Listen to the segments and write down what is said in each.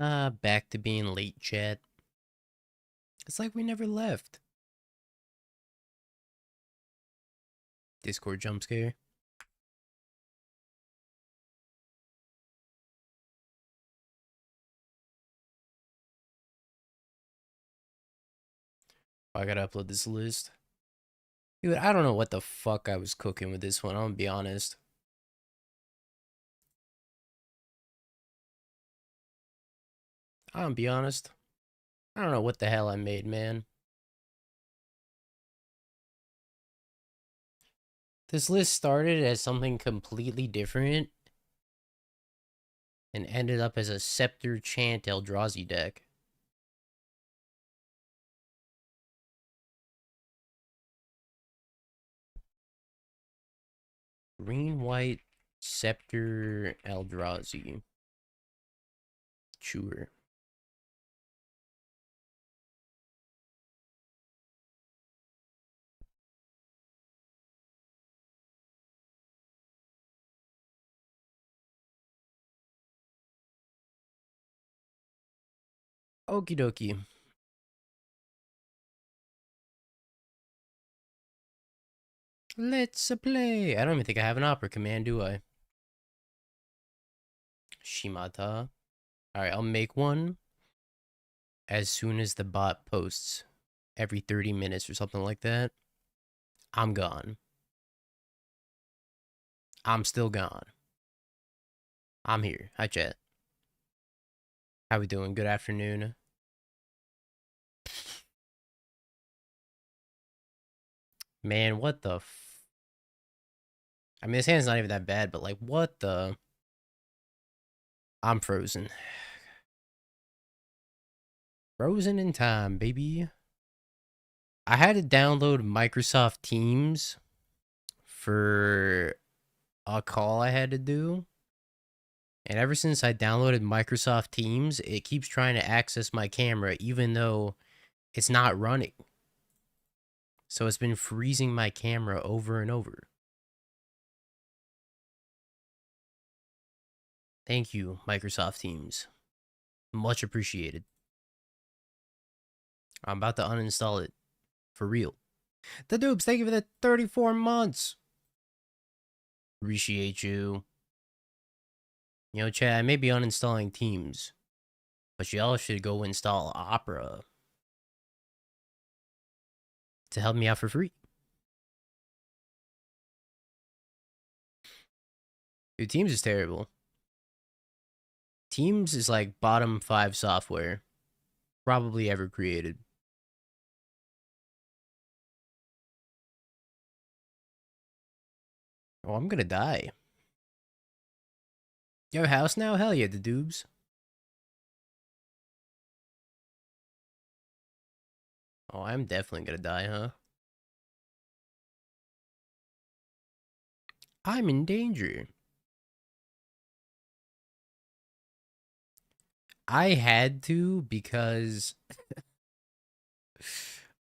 Back to being late, chat. It's like we never left. Discord jump scare. I gotta upload this list. Dude, I don't know what the fuck I was cooking with this one, I'm gonna be honest. I'm gonna be honest. I don't know what the hell I made, man. This list started as something completely different and ended up as a Scepter Chant Eldrazi deck. Green, white, Scepter, Eldrazi. Sure. Okie dokie. Let's play. I don't even think I have an opera command, do I? Shimata. Alright, I'll make one as soon as the bot posts. Every 30 minutes or something like that. I'm gone. I'm still gone. I'm here. Hi, chat. How we doing? Good afternoon. Man, what the I mean, this hand's not even that bad, but like, what the? I'm frozen. Frozen in time, baby. I had to download Microsoft Teams for a call I had to do. And ever since I downloaded Microsoft Teams, it keeps trying to access my camera even though it's not running. So it's been freezing my camera over and over. Thank you, Microsoft Teams. Much appreciated. I'm about to uninstall it. For real. The Dupes, thank you for the 34 months. Appreciate you. You know, chat, I may be uninstalling Teams, but y'all should go install Opera to help me out for free. Dude, Teams is terrible. Teams is like bottom 5 software probably ever created. Oh, I'm gonna die. You have a house now? Hell yeah, the Dubes. Oh, I'm definitely gonna die, huh? I'm in danger. I had to because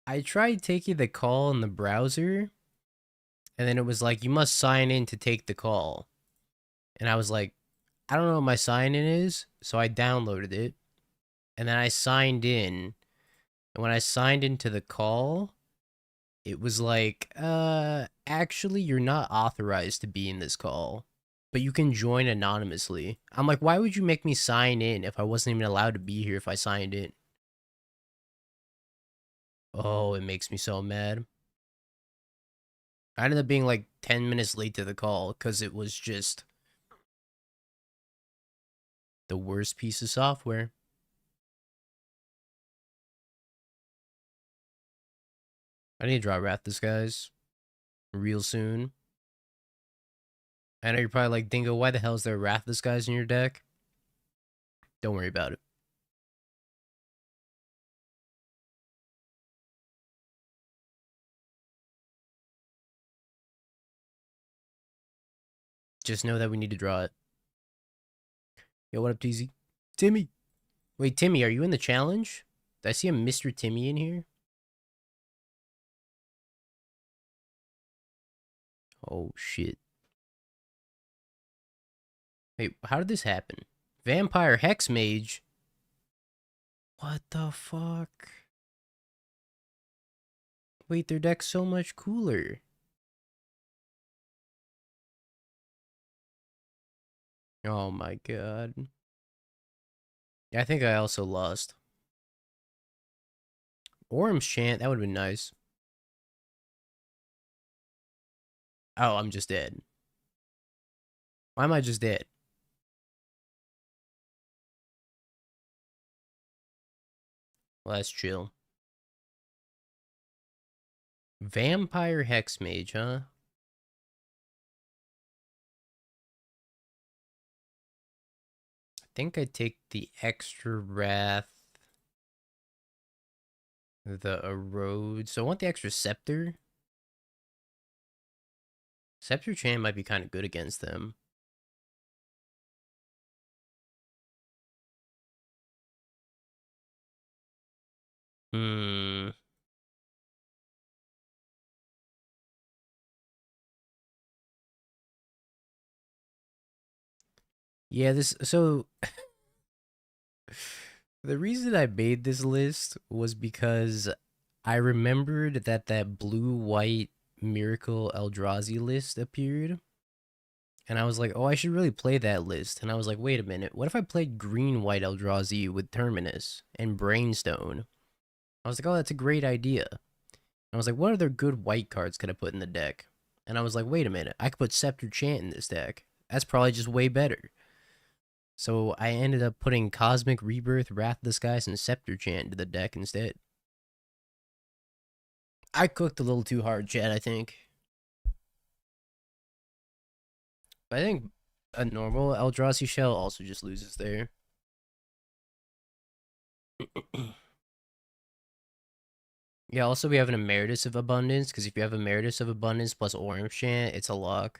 I tried taking the call in the browser, and then it was like, you must sign in to take the call. And I was like, I don't know what my sign in is, so I downloaded it, and then I signed in. And when I signed into the call, it was like, actually, you're not authorized to be in this call, but you can join anonymously. I'm like, why would you make me sign in if I wasn't even allowed to be here if I signed in? Oh, it makes me so mad. I ended up being like 10 minutes late to the call because it was just the worst piece of software. I need to draw Wrath Disguise real soon. I know you're probably like, Dingo, why the hell is there Wrath Disguise in your deck? Don't worry about it. Just know that we need to draw it. Yo, what up, TZ? Timmy! Wait, Timmy, are you in the challenge? Did I see a Mr. Timmy in here? Oh, shit. Wait, how did this happen? Vampire Hex Mage? What the fuck? Wait, their deck's so much cooler. Oh my god. Yeah, I think I also lost. Orm's Chant, that would have been nice. Oh, I'm just dead. Why am I just dead? Well, that's chill. Vampire Hex Mage, huh? I think I take the extra wrath, the erode. So I want the extra scepter. Scepter Chant might be kind of good against them. Hmm. Yeah, this so the reason I made this list was because I remembered that that blue-white Miracle Eldrazi list appeared, and I was like, oh, I should really play that list. And I was like, wait a minute, what if I played green-white Eldrazi with Terminus and Brainstone? I was like, oh, that's a great idea. I was like, what other good white cards could I put in the deck? And I was like, wait a minute, I could put Scepter Chant in this deck. That's probably just way better. So I ended up putting Cosmic Rebirth, Wrath of the Skies, and Scepter Chant into the deck instead. I cooked a little too hard, Chad, I think. But I think a normal Eldrazi shell also just loses there. Yeah, also we have an Emeritus of Abundance, because if you have Emeritus of Abundance plus Orange Chant, it's a lock.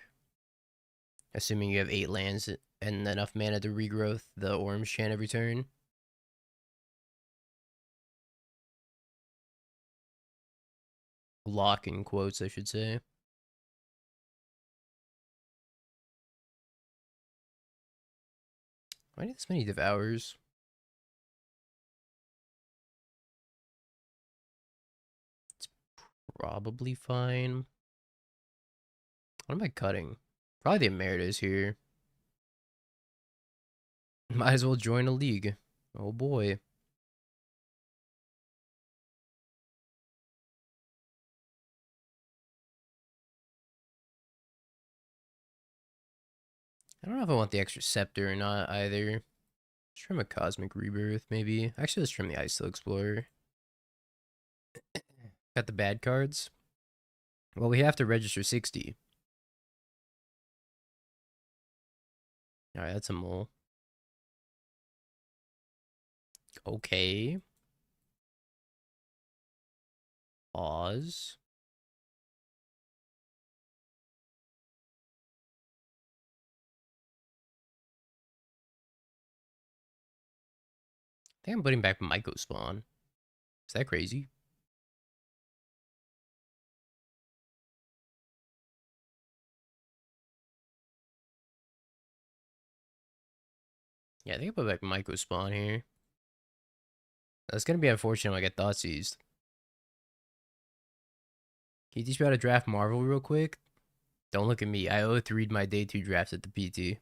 Assuming you have 8 lands and enough mana to regrowth the Orange Chant every turn. Lock in quotes, I should say. Why need this many Devours? It's probably fine. What am I cutting? Probably the Emeritus here. Might as well join a league. Oh boy. I don't know if I want the extra Scepter or not either. Let's trim a Cosmic Rebirth, maybe. Actually, let's trim the Ice Explorer. Got the bad cards. Well, we have to register 60. Alright, that's a mole. Okay. Pause. I think I'm putting back Myco Spawn. Is that crazy? Yeah, I think I put back Myco Spawn here. That's gonna be unfortunate when I get Thought Seized. Can you teach me how to draft Marvel real quick? Don't look at me. I owe to read my day 2 drafts at the PT.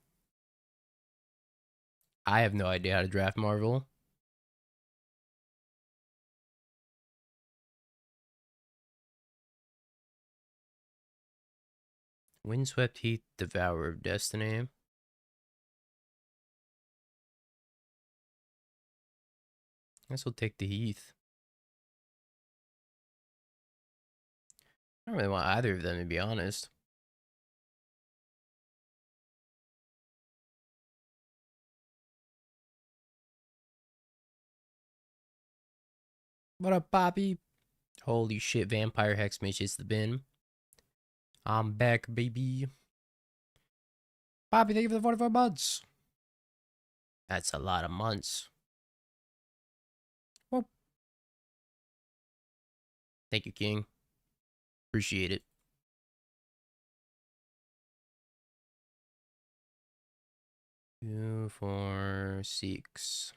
I have no idea how to draft Marvel. Windswept Heath, Devourer of Destiny. I guess we'll take the Heath. I don't really want either of them, to be honest. What up, Poppy? Holy shit, Vampire Hexmage hits the bin. I'm back, baby. Poppy, thank you for the 44 months. That's a lot of months. Well, thank you, King. Appreciate it. 2, 4, 6.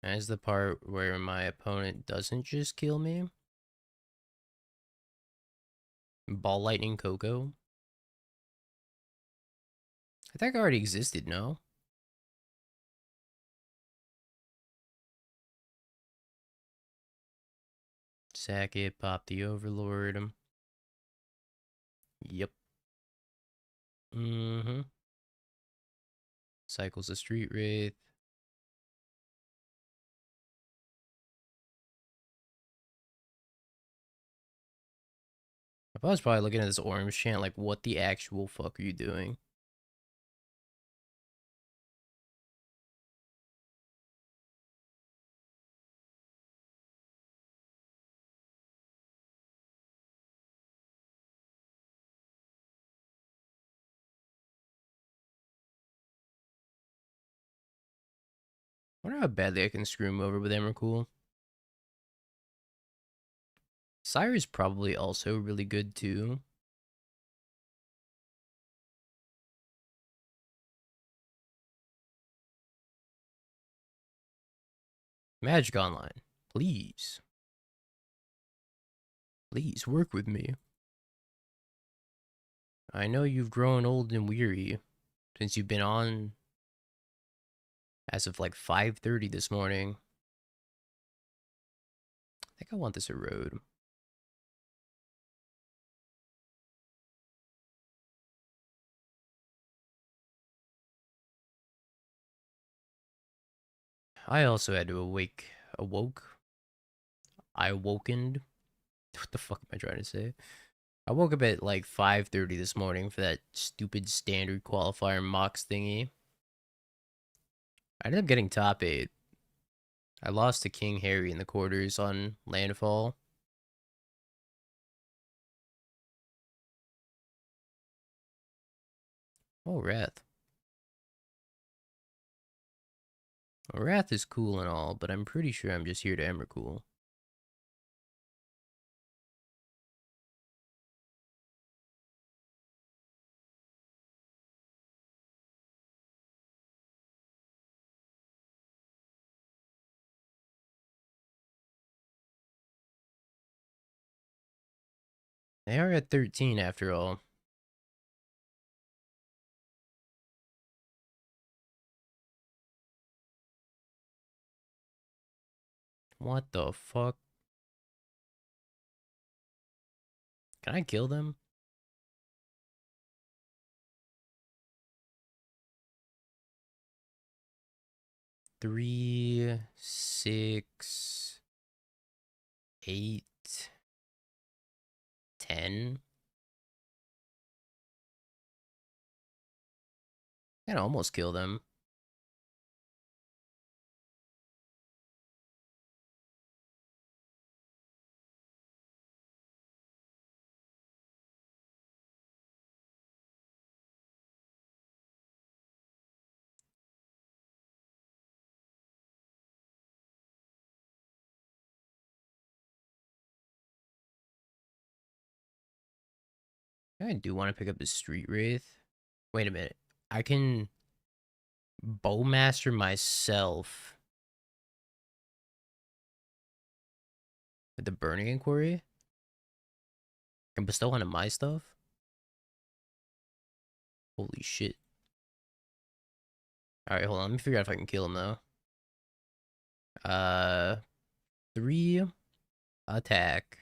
That's the part where my opponent doesn't just kill me. Ball Lightning Coco. I think I already existed, no? Sack it, pop the Overlord. Yep. Mm-hmm. Cycles the Street Wraith. I was probably looking at this orange chant like, what the actual fuck are you doing? I wonder how badly I can screw him over with Emrakul. Sire's probably also really good too. Magic Online. Please. Please work with me. I know you've grown old and weary since you've been on as of like 5:30 this morning. I think I want this erode. I also had to I awokened. What the fuck am I trying to say? I woke up at like 5:30 this morning for that stupid standard qualifier Mox thingy. I ended up getting top 8. I lost to King Harry in the quarters on Landfall. Oh, Wrath. Well, Wrath is cool and all, but I'm pretty sure I'm just here to Emrakul. They are at 13 after all. What the fuck? Can I kill them? 3, 6, 8, 10. Can almost kill them. I do want to pick up the Street Wraith. Wait a minute. I can Bowmaster myself with the Burning Inquiry. I can bestow onto my stuff. Holy shit. Alright, hold on. Let me figure out if I can kill him though. 3 attack.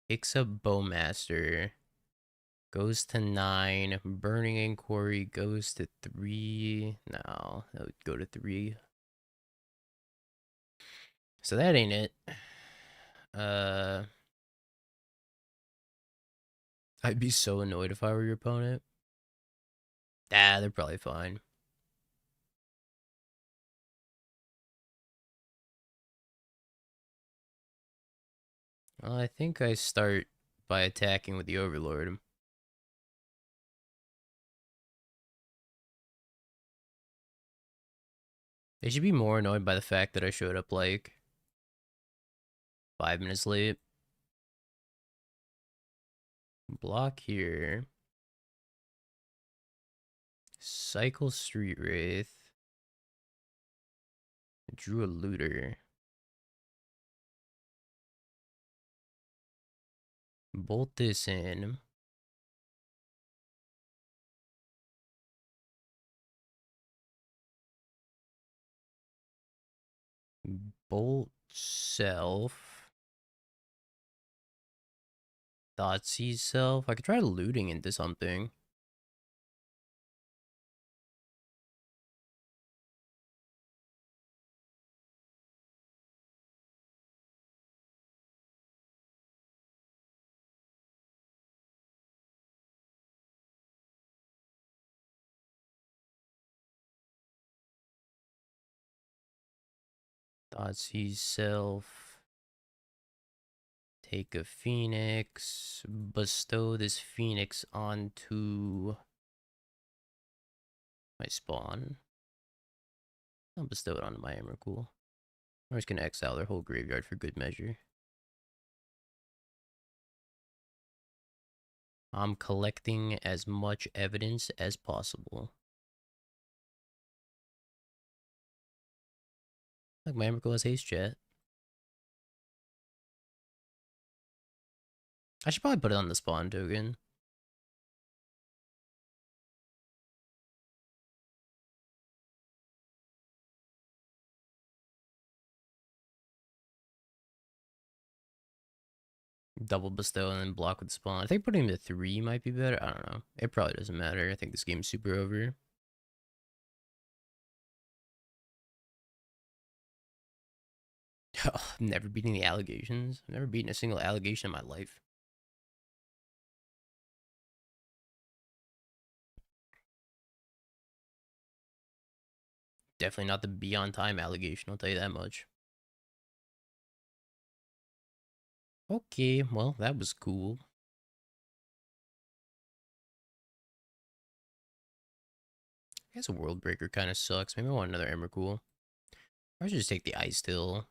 Picks up Bowmaster. Goes to 9. Burning Inquiry goes to 3. No, that would go to 3. So that ain't it. I'd be so annoyed if I were your opponent. Ah, they're probably fine. Well, I think I start by attacking with the Overlord. They should be more annoyed by the fact that I showed up like 5 minutes late. Block here. Cycle Street Wraith. Drew a looter. Bolt this in. Bolt self. Thoughtseize self. I could try looting into something. Thoughtseize self. Take a phoenix. Bestow this phoenix onto my spawn. I'll bestow it onto my Emrakul. I'm just gonna exile their whole graveyard for good measure. I'm collecting as much evidence as possible. Like my Emrakul has haste, chat. I should probably put it on the spawn token. Double bestow and then block with spawn. I think putting the 3 might be better. I don't know. It probably doesn't matter. I think this game's super over. Never beating the allegations. I've never beaten a single allegation in my life. Definitely not the beyond time allegation, I'll tell you that much. Okay, well, that was cool. I guess a World Breaker kind of sucks. Maybe I want another Emrakul. Or I should just take the Ice Still.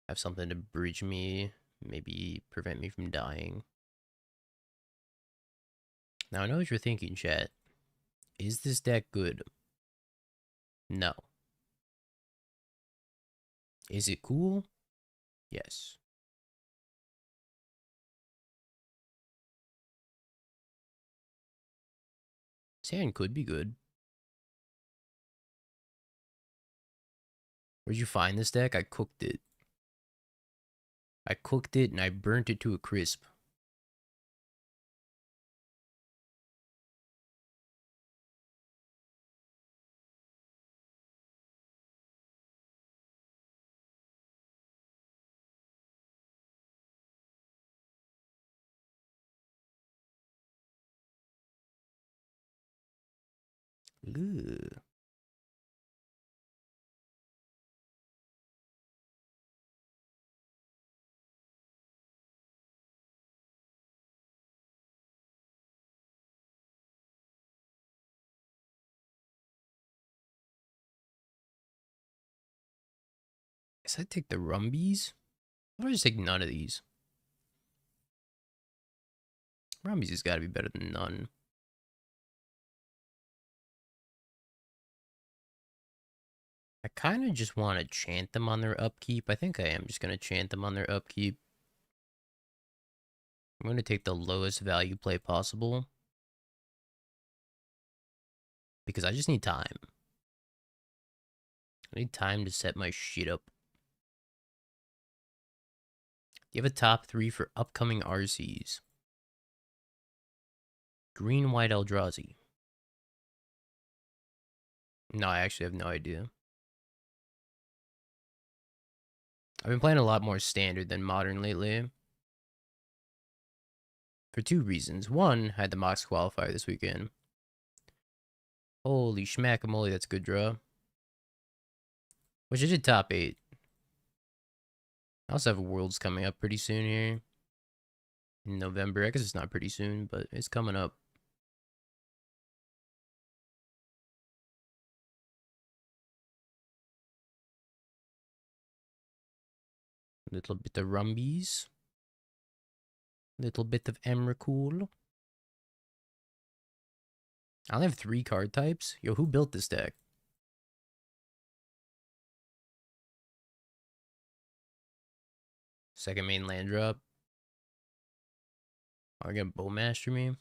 Have something to bridge me. Maybe prevent me from dying. Now, I know what you're thinking, chat. Is this deck good? No. Is it cool? Yes. Sand could be good. Where'd you find this deck? I cooked it. I cooked it and I burnt it to a crisp. Ugh. Guess I'd take the Rumbies? Or just take none of these. Rumbies has got to be better than none. I kind of just want to chant them on their upkeep. I think I am just going to chant them on their upkeep. I'm going to take the lowest value play possible. Because I just need time. I need time to set my shit up. Do you have a top 3 for upcoming RCs? Green, white, Eldrazi. No, I actually have no idea. I've been playing a lot more standard than modern lately. For 2 reasons. One, I had the Mox qualifier this weekend. Holy schmackamole, that's a good draw. Which I did top 8. I also have a Worlds coming up pretty soon here. In November. I guess it's not pretty soon, but it's coming up. Little bit of Rumbies. Little bit of Emrakul. I only have 3 card types. Yo, who built this deck? Second main land drop. Are you gonna Bowmaster me?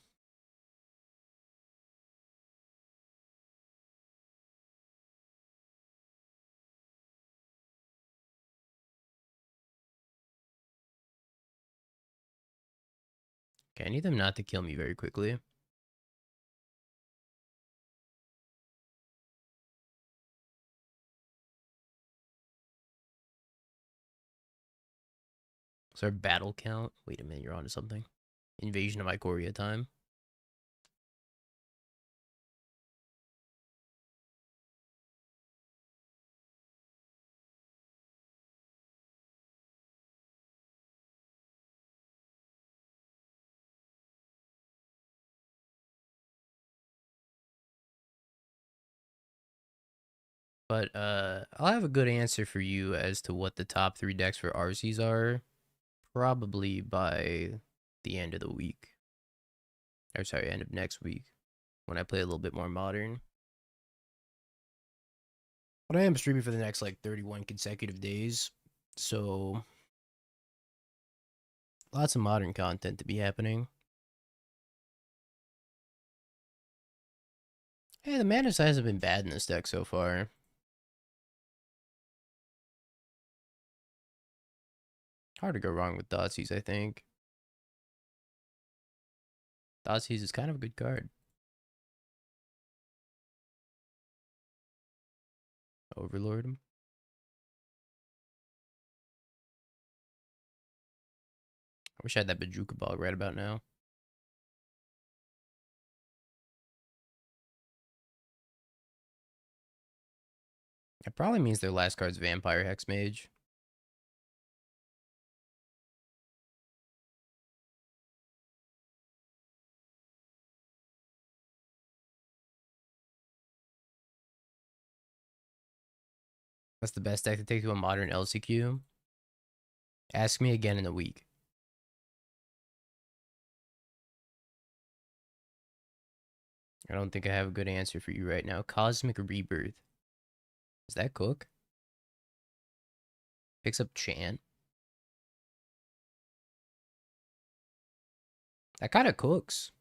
Okay, I need them not to kill me very quickly. Is our battle count? Wait a minute, you're onto something. Invasion of Ikoria time. But I'll have a good answer for you as to what the top 3 decks for RCs are probably by the end of the week. Or sorry, end of next week when I play a little bit more modern. But I am streaming for the next like 31 consecutive days. So lots of modern content to be happening. Hey, the mana size hasn't been bad in this deck so far. Hard to go wrong with Dotsies, I think. Dotsies is kind of a good card. Overlord him. I wish I had that Bajuka Bog right about now. That probably means their last card's Vampire Hex Mage. That's the best deck to take to a modern LCQ. Ask me again in a week. I don't think I have a good answer for you right now. Cosmic Rebirth. Is that Cook? Picks up Chant. That kind of cooks.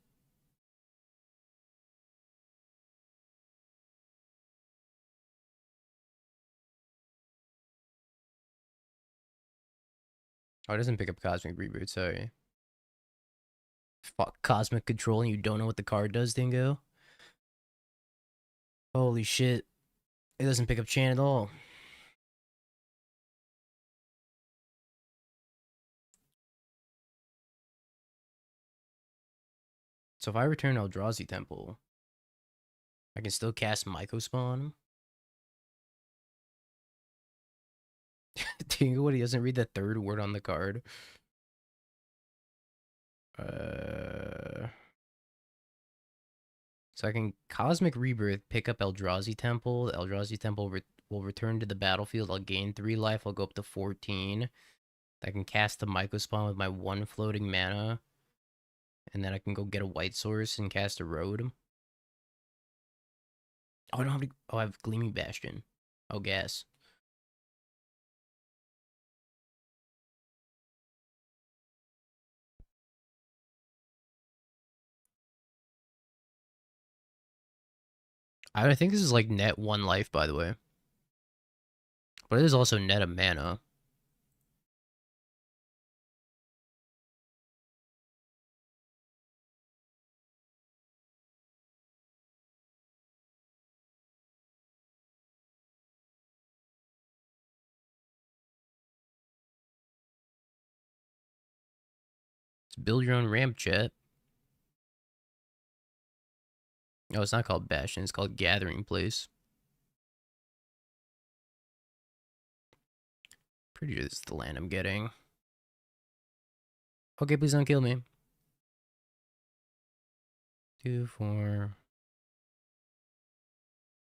Oh, it doesn't pick up Cosmic Rebirth, sorry. Fuck, Cosmic Control and you don't know what the card does, Dingo? Holy shit. It doesn't pick up Chant at all. So if I return Eldrazi Temple, I can still cast Mycospawn. Dingo, what, he doesn't read the third word on the card? So I can Cosmic Rebirth, pick up Eldrazi Temple. The Eldrazi Temple will return to the battlefield. I'll gain 3 life. I'll go up to 14. I can cast the Mycospawn with my 1 floating mana. And then I can go get a white source and cast a road. Oh, I don't have to. Oh, I have Gleaming Bastion. Oh, gas. I think this is like net 1 life, by the way. But it is also net a mana. Just build your own ramp, chat. Oh, it's not called Bastion. It's called Gathering Place. Pretty sure this is the land I'm getting. Okay, please don't kill me. 2, 4.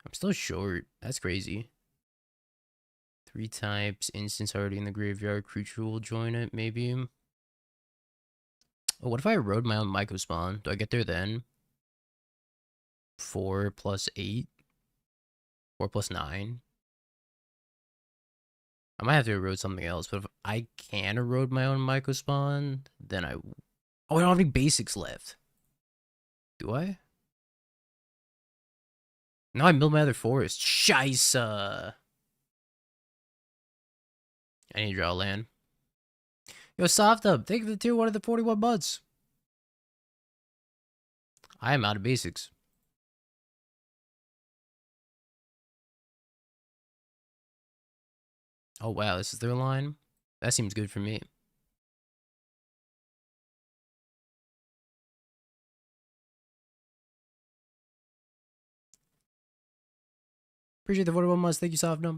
I'm still short. That's crazy. 3 types. Instance already in the graveyard. Creature will join it, maybe. Oh, what if I rode my own Mycospawn? Do I get there then? 4 plus 8? 4 plus 9? I might have to erode something else, but if I can erode my own micro spawn, then I. Oh, I don't have any basics left. Do I? No, I built my other forest. Scheisse. I need to draw land. Yo, soft up. Thank you for the tier 1 of the 41 months. I am out of basics. Oh, wow. This is their line? That seems good for me. Appreciate the 41 months. Thank you, soft up.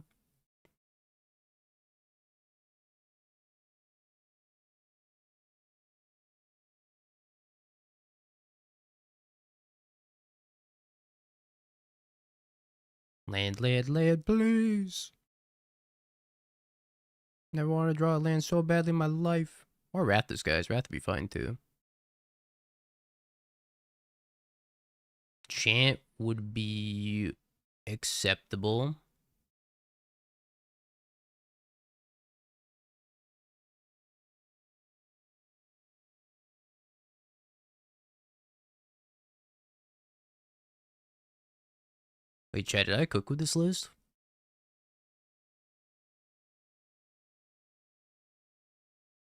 Land, land, land, please. Never wanted to draw a land so badly in my life. Or Wrath this guys. Wrath would be fine too. Chant would be acceptable. Wait, Chad, did I cook with this list?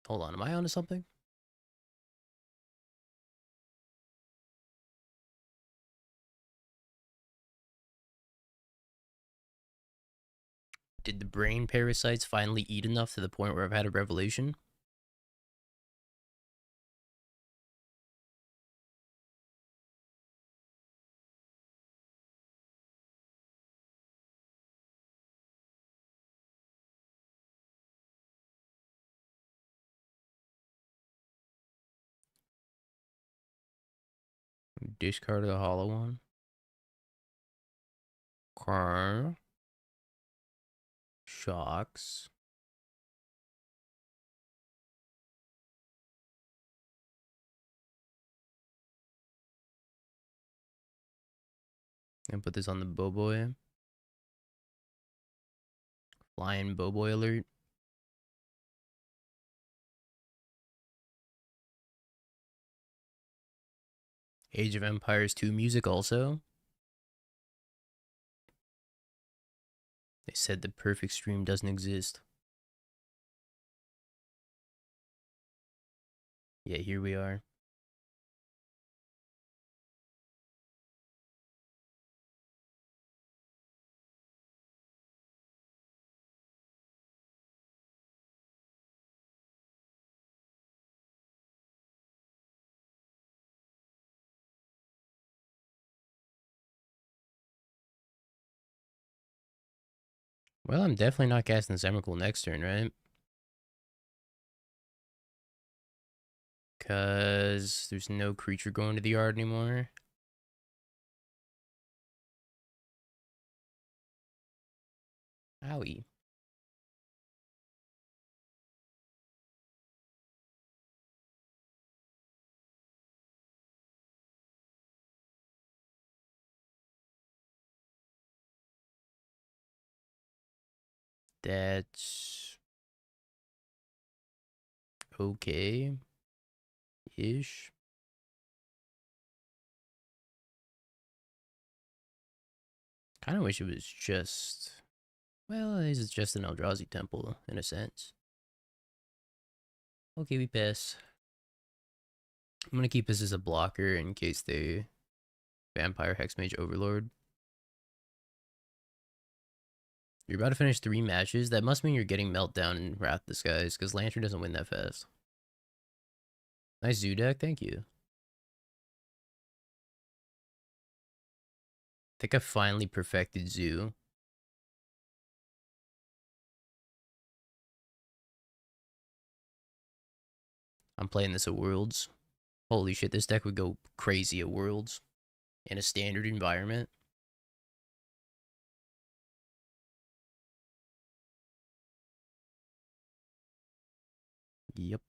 Hold on, am I onto something? Did the brain parasites finally eat enough to the point where I've had a revelation? Discard the hollow one. Car. Shocks. And put this on the Boboy. Flying Boboy alert. Age of Empires 2 music also. They said the perfect stream doesn't exist. Yeah, here we are. Well, I'm definitely not casting the Emrakul next turn, right? Because there's no creature going to the yard anymore. Owie. That's okay-ish. Kind of wish it was just... Well, this is just an Eldrazi temple, in a sense. Okay, we pass. I'm gonna keep this as a blocker in case they Vampire Hexmage Overlord. You're about to finish 3 matches? That must mean you're getting Meltdown and Wrath Disguise, because Lantern doesn't win that fast. Nice Zoo deck, thank you. I think I finally perfected Zoo. I'm playing this at Worlds. Holy shit, this deck would go crazy at Worlds. In a standard environment. Yep.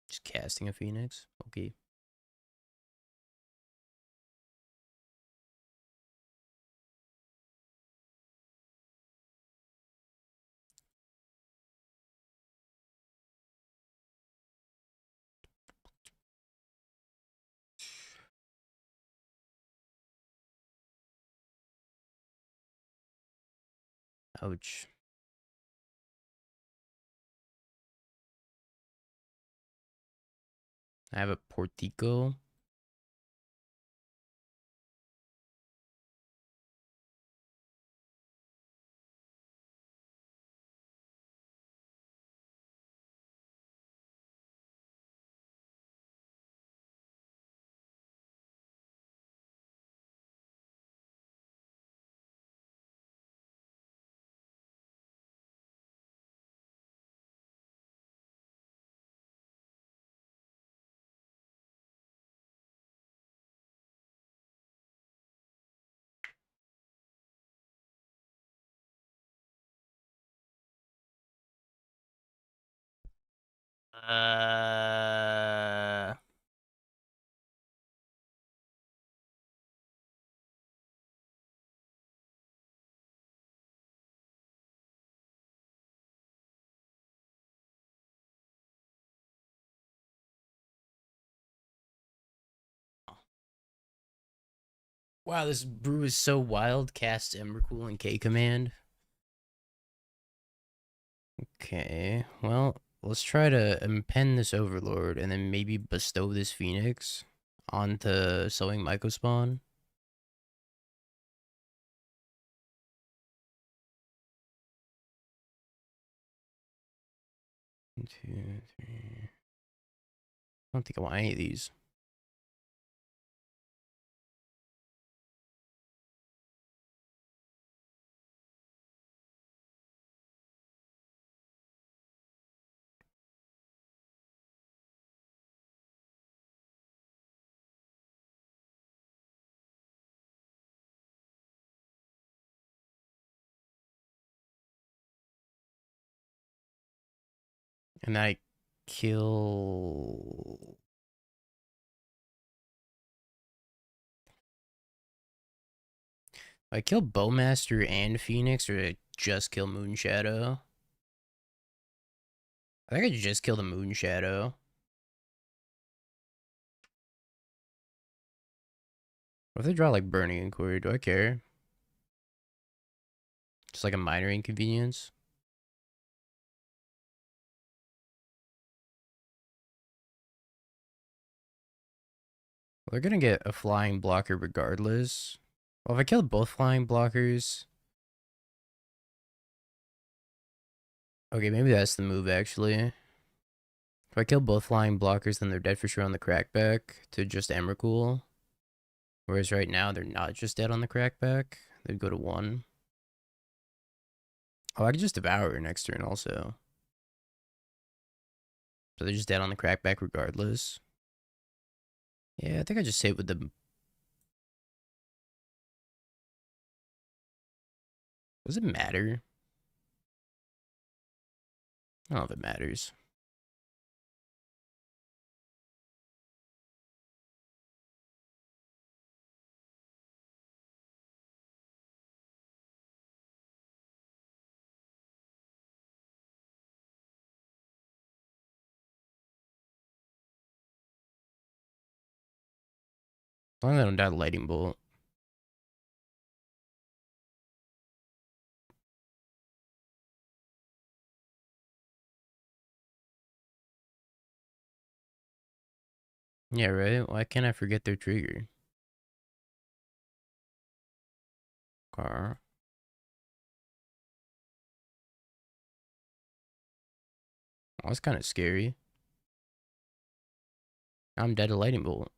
Just casting a Phoenix. Okay. Ouch. I have a Portico. Uh, wow, this brew is so wild. Cast Emrakul and K command. Okay, well, let's try to impend this Overlord and then maybe bestow this Phoenix onto Sowing Mycospawn. 1, 2, 3. I don't think I want any of these. And I kill... I kill Bowmaster and Phoenix, or I just kill Moonshadow? I think I just kill the Moonshadow. What if they draw like Burning Inquiry? Do I care? Just like a minor inconvenience. Well, they're gonna get a flying blocker regardless. Well, if I kill both flying blockers... Okay, maybe that's the move, actually. If I kill both flying blockers, then they're dead for sure on the crackback to just Emrakul. Whereas right now, they're not just dead on the crackback. They'd go to 1. Oh, I could just Devour her next turn also. So they're just dead on the crackback regardless. Yeah, I think I just save with the... Does it matter? I don't know if it matters. As long as I don't die to Lightning Bolt. Yeah, right? Why can't I forget their trigger? Car. Oh, that's kind of scary. I'm dead to Lightning Bolt.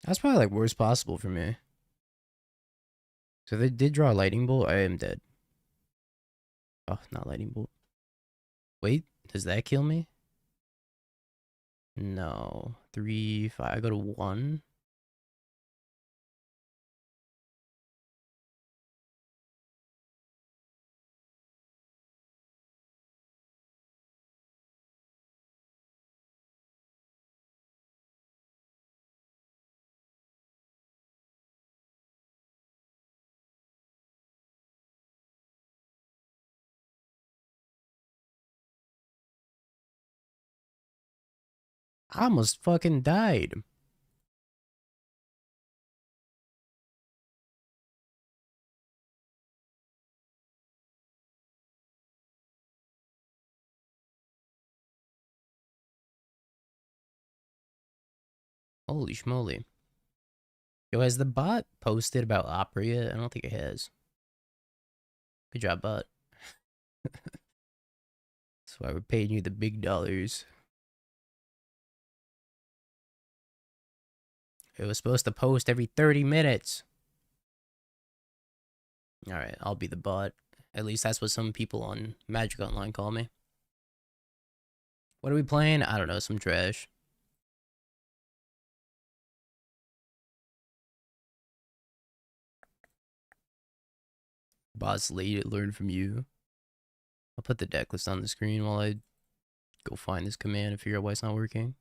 That's probably like worst possible for me. So if they did draw a Lightning Bolt, I am dead. Oh, not Lightning Bolt. Wait, does that kill me? No. 3, 5. I go to 1. I almost fucking died. Holy schmoly. Yo, has the bot posted about Opera yet? I don't think it has. Good job, bot. That's why we're paying you the big dollars. It was supposed to post every 30 minutes. Alright, I'll be the bot. At least that's what some people on Magic Online call me. What are we playing? I don't know, some trash. Boss late, learn from you. I'll put the deck list on the screen while I go find this command and figure out why it's not working.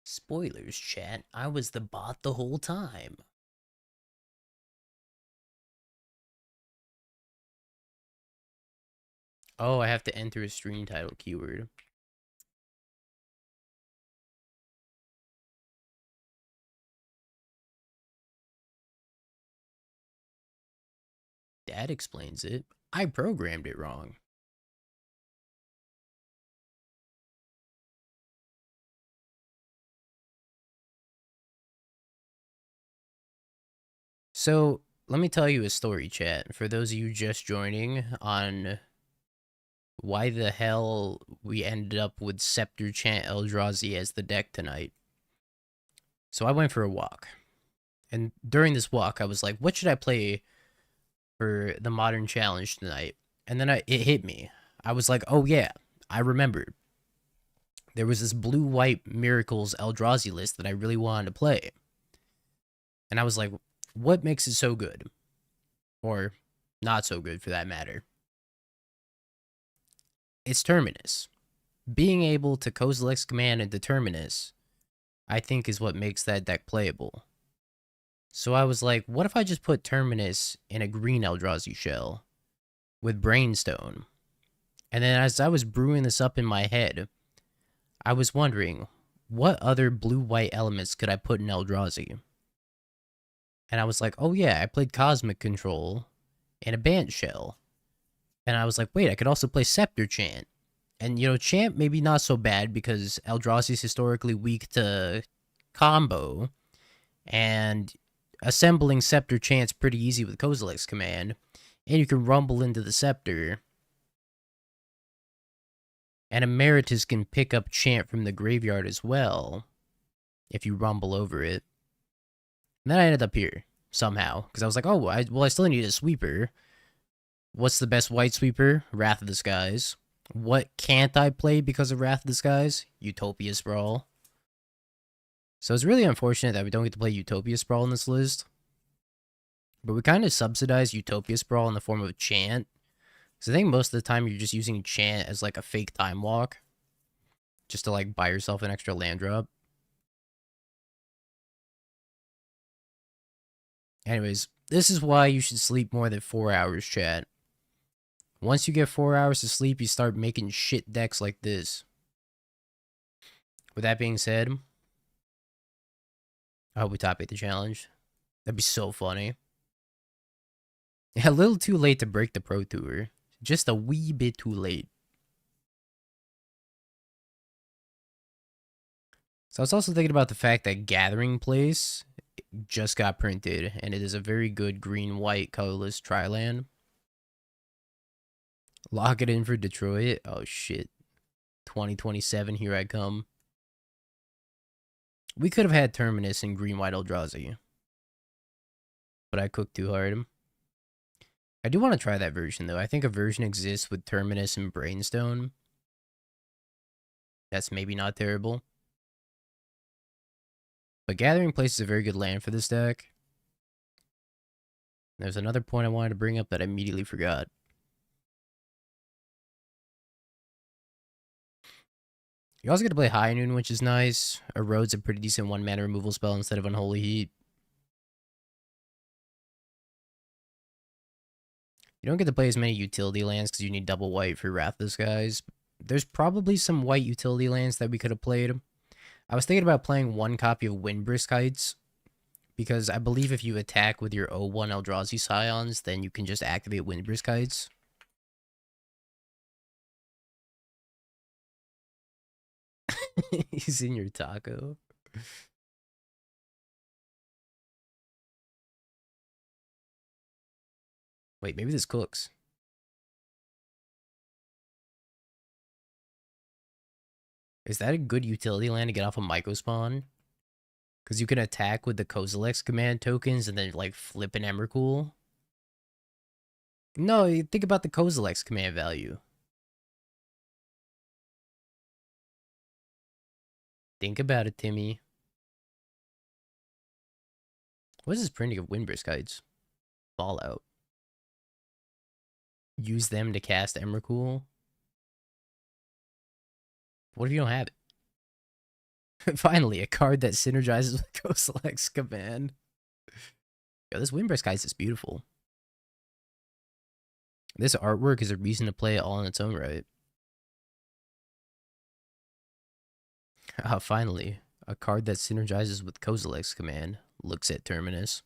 Spoilers, chat. I was the bot the whole time. Oh, I have to enter a stream title keyword. That explains it. I programmed it wrong. So, let me tell you a story, chat, for those of you just joining on why the hell we ended up with Scepter Chant Eldrazi as the deck tonight. So I went for a walk. And during this walk, I was like, what should I play for the Modern Challenge tonight? And then it hit me. I was like, oh yeah, I remembered. There was this blue-white Miracles Eldrazi list that I really wanted to play. And I was like, what makes it so good? Or not so good, for that matter. It's Terminus. Being able to Kozilek's command into Terminus, I think, is what makes that deck playable. So I was like, what if I just put Terminus in a green Eldrazi shell with Brainstone? And then as I was brewing this up in my head, I was wondering, what other blue-white elements could I put in Eldrazi? And I was like, oh yeah, I played Cosmic Control in a Bant shell. And I was like, wait, I could also play Scepter Chant. And, you know, Chant maybe not so bad because Eldrazi's historically weak to combo. And assembling Scepter Chant's pretty easy with Kozilek's command. And you can rumble into the Scepter. And Emeritus can pick up Chant from the graveyard as well, if you rumble over it. And then I ended up here, somehow. Because I was like, oh, I still need a sweeper. What's the best white sweeper? Wrath of the Skies. What can't I play because of Wrath of the Skies? Utopia Sprawl. So it's really unfortunate that we don't get to play Utopia Sprawl in this list. But we kind of subsidize Utopia Sprawl in the form of Chant. Because I think most of the time you're just using Chant as like a fake time walk. Just to like buy yourself an extra land drop. Anyways, this is why you should sleep more than 4 hours, chat. Once you get 4 hours to sleep, you start making shit decks like this. With that being said, I hope we top 8 the challenge. That'd be so funny. A little too late to break the Pro Tour. Just a wee bit too late. So I was also thinking about the fact that Gathering Place just got printed, and it is a very good green-white colorless tri-land. Lock it in for Detroit. Oh shit. 2027, here I come. We could have had Terminus and green-white Eldrazi. But I cooked too hard. I do want to try that version, though. I think a version exists with Terminus and Brainstone. That's maybe not terrible. But Gathering Place is a very good land for this deck. There's another point I wanted to bring up that I immediately forgot. You also get to play High Noon, which is nice. Erode's a pretty decent 1-mana removal spell instead of Unholy Heat. You don't get to play as many utility lands because you need double white for Wrathless guys. There's probably some white utility lands that we could have played. I was thinking about playing one copy of Windbrisk Heights, because I believe if you attack with your O1 Eldrazi Scions, then you can just activate Windbrisk Heights. He's in your taco. Wait, maybe this cooks. Is that a good utility land to get off a Myco spawn? Because you can attack with the Kozilek's command tokens and then, like, flip an Emrakul. No, you think about the Kozilek's command value. Think about it, Timmy. What is this printing of Windbrisk Heights? Fallout. Use them to cast Emrakul. What if you don't have it? Finally, a card that synergizes with Kozilek's command. Yo, this Windbrisk Heights is beautiful. This artwork is a reason to play it all on its own right. Finally, a card that synergizes with Kozilek's command looks at Terminus.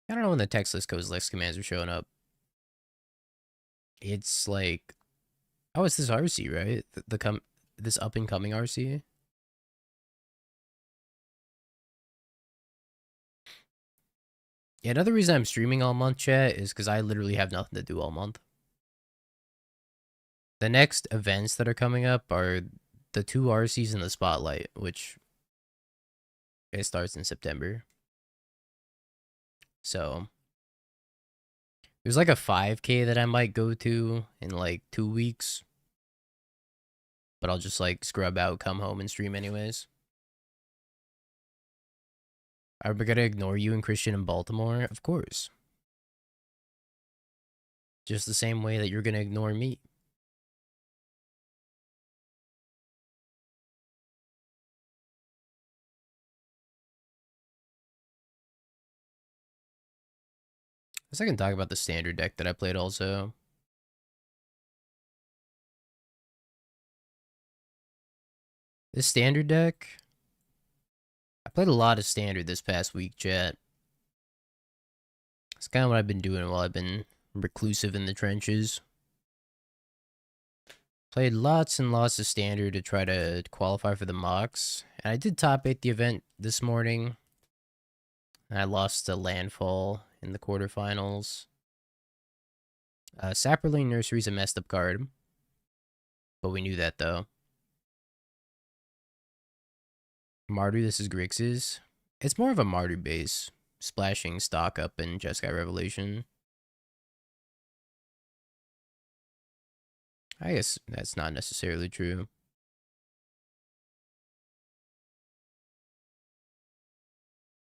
I don't know when the textless Kozilek's commands are showing up. It's like, oh, it's this RC, right? This up and coming RC. Yeah, another reason I'm streaming all month, chat, is because I literally have nothing to do all month. The next events that are coming up are the 2 RCs in the Spotlight, which it starts in September. So there's like a 5K that I might go to in like 2 weeks. But I'll just like scrub out, come home, and stream anyways. Are we gonna ignore you and Christian in Baltimore? Of course. Just the same way that you're gonna ignore me. I guess I can talk about the standard deck that I played also. This standard deck, I played a lot of standard this past week, chat. It's kind of what I've been doing while I've been reclusive in the trenches. Played lots and lots of standard to try to qualify for the mocks. And I did top 8 the event this morning. And I lost to Landfall in the quarterfinals. Saproling Nursery's a messed up card. But we knew that though. Mardu, this is Grixis. It's more of a Mardu base. Splashing stock up in Jeskai Revelation. I guess that's not necessarily true.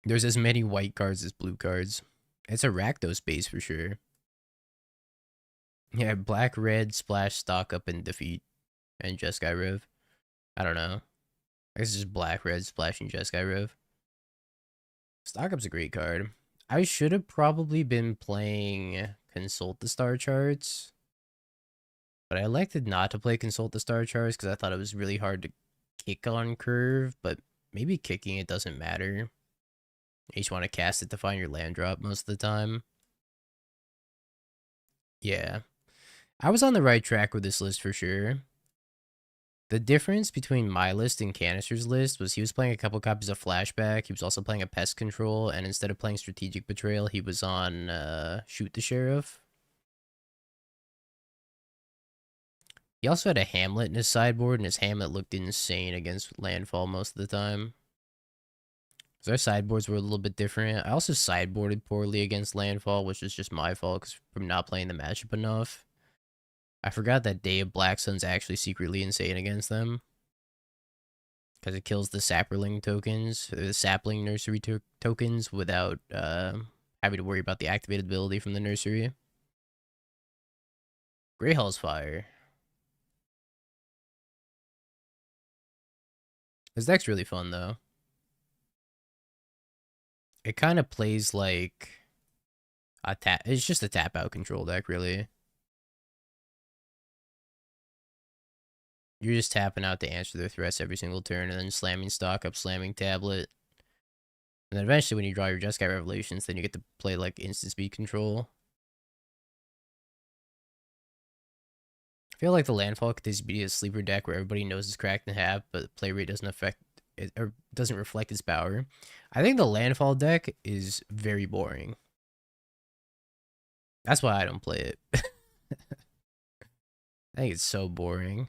There's as many white cards as blue cards. It's a Rakdos base for sure. Yeah, black, red, splash, stock up, and defeat. And Jeskai Rev. I don't know. I guess it's just black, red, splashing Jeskai Rev. Stock up's a great card. I should have probably been playing Consult the Star Charts. But I elected not to play Consult the Star Charts because I thought it was really hard to kick on curve. But maybe kicking it doesn't matter. You just want to cast it to find your land drop most of the time. Yeah. I was on the right track with this list for sure. The difference between my list and Canister's list was he was playing a couple copies of Flashback. He was also playing a Pest Control. And instead of playing Strategic Betrayal, he was on Shoot the Sheriff. He also had a Hamlet in his sideboard, and his Hamlet looked insane against Landfall most of the time. So our sideboards were a little bit different. I also sideboarded poorly against Landfall, which is just my fault because from not playing the matchup enough. I forgot that Day of Black Sun's actually secretly insane against them. Because it kills the Saproling tokens, the Sapling Nursery tokens, without having to worry about the activated ability from the Nursery. Greyhall's Fire. This deck's really fun, though. It kind of plays like a tap. It's just a tap out control deck, really. You're just tapping out to answer their threats every single turn, and then slamming stock up, slamming tablet. And then eventually, when you draw your Jeskai Revelations, then you get to play like instant speed control. I feel like the landfall could be a sleeper deck where everybody knows it's cracked in half, but play rate doesn't affect it or doesn't reflect its power. I think the landfall deck is very boring. That's why I don't play it. I think it's so boring.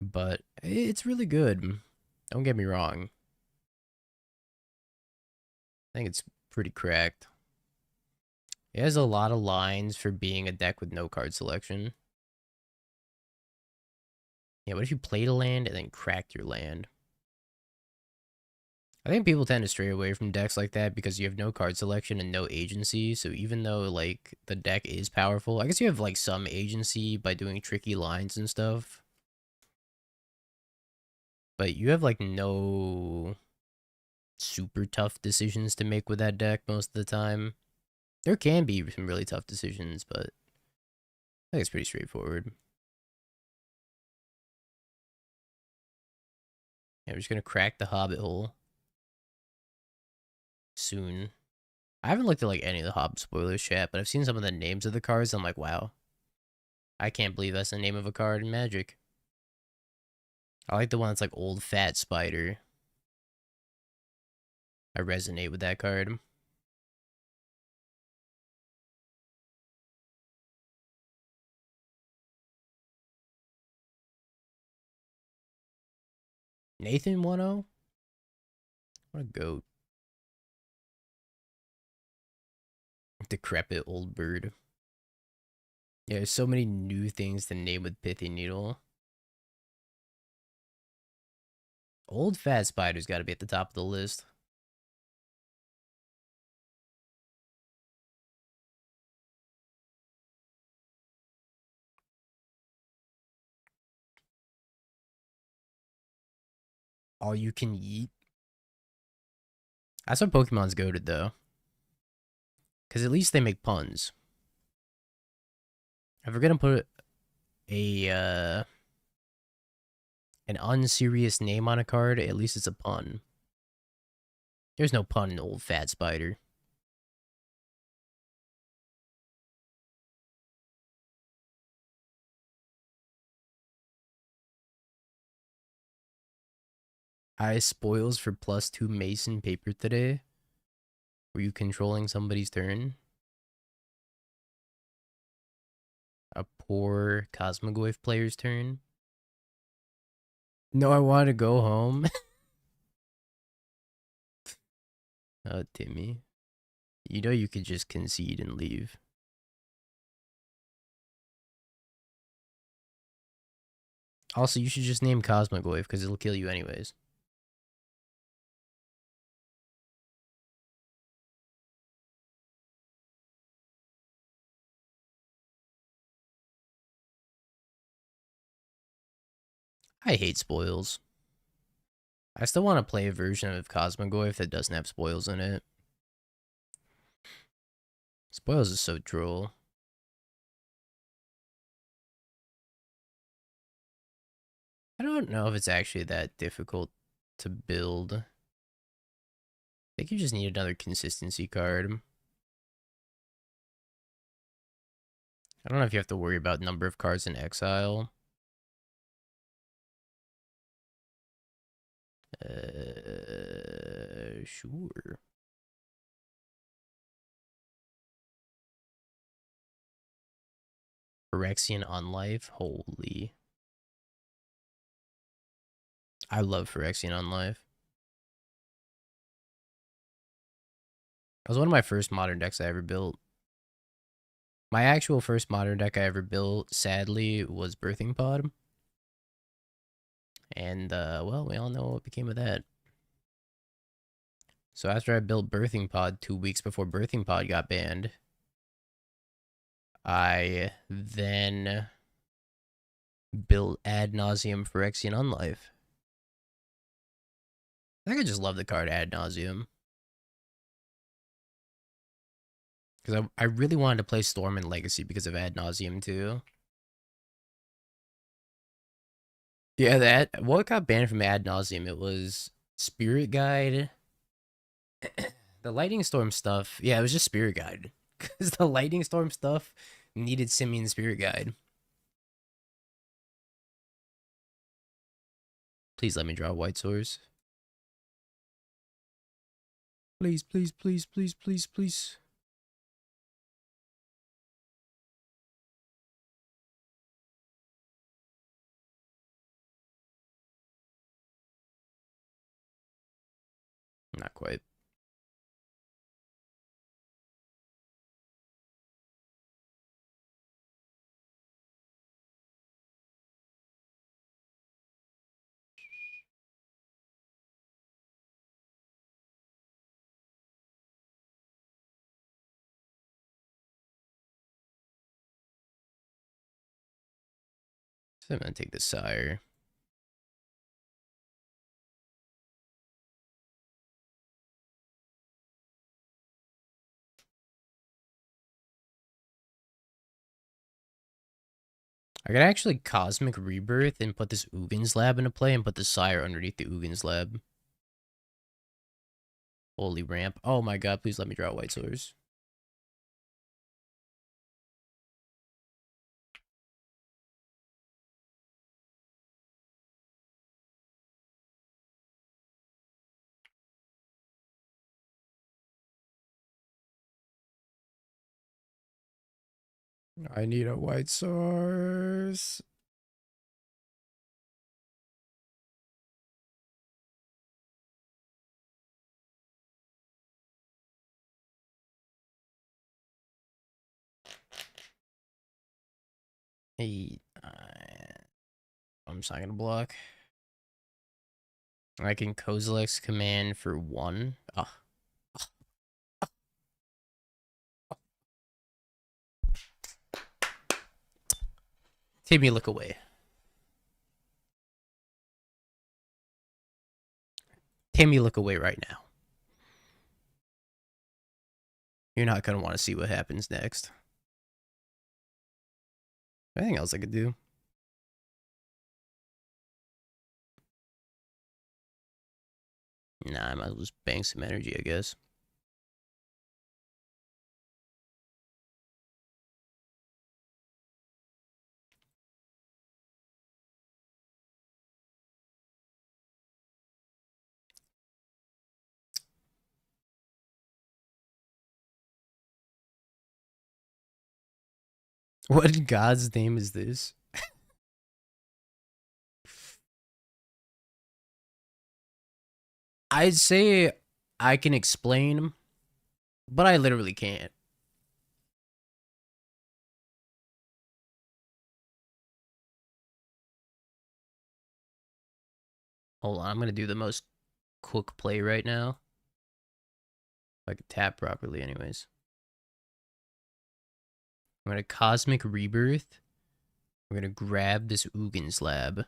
But it's really good. Don't get me wrong. I think it's pretty cracked. It has a lot of lines for being a deck with no card selection. Yeah, what if you played a land and then cracked your land? I think people tend to stray away from decks like that because you have no card selection and no agency. So even though like the deck is powerful, I guess you have like some agency by doing tricky lines and stuff. But you have like no super tough decisions to make with that deck most of the time. There can be some really tough decisions, but I think it's pretty straightforward. Yeah, we're just gonna crack the Hobbit hole soon. I haven't looked at like any of the Hobbit spoilers chat, but I've seen some of the names of the cards. I'm like, wow, I can't believe that's the name of a card in Magic. I like the one that's like Old Fat Spider. I resonate with that card. Nathan 1-0? What a goat. Decrepit old bird. Yeah, there's so many new things to name with Pithy Needle. Old Fat Spider's got to be at the top of the list. All you can eat. That's what Pokemon's goated though. Because at least they make puns. If we're gonna put an unserious name on a card, at least it's a pun. There's no pun in Old Fat Spider. I spoils for +2 Mason paper today. Were you controlling somebody's turn? A poor Cosmogoyf player's turn? No, I want to go home. Oh, Timmy. You know you could just concede and leave. Also, you should just name Cosmogoyf because it'll kill you anyways. I hate spoils. I still want to play a version of Cosmogoyf that doesn't have spoils in it. Spoils is so troll. I don't know if it's actually that difficult to build. I think you just need another consistency card. I don't know if you have to worry about number of cards in exile. Sure. Phyrexian Unlife? Holy. I love Phyrexian Unlife. That was one of my first modern decks I ever built. My actual first modern deck I ever built, sadly, was Birthing Pod. And, well, we all know what became of that. So after I built Birthing Pod 2 weeks before Birthing Pod got banned, I then built Ad Nauseam Phyrexian Unlife. I think I just love the card Ad Nauseam. Because I really wanted to play Storm and Legacy because of Ad Nauseam too. Yeah, what got banned from Ad Nauseam? It was Spirit Guide. The Lightning Storm stuff, yeah, it was just Spirit Guide. Because the Lightning Storm stuff needed Simian Spirit Guide. Please let me draw White Source. Please, please, please, please, please, please. Not quite. So I'm gonna take the Sire. I could actually Cosmic Rebirth and put this Ugin Lab into play and put the Sire underneath the Ugin Lab. Holy ramp. Oh my god, please let me draw White Source. I need a White Source. Hey, I'm just not gonna block. I can Kozilek's command for 1. Oh. Timmy, look away. Timmy, look away right now. You're not gonna want to see what happens next. Anything else I could do? Nah, I might as well just bang some energy, I guess. What in God's name is this? I'd say I can explain, but I literally can't. Hold on, I'm gonna do the most quick play right now. If I can tap properly, anyways. I'm gonna Cosmic Rebirth. I'm gonna grab this Ugin Slab.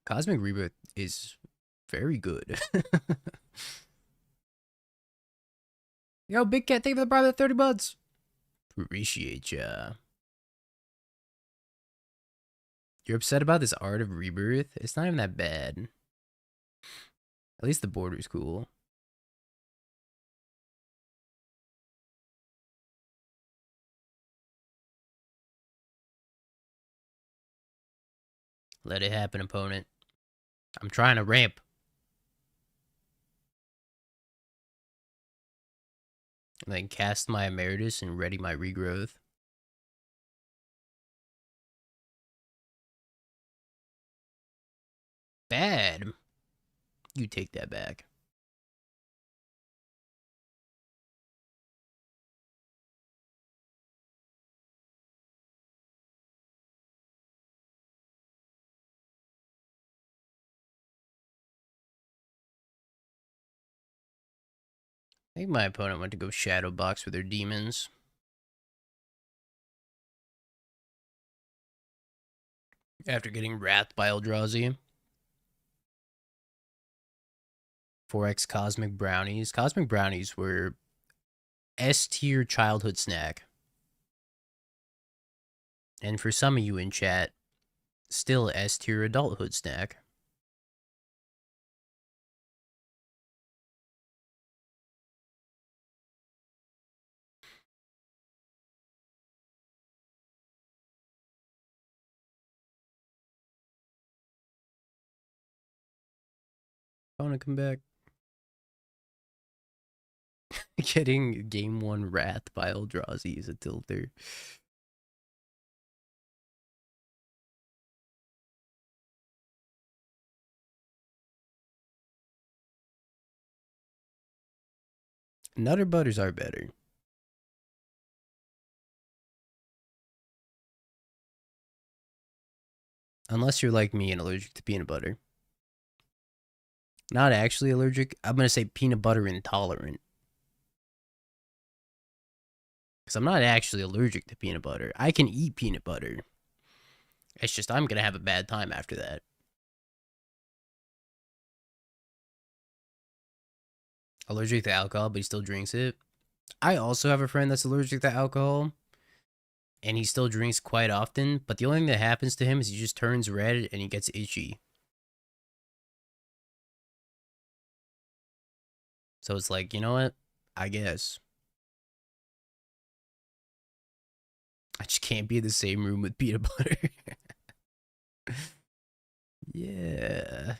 Cosmic Rebirth is very good. Yo, Big Cat, thank you for the bribe of 30 bucks. Appreciate ya. You're upset about this Art of Rebirth? It's not even that bad. At least the border's cool. Let it happen, opponent. I'm trying to ramp. And then cast my Emeritus and ready my regrowth. Bad. You take that back. I think my opponent went to go Shadow Box with their demons. After getting wrathed by Eldrazi. 4x Cosmic Brownies. Cosmic Brownies were S-tier childhood snack. And for some of you in chat, still S-tier adulthood snack. I want to come back. Getting game 1 wrath by Eldrazi is a tilter. Nutter butters are better. Unless you're like me and allergic to peanut butter. Not actually allergic. I'm going to say peanut butter intolerant. Because I'm not actually allergic to peanut butter. I can eat peanut butter. It's just I'm going to have a bad time after that. Allergic to alcohol, but he still drinks it. I also have a friend that's allergic to alcohol. And he still drinks quite often. But the only thing that happens to him is he just turns red and he gets itchy. So it's like, you know what? I guess. I just can't be in the same room with peanut butter. Yeah.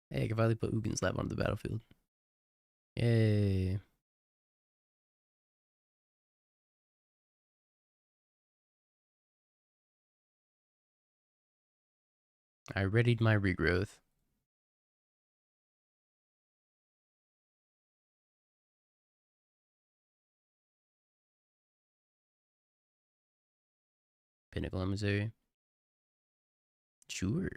Hey, I can finally put Ugin's Lab on the battlefield. Yay. I readied my regrowth. Pinnacle Emissary. Sure.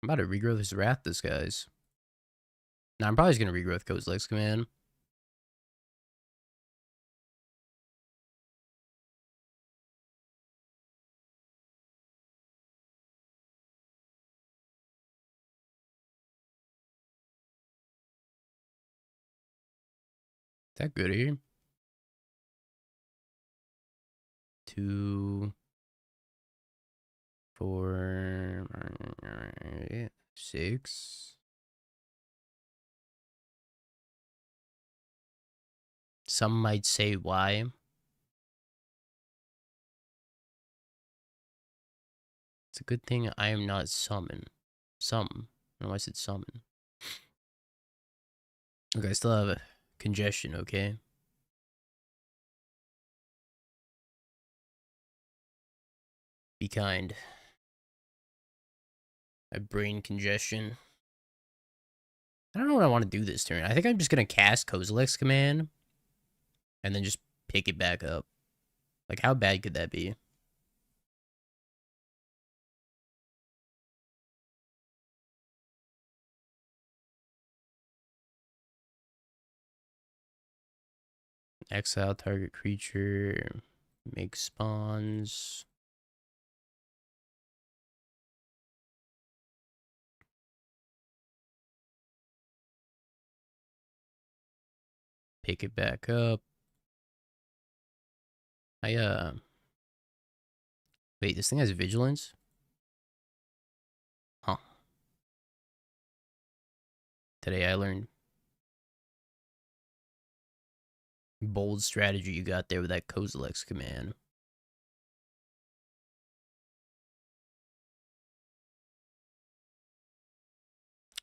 I'm about to regrowth his Wrath Disguise. Now I'm probably just gonna regrowth Kozilek's Command. Is that good here? 2, 4, 6. Some might say why. It's a good thing I am not summon. Some. No, I said summon. Okay, I still have a congestion, okay? Be kind. I have brain congestion. I don't know what I want to do this turn. I think I'm just going to cast Kozilek's Command. And then just pick it back up. Like, how bad could that be? Exile target creature. Make spawns. Pick it back up. Wait, this thing has vigilance? Huh. Today I learned. Bold strategy you got there with that Kozilek's Command.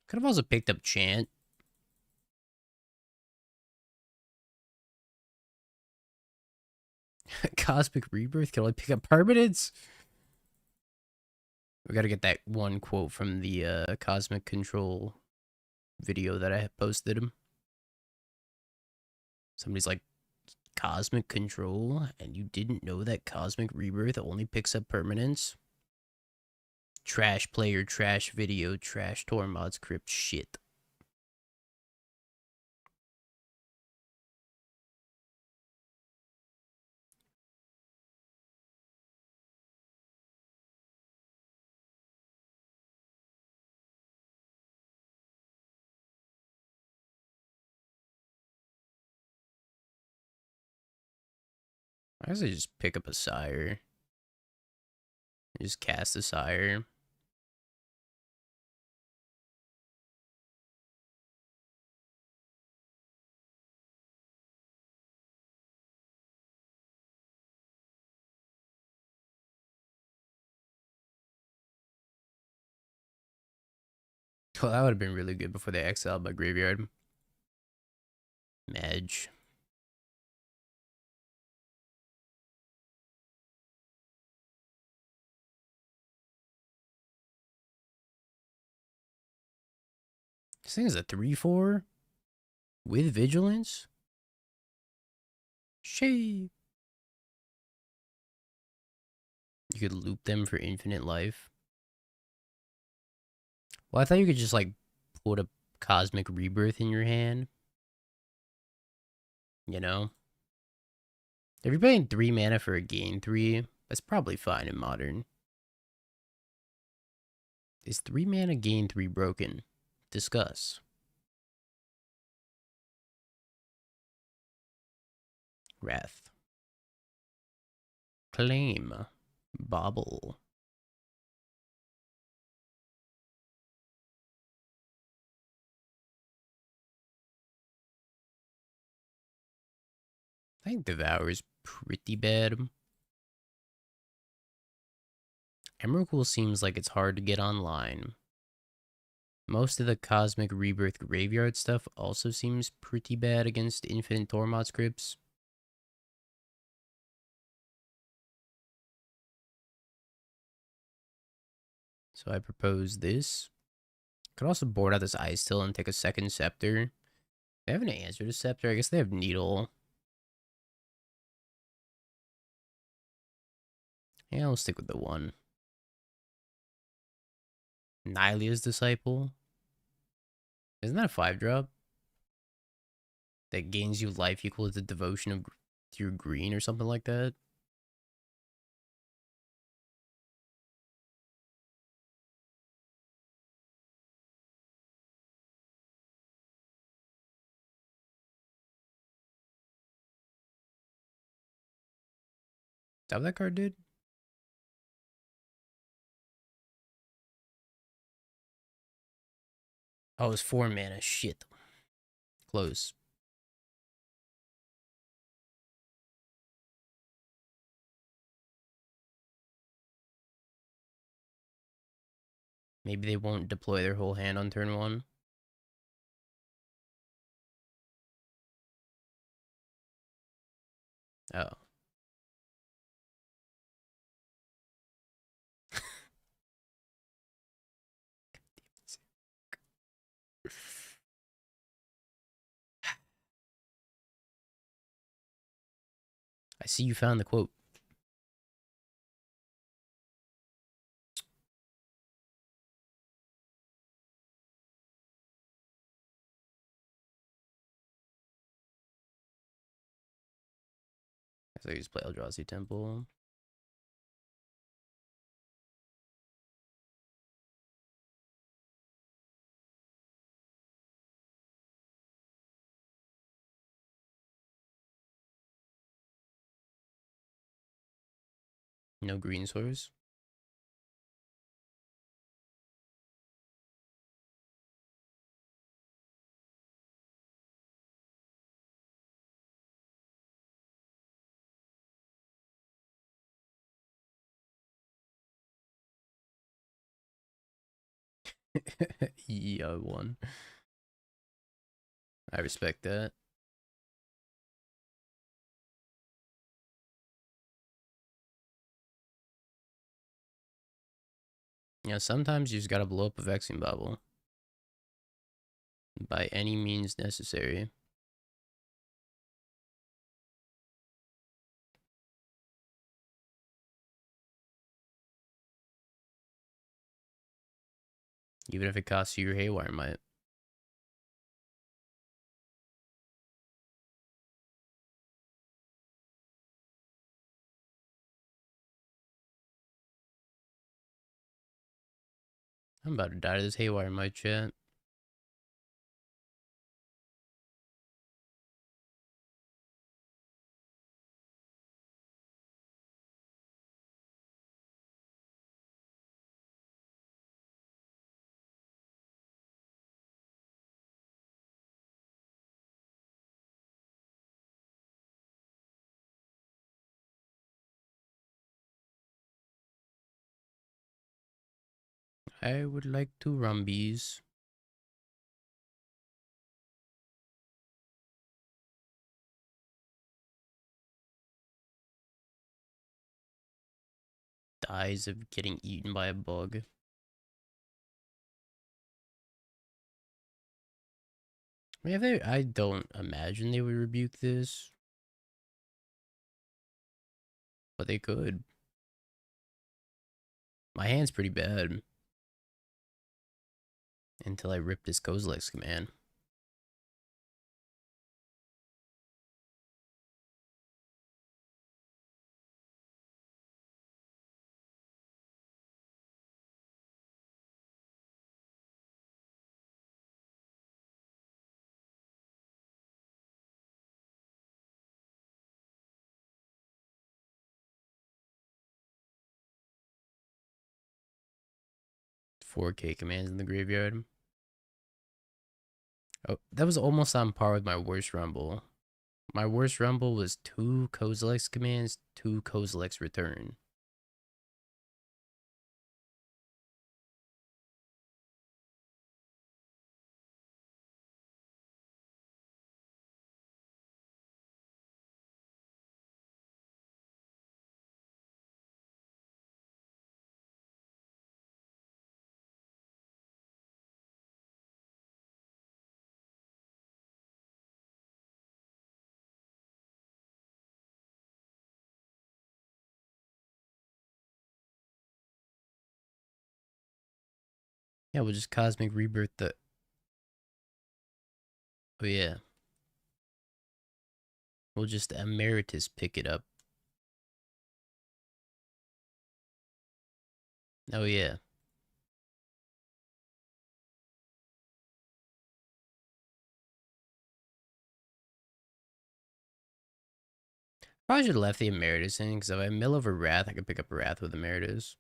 Could have also picked up Chant. Cosmic Rebirth? Can I pick up permanents? We gotta get that one quote from the Cosmic Control video that I posted him. Somebody's like, Cosmic Control? And you didn't know that Cosmic Rebirth only picks up permanents? trash player, trash video, trash tour mods, crypt shit. I guess I just pick up a sire. Just cast a sire. Well, that would have been really good before they exiled my graveyard. Madge. This thing is a 3/4 with vigilance. Shee. You could loop them for infinite life. Well, I thought you could just like put a cosmic rebirth in your hand. You know? If you're paying 3 mana for a gain 3, that's probably fine in modern. Is 3 mana gain 3 broken? Discuss. Wrath. Claim. Bobble. I think Devour's pretty bad. Emrakul seems like it's hard to get online. Most of the Cosmic Rebirth graveyard stuff also seems pretty bad against Infinite Tormod scripts. So I propose this. Could also board out this Ice Still and take a second Scepter. They have an answer to Scepter. I guess they have Needle. Yeah, I'll stick with the 1. Nylia's Disciple. Isn't that a 5-drop? That gains you life equal to the devotion of your green or something like that? Is that what that card did? Oh, it was 4 mana. Shit. Close. Maybe they won't deploy their whole hand on turn 1. Oh. I see you found the quote. So I just play Eldrazi Temple. No green source. Yeah, 1. I respect that. Yeah, sometimes you just gotta blow up a Vexing Bubble. By any means necessary. Even if it costs you your Haywire Might. I'm about to die to this Haywire Might, chat. I would like to rumbies. Dies of getting eaten by a bug. I mean, I don't imagine they would rebuke this, but they could. My hand's pretty bad. Until I rip this Kozilek's command. $4K commands in the graveyard. Oh, that was almost on par with my worst rumble. My worst rumble was 2 Kozilek's commands, 2 Kozilek's return. Yeah, we'll just Cosmic Rebirth the... Oh yeah. We'll just Emeritus pick it up. Oh yeah. Probably should have left the Emeritus in, because if I mill over Wrath, I could pick up Wrath with Emeritus.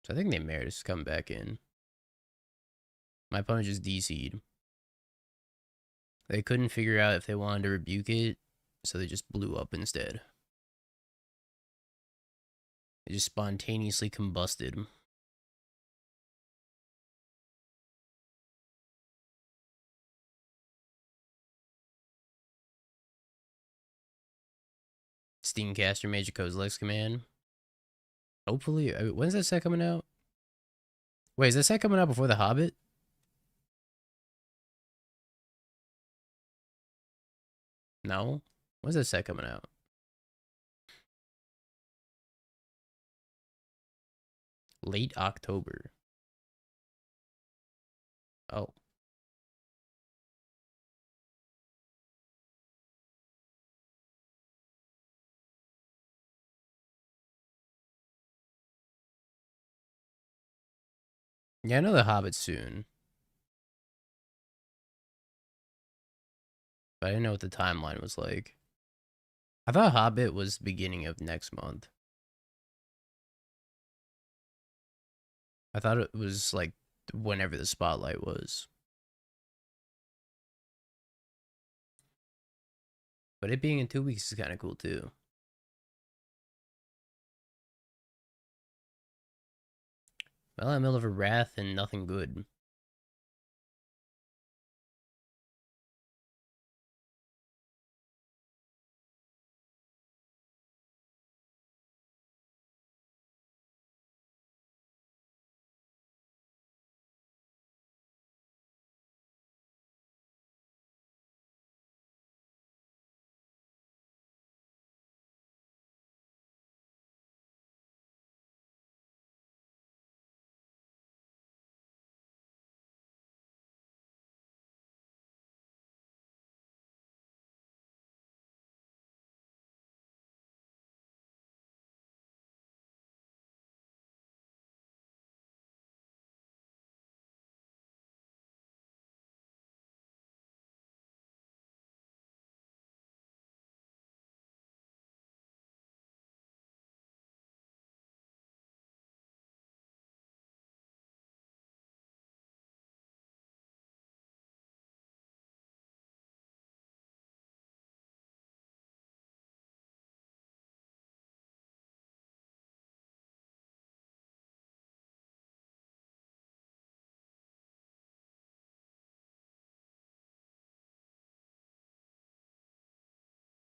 So I think the Emeritus is coming back in. My opponent just DC'd. They couldn't figure out if they wanted to rebuke it, so they just blew up instead. It just spontaneously combusted. Steamcaster Major Kozilek's command. Hopefully, when's that set coming out? Wait, is that set coming out before The Hobbit? No? When's that set coming out? Late October. Oh. Yeah, I know The Hobbit's soon. But I didn't know what the timeline was like. I thought Hobbit was beginning of next month. I thought it was like whenever the spotlight was. But it being in 2 weeks is kind of cool too. Well, I'm of a Wrath and nothing good.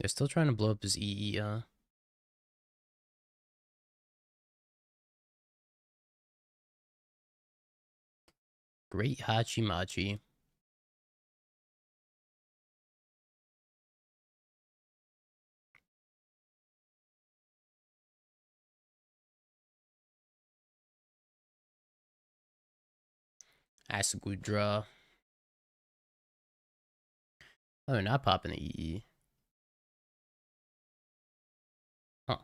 They're still trying to blow up his EE, Great Hachimachi. That's a good draw. Oh, they're not popping the EE. Huh.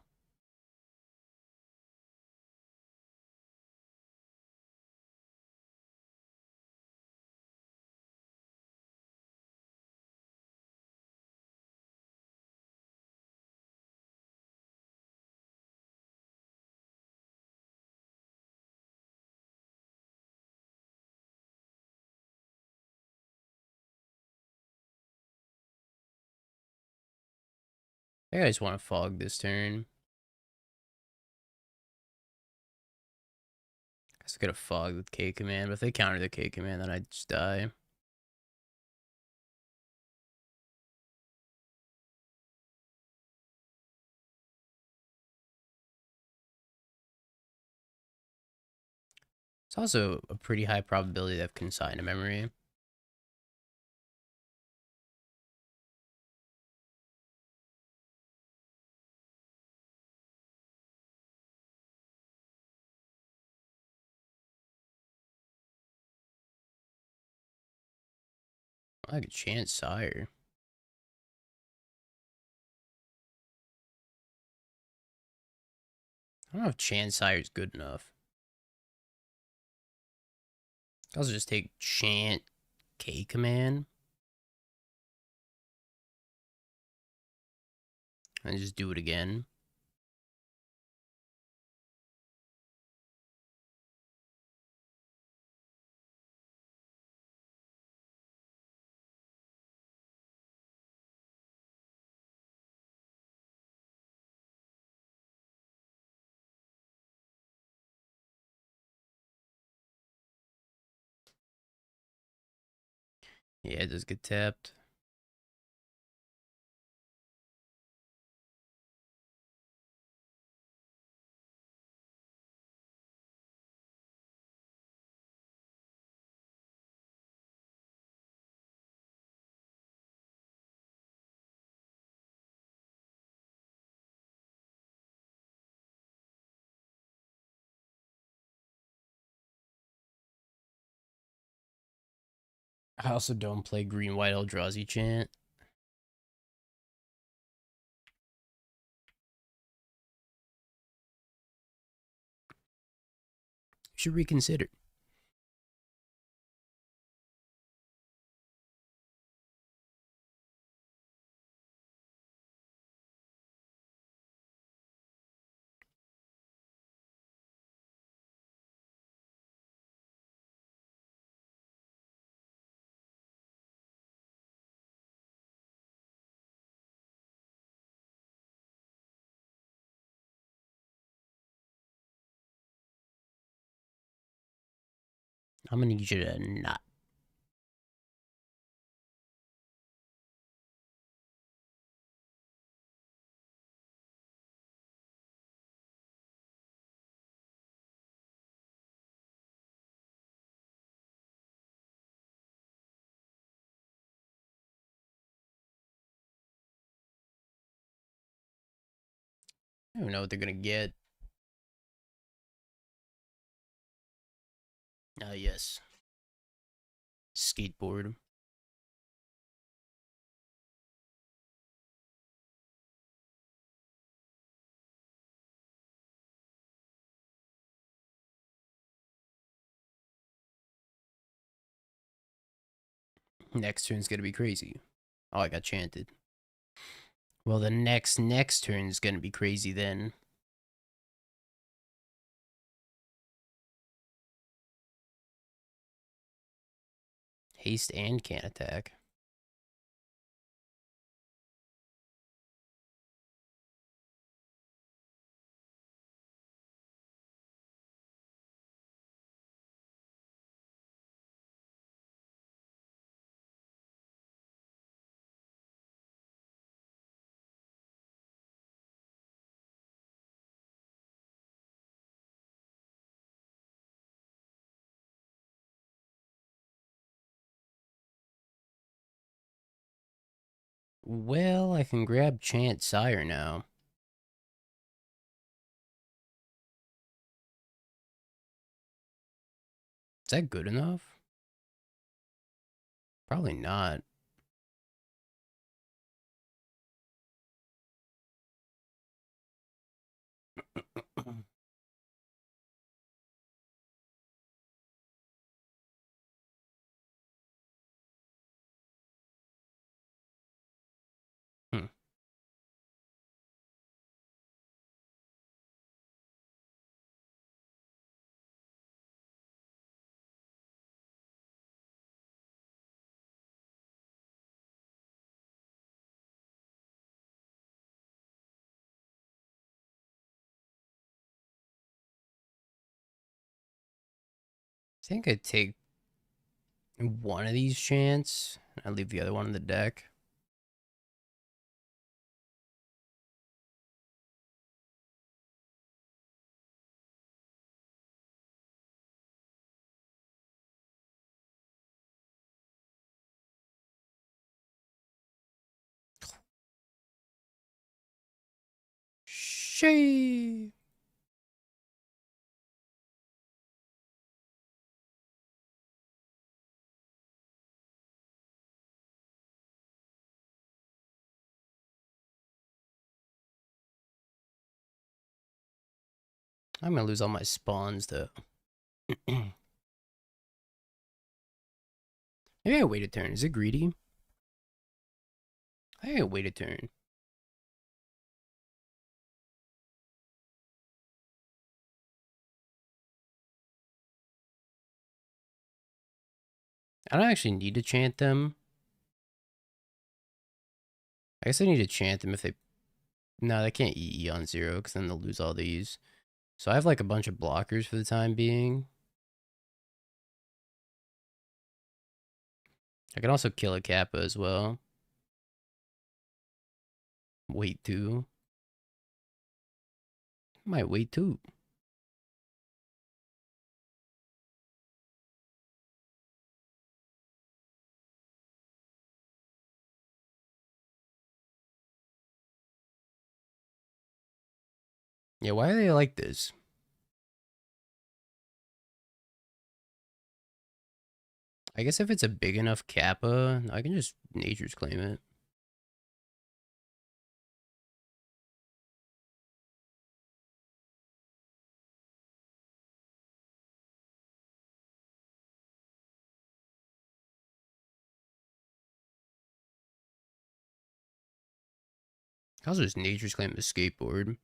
I just want to fog this turn. I guess I could have fogged with K command, but if they counter the K command, then I'd just die. It's also a pretty high probability that I've consigned a memory. I could chance Sire. I don't know if chance Sire is good enough. I also just take chant K command and just do it again. Yeah, it does get tapped. I also don't play green-white Eldrazi chant. Should reconsider. I'm gonna need you to not. I don't know what they're gonna get. Yes. Skateboard. Next turn's gonna be crazy. Oh, I got chanted. Well, the next turn's gonna be crazy then. Haste and can attack. Well, I can grab Chant Sire now. Is that good enough? Probably not. Hmm. I think I'd take one of these chants. I leave the other one in the deck. Shay. I'm gonna lose all my spawns though. Maybe I wait a turn. Is it greedy? I gotta wait a turn. I don't actually need to chant them. I guess I need to chant them if they... No, they can't EE on 0 because then they'll lose all these. So I have like a bunch of blockers for the time being. I can also kill a Kappa as well. Wait 2. Might wait 2. Yeah, why are they like this? I guess if it's a big enough Kappa, I can just Nature's Claim it. I'll just Nature's Claim the skateboard.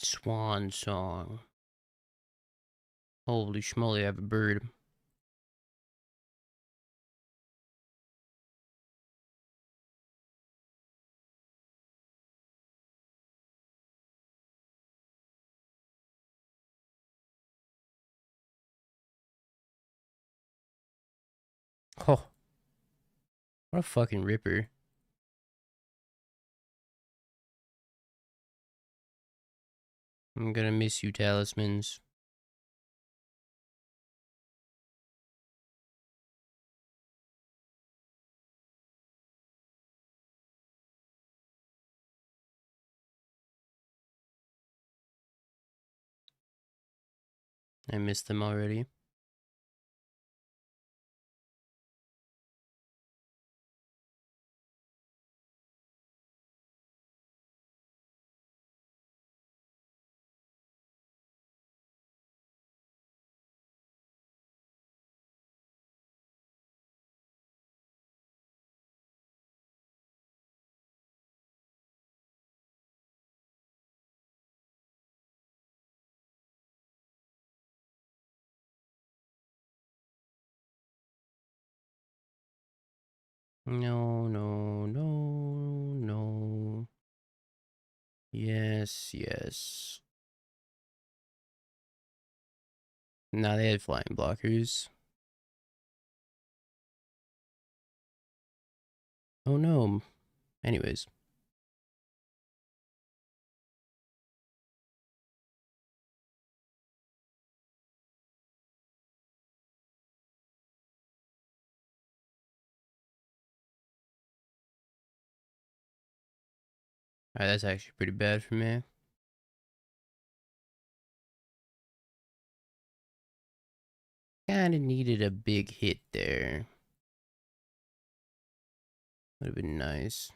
Swan Song. Holy schmoly, I have a bird. Oh, what a fucking ripper. I'm gonna miss you, talismans. I missed them already. No, no, no, no. Yes, yes. Nah, they had flying blockers. Oh no. Anyways. Alright, that's actually pretty bad for me. Kinda needed a big hit there. Would have been nice.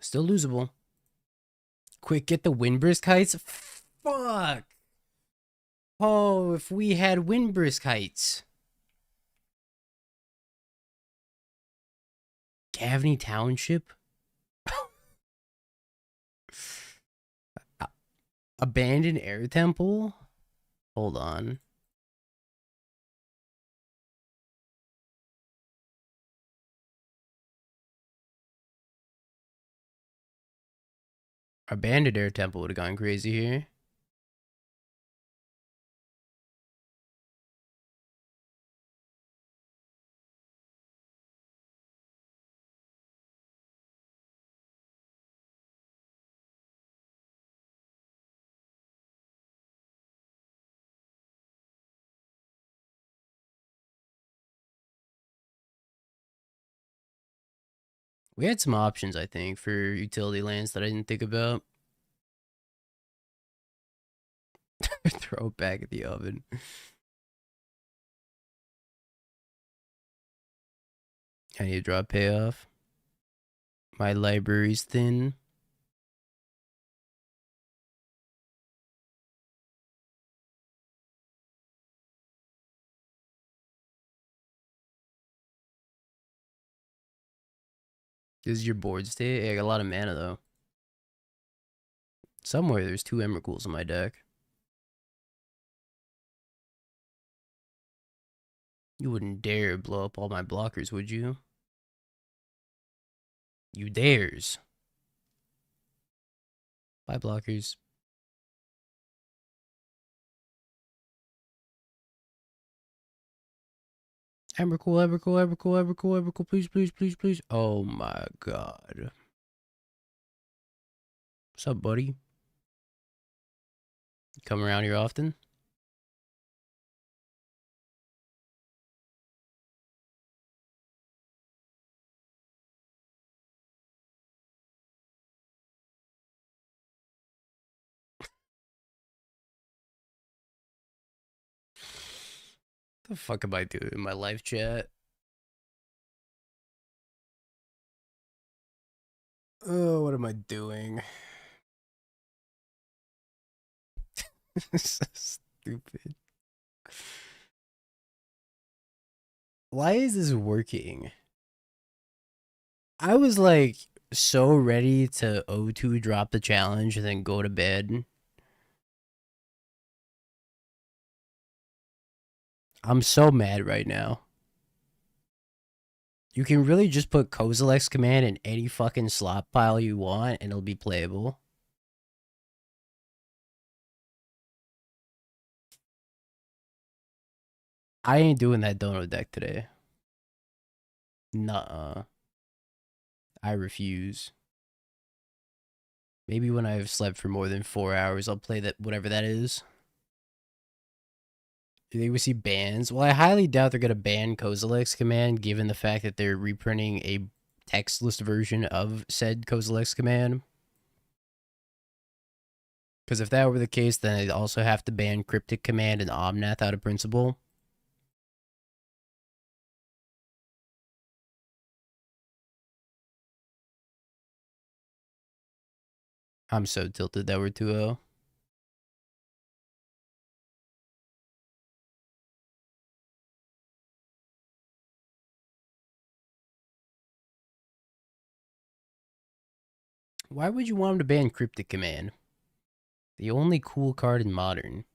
Still losable. Quick, get the Windbrisk Heights. Fuck. Oh, if we had Windbrisk Heights. Gavaney Township? Abandoned Air Temple? Hold on. Abandoned Air Temple would have gone crazy here. We had some options, I think, for utility lands that I didn't think about. Throw it back at the oven. I need to draw payoff. My library's thin. This is your board state? Yeah, I got a lot of mana, though. Somewhere there's 2 Emrakul's in my deck. You wouldn't dare blow up all my blockers, would you? You dares. Bye, blockers. Emrakul, Emrakul, Emrakul, Emrakul, Emrakul, please, please, please, please. Oh my god. What's up, buddy? You come around here often? What the fuck am I doing in my live chat? Oh, what am I doing? So stupid. Why is this working? I was like so ready to O2 drop the challenge and then go to bed. I'm so mad right now. You can really just put Kozilek's command in any fucking slot pile you want and it'll be playable. I ain't doing that dono deck today. Nuh-uh. I refuse. Maybe when I've slept for more than 4 hours, I'll play that, whatever that is. Do you think we see bans? Well, I highly doubt they're going to ban Kozilek's command, given the fact that they're reprinting a textless version of said Kozilek's command. Because if that were the case, then they'd also have to ban Cryptic Command and Omnath out of principle. I'm so tilted that we're 2-0. Why would you want him to ban Cryptic Command? The only cool card in Modern.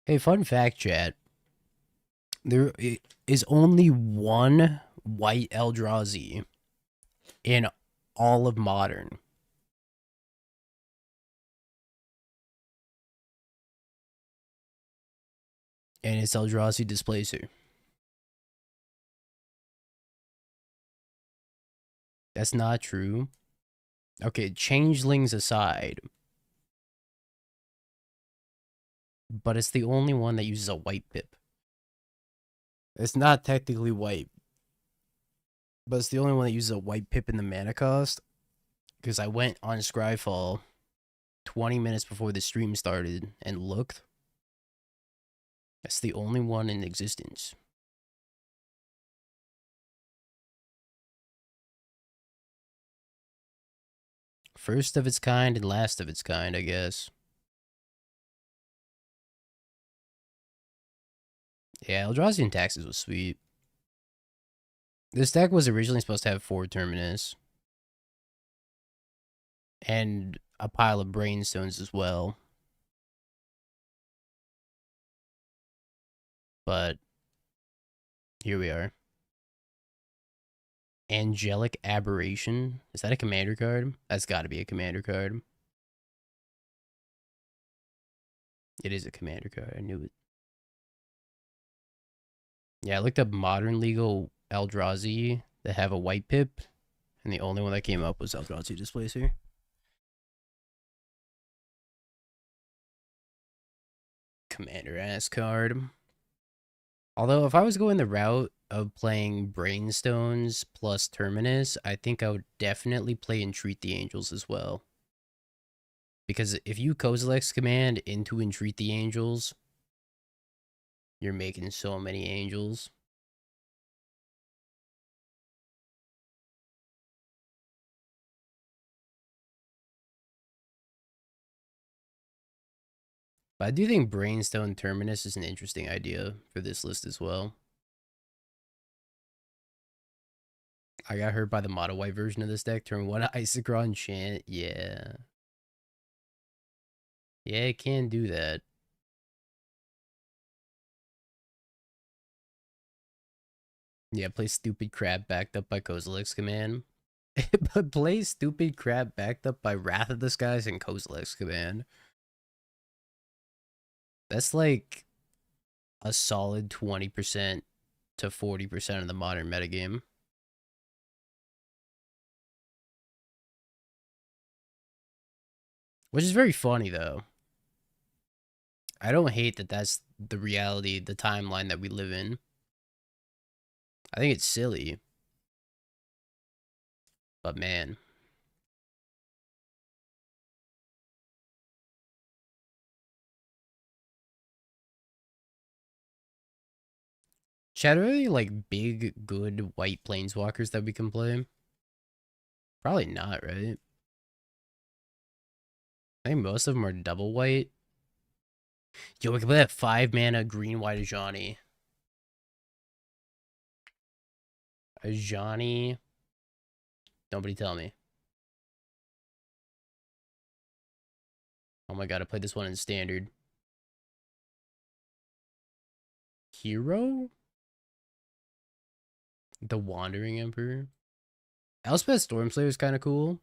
Hey, fun fact, chat. There is only one white Eldrazi in all of Modern. And it's Eldrazi Displacer. That's not true. Okay, changelings aside. But it's the only one that uses a white pip. It's not technically white. But it's the only one that uses a white pip in the mana cost. Because I went on Scryfall 20 minutes before the stream started and looked. That's the only one in existence. First of its kind and last of its kind, I guess. Yeah, Eldrazi Taxes was sweet. This deck was originally supposed to have 4 Terminus. And a pile of Brainstones as well. But here we are. Angelic Aberration. Is that a commander card? That's got to be a commander card. It is a commander card. I knew it. Yeah, I looked up modern legal Eldrazi that have a white pip, and the only one that came up was Eldrazi Displacer. Commander ass card. Although, if I was going the route of playing Brainstones plus Terminus, I think I would definitely play Entreat the Angels as well. Because if you Kozilek's command into Entreat the Angels, you're making so many angels. But I do think Brainstone Terminus is an interesting idea for this list as well. I got hurt by the mono white version of this deck. Turn 1 Isochron enchant. Yeah. Yeah, it can do that. Yeah, play Stupid Crab backed up by Kozilek's command. But play Stupid Crab backed up by Wrath of the Skies and Kozilek's command. That's like a solid 20% to 40% of the modern metagame. Which is very funny, though. I don't hate that that's the reality, the timeline that we live in. I think it's silly. But man. Chad, are there like big, good white planeswalkers that we can play? Probably not, right? I think most of them are double white. Yo, we can play that 5 mana green white Ajani. Ajani. Nobody tell me. Oh my god, I played this one in standard. Hero? The Wandering Emperor. Elspeth Stormslayer is kind of cool.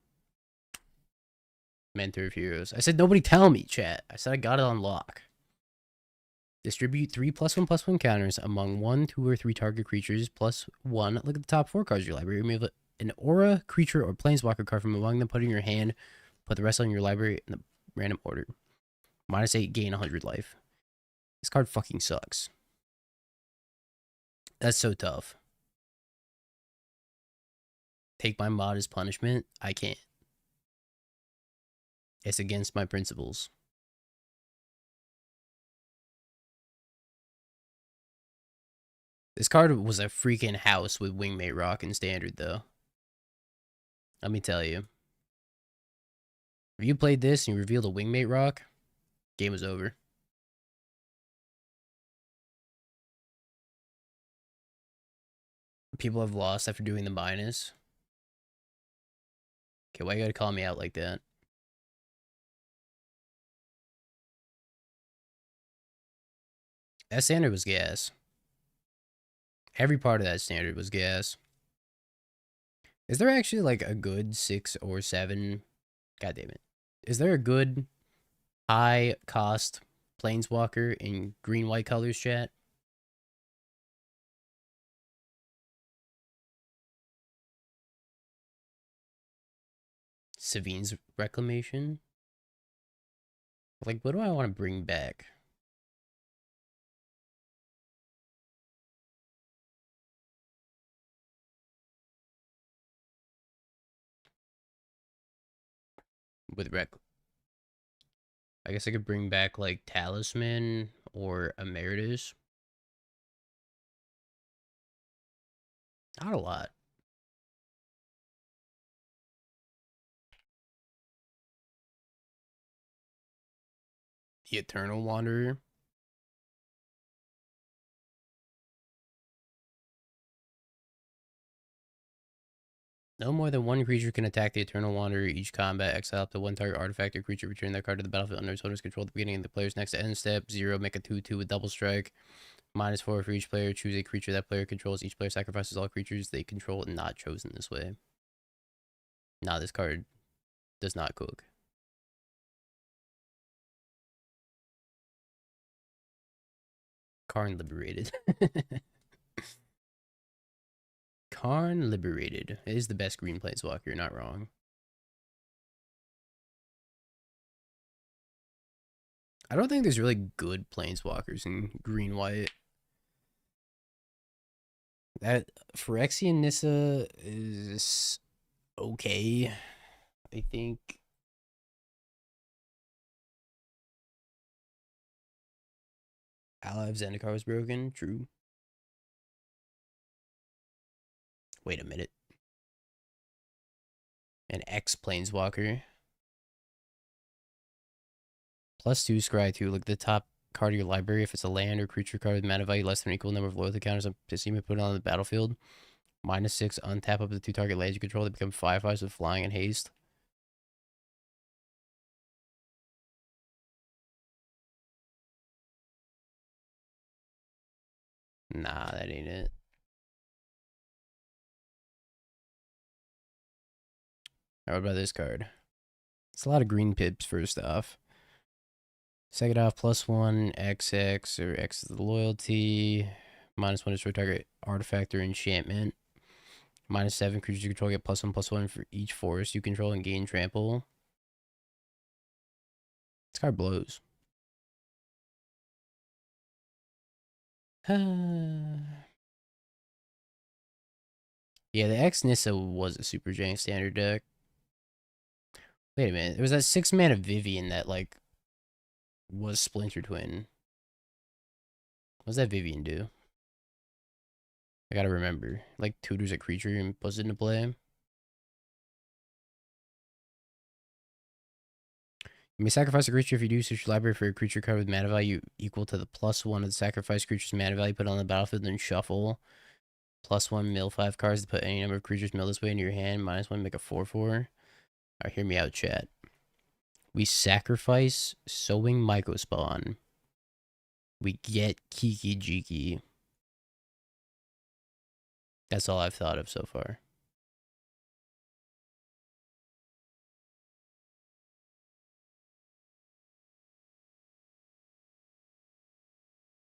Mentor of Heroes. I said nobody tell me, chat. I said I got it on lock. Distribute 3+1/+1 counters among 1, 2, or 3 target creatures +1. Look at the top 4 cards of your library. Remove an aura, creature, or planeswalker card from among them. Put it in your hand. Put the rest on your library in the random order. -8, gain 100 life. This card fucking sucks. That's so tough. Take my mod as punishment? I can't. It's against my principles. This card was a freaking house with Wingmate Rock in standard, though. Let me tell you. If you played this and you revealed a Wingmate rock, game was over. People have lost after doing the minus. Okay, why you gotta call me out like that? That standard was gas. Every part of that standard was gas. Is there actually like a good 6 or 7? God damn it. Is there a good high cost planeswalker in green white colors, chat? Savine's Reclamation? Like, what do I want to bring back? With Rec. I guess I could bring back, like, Talisman or Emeritus. Not a lot. The Eternal Wanderer. No more than one creature can attack the Eternal Wanderer each combat. Exile up to one target artifact or creature. Return that card to the battlefield under its owner's control at the beginning of the player's next end step. 0. Make a 2/2 with double strike. -4 for each player. Choose a creature that player controls. Each player sacrifices all creatures they control not chosen this way. Nah, this card does not cook. Karn Liberated. Karn Liberated. It is the best green planeswalker, you're not wrong. I don't think there's really good planeswalkers in green white. That Phyrexian Nissa is okay, I think. Ally of Zendikar was broken, true. Wait a minute. An X planeswalker. +2 scry 2. Look at the top card of your library. If it's a land or creature card with mana value less than or equal number of loyalty counters on Pissima, put it on the battlefield. -6, untap up to 2 target lands you control. They become 5/5s with flying and haste. Nah, that ain't it. What about this card? It's a lot of green pips, first off. Second off, +1, XX, or X is the loyalty. -1 destroy target artifact or enchantment. -7, creatures you control get +1/+1 for each forest you control and gain trample. This card blows. Yeah, the X Nissa was a super jank standard deck. Wait a minute, there was that 6-mana Vivian that, like, was Splinter Twin. What does that Vivian do? I gotta remember. Like, tutors a creature and puts it into play. You may sacrifice a creature. If you do, search your library for a creature card with mana value equal to the +1 of the sacrificed creature's mana value, put it on the battlefield, then shuffle. +1, mill 5 cards to put any number of creatures mill this way into your hand. -1, make a 4/4. Alright, hear me out, chat. We sacrifice Sowing Mycospawn. We get Kiki Jiki. That's all I've thought of so far.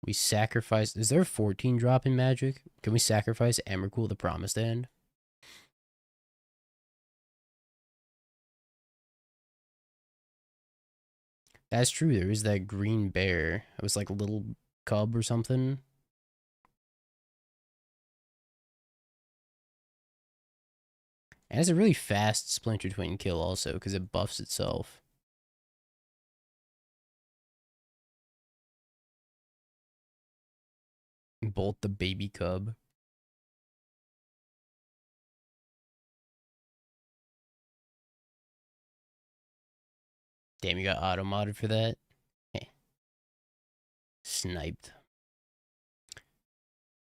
We sacrifice... Is there a 14 drop in Magic? Can we sacrifice Emrakul the Promised End? That's true. There is that green bear. It was like a little cub or something. And it's a really fast Splinter Twin kill also, because it buffs itself. Bolt the baby cub. Damn, you got auto modded for that? Heh. Sniped.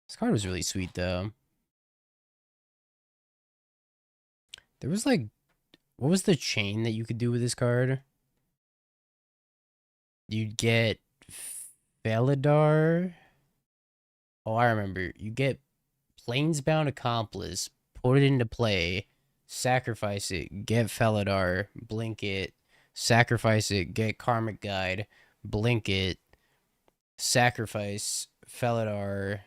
This card was really sweet, though. There was like, what was the chain that you could do with this card? You'd get Felidar. Oh, I remember. You get Planesbound Accomplice, put it into play, sacrifice it, get Felidar, blink it, sacrifice it, get Karmic Guide, blink it, sacrifice Felidar,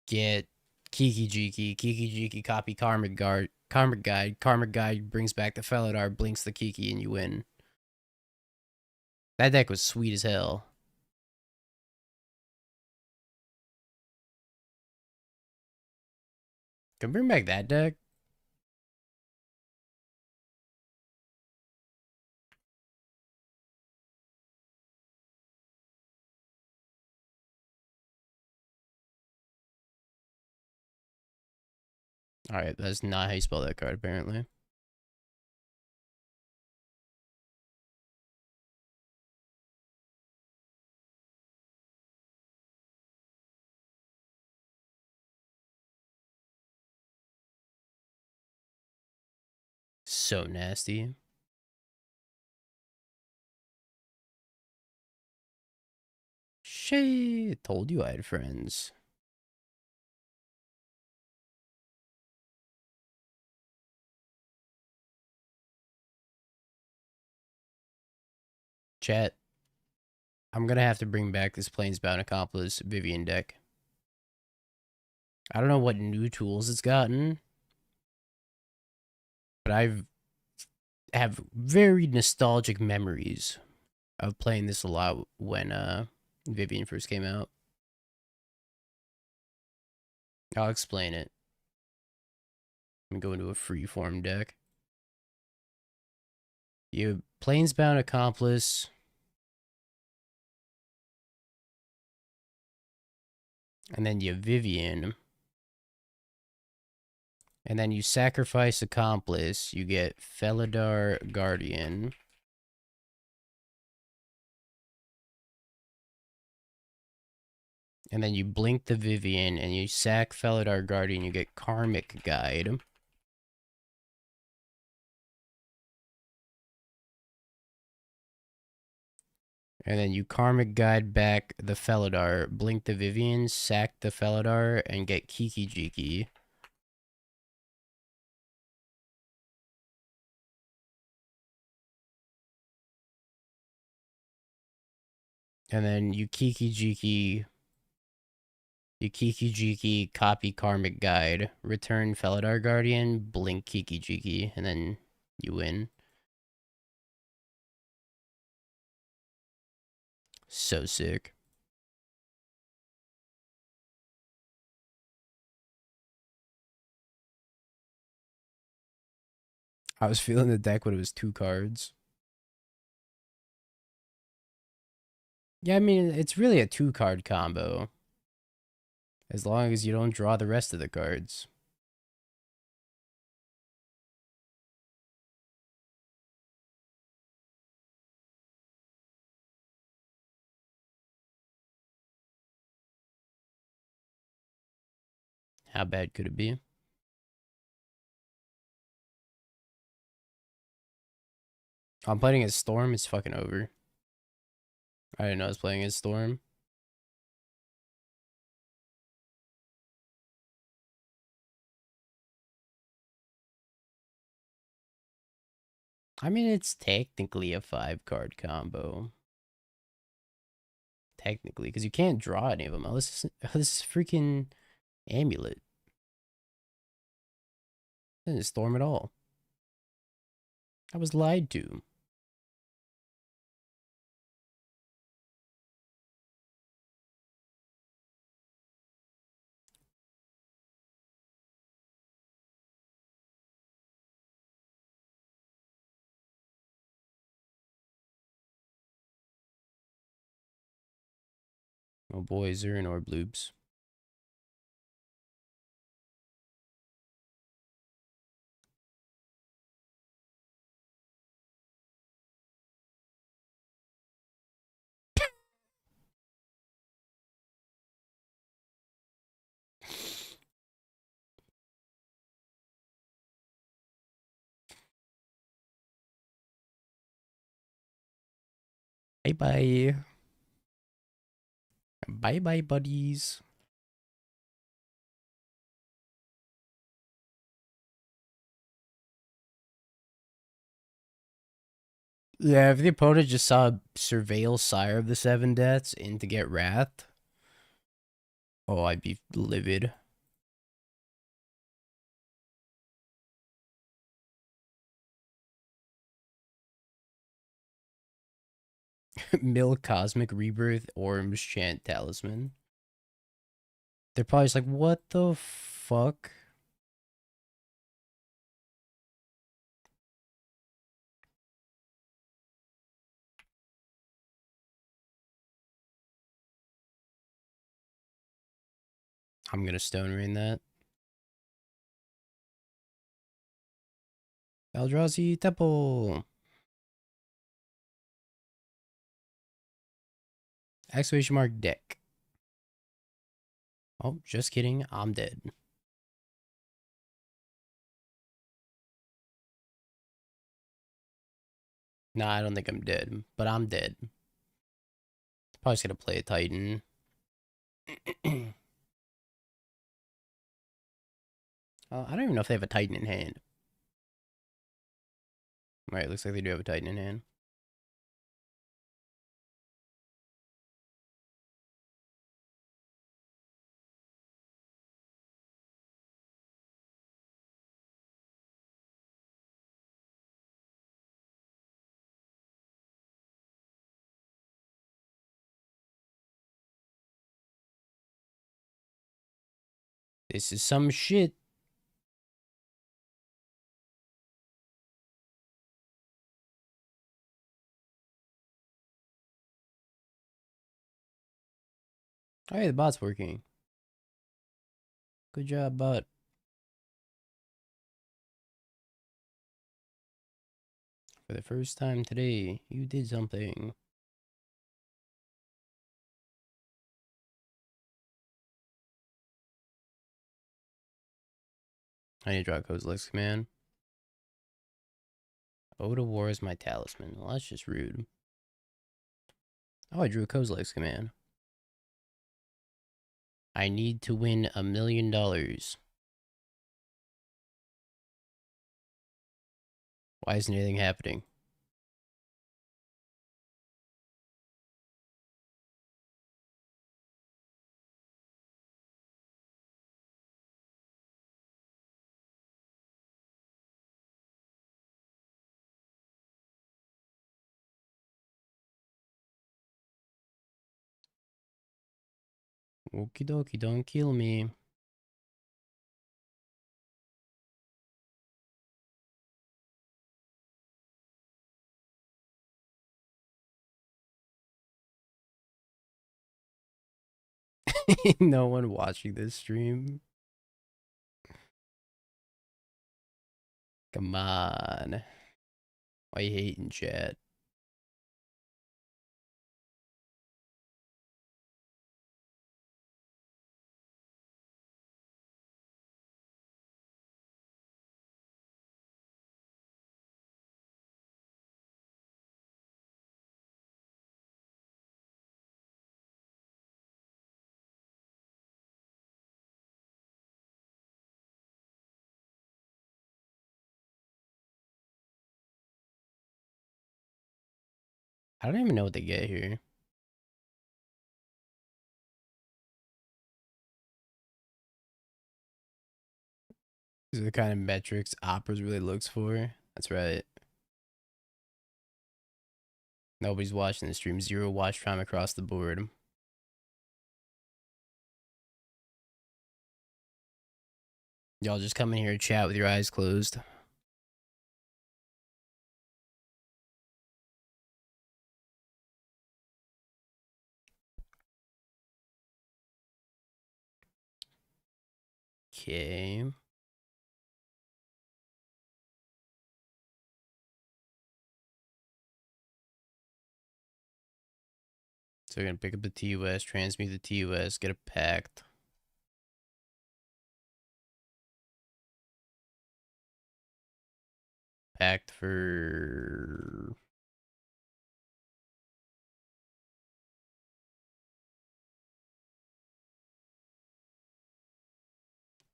get Kiki Jiki, copy Karmic Guide brings back the Felidar, blinks the Kiki, and you win. That deck was sweet as hell. Can we bring back that deck? Alright, that's not how you spell that card, apparently. So nasty. Shit, told you I had friends. Chat, I'm gonna have to bring back this Planesbound Accomplice Vivian deck. I don't know what new tools it's gotten, but have very nostalgic memories of playing this a lot when Vivian first came out. I'll explain it. I'm going to a freeform deck. You Planesbound Accomplice, and then you Vivian, and then you sacrifice Accomplice. You get Felidar Guardian. And then you blink the Vivian, and you sack Felidar Guardian, you get Karmic Guide. And then you Karmic Guide back the Felidar, blink the Vivian, sack the Felidar, and get Kiki Jiki. And then you Kiki Jiki, copy Karmic Guide, return Felidar Guardian, blink Kiki Jiki, and then you win. So sick. I was feeling the deck when it was 2 cards. Yeah, I mean, it's really a 2-card combo. As long as you don't draw the rest of the cards. How bad could it be? I'm playing as Storm, it's fucking over. I didn't know I was playing as Storm. I mean, it's technically a 5-card combo. Technically, because you can't draw any of them. Oh, this is freaking Amulet. This isn't Storm at all. I was lied to. Oh boy, Zurin or Bloobs. Bye bye. Bye bye, buddies. Yeah, if the opponent just saw Surveil Sire of the Seven Deaths in to get Wrath, oh, I'd be livid. Mill Cosmic Rebirth, Orange Chant Talisman. They're probably just like, what the fuck? I'm gonna Stone Rain that. Eldrazi Temple. Exclamation mark deck. Oh, just kidding. I'm dead. Nah, I don't think I'm dead, but I'm dead. Probably just gonna play a Titan. I don't even know if they have a Titan in hand. Right, looks like they do have a Titan in hand. This is some shit. Oh, hey, the bot's working. Good job, bot. For the first time today, you did something. I need to draw Kozilek's command. Ode of War is my talisman. Well, that's just rude. Oh, I drew a Kozilek's command. I need to win $1 million. Why isn't anything happening? Okie dokie, don't kill me. No one watching this stream. Come on. Why you hating, chat? I don't even know what they get here. These are the kind of metrics Operas really looks for. That's right. Nobody's watching the stream. 0 watch time across the board. Y'all just come in here and chat with your eyes closed. Okay. So we're gonna pick up the TUS, transmute the TUS, get a pact. Pact for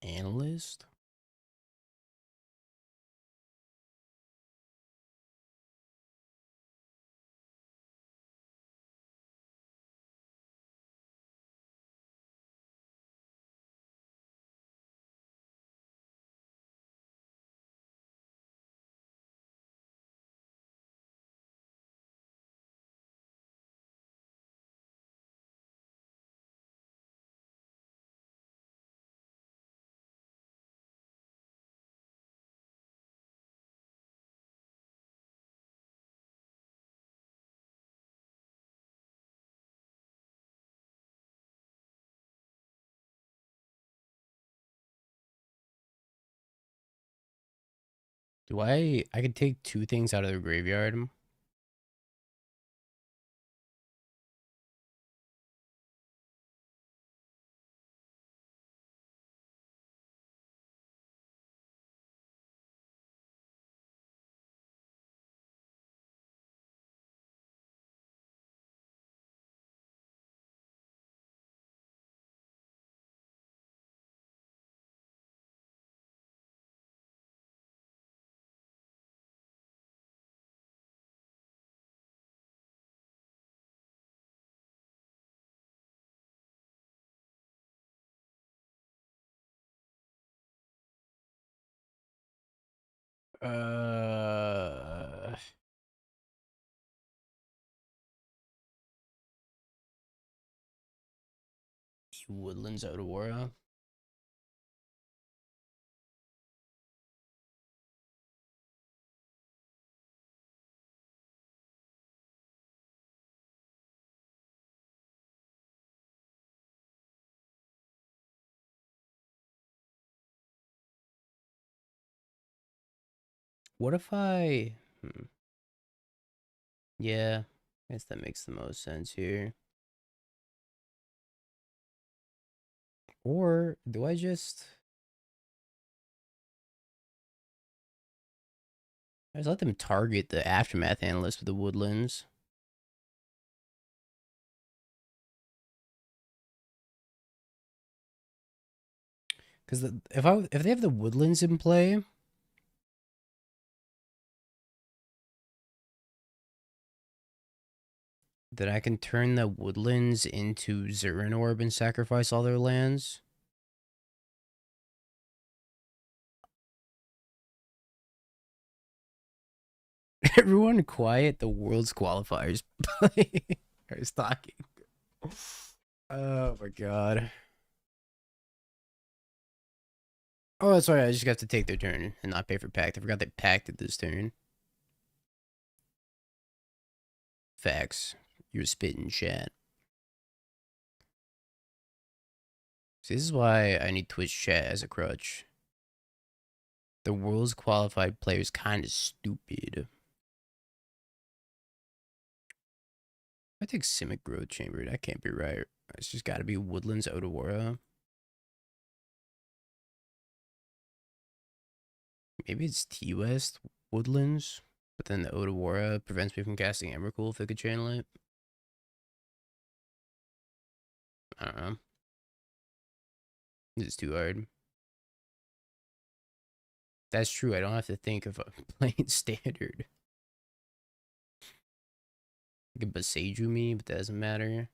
Analyst? I could take 2 things out of the graveyard. Uh, Woodlands Odawara. What if I... Yeah, I guess that makes the most sense here. Or do I just... I just let them target the Aftermath Analyst with the Woodlands. Because if they have the Woodlands in play... Then I can turn the Woodlands into Zurin Orb and sacrifice all their lands. Everyone quiet, the world's qualifiers are talking. Oh my god. Oh, that's right. I just got to take their turn and not pay for pact. I forgot they pacted this turn. Facts. You're spitting chat. See, this is why I need Twitch chat as a crutch. The world's qualified player is kind of stupid. I take Simic Growth Chamber. That can't be right. It's just got to be Woodlands Odawara. Maybe it's T-West Woodlands, but then the Odawara prevents me from casting Emrakul if I could channel it. I don't know. This is too hard. That's true. I don't have to think of a plain standard. You can Boseiju me, but that doesn't matter.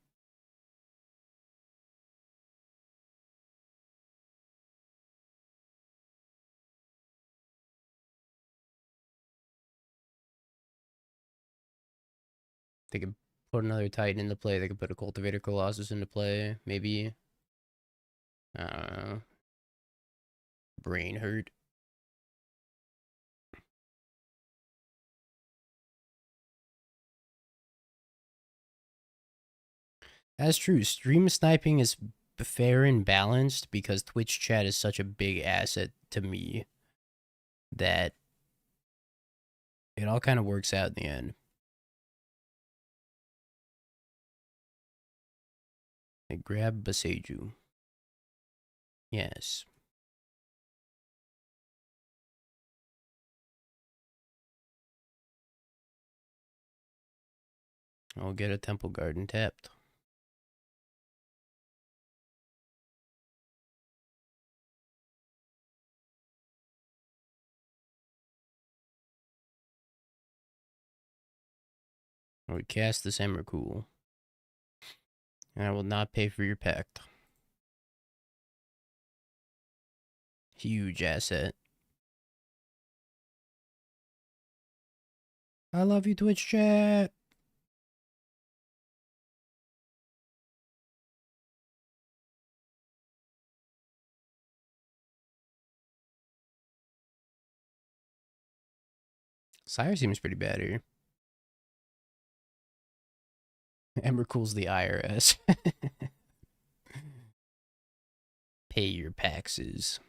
They could put another Titan into play. They could put a Cultivator Colossus into play. Maybe. I don't know. Brain hurt. That's true. Stream sniping is fair and balanced because Twitch chat is such a big asset to me that it all kind of works out in the end. I grab Boseiju. Yes. I'll get a Temple Garden tapped. I would cast this Emrakul. And I will not pay for your pact. Huge asset. I love you, Twitch chat. Sire seems pretty bad here. Emrakul's the IRS. Pay your taxes.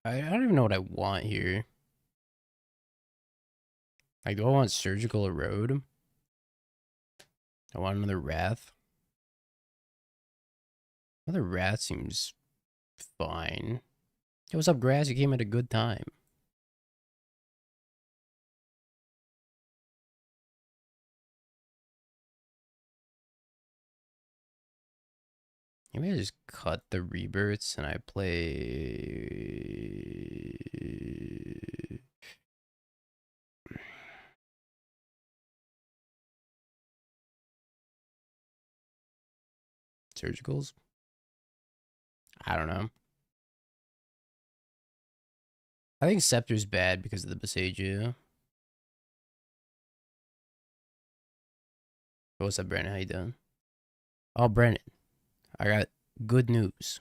I don't even know what I want here. Like, do I want Surgical Erode? I want another Wrath. Another Wrath seems fine. Hey, what's up, Grass? You came at a good time. Maybe I just cut the rebirths and I play Surgicals. I don't know. I think Scepter's bad because of the Besaigia. What's up, Brandon? How you doing? Oh, Brandon, I got good news.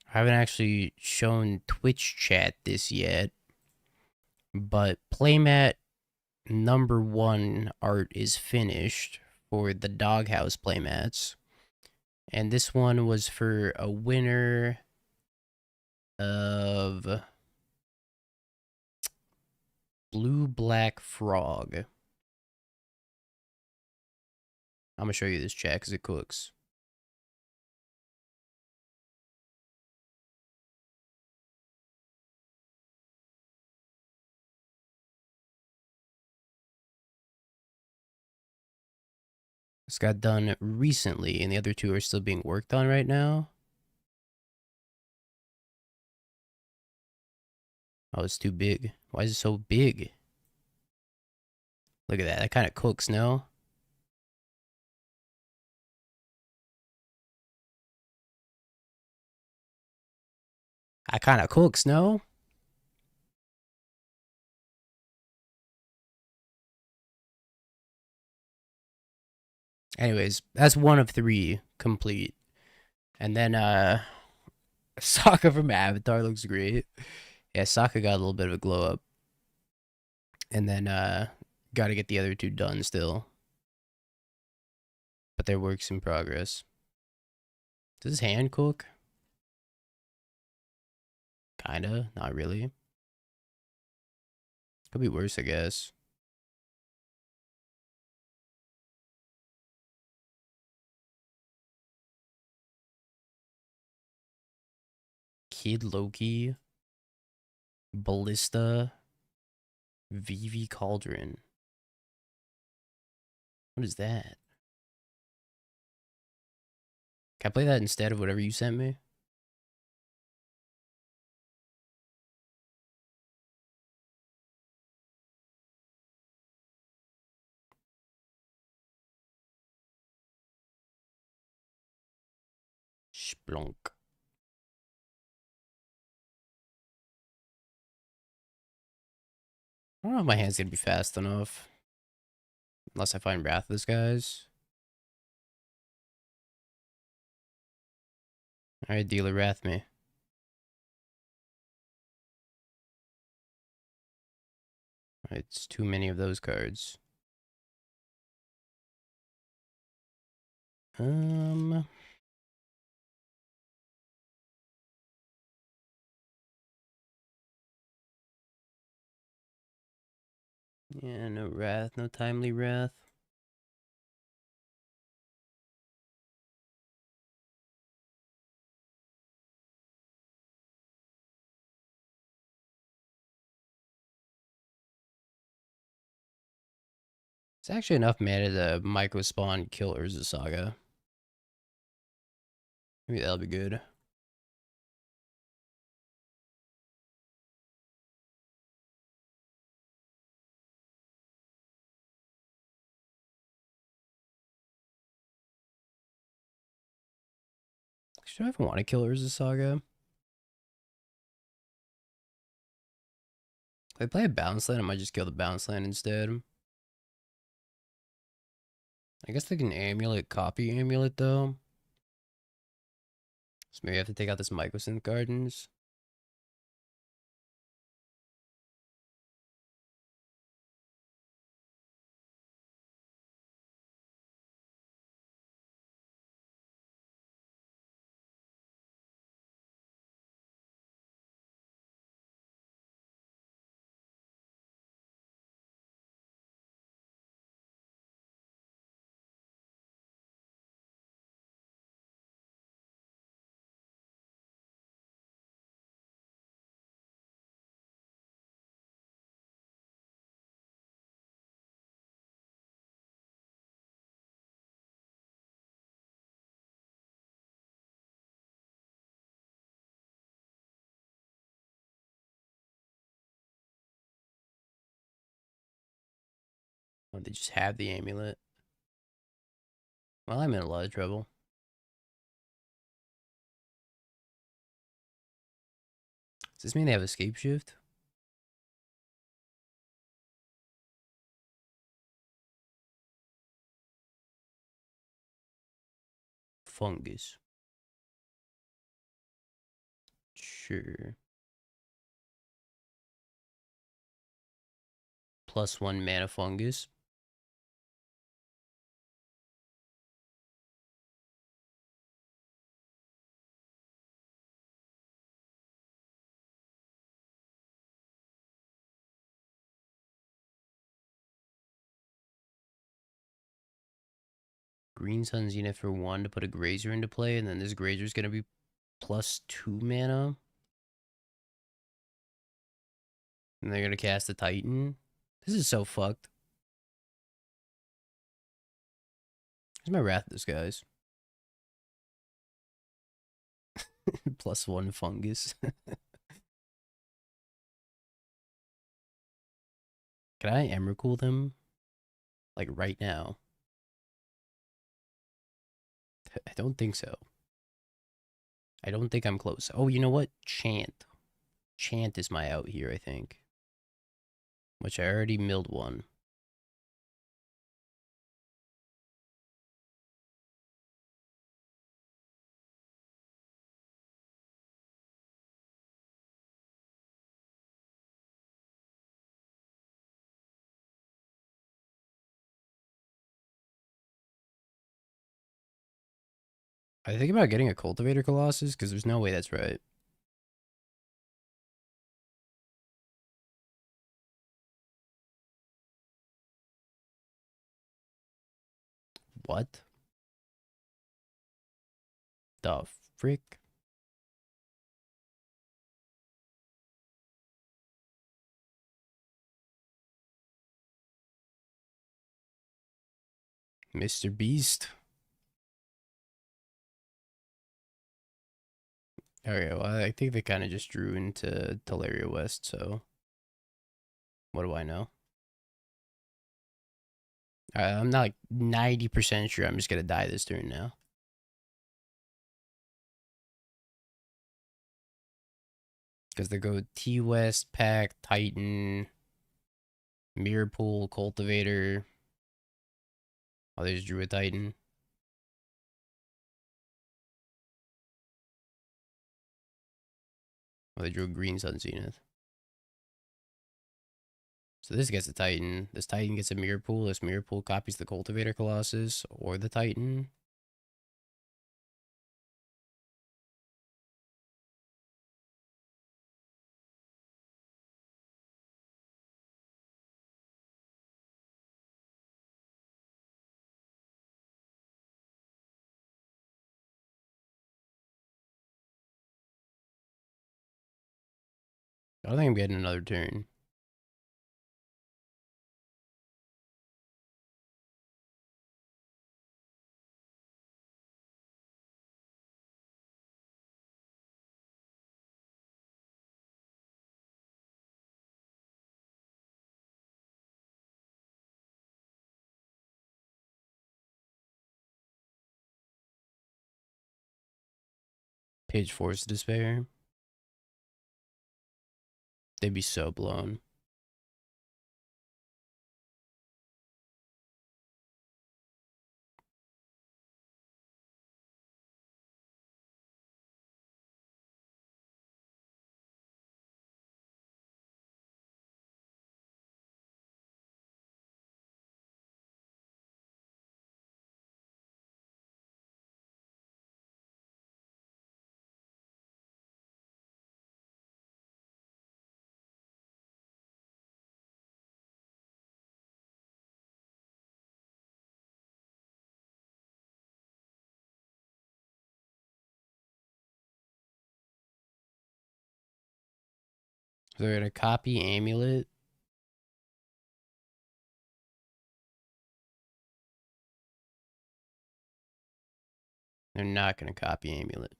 I haven't actually shown Twitch chat this yet, but playmat #1 art is finished for the Doghouse playmats. And this one was for a winner of Blue Black Frog. I'm gonna show you this chat because it cooks. This got done recently, and the other two are still being worked on right now. Oh, it's too big. Why is it so big? Look at that. That kind of cooks, no? That kind of cooks, no? Anyways, that's one of 3 complete. And then, Sokka from Avatar looks great. Yeah, Sokka got a little bit of a glow up. And then, gotta get the other 2 done still. But they're works in progress. Does his hand cook? Kinda, not really. Could be worse, I guess. Kid Loki, Ballista, Vivi Cauldron. What is that? Can I play that instead of whatever you sent me? Splunk. I don't know if my hand's gonna be fast enough. Unless I find Wrathless guys. Alright, dealer, Wrath me. It's too many of those cards. Yeah, no wrath, no timely wrath. It's actually enough mana to micro spawn kill Urza Saga. Maybe that'll be good. Should I even want to kill Urza Saga? If I play a bounce land, I might just kill the bounce land instead. I guess they can amulet, copy amulet though. So maybe I have to take out this Mycosynth Gardens. Oh, they just have the amulet. Well, I'm in a lot of trouble. Does this mean they have escape shift? Fungus. Sure. +1 mana fungus. Green Sun Zenith for 1 to put a Grazer into play, and then this Grazer's gonna be +2 mana. And they're gonna cast a Titan. This is so fucked. Where's my Wrath Disguise? +1 fungus. Can I Emrakul them? Like right now? I don't think so. I don't think I'm close. Oh, you know what? Chant. Chant is my out here, I think. Which I already milled one. I think about getting a Cultivator Colossus, because there's no way that's right. What? The frick? Mr. Beast? Okay, well, I think they kind of just drew into Teleria West, so what do I know? I'm not like 90% sure I'm just gonna die this turn now. Because they go T West, Pack, Titan, Mirror Pool, Cultivator. Oh, they just drew a Titan. Oh, they drew a Green Sun Zenith. So this gets a Titan. This Titan gets a Mirror Pool. This Mirror Pool copies the Cultivator Colossus or the Titan. I don't think I'm getting another turn. Page Force Despair. They'd be so blown. They're gonna copy Amulet. They're not gonna copy Amulet.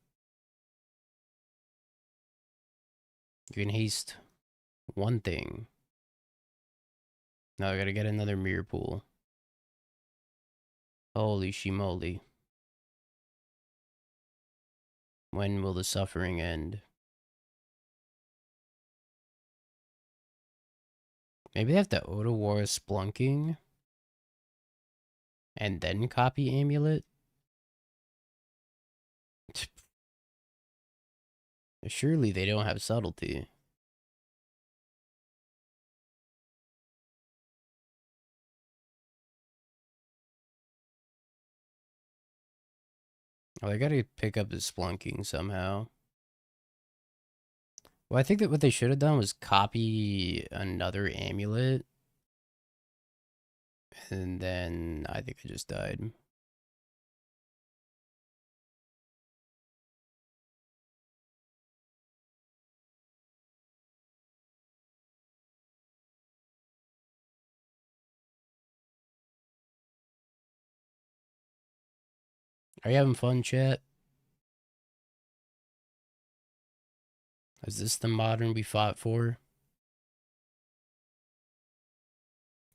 You can haste one thing. Now I gotta get another mirror pool. Holy shimoly. When will the suffering end? Maybe they have to Otawar Splunking and then copy Amulet? Surely they don't have subtlety. Oh, they gotta pick up the Splunking somehow. Well, I think that what they should have done was copy another Amulet. And then I think I just died. Are you having fun, chat? Is this the modern we fought for?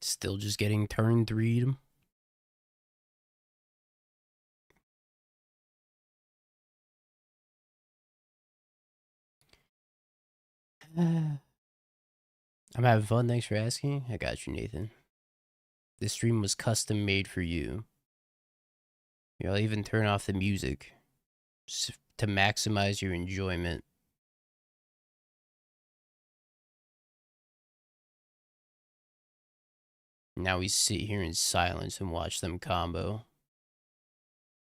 Still just getting turn 3'd? I'm having fun, thanks for asking. I got you, Nathan. This stream was custom made for you. I'll even turn off the music to maximize your enjoyment. Now we sit here in silence and watch them combo.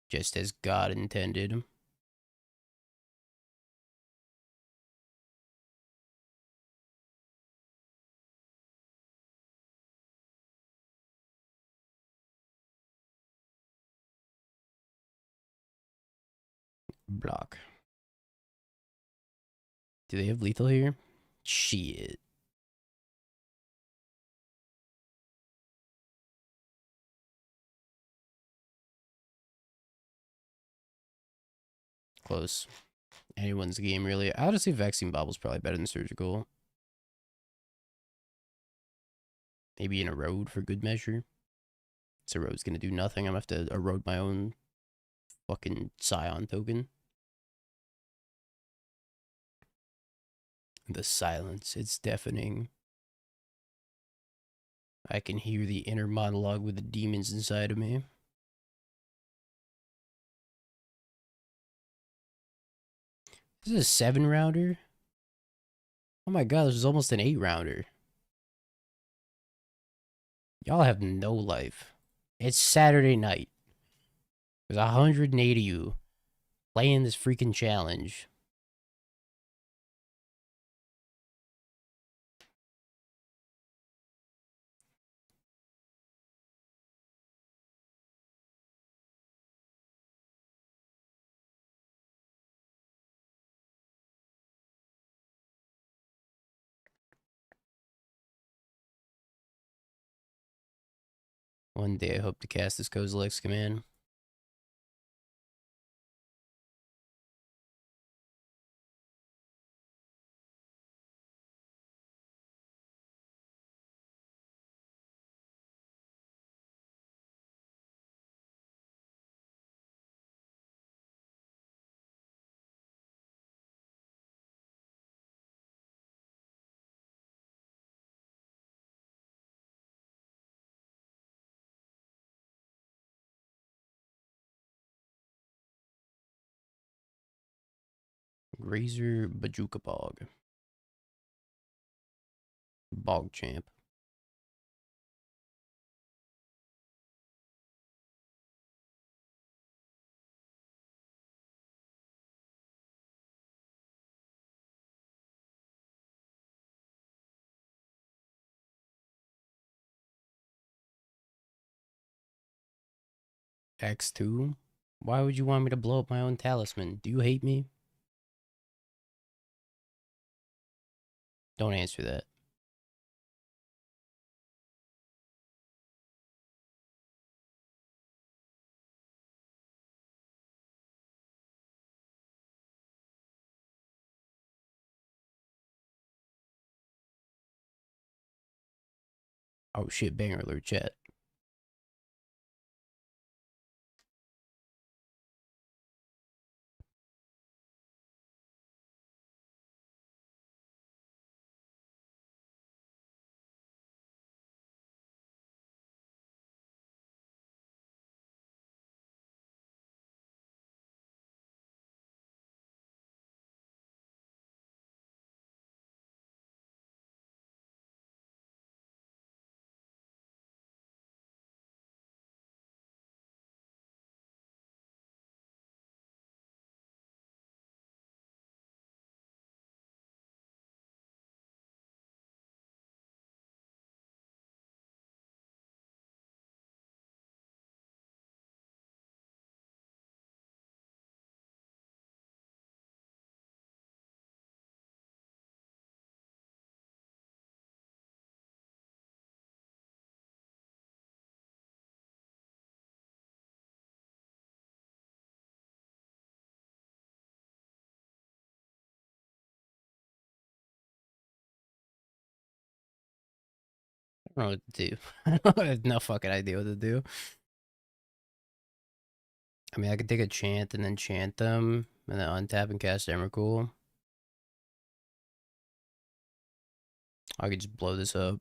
Just as God intended. Block. Do they have lethal here? Shit. Close. Anyone's game, really. I would say Vaccine Bobble's probably better than Surgical. Maybe an Erode for good measure. This Erode's gonna do nothing. I'm gonna have to erode my own fucking Scion token. The silence, it's deafening. I can hear the inner monologue with the demons inside of me. This is a 7-rounder? Oh my god, this is almost an 8-rounder. Y'all have no life. It's Saturday night. There's 180 of you playing this freaking challenge. One day I hope to cast this Kozilek's command. Razor Bajuka Bog. Bog Champ. X2? Why would you want me to blow up my own talisman? Do you hate me? Don't answer that. Oh shit, banger alert, chat. I don't know what to do. I have no fucking idea what to do. I mean, I could take a chant and then chant them, and then untap and cast Emrakul. I could just blow this up.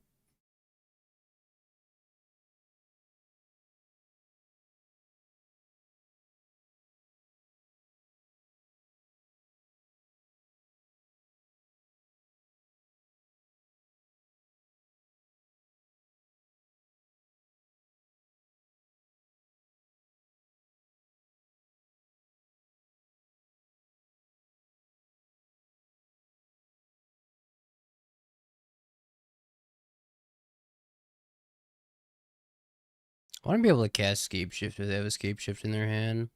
I want to be able to cast Scape Shift if they have a Scape Shift in their hand.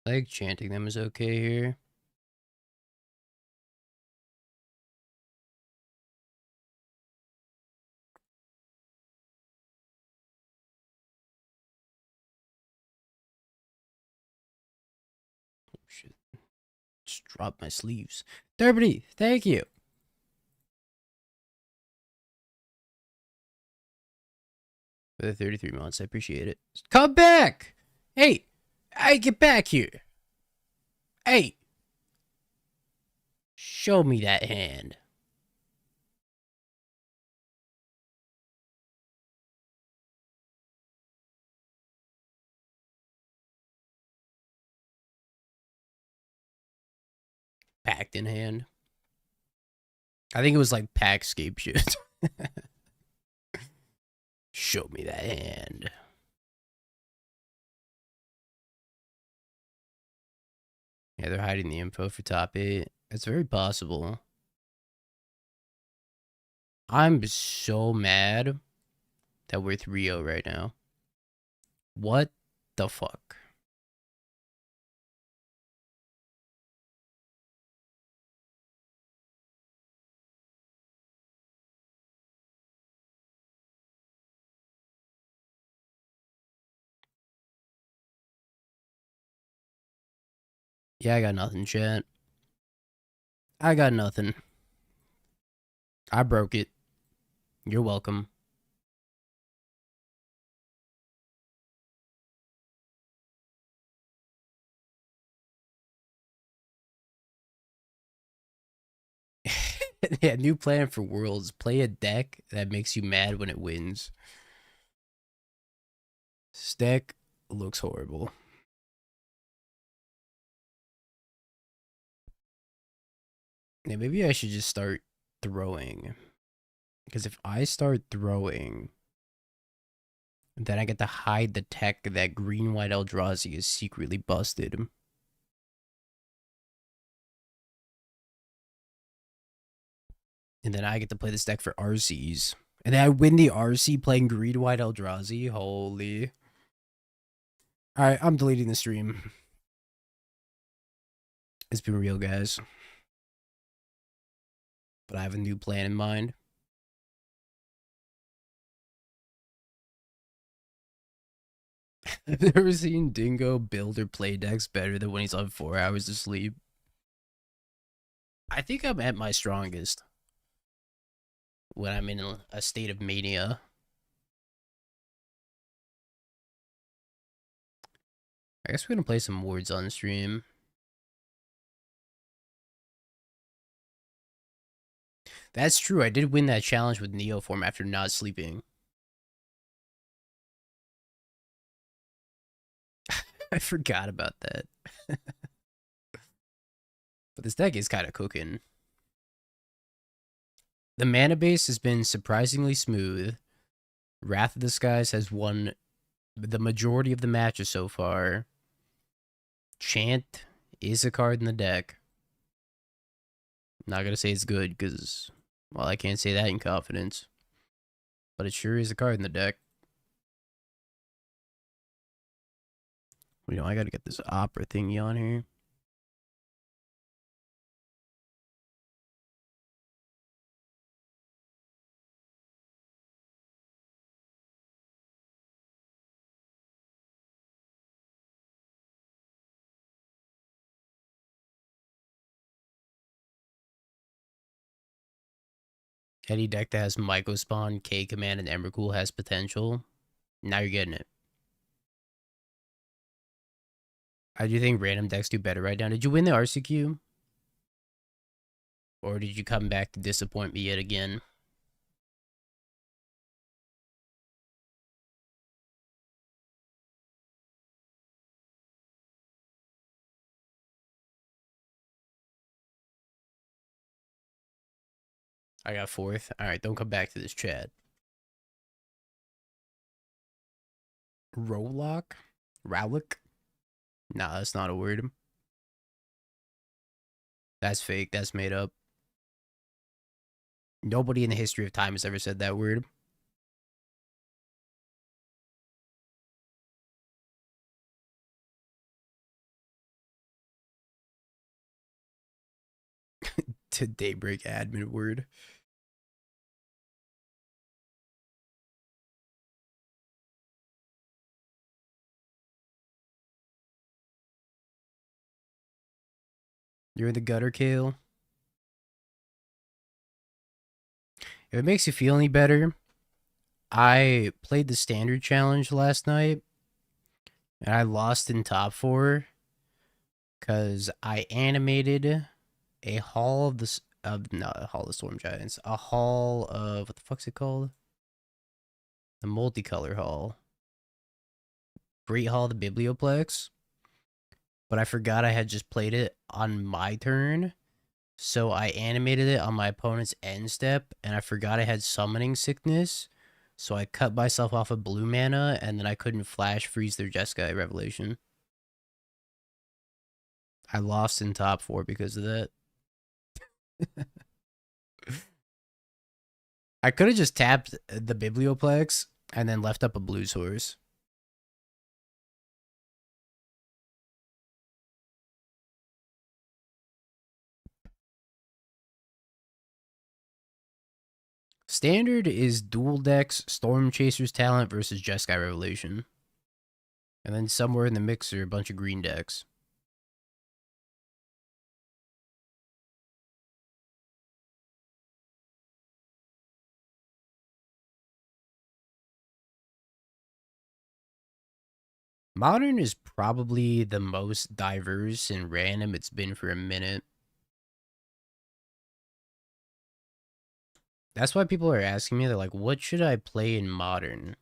I think chanting them is okay here. Oh, shit. Just drop my sleeves. Derby, thank you. For the 33 months, I appreciate it. Come back! Hey! Hey, get back here! Hey! Show me that hand. Packed in hand. I think it was like pack Scape Shift. Show me that hand. Yeah, they're hiding the info for top 8. It's very possible. I'm so mad that we're 3-0 right now. What the fuck? Yeah, I got nothing, chat. I got nothing. I broke it. You're welcome. Yeah, new plan for Worlds. Play a deck that makes you mad when it wins. This deck looks horrible. Yeah, maybe I should just start throwing. Because if I start throwing, then I get to hide the tech that green-white Eldrazi is secretly busted. And then I get to play this deck for RCs. And then I win the RC playing green-white Eldrazi. Holy. Alright, I'm deleting the stream. It's been real, guys. But I have a new plan in mind. I've never seen Dingo build or play decks better than when he's on 4 hours of sleep. I think I'm at my strongest when I'm in a state of mania. I guess we're gonna play some words on stream. That's true. I did win that challenge with Neoform after not sleeping. I forgot about that. But this deck is kind of cooking. The mana base has been surprisingly smooth. Wrath of the Skies has won the majority of the matches so far. Chant is a card in the deck. Not gonna say it's good because, well, I can't say that in confidence. But it sure is a card in the deck. You know, I gotta get this opera thingy on here. Any deck that has Myco Spawn, K Command, and Emrakul has potential. Now you're getting it. I do think random decks do better right now. Did you win the RCQ? Or did you come back to disappoint me yet again? I got 4th. Alright, don't come back to this chat. Rowlock? Rowlock? Nah, that's not a word. That's fake. That's made up. Nobody in the history of time has ever said that word. To Daybreak admin word. You're in the gutter, Kale. If it makes you feel any better, I played the standard challenge last night and I lost in top 4 because I animated a hall of the not a hall of storm giants, a hall of what the fuck's it called? The multicolor hall. Great Hall of the Biblioplex. But I forgot I had just played it on my turn. So I animated it on my opponent's end step, and I forgot I had summoning sickness. So I cut myself off of blue mana, and then I couldn't flash freeze their Jeskai Revelation. I lost in top 4 because of that. I could have just tapped the Biblioplex and then left up a blue source. Standard is dual decks, Storm Chaser's Talent versus Jeskai Revelation. And then somewhere in the mix are a bunch of green decks. Modern is probably the most diverse and random it's been for a minute. That's why people are asking me, they're like, what should I play in Modern?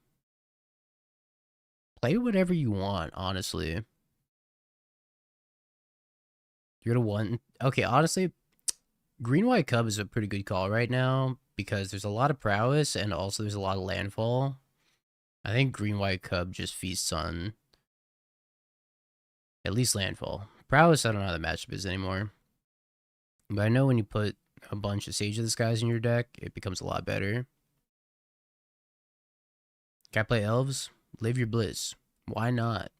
Play whatever you want, honestly. You're gonna want... Okay, honestly, Green White Cub is a pretty good call right now because there's a lot of prowess and also there's a lot of landfall. I think Green White Cub just feasts on at least landfall. Prowess, I don't know how the matchup is anymore. But I know when you put a bunch of Sage of the Skies in your deck, it becomes a lot better. Can I play Elves? Live your bliss. Why not?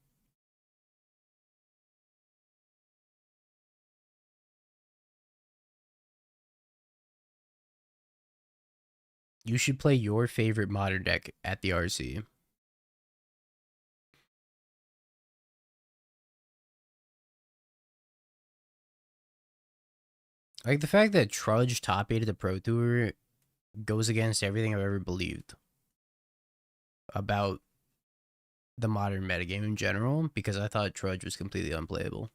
You should play your favorite Modern deck at the RC. Like the fact that Trudge top 8 of the Pro Tour goes against everything I've ever believed about the Modern metagame in general, because I thought Trudge was completely unplayable.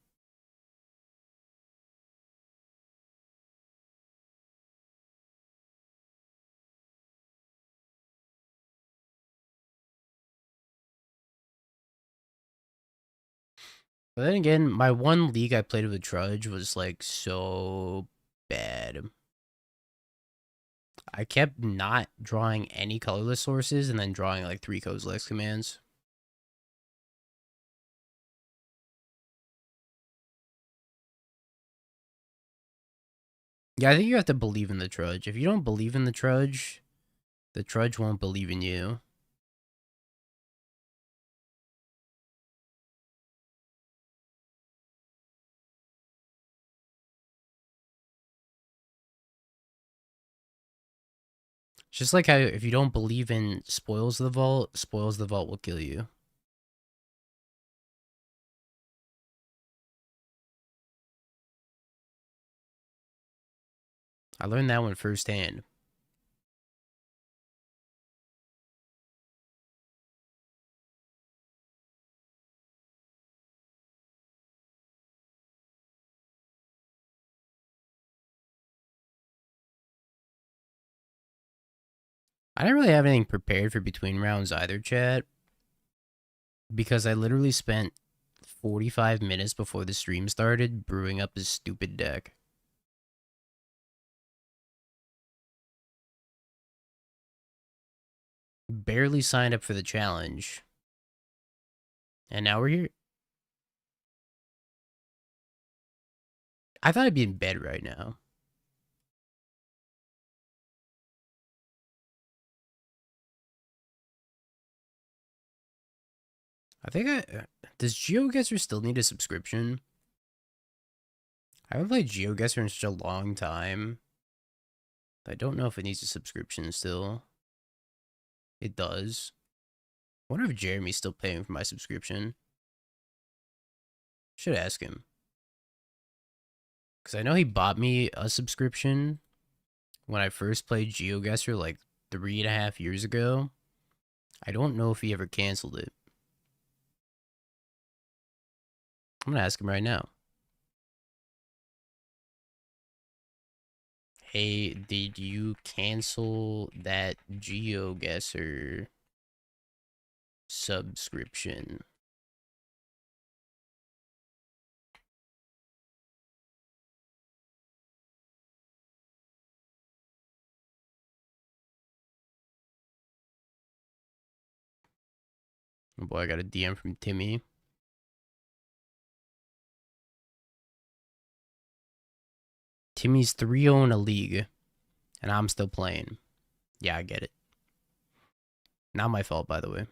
But then again, my one league I played with Trudge was like so bad. I kept not drawing any colorless sources and then drawing like 3 Kozilek's commands. Yeah, I think you have to believe in the Trudge. If you don't believe in the Trudge won't believe in you. It's just like how if you don't believe in Spoils the Vault will kill you. I learned that one firsthand. I didn't really have anything prepared for between rounds either, chat, because I literally spent 45 minutes before the stream started brewing up this stupid deck. Barely signed up for the challenge. And now we're here. I thought I'd be in bed right now. I think does GeoGuessr still need a subscription? I haven't played GeoGuessr in such a long time. I don't know if it needs a subscription still. It does. I wonder if Jeremy's still paying for my subscription. Should ask him. Because I know he bought me a subscription when I first played GeoGuessr like 3.5 years ago. I don't know if he ever canceled it. I'm going to ask him right now. Hey, did you cancel that GeoGuessr subscription? Oh boy, I got a DM from Timmy. Timmy's 3-0 in a league, and I'm still playing. Yeah, I get it. Not my fault, by the way.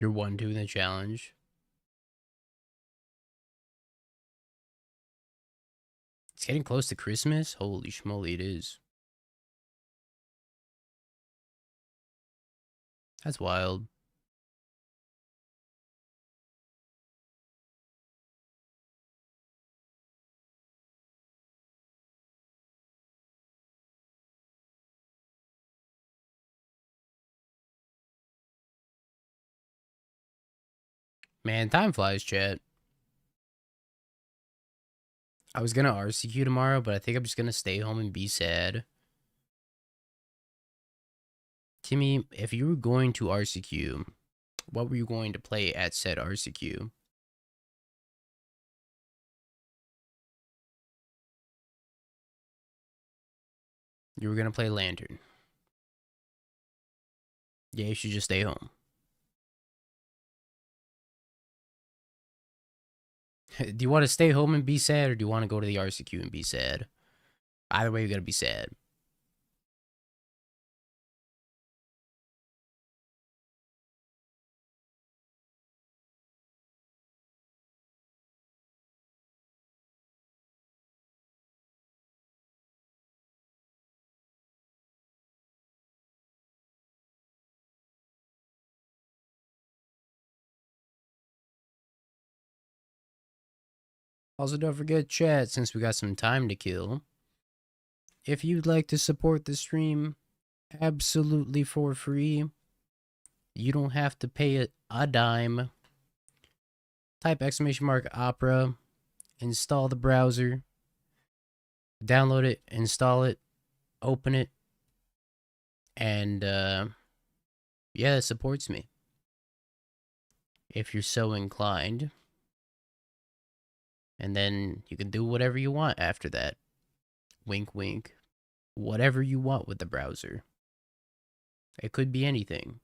You're 1-2 in the challenge. It's getting close to Christmas. Holy schmoly, it is. That's wild. Man, time flies, chat. I was gonna RCQ tomorrow, but I think I'm just gonna stay home and be sad. Timmy, if you were going to RCQ, what were you going to play at said RCQ? You were gonna play Lantern. Yeah, you should just stay home. Do you want to stay home and be sad, or do you want to go to the RCQ and be sad? Either way, you're gonna be sad. Also, don't forget, chat, since we got some time to kill, if you'd like to support the stream absolutely for free, you don't have to pay a dime. Type !opera, install the browser, download it, install it, open it, and yeah, it supports me. If you're so inclined. And then you can do whatever you want after that. Wink, wink. Whatever you want with the browser. It could be anything.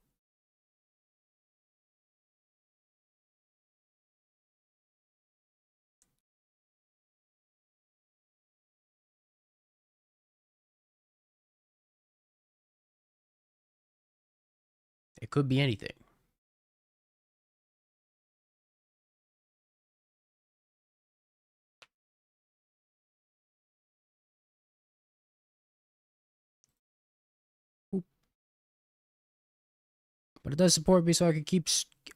It could be anything. But it does support me so I can keep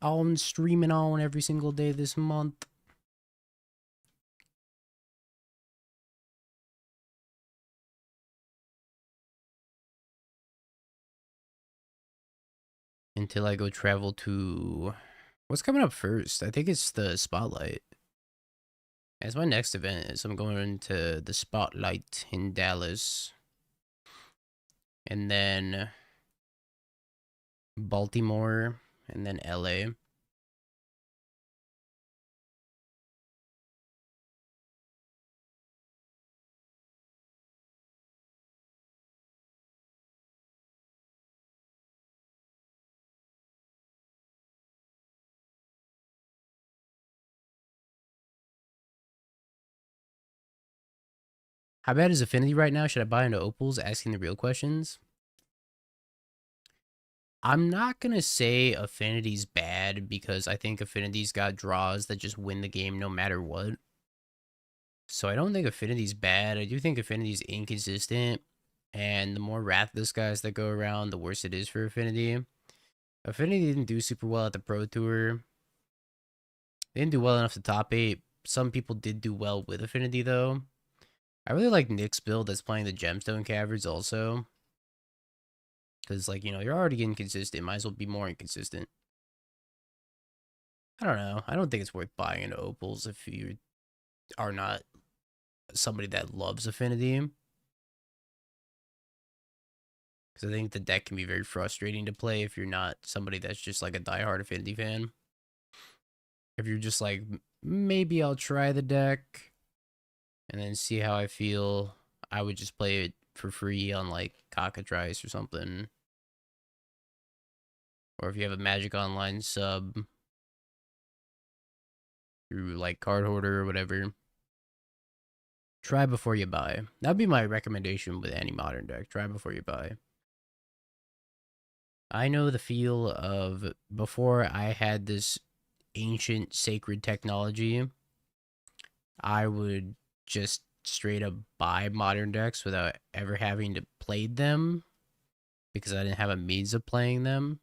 on streaming on every single day this month. Until I go travel to... What's coming up first? I think it's the Spotlight. As my next event is I'm going to the Spotlight in Dallas. And then Baltimore. And then LA. How bad is Affinity right now? Should I buy into Opals? Asking the real questions. I'm not going to say Affinity's bad because I think Affinity's got draws that just win the game no matter what. So I don't think Affinity's bad. I do think Affinity's inconsistent. And the more Rathless guys that go around, the worse it is for Affinity. Affinity didn't do super well at the Pro Tour. They didn't do well enough to top 8. Some people did do well with Affinity, though. I really like Nick's build that's playing the Gemstone Caverns also. Because, like, you know, you're already inconsistent. Might as well be more inconsistent. I don't know. I don't think it's worth buying into Opals if you are not somebody that loves Affinity. Because I think the deck can be very frustrating to play if you're not somebody that's just like a diehard Affinity fan. If you're just like, maybe I'll try the deck and then see how I feel, I would just play it for free on like Cockatrice or something. Or if you have a Magic Online sub through like Card Hoarder or whatever, try before you buy. That'd be my recommendation with any modern deck. Try before you buy. I know the feel of before I had this ancient sacred technology, I would just straight up buy modern decks without ever having to play them because I didn't have a means of playing them.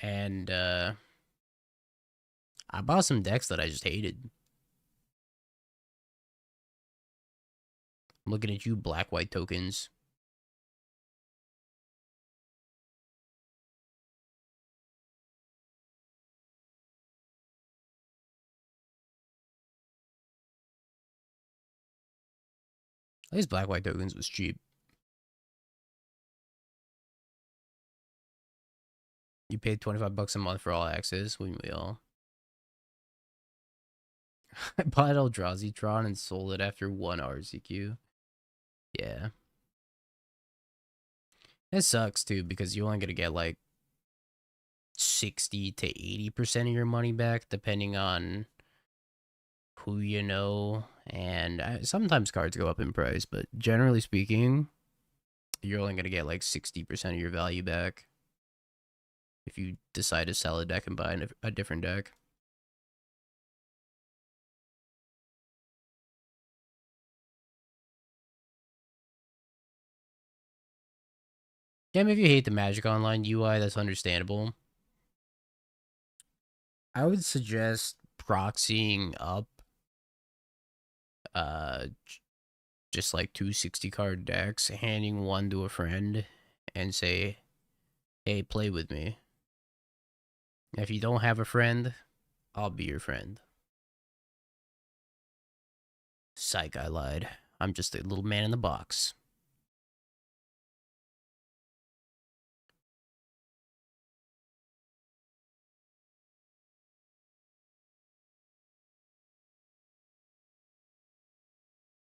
And I bought some decks that I just hated. I'm looking at you, black white tokens. At least black white tokens was cheap. You paid $25 a month for all access, wouldn't we all? I bought Eldrazi Tron and sold it after one RCQ. Yeah. It sucks too because you're only gonna get like 60 to 80% of your money back depending on who you know. And sometimes cards go up in price, but generally speaking, you're only gonna get like 60% of your value back if you decide to sell a deck and buy a different deck. Yeah, if you hate the Magic Online UI, that's understandable. I would suggest proxying up uh just like 260 card decks, handing one to a friend and say, "Hey, play with me." If you don't have a friend, I'll be your friend. Psych, I lied. I'm just a little man in the box.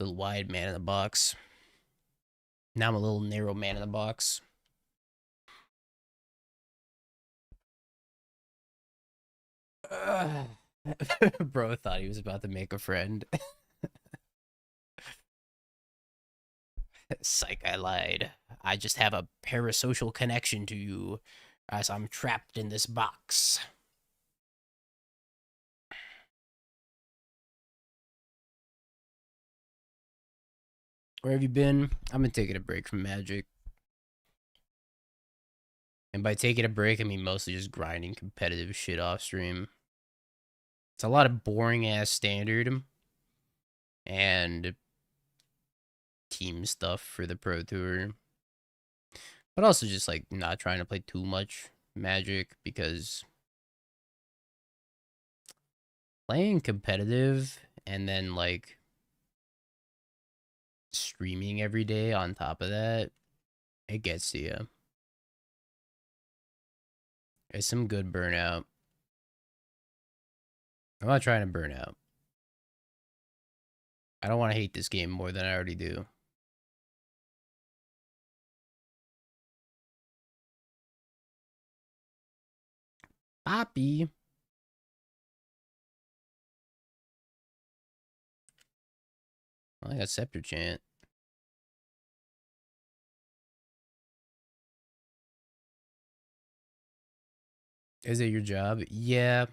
Little wide man in the box. Now I'm a little narrow man in the box. Bro thought he was about to make a friend. Psych, I lied. I just have a parasocial connection to you as I'm trapped in this box. Where have you been? I've been taking a break from Magic. And by taking a break, I mean mostly just grinding competitive shit off stream. It's a lot of boring ass standard and team stuff for the Pro Tour. But also just like not trying to play too much Magic because playing competitive and then like streaming every day on top of that, it gets to you. It's some good burnout. I'm not trying to burn out. I don't want to hate this game more than I already do. Poppy. I got Scepter Chant. Is it your job? Yeah.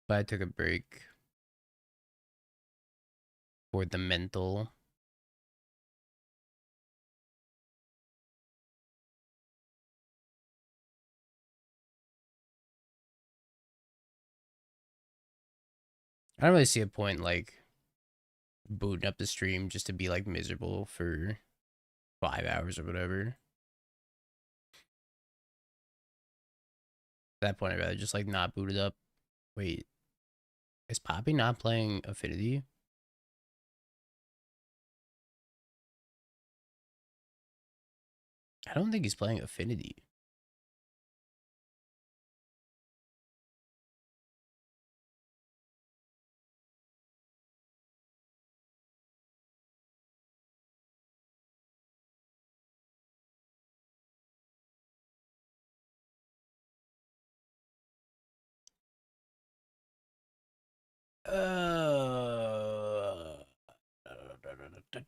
But I took a break for the mental. I don't really see a point like booting up the stream just to be like miserable for 5 hours or whatever. At that point, I'd rather just like not boot it up. Wait, is Poppy not playing Affinity? I don't think he's playing Affinity. Uh, I'm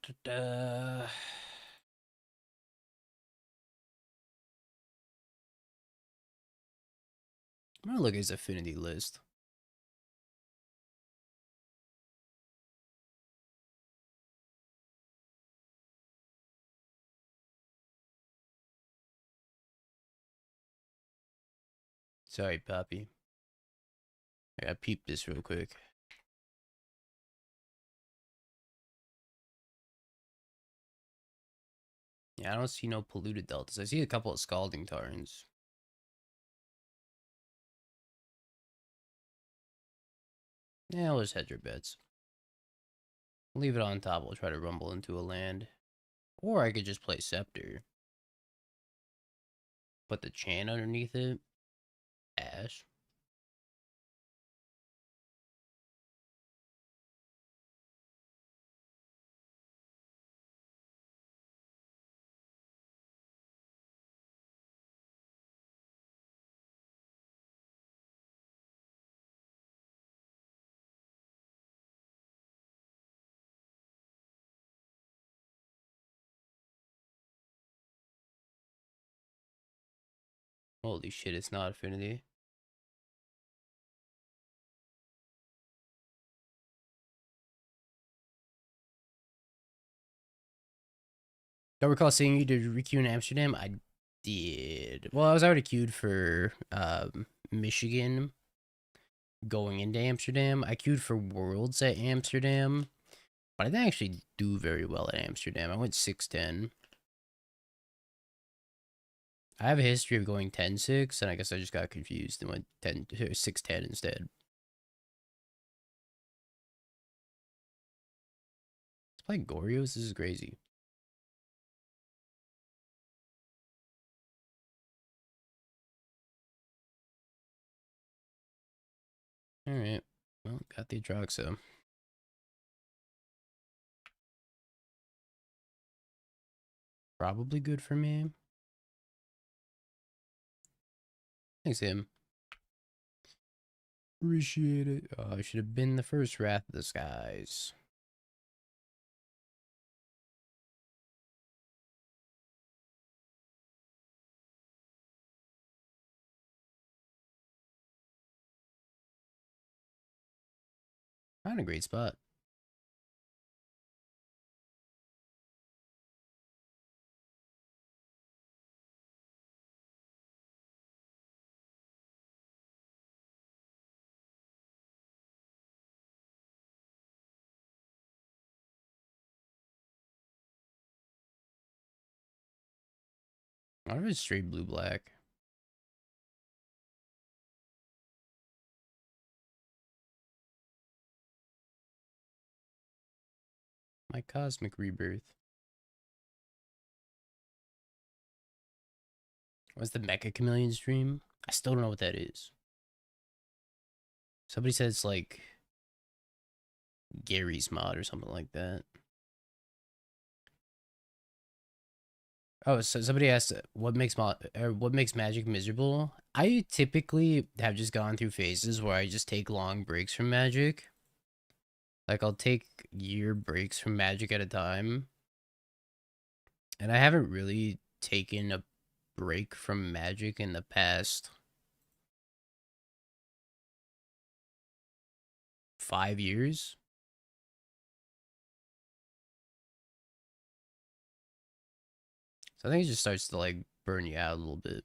gonna look at his affinity list. Sorry, Poppy. I gotta peep this real quick. Yeah, I don't see no polluted deltas. I see a couple of scalding tarns. Yeah, we'll just hedge your bets. Leave it on top. We'll try to rumble into a land. Or I could just play Scepter. Put the Chan underneath it. Ash. Holy shit, it's not affinity. Don't recall seeing you to requeue in Amsterdam. I did. Well, I was already queued for Michigan going into Amsterdam. I queued for Worlds at Amsterdam, but I didn't actually do very well at Amsterdam. I went 6-10. I have a history of going 10-6, and I guess I just got confused and went 6-10 instead. Let's play Gorios. This is crazy. All right. Well, got the Atraxa. Probably good for me. Thanks, him. Appreciate it. Oh, I should have been the first Wrath of the Skies. Not a great spot. I wonder if it's straight blue-black. My Cosmic Rebirth. What's the Mecha Chameleon stream? I still don't know what that is. Somebody said it's like Gary's mod or something like that. Oh, so somebody asked what makes Magic miserable. I typically have just gone through phases where I just take long breaks from Magic. Like I'll take year breaks from Magic at a time. And I haven't really taken a break from Magic in the past 5 years. So I think it just starts to like burn you out a little bit.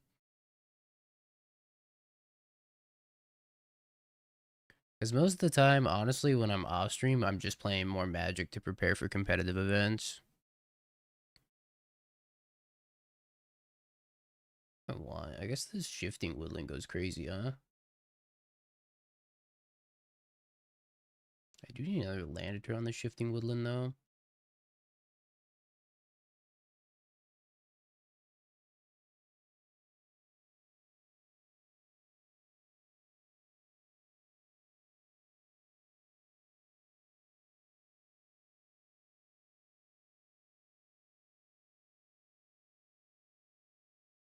Because most of the time, honestly, when I'm off stream, I'm just playing more Magic to prepare for competitive events. Why? I guess this shifting woodland goes crazy, huh? I do need another Landitor on the shifting woodland, though.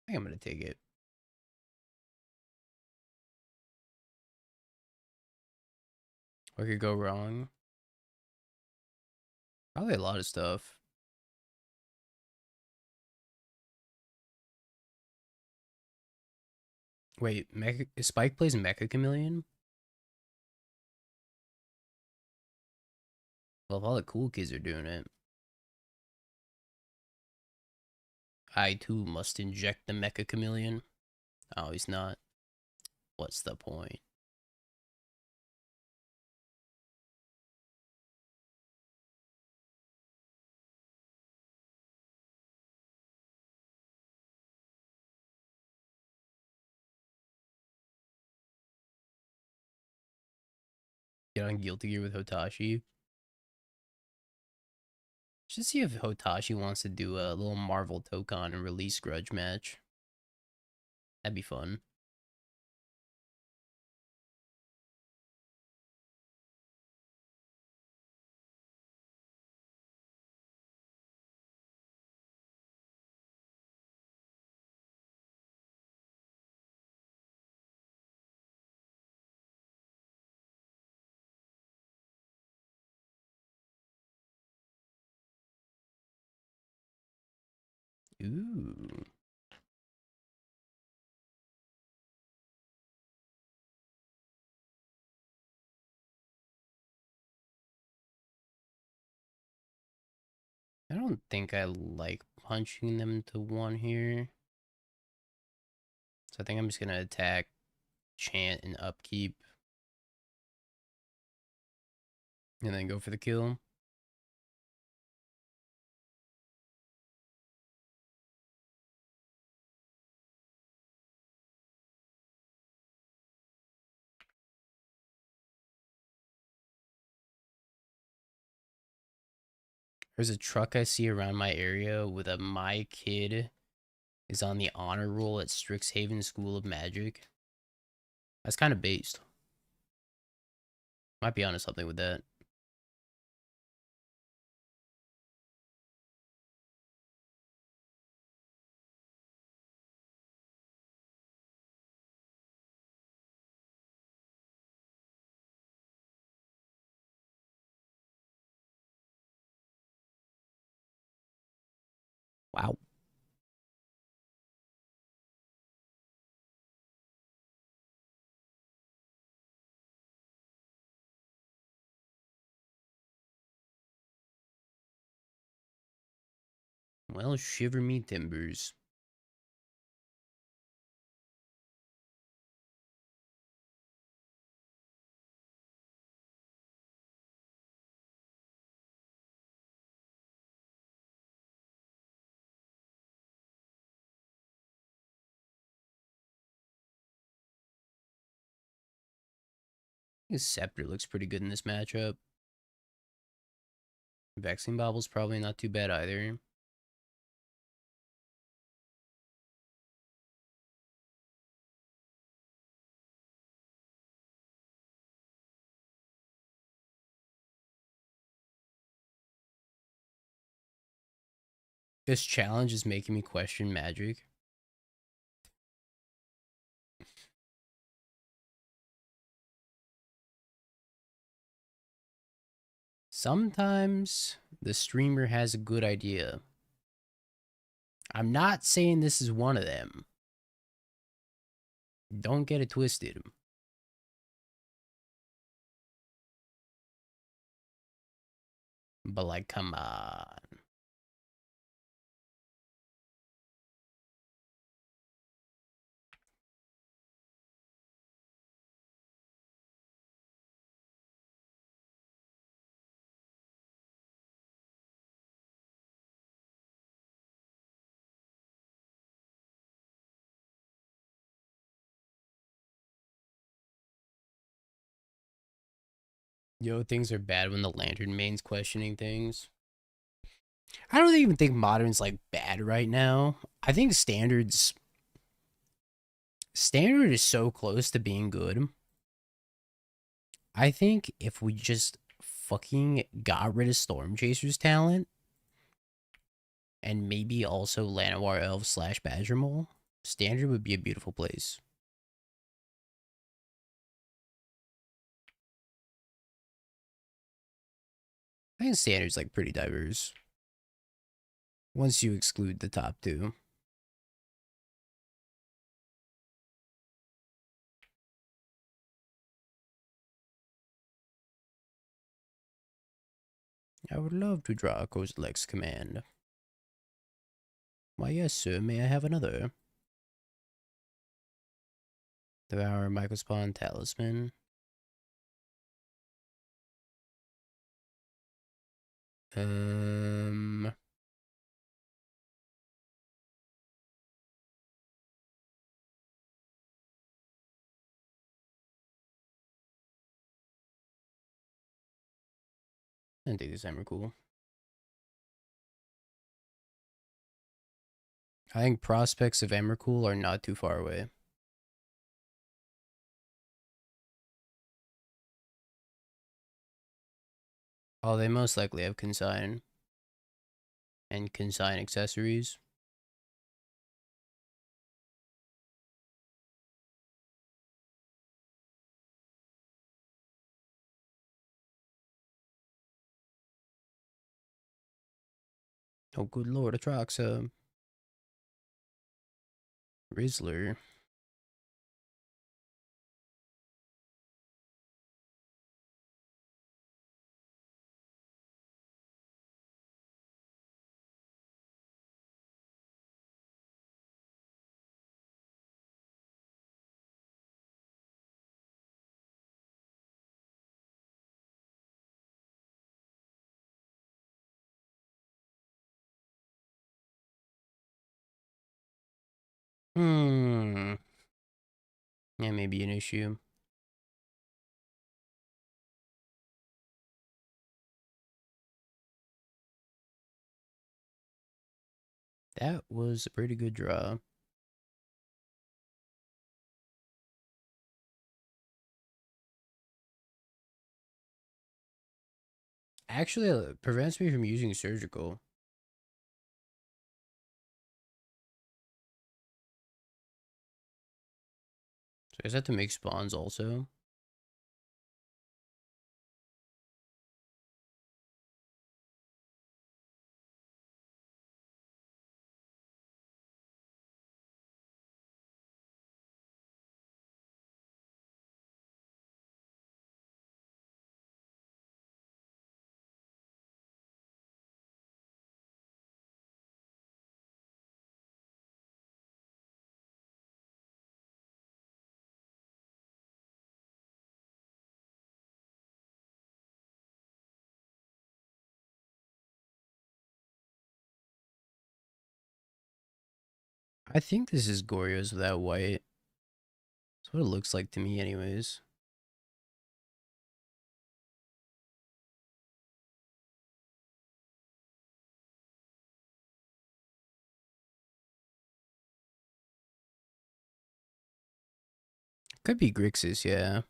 I think I'm going to take it. What could go wrong? Probably a lot of stuff. Wait, Spike plays Mecha Chameleon? Well, if all the cool kids are doing it, I too must inject the Mecha Chameleon. Oh, he's not. What's the point? Get on Guilty Gear with Hotashi. Just see if Hotashi wants to do a little Marvel Tokon and release Grudge match. That'd be fun. Ooh. I don't think I like punching them to one here. So I think I'm just gonna attack, chant, and upkeep. And then go for the kill. There's a truck I see around my area with a "My kid is on the honor roll at Strixhaven School of Magic." That's kind of based. Might be onto something with that. Wow. Well, shiver me timbers. His Scepter looks pretty good in this matchup. Vexing Bobble's probably not too bad either. This challenge is making me question Magic. Sometimes the streamer has a good idea. I'm not saying this is one of them. Don't get it twisted. But like, come on. Yo, things are bad when the Lantern main's questioning things. I don't even think Modern's like bad right now. I think Standard is so close to being good. I think if we just fucking got rid of Storm Chaser's talent and maybe also Llanowar Elf / Badger Mole, Standard would be a beautiful place. I think standard's like pretty diverse. Once you exclude the top two. I would love to draw a Kozilek's command. Why, yes, sir. May I have another? Devour Microspawn Talisman. I think this Emrakul. I think prospects of Emrakul are not too far away. Oh, they most likely have consign. And consign accessories. Oh, good lord, Atraxa. Rizzler. Yeah, maybe an issue. That was a pretty good draw. Actually, it prevents me from using surgical. So I just have to make spawns also. I think this is Goryo's without white. That's what it looks like to me anyways. Could be Grixis, yeah.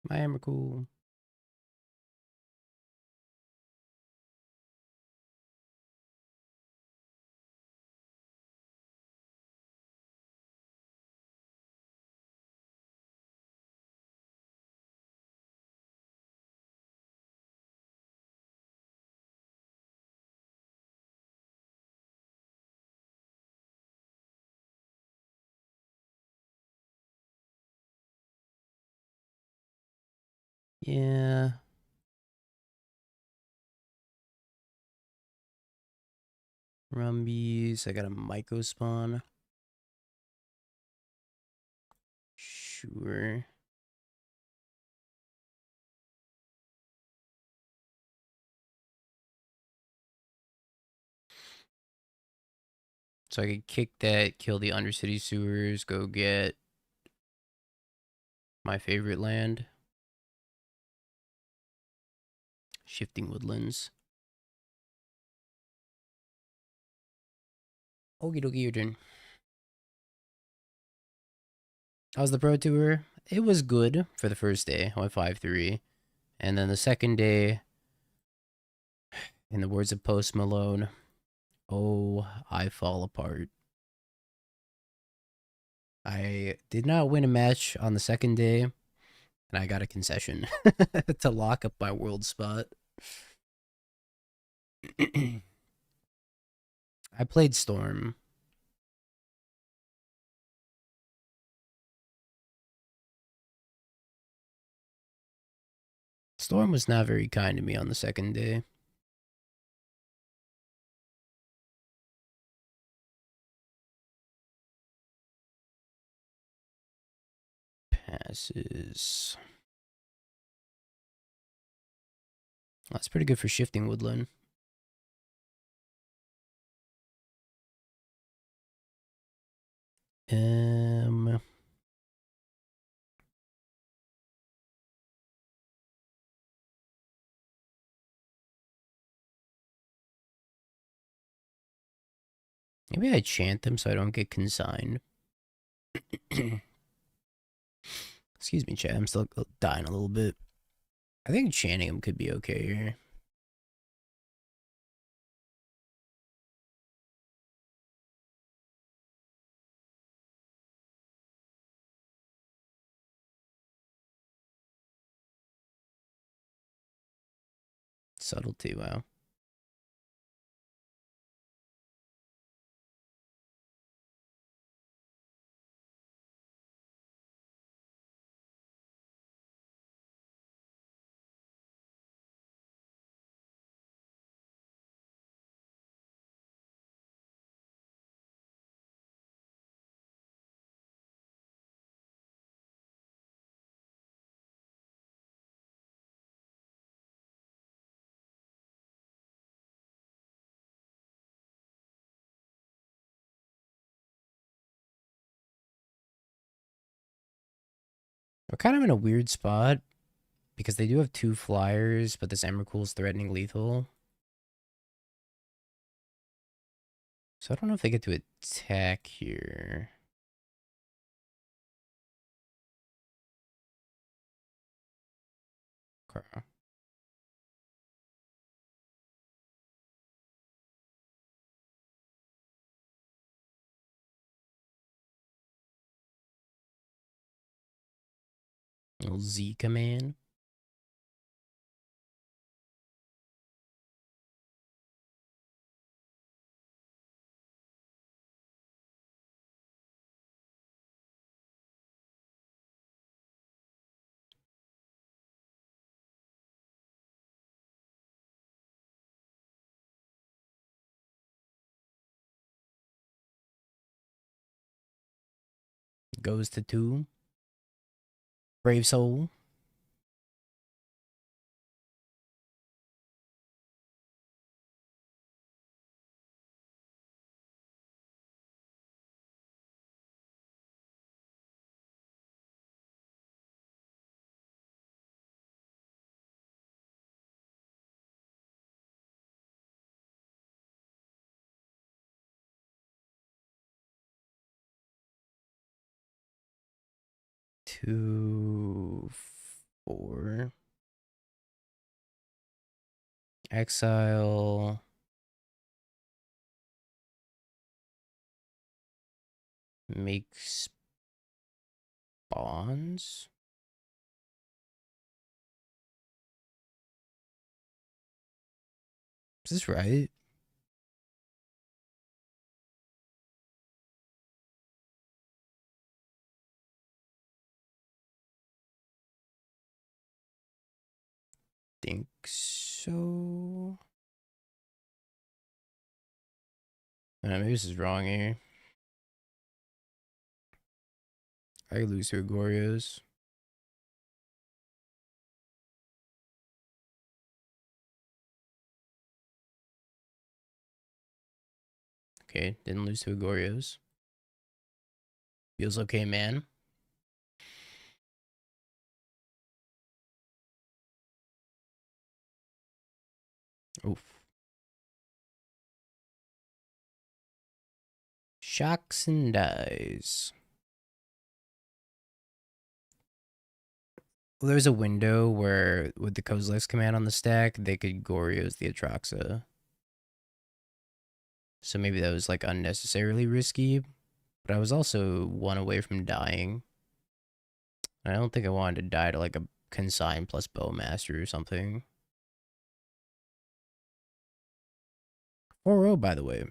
My Emrakul. Yeah. Rumbies. I got a Myco spawn. Sure. So I could kick that, kill the Undercity Sewers, go get my favorite land. Shifting Woodlands. Okie dokie, your turn. How's the Pro Tour? It was good for the first day. I went 5-3. And then the second day, In the words of Post Malone, oh, I fall apart. I did not win a match on the second day, and I got a concession to lock up my world spot. I played Storm. Storm was not very kind to me on the second day. Passes. That's pretty good for shifting woodland. Maybe I chant them so I don't get consigned. Excuse me, chat. I'm still dying a little bit. I think chanting them could be okay here. Subtlety, wow. We're kind of in a weird spot because they do have 2 flyers, but this Emrakul's threatening lethal. So I don't know if they get to attack here. Okay. Little Z command. Goes to 2. Brave Soul. Two, 4. Exile. Makes bonds. Is this right? Think so. Maybe this is wrong here. I lose to Agorios. Okay, didn't lose to Agorios. Feels okay, man. Oof. Shocks and dies. Well, there's a window where with the Kozilek's command on the stack, they could Goryo's the Atraxa. So maybe that was like unnecessarily risky, but I was also one away from dying. I don't think I wanted to die to like a Consign plus Bowmaster or something. 4-0, by the way.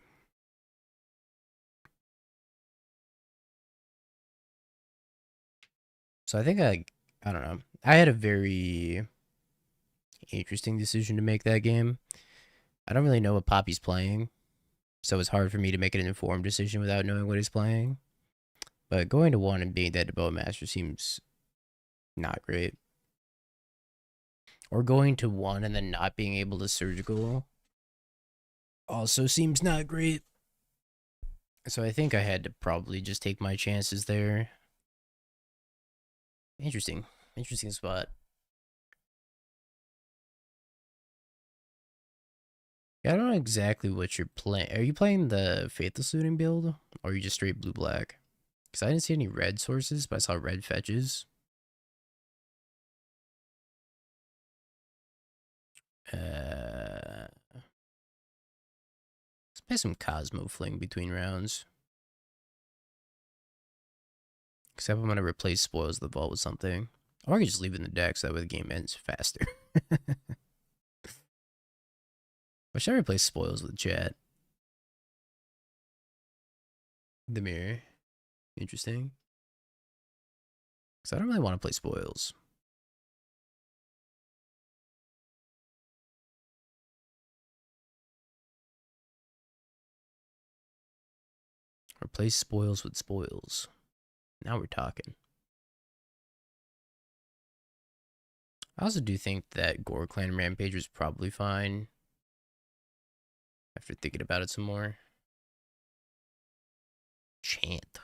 So I think I don't know. I had a very interesting decision to make that game. I don't really know what Poppy's playing, so it's hard for me to make an informed decision without knowing what he's playing. But going to 1 and being dead to Bowmaster seems not great. Or going to 1 and then not being able to surgical also seems not great. So I think I had to probably just take my chances there. Interesting spot. Yeah, I don't know exactly what you're playing. Are you playing the Faithless Looting build? Or are you just straight blue-black? Because I didn't see any red sources, but I saw red fetches. Let's play some Cosmo Fling between rounds. Except I'm going to replace Spoils the Vault with something. Or I could just leave it in the deck so that way the game ends faster. Or should I replace Spoils with Chat? The Mirror. Interesting. Because I don't really want to play Spoils. Replace Spoils with Spoils. Now we're talking. I also do think that Gore Clan Rampage was probably fine. After thinking about it some more. Chant.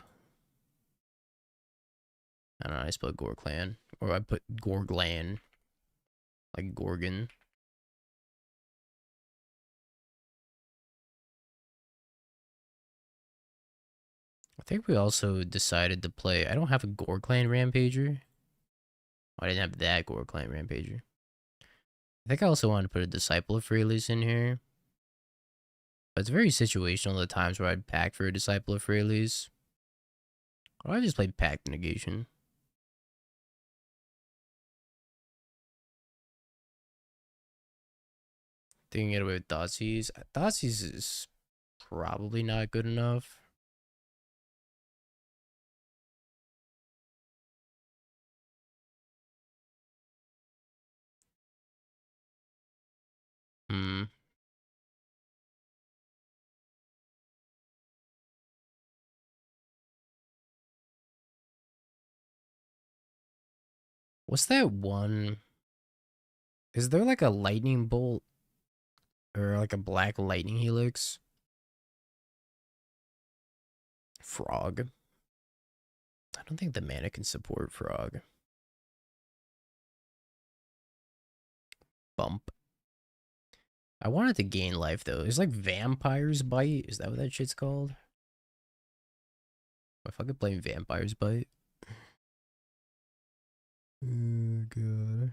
I don't know, I spell Gore Clan. Or I put Gorglan. Like Gorgon. I think we also decided to play... I don't have a Gore Clan Rampager. I didn't have that Gore Clan Rampager. I think I also wanted to put a Disciple of Freylise in here. But it's very situational the times where I'd pack for a Disciple of Freylise. Or I just played Pact Negation. Thinking get away with Thoughtseize. Thoughtseize is probably not good enough. Hmm. What's that one? Is there like a lightning bolt? Or like a black lightning helix? Frog. I don't think the mana can support frog. Bump. I wanted to gain life though. It's like Vampire's Bite. Is that what that shit's called? If I could play Vampire's Bite. Oh god.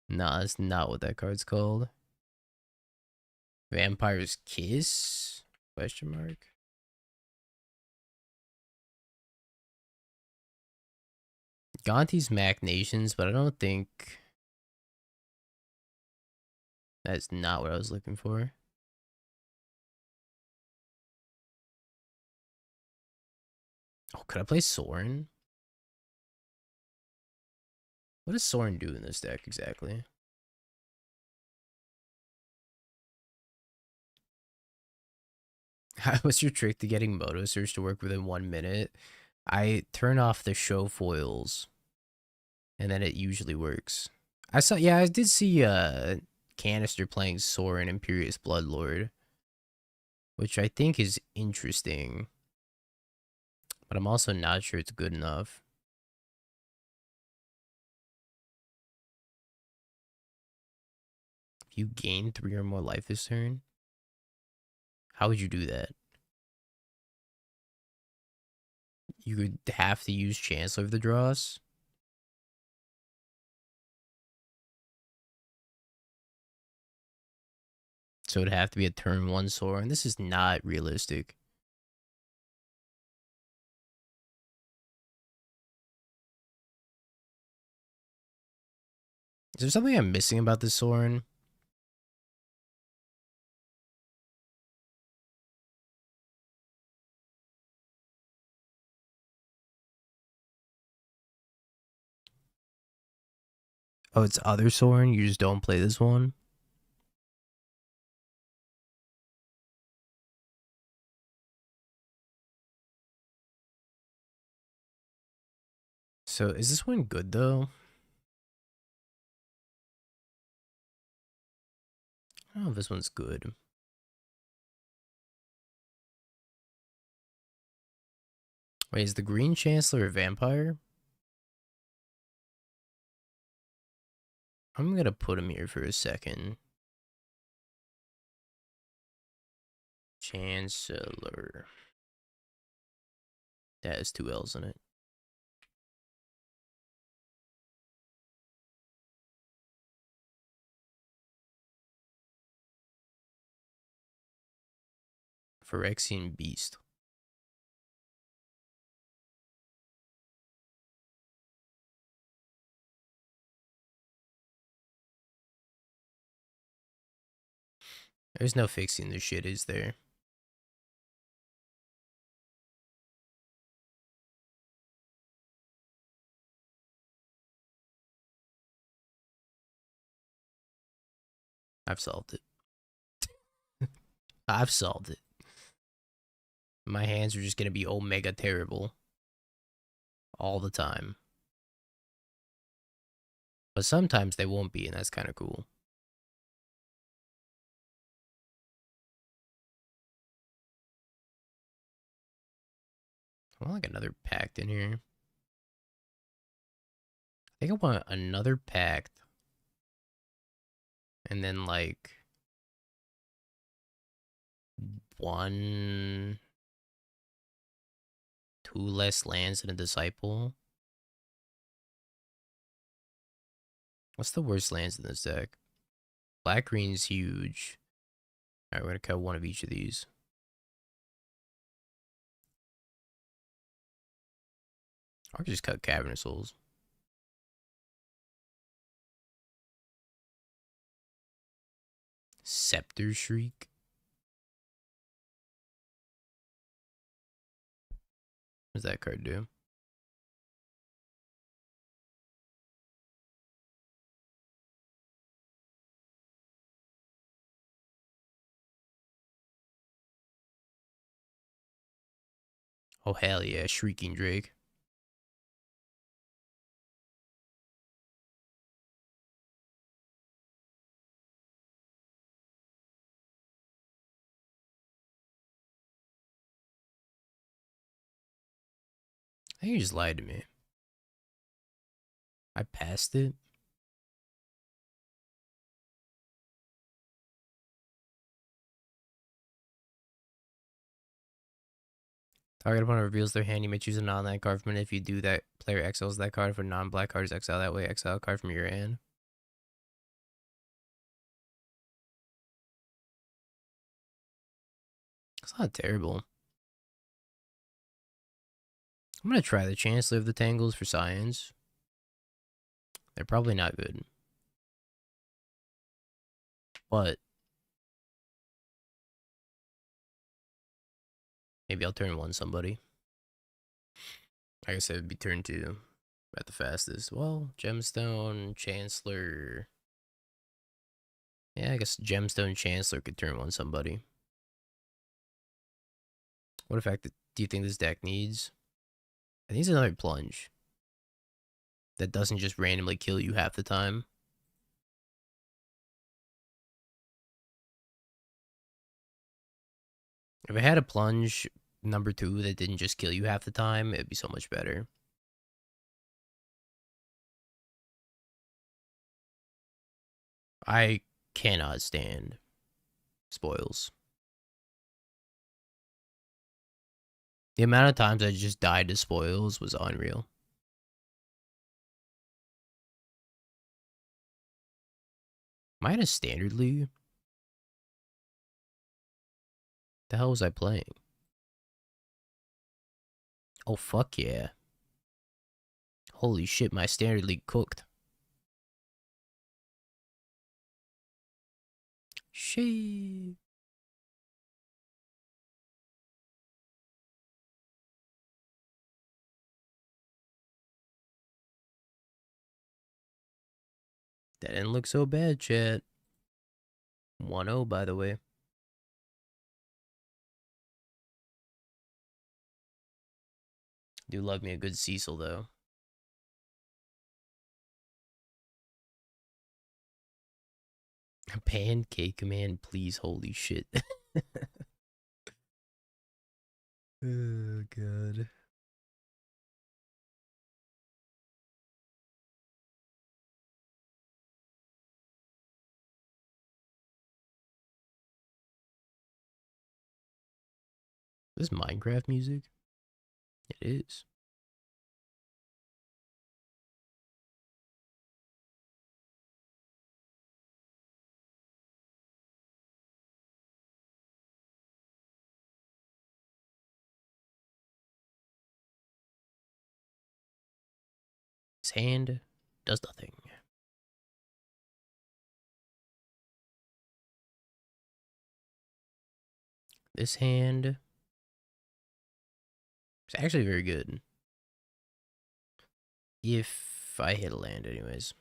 Nah, that's not what that card's called. Vampire's Kiss? Question mark. Gonti's Machinations, but I don't think that's not what I was looking for. Oh, could I play Sorin? What does Sorin do in this deck exactly? What's your trick to getting Moto Search to work within 1 minute? I turn off the show foils, and then it usually works. I did see Canister playing Sorin Imperious Bloodlord, which I think is interesting, but I'm also not sure it's good enough. If you gain 3 or more life this turn, how would you do that? You would have to use Chancellor of the Draws? So it'd have to be a turn 1 Sorin. This is not realistic. Is there something I'm missing about this Sorin? Oh, it's other Sorin? You just don't play this one? So is this one good though? I don't know if this one's good. Wait, is the Green Chancellor a vampire? I'm gonna put him here for a second. Chancellor. That has 2 L's in it. Phyrexian Beast. There's no fixing this shit, is there? I've solved it. I've solved it. My hands are just gonna be omega terrible. All the time. But sometimes they won't be, and that's kind of cool. I want like another pact in here. I think I want another pact. And then like 1, 2 less lands than a disciple. What's the worst lands in this deck? Black green's huge. Alright, we're gonna cut one of each of these. Or just cut Cavern Souls. Scepter Shriek. What does that card do? Oh hell yeah, Shrieking Drake. I think you just lied to me. I passed it. Target opponent reveals their hand. You may choose a non-land card from it. If you do that, player exiles that card. For non-black cards, exile that way. Exile a card from your hand. It's not terrible. I'm gonna try the Chancellor of the Tangles for science. They're probably not good. But maybe I'll turn 1 somebody. I guess it would be turn 2 at the fastest. Well, Gemstone, Chancellor. Yeah, I guess Gemstone Chancellor could turn 1 somebody. What effect do you think this deck needs? I think it's another plunge. That doesn't just randomly kill you half the time. If I had a plunge number 2 that didn't just kill you half the time, it'd be so much better. I cannot stand spoils. The amount of times I just died to spoils was unreal. Am I in a standard league? The hell was I playing? Oh, fuck yeah. Holy shit, my standard league cooked. Shit. That didn't look so bad, chat. 1-0, by the way. Do love me a good Cecil, though. Pancake man, please, holy shit. Oh, God. This Minecraft music? It is. His hand does nothing. This hand is actually very good. If I hit a land, anyways.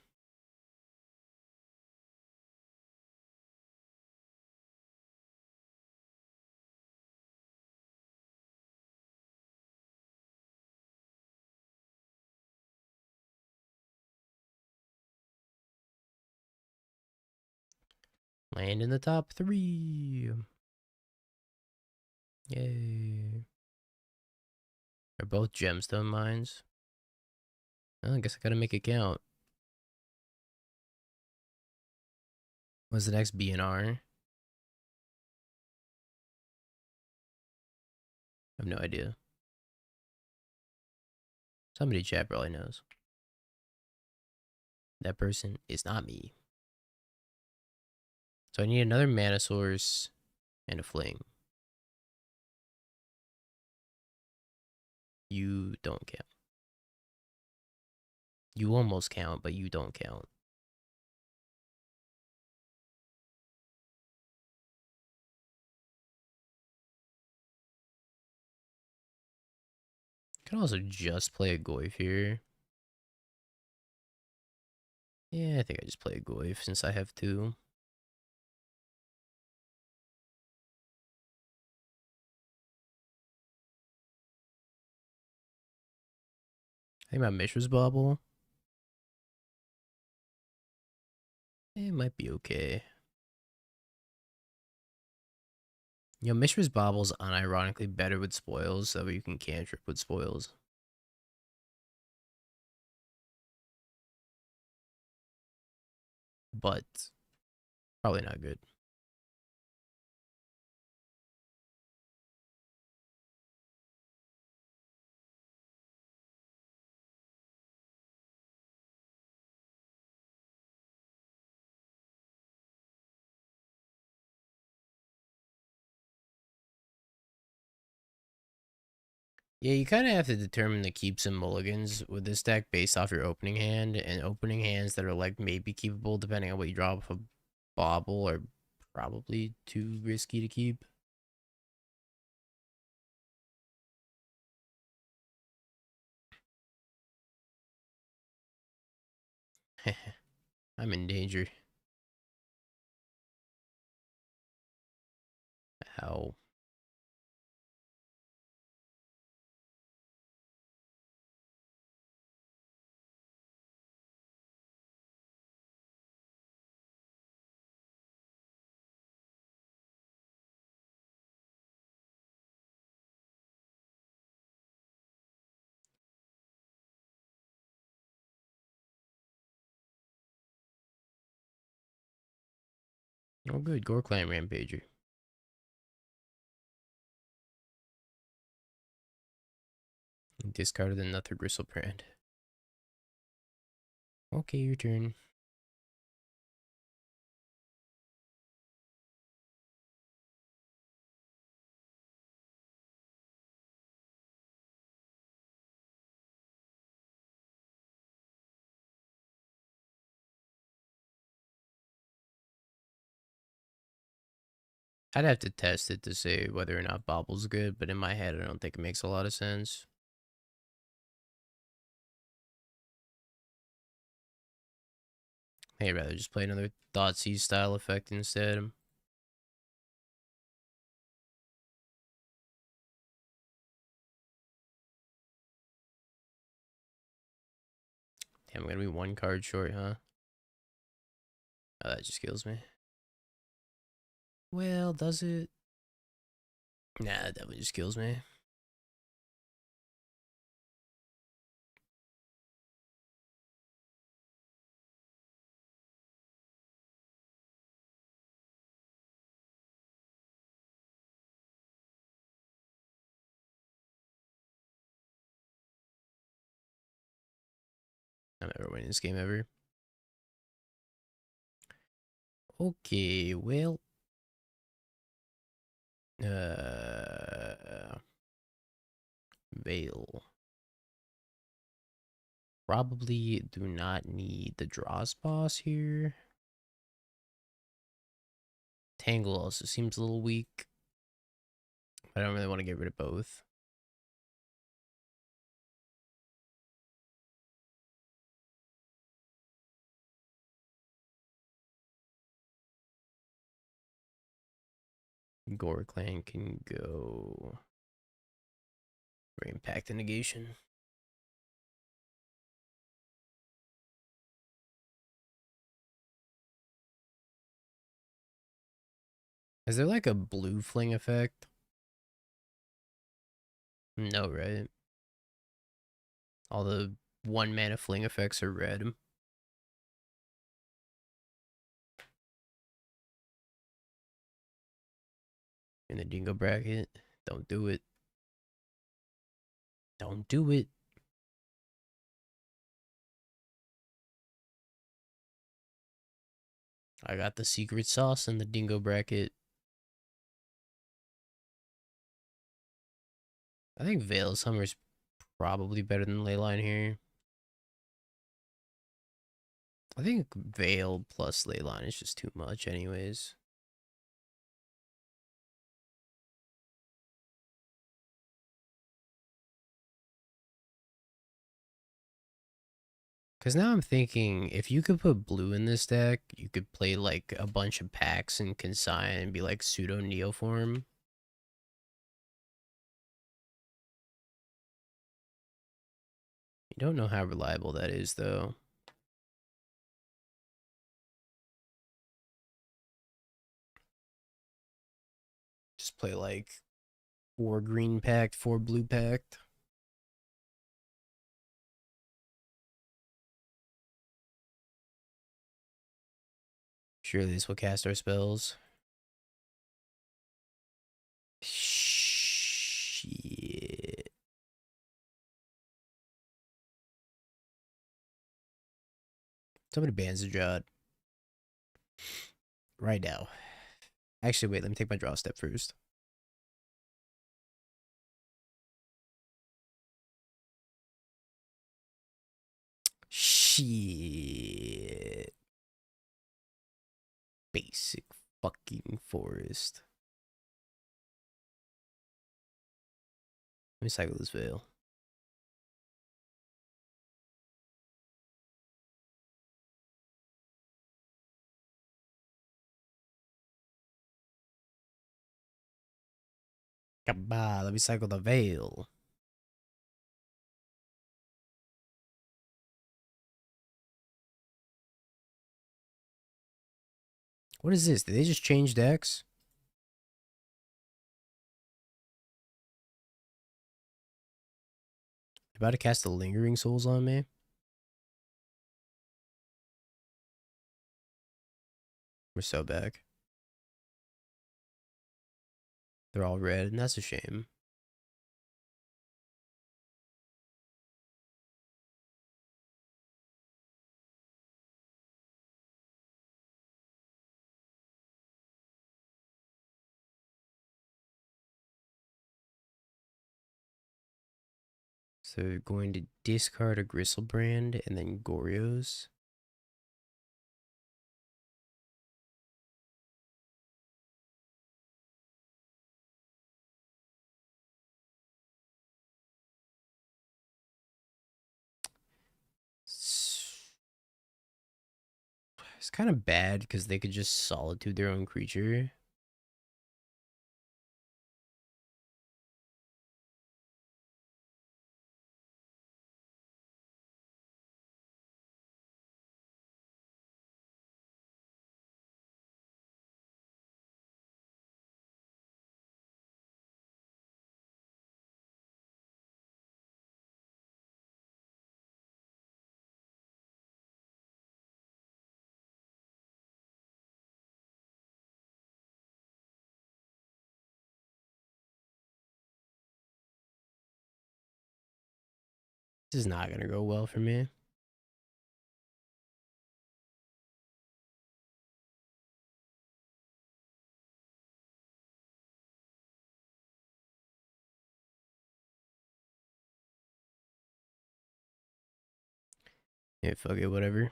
Land in the top 3. Yay. They're both gemstone mines. Well, I guess I gotta make it count. What's the next BNR? I have no idea. Somebody chat probably knows. That person is not me. So I need another mana source and a fling. You don't count. You almost count, but you don't count. Can also just play a Goyf here. Yeah, I think I just play a Goyf since I have 2. I think my Mishra's Bauble. It might be okay. You know, Mishra's Bauble's unironically better with spoils, so you can cantrip with spoils. But probably not good. Yeah, you kind of have to determine the keeps and mulligans with this deck based off your opening hand, and opening hands that are like maybe keepable depending on what you draw off a bauble are probably too risky to keep. I'm in danger. How? Oh, good. Gore Clan Rampager. Discarded another Gristlebrand. Okay, your turn. I'd have to test it to say whether or not Bobble's good, but in my head, I don't think it makes a lot of sense. I'd rather just play another Thoughtseize style effect instead. Damn, I'm gonna be one card short, huh? Oh, that just kills me. Well, does it? Nah, that definitely just kills me. I'm never winning this game ever. Okay, well. Veil. Probably do not need the Dross boss here. Tangle also seems a little weak. I don't really want to get rid of both. Gore Clan can go for impact and negation. Is there like a blue fling effect? No, right? All the 1 mana fling effects are red. In the dingo bracket. Don't do it. Don't do it. I got the secret sauce in the dingo bracket. I think Veil of Summer is probably better than Leyline here. I think Veil plus Leyline is just too much anyways. Because now I'm thinking, if you could put blue in this deck, you could play like a bunch of packs and consign and be like pseudo Neoform. You don't know how reliable that is though. Just play like 4 green packed, 4 blue packed. Surely this will cast our spells. Shit. Somebody bans the Jot. Right now. Actually, wait, let me take my draw step first. Shit. Basic fucking forest. Let me cycle this Veil. Kabah, let me cycle the Veil. What is this? Did they just change decks? They're about to cast the Lingering Souls on me? We're so back. They're all red, and that's a shame. So we're going to discard a Gristlebrand and then Goryo's. It's kind of bad because they could just solitude their own creature. This is not gonna go well for me. Yeah, fuck it, whatever.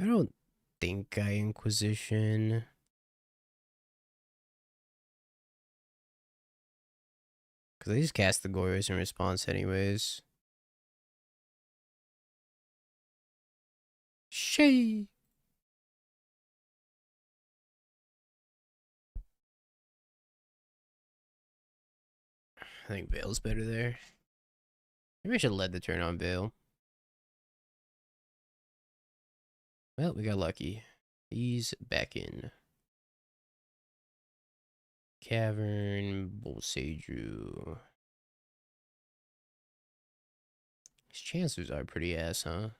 I don't think I Inquisition. Because I just cast the Goyos in response anyways. Shay! I think Veil's better there. Maybe I should have led the turn on Veil. Well, we got lucky. He's back in. Cavern, Bolsadru. His chances are pretty ass, huh?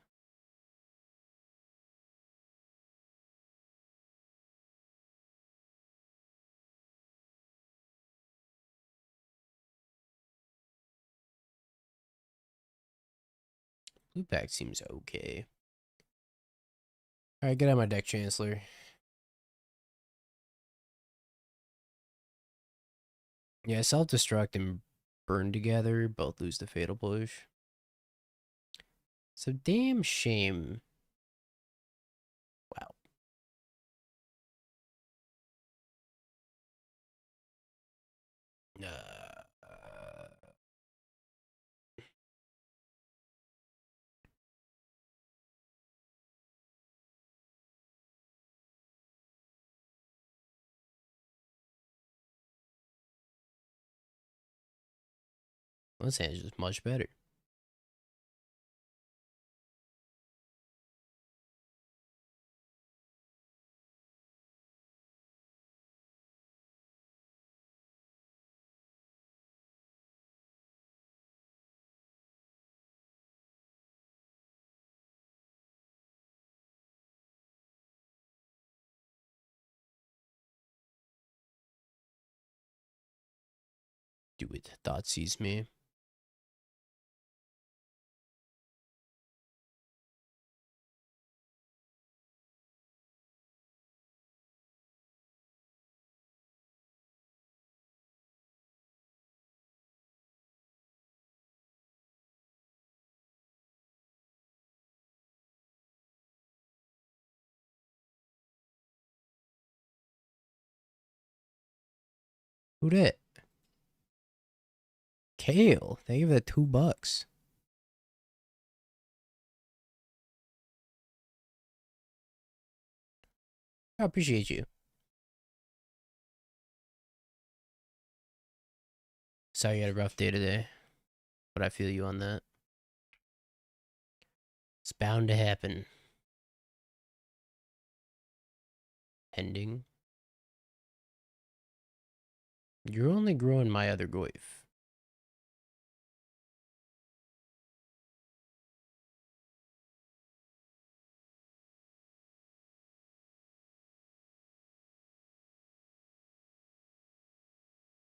Blue pack seems okay. Alright, get out my deck, Chancellor. Yeah, self-destruct and burn together both lose the fatal push. So damn shame. Wow. This hand's just much better. Do it. Thought sees me. Who that? Kale. They gave that $2. I appreciate you. Sorry you had a rough day today, but I feel you on that. It's bound to happen. Ending. You're only growing my other goif.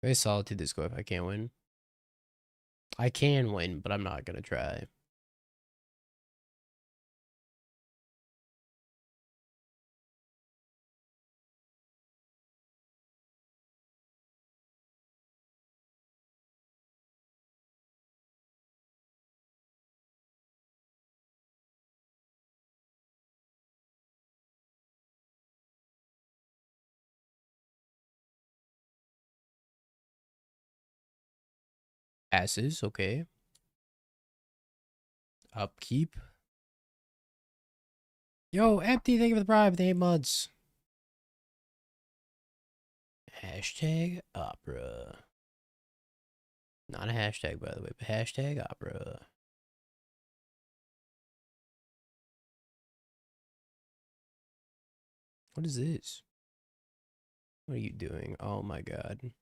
Very solitude this goif. I can't win. I can win, but I'm not gonna try. Passes, okay. Upkeep. Yo, Empty, thank you for the bribe. The 8 months. Hashtag opera. Not a hashtag, by the way, but hashtag opera. What is this? What are you doing? Oh my god.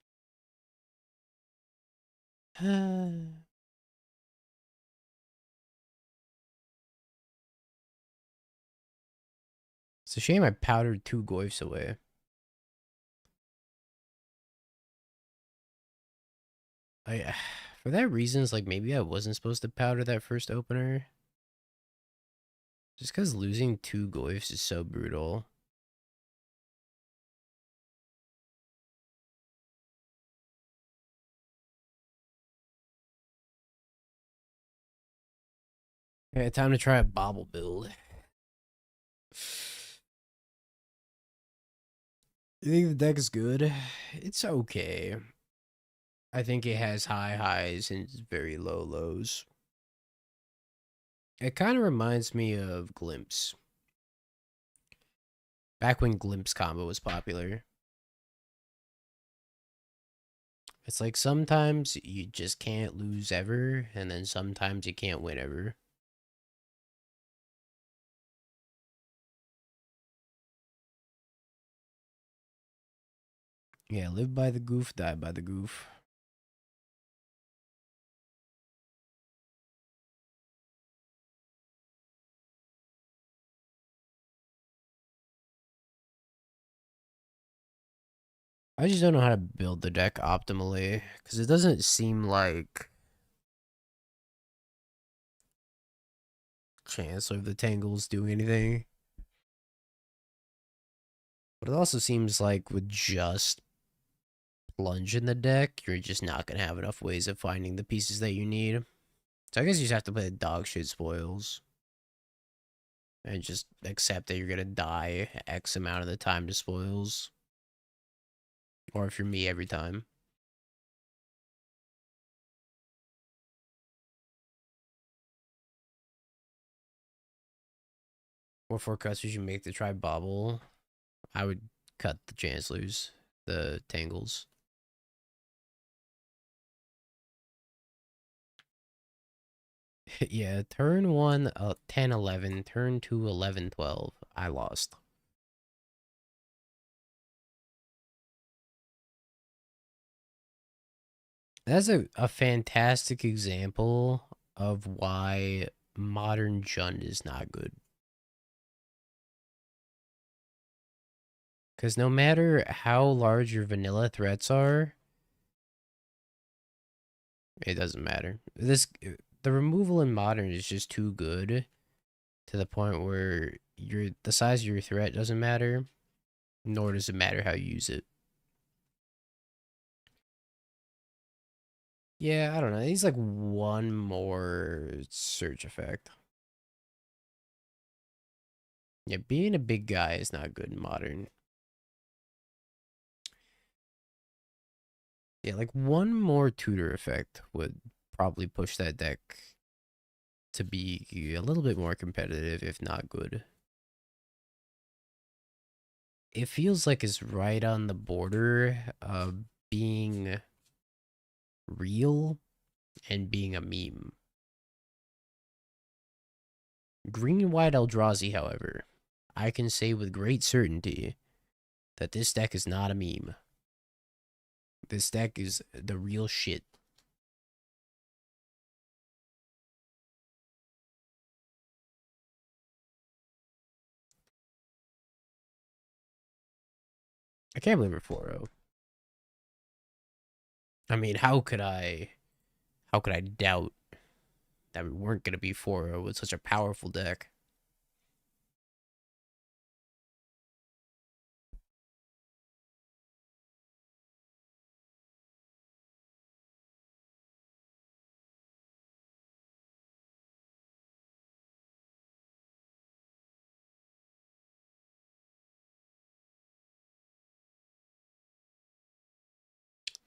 It's a shame I powdered 2 goifs away. I, for that reason, it's like maybe I wasn't supposed to powder that first opener. Just because losing 2 goifs is so brutal. Okay, time to try a bobble build. You think the deck is good? It's okay. I think it has high highs and very low lows. It kind of reminds me of Glimpse. Back when Glimpse combo was popular. It's like sometimes you just can't lose ever, and then sometimes you can't win ever. Yeah, live by the goof, die by the goof. I just don't know how to build the deck optimally, because it doesn't seem like Chancellor of the Tangles do anything. But it also seems like with just plunge in the deck, you're just not going to have enough ways of finding the pieces that you need. So I guess you just have to play the dog shit spoils. And just accept that you're going to die X amount of the time to spoils. Or if you're me, every time. What 4 cuts would you make to try bobble? I would cut the Chancellors, the Tangles. Yeah, turn 1, 10, 11. Turn 2, 11, 12. I lost. That's a fantastic example of why modern Jund is not good. Because no matter how large your vanilla threats are, it doesn't matter. The removal in modern is just too good to the point where the size of your threat doesn't matter, nor does it matter how you use it. Yeah, I don't know. He's like one more search effect. Yeah, being a big guy is not good in modern. Yeah, like one more tutor effect would probably push that deck to be a little bit more competitive, if not good. It feels like it's right on the border of being real and being a meme. Green and white Eldrazi, however, I can say with great certainty that this deck is not a meme. This deck is the real shit. I can't believe we're 4-0. I mean, how could I doubt that we weren't going to be 4-0 with such a powerful deck?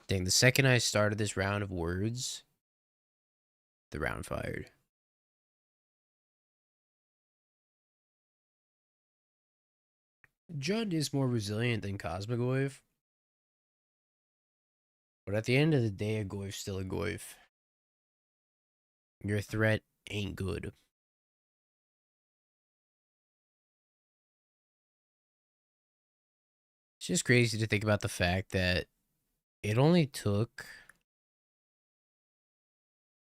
Dang, the second I started this round of words, the round fired. Jund is more resilient than Cosmogoyf. But at the end of the day, a Goyf's still a Goyf. Your threat ain't good. It's just crazy to think about the fact that it only took...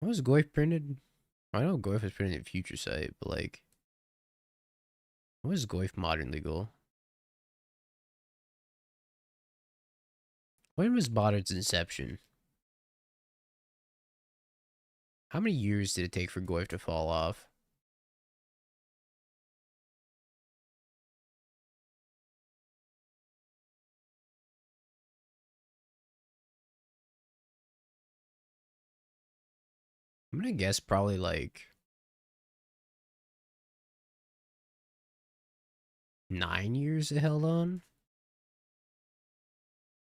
What was Goyf printed? I know Goyf was printed in Future Sight, but like... What was Goyf Modern Legal? When was Modern's inception? How many years did it take for Goyf to fall off? I'm gonna guess probably like 9 years it held on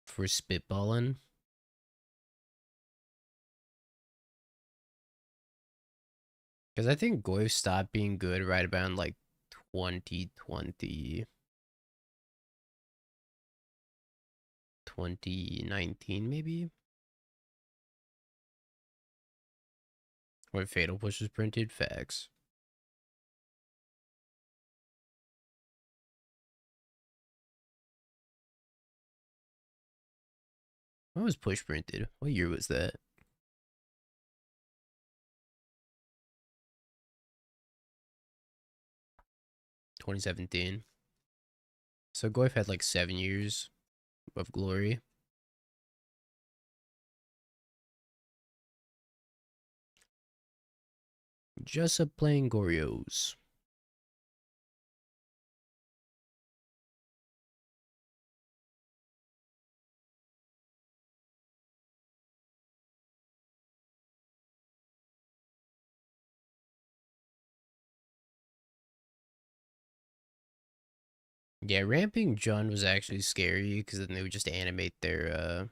for spitballing. Because I think Goyf stopped being good right about like 2020, 2019 maybe? When Fatal Push was printed, facts. When was Push printed? What year was that? 2017. So Goyf had like 7 years of glory. Just playing Gorios. Yeah, ramping Jund was actually scary because then they would just animate their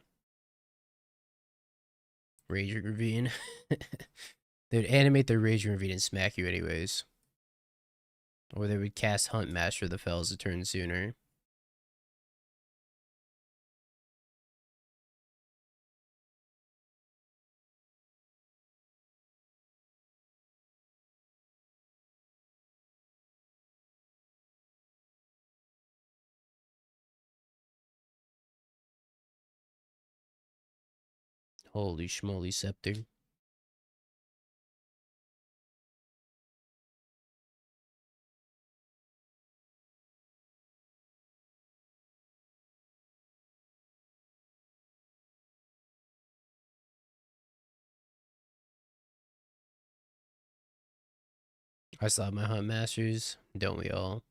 Raging Ravine. They would animate their Raging Ravine and smack you anyways. Or they would cast Hunt Master of the Fells a turn sooner. Holy schmoly scepter. I saw my Hunt Masters, don't we all?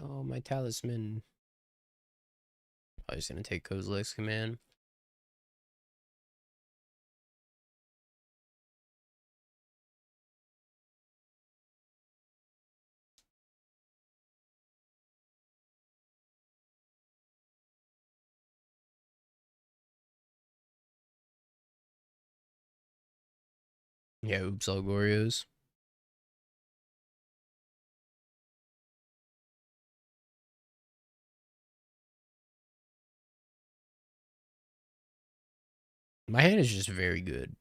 Oh, my talisman. I was gonna take Kozilek's command. Yeah, oops, all Gorios. My hand is just very good.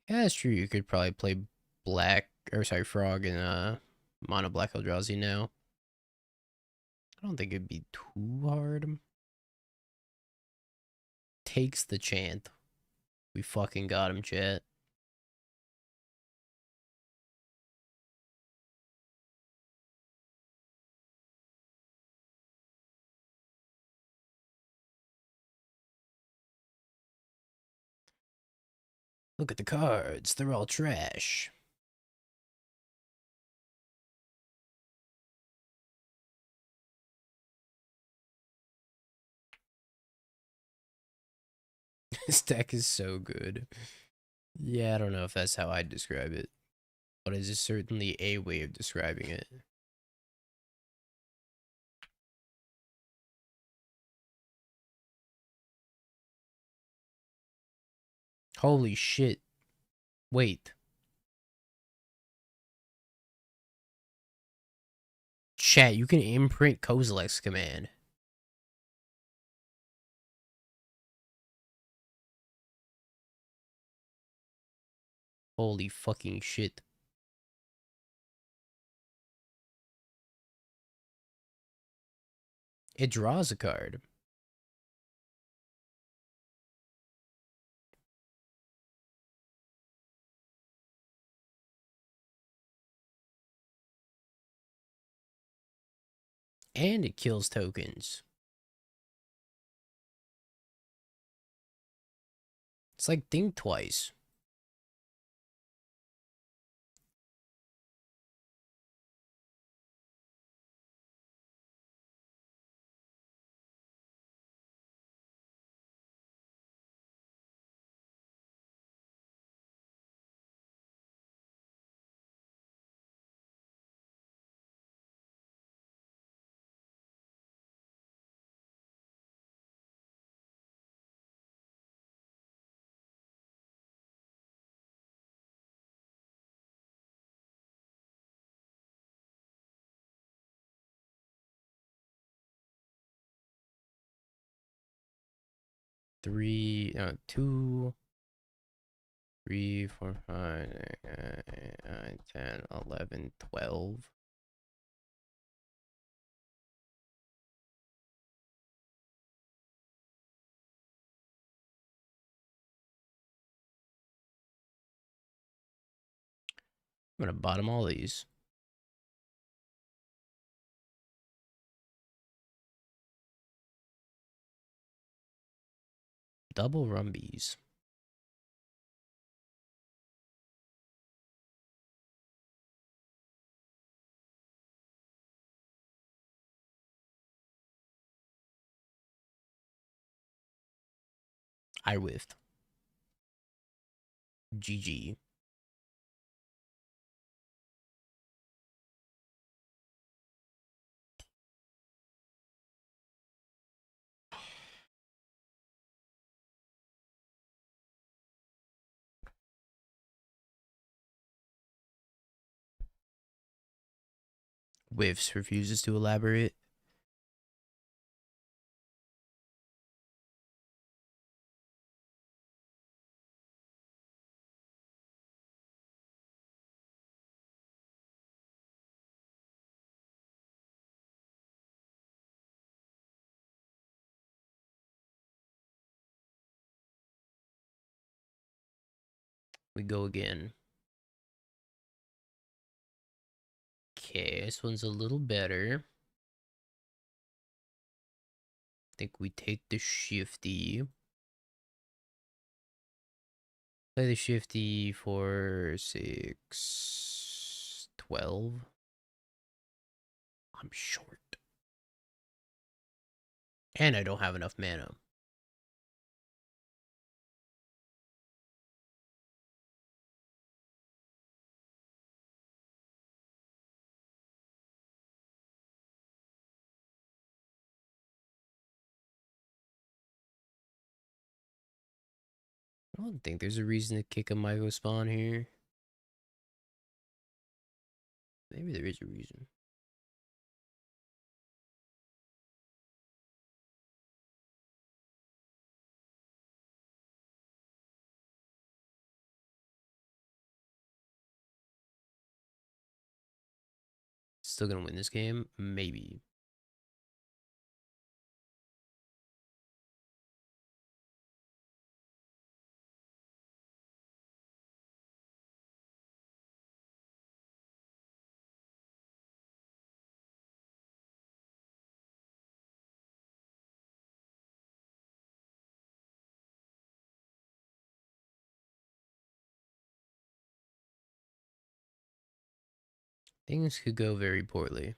Yeah, that's true. You could probably play black, or sorry, Frog and Mono Black Eldrazi now. I don't think it'd be too hard. Takes the chant. We fucking got him, chat. Look at the cards. They're all trash. This deck is so good. Yeah, I don't know if that's how I'd describe it, but it is certainly a way of describing it. Holy shit. Wait. Chat, you can imprint Kozilek's command. Holy fucking shit. It draws a card. And it kills tokens. It's like think twice. Two, 3, 4, 5, 9, 10, 11, 12. I'm gonna bottom all these. Double rumbies. I whiffed. GG. Whiffs refuses to elaborate. We go again. Okay, this one's a little better. I think we take the shifty. Play the shifty for 6, 12. I'm short. And I don't have enough mana. I don't think there's a reason to kick a Myco spawn here. Maybe there is a reason. Still gonna win this game? Maybe. Things could go very poorly.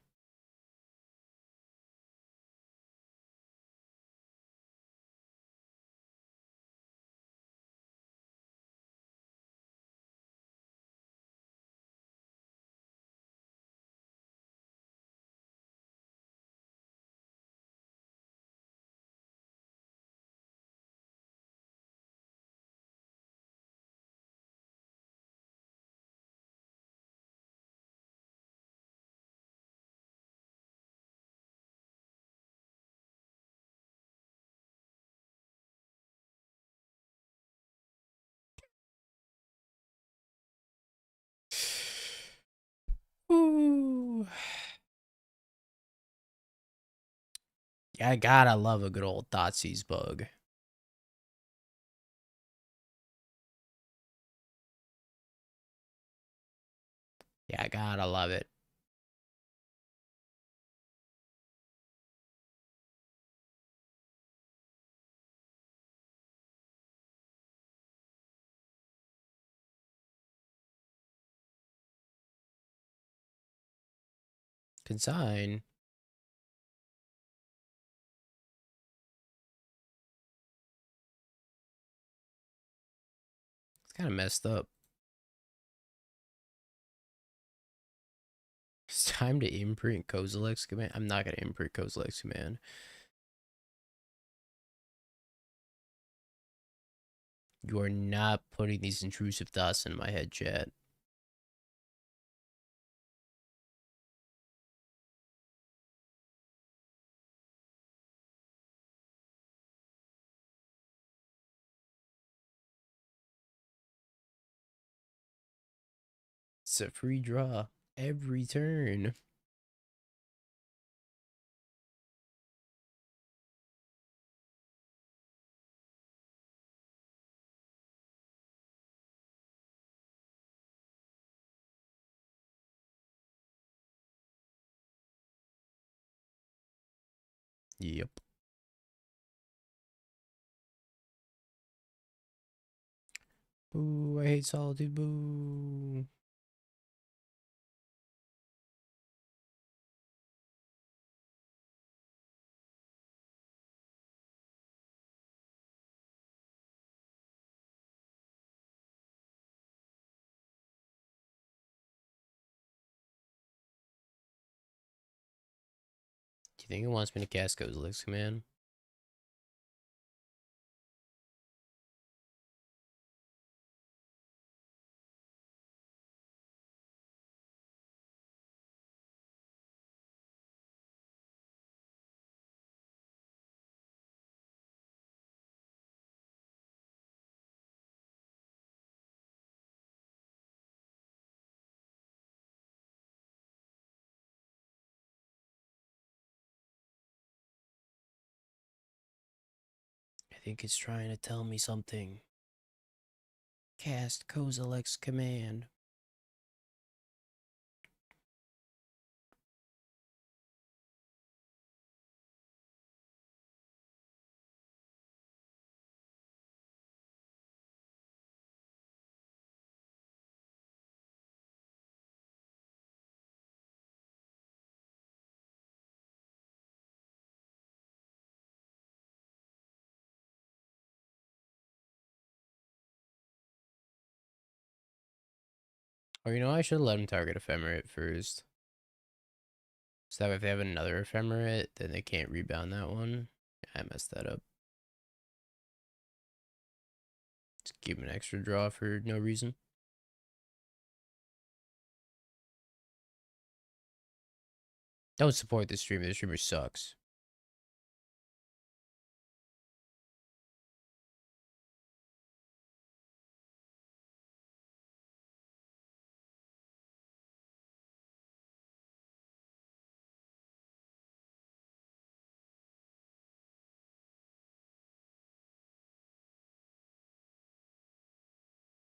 Ooh. Yeah, God, I love a good old Thoughtseize bug. Yeah, God, I love it. Consign. It's kind of messed up. It's time to imprint Kozilek's command. I'm not going to imprint Kozilek's command. You are not putting these intrusive thoughts in my head, chat. It's a free draw every turn. Yep. Boo, I hate solitude, boo. Do you think it wants me to cast Kozilek's command? I think it's trying to tell me something. Cast Kozilek's command. Or, you know, I should let him target Ephemerate first. So that if they have another Ephemerate, then they can't rebound that one. I messed that up. Just give him an extra draw for no reason. Don't support this streamer. This streamer sucks.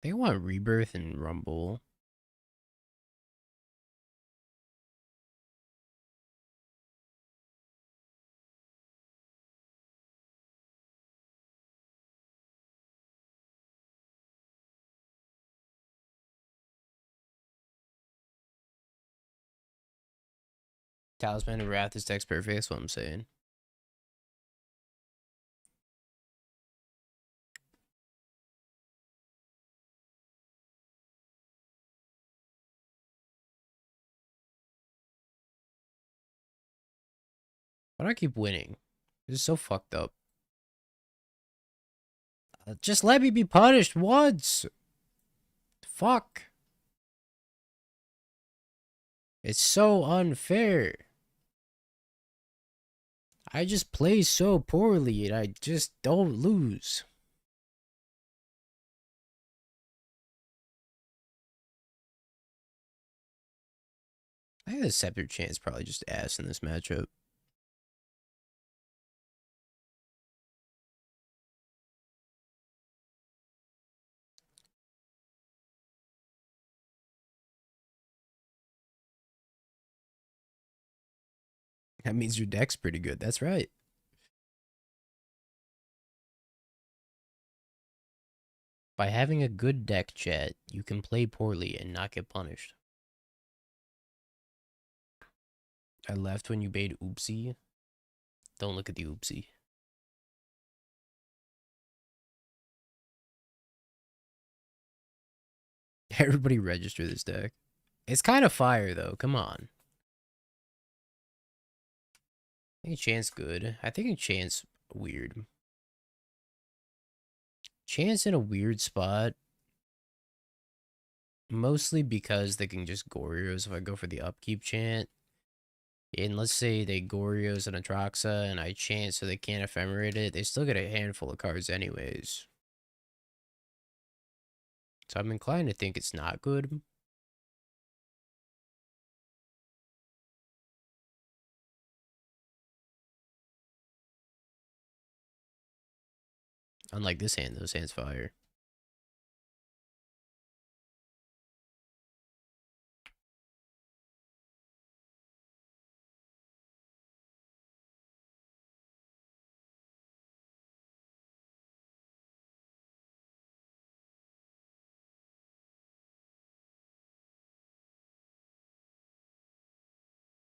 They want Rebirth and Rumble. Talisman of Wrath is text perfect. That's what I'm saying. Why do I keep winning? This is so fucked up. Just let me be punished once. Fuck. It's so unfair. I just play so poorly and I just don't lose. I think the Scepter Chant's probably just ass in this matchup. That means your deck's pretty good. That's right. By having a good deck, chat, you can play poorly and not get punished. I left when you bait oopsie. Don't look at the oopsie. Everybody register this deck. It's kind of fire, though. Come on. I think Chance good. I think Chance weird. Chance in a weird spot. Mostly because they can just Gorios if I go for the upkeep chant. And let's say they Gorios and Atraxa and I chant so they can't ephemerate it. They still get a handful of cards anyways. So I'm inclined to think it's not good. Unlike this hand, those hands fire.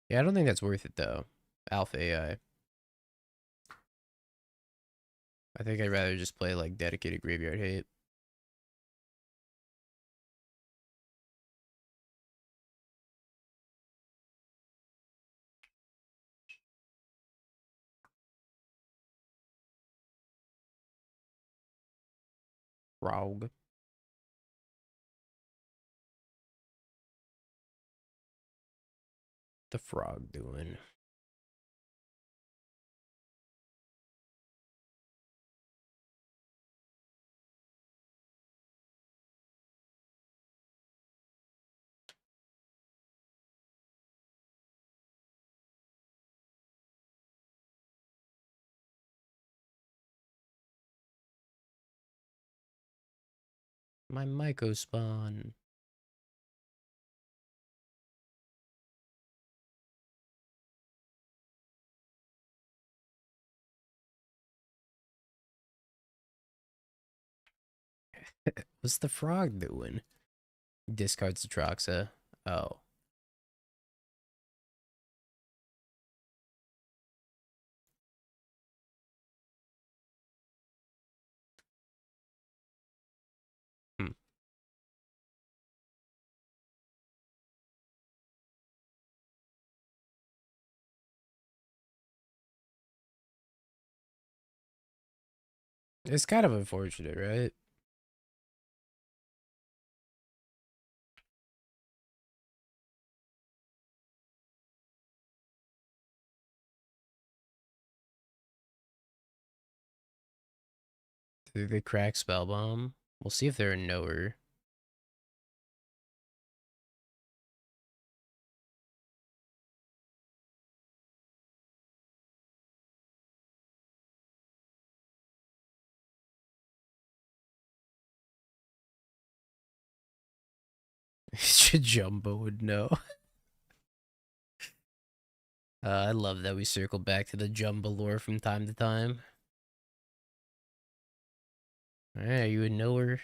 Yeah, I don't think that's worth it though. Alpha AI. I think I'd rather just play like dedicated graveyard hate. Frog. The frog doing. My Myco spawn. What's the frog doing? Discards Atraxa. Oh. Hmm. It's kind of unfortunate, right? Did they crack Spellbomb? We'll see if they're a knower. Jumbo would know. I love that we circle back to the Jumbo lore from time to time. Alright, are you a knower?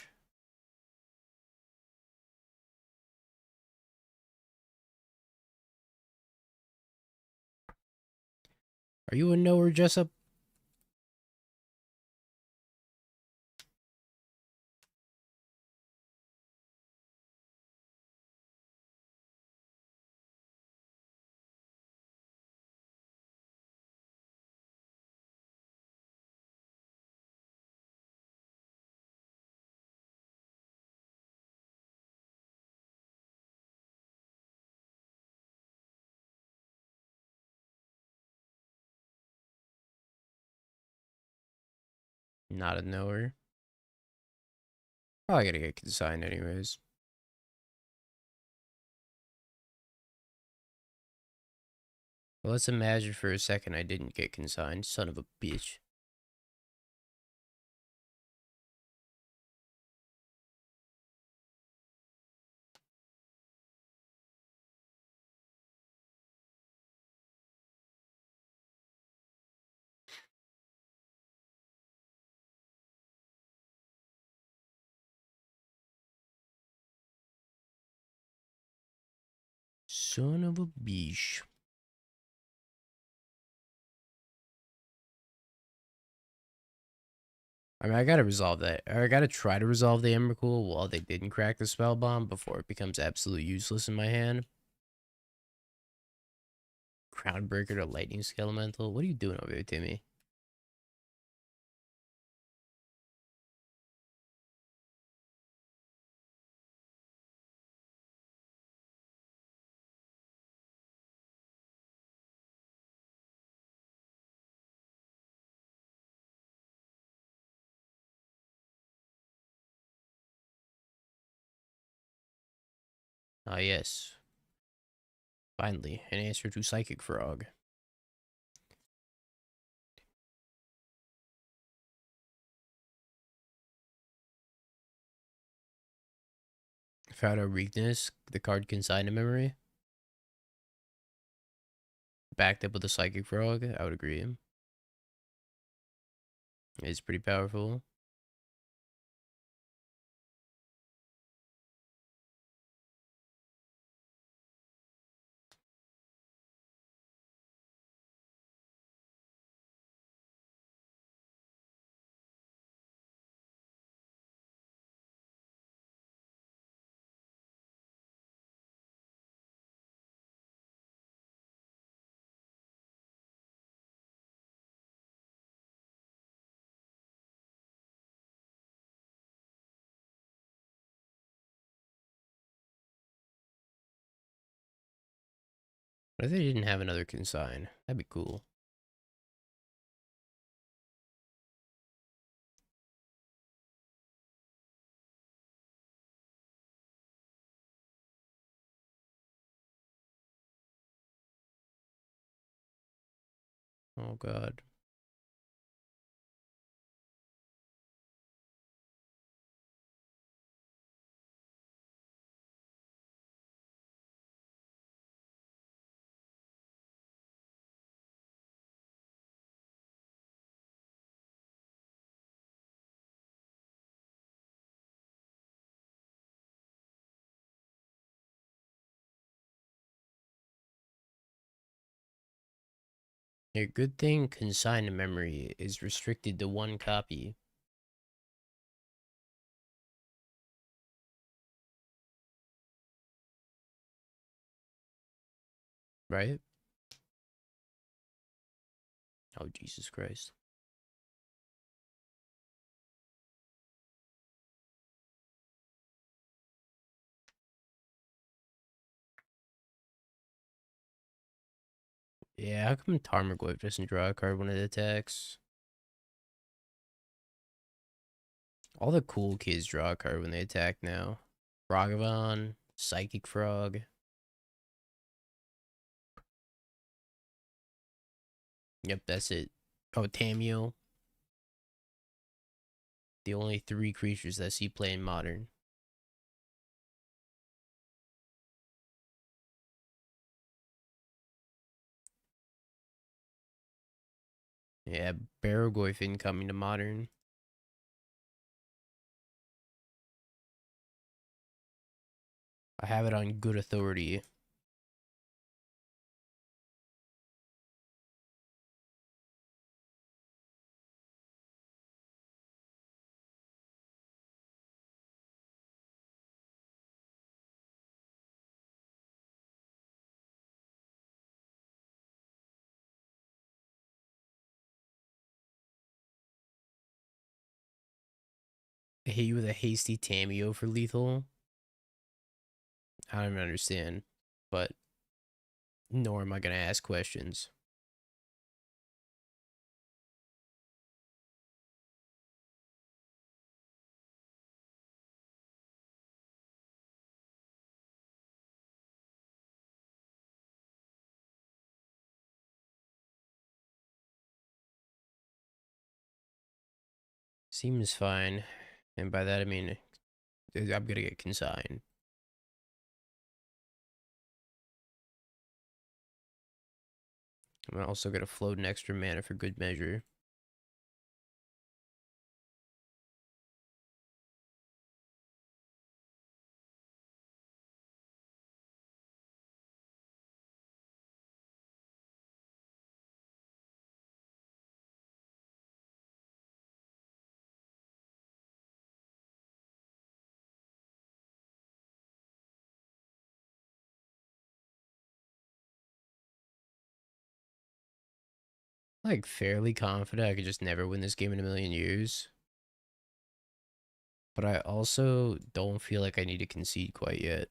Are you a knower, Jessup? Not a knower. Probably gonna get consigned anyways. Well, let's imagine for a second I didn't get consigned. Son of a bitch. Son of a bitch. I mean, I gotta resolve that. Or I gotta try to resolve the Emrakul while they didn't crack the spell bomb before it becomes absolutely useless in my hand. Crownbreaker to Lightning Skelemental. What are you doing over there, Timmy? Ah, yes. Finally, an answer to Psychic Frog. Found a weakness. The card Consign to Memory. Backed up with a Psychic Frog. I would agree. It's pretty powerful. What if they didn't have another Consign? That'd be cool. Oh, God. A good thing Consign to Memory is restricted to one copy. Right? Oh, Jesus Christ. Yeah, how come Tarmogoyf doesn't draw a card when it attacks? All the cool kids draw a card when they attack now. Ragavan, Psychic Frog. Yep, that's it. Oh, Tamio. The only three creatures that see play in Modern. Yeah, Barrogoyf incoming to Modern. I have it on good authority. I hit you with a hasty Tamio for lethal. I don't even understand. But nor am I gonna ask questions. Seems fine. And by that I mean I'm gonna get consigned. I'm also gonna float an extra mana for good measure. Like fairly confident I could just never win this game in a million years. But I also don't feel like I need to concede quite yet.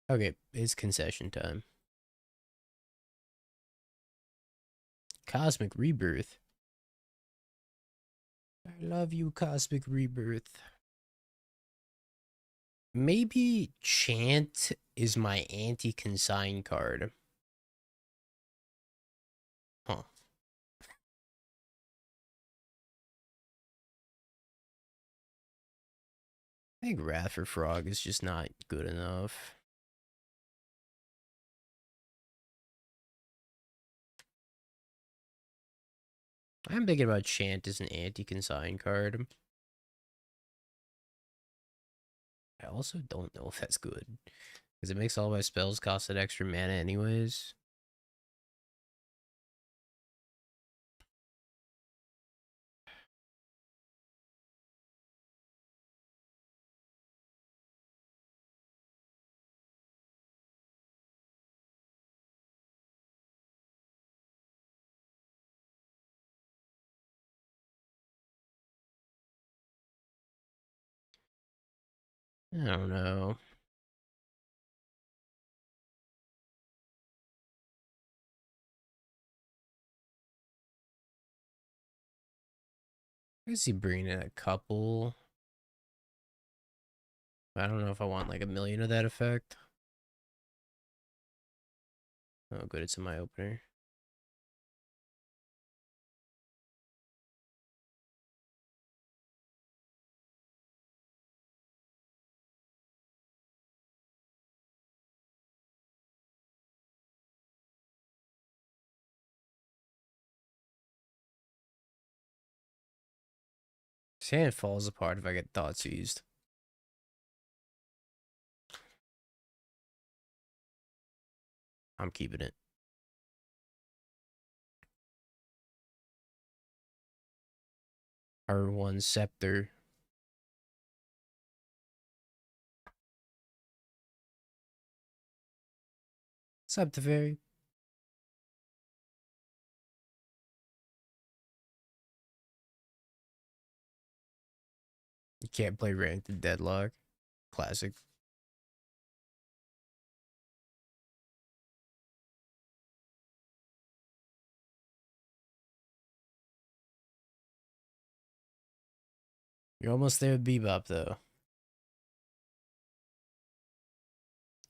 Okay, it's concession time. Cosmic Rebirth. I love you, Cosmic Rebirth. Maybe Chant is my anti-consign card. Huh. I think Wrath for Frog is just not good enough. I'm thinking about Chant as an anti-consign card. I also don't know if that's good. Because it makes all my spells cost an extra mana anyways. I don't know. I see bringing in a couple. I don't know if I want like a million of that effect. Oh, good, it's in my opener. Sand falls apart if I get thought seized. I'm keeping it. R1 Scepter. Septifairy. You can't play ranked in Deadlock. Classic. You're almost there with Bebop, though.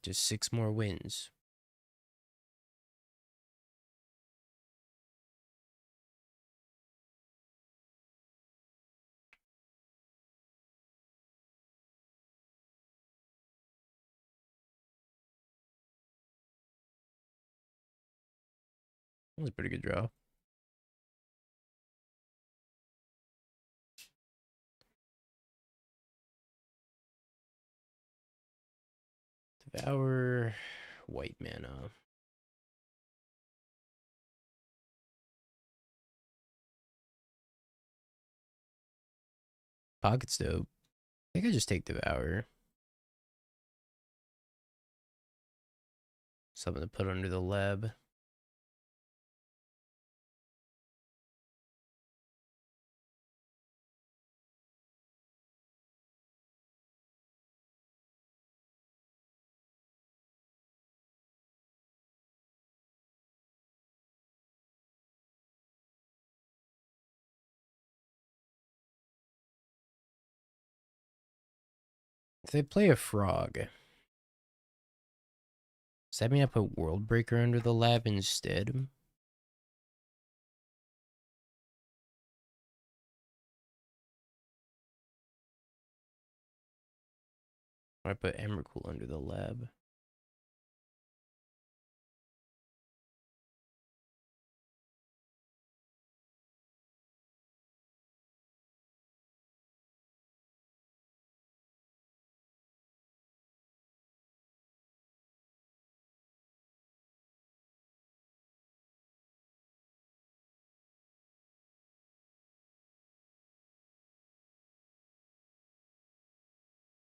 Just 6 more wins. That was a pretty good draw. Devour. White mana. Pocket's dope. I think I just take Devour. Something to put under the lab. They play a frog. Does that mean I put World Breaker under the lab instead? Or I put Emrakul under the lab?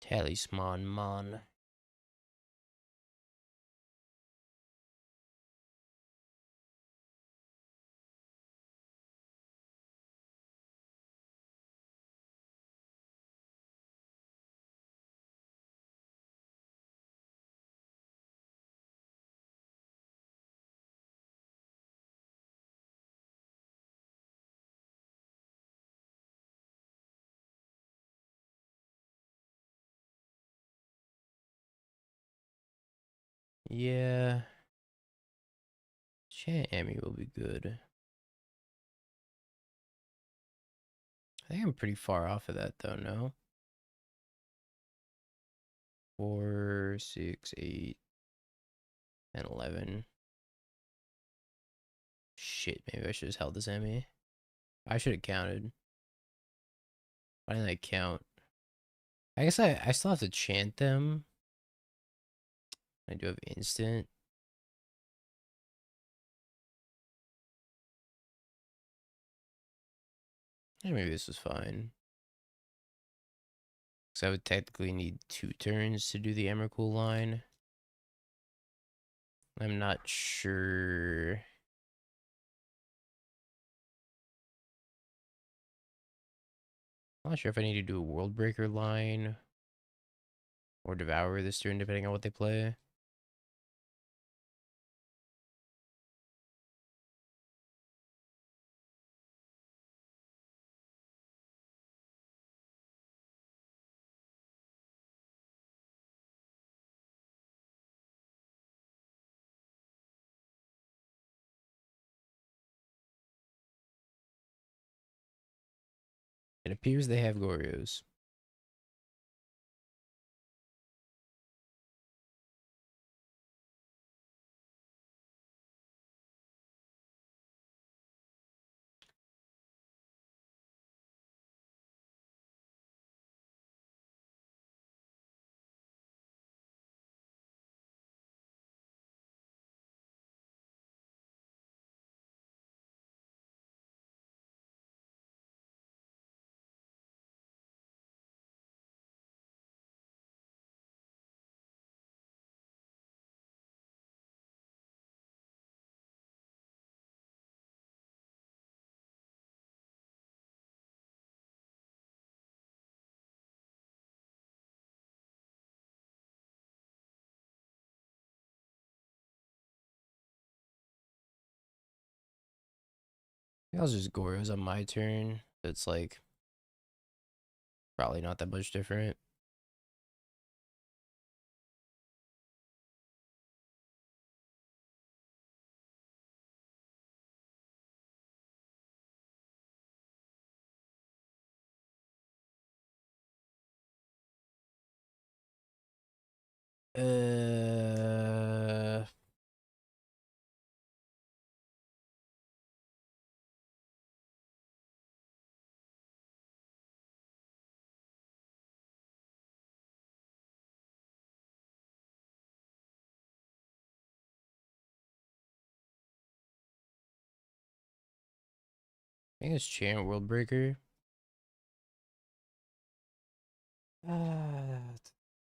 Talisman Mon. Yeah. Chant Emmy will be good. I think I'm pretty far off of that though, no? 4, 6, 8, and 11. Shit, maybe I should have held this Emmy. I should have counted. Why didn't I count? I guess I still have to chant them. I do have instant. Maybe this was fine. Because I would technically need 2 turns to do the Emrakul line. I'm not sure. I'm not sure if I need to do a World Breaker line or Devour this turn, depending on what they play. It appears they have Gorios. I think I'll just Gorios on my turn. It's like probably not that much different. Uh, I think it's Chant World Breaker.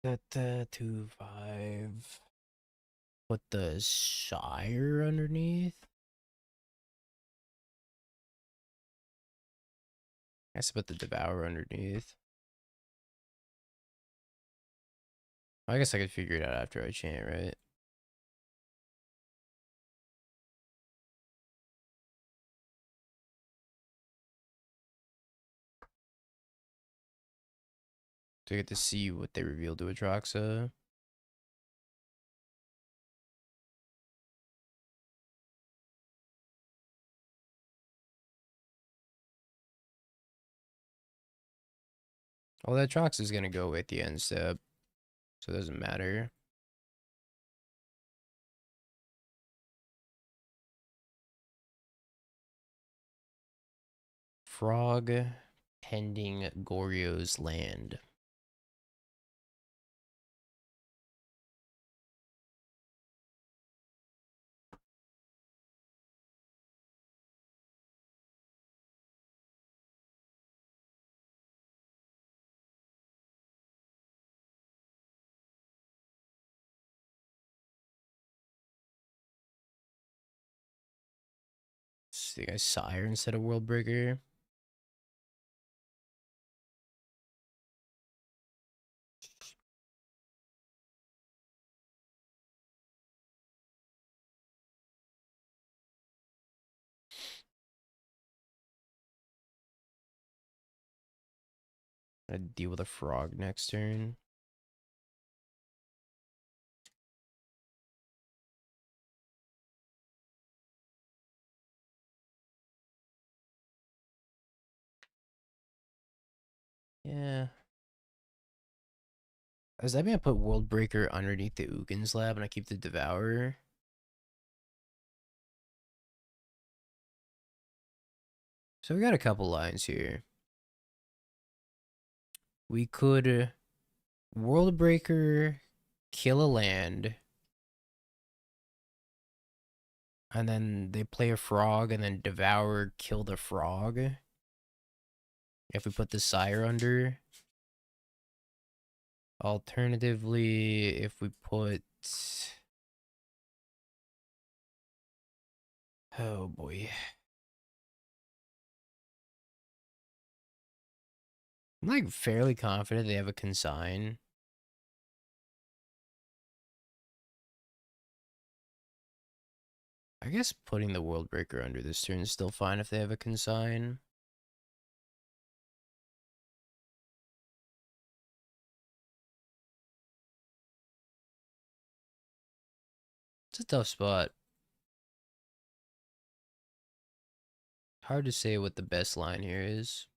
Da, 2, 5. Put the Shire underneath. I guess I put the Devour underneath. I guess I could figure it out after I chant, right? to get to see what they revealed to Atraxa. Well, that Atraxa is gonna go with the end step, so it doesn't matter. Frog pending Goryo's land. So you guys Sire instead of Worldbreaker. I deal with a frog next turn. Yeah. Does that mean I put Worldbreaker underneath the Ugin's Lab and I keep the Devourer? So we got a couple lines here. We could Worldbreaker, kill a land, and then they play a frog, and then Devour, kill the frog. If we put the Sire under. Alternatively, if we put... Oh boy. I'm like fairly confident they have a consign. I guess putting the Worldbreaker under this turn is still fine if they have a consign. It's a tough spot. Hard to say what the best line here is.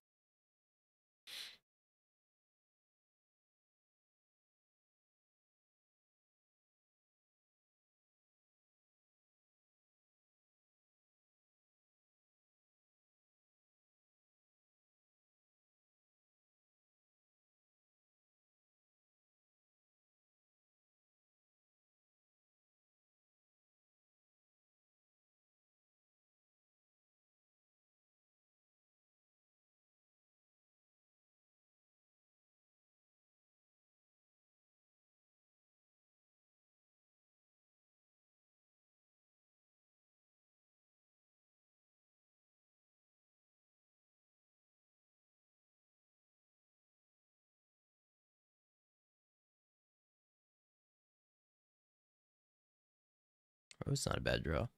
Oh, it's not a bad draw.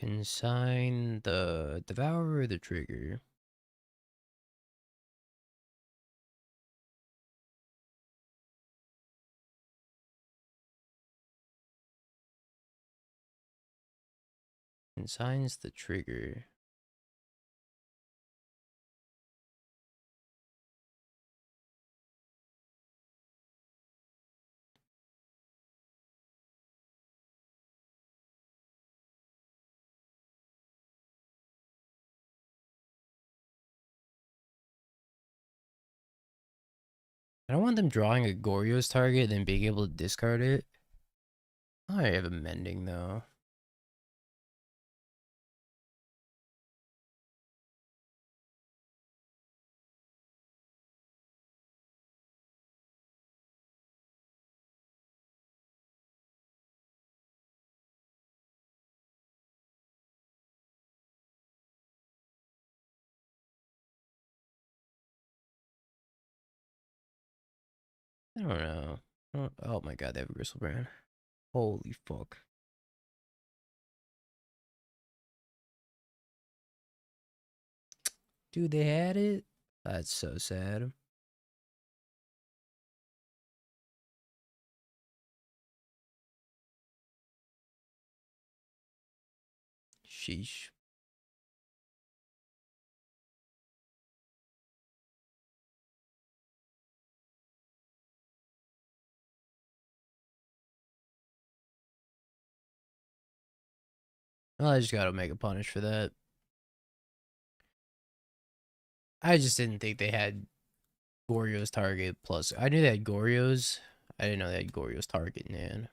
Consign the Devourer or the Trigger? Consigns the Trigger. I don't want them drawing a Goryo's target and then being able to discard it. I have a Mending though. I don't know. Oh my god, they have a Gristlebrand. Holy fuck. Dude, they had it? That's so sad. Sheesh. Well, I just gotta make a punish for that. I just didn't think they had Goryo's target plus. I knew they had Goryo's. I didn't know they had Goryo's target, man.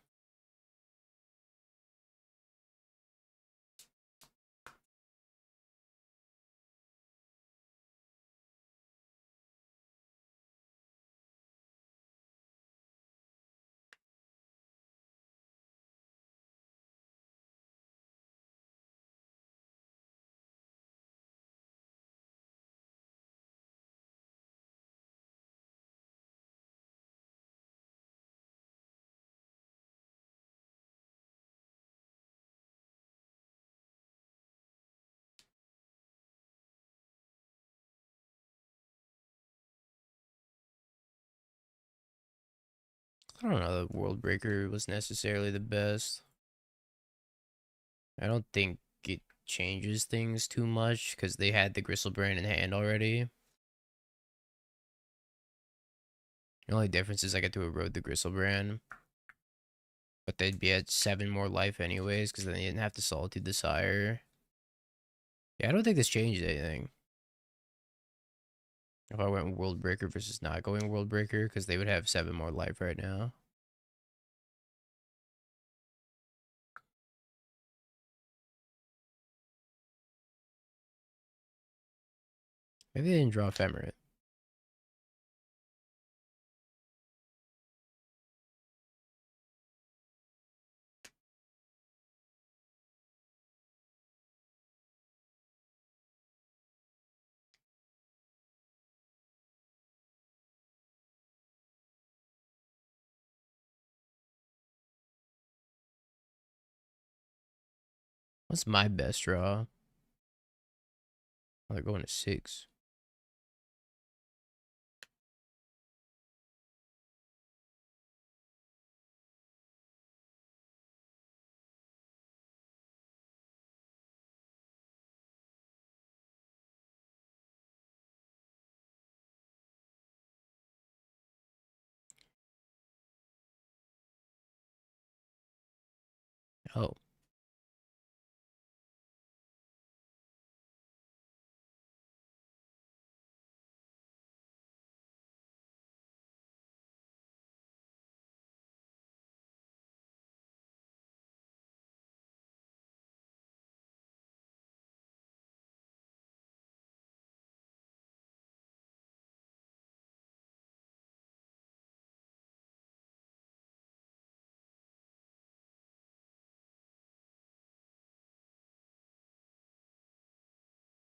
I don't know. The World Breaker was necessarily the best. I don't think it changes things too much because they had the Gristlebrand in hand already. The only difference is I get to erode the Gristlebrand, but they'd be at 7 more life anyways because then they didn't have to Solitude the Sire. Yeah, I don't think this changed anything. If I went World Breaker versus not going World Breaker, because they would have 7 more life right now. Maybe they didn't draw Ephemerate. What's my best draw? Oh, they're going to 6. Oh.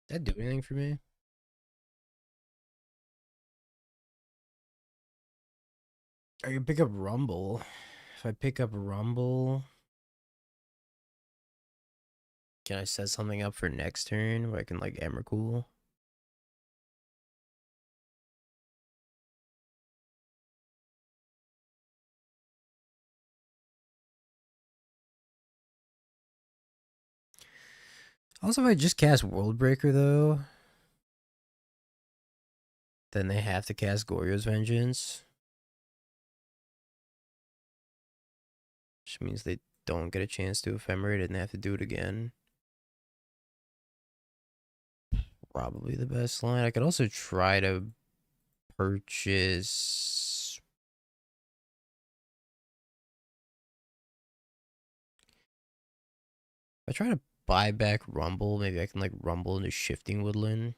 Did that do anything for me? I can pick up Rumble. If I pick up Rumble, can I set something up for next turn where I can like Emrakul? Also, if I just cast World Breaker though, then they have to cast Goryo's Vengeance. Which means they don't get a chance to Ephemerate and they have to do it again. Probably the best line. I could also try to purchase. If I try to buy back Rumble, maybe I can like Rumble into Shifting Woodland.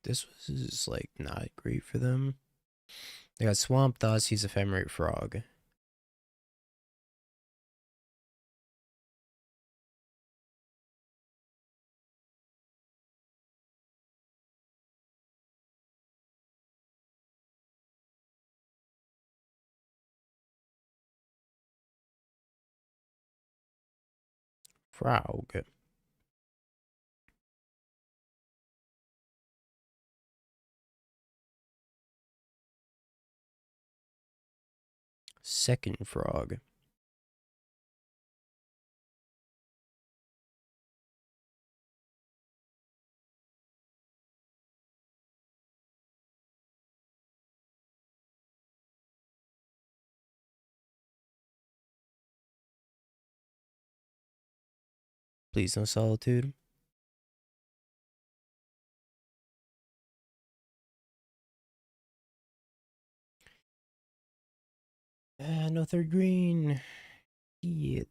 This was like not great for them. They got Swamp Dust, he's Ephemerate Frog. Frog. Second Frog. Please no Solitude. No third green. Shit.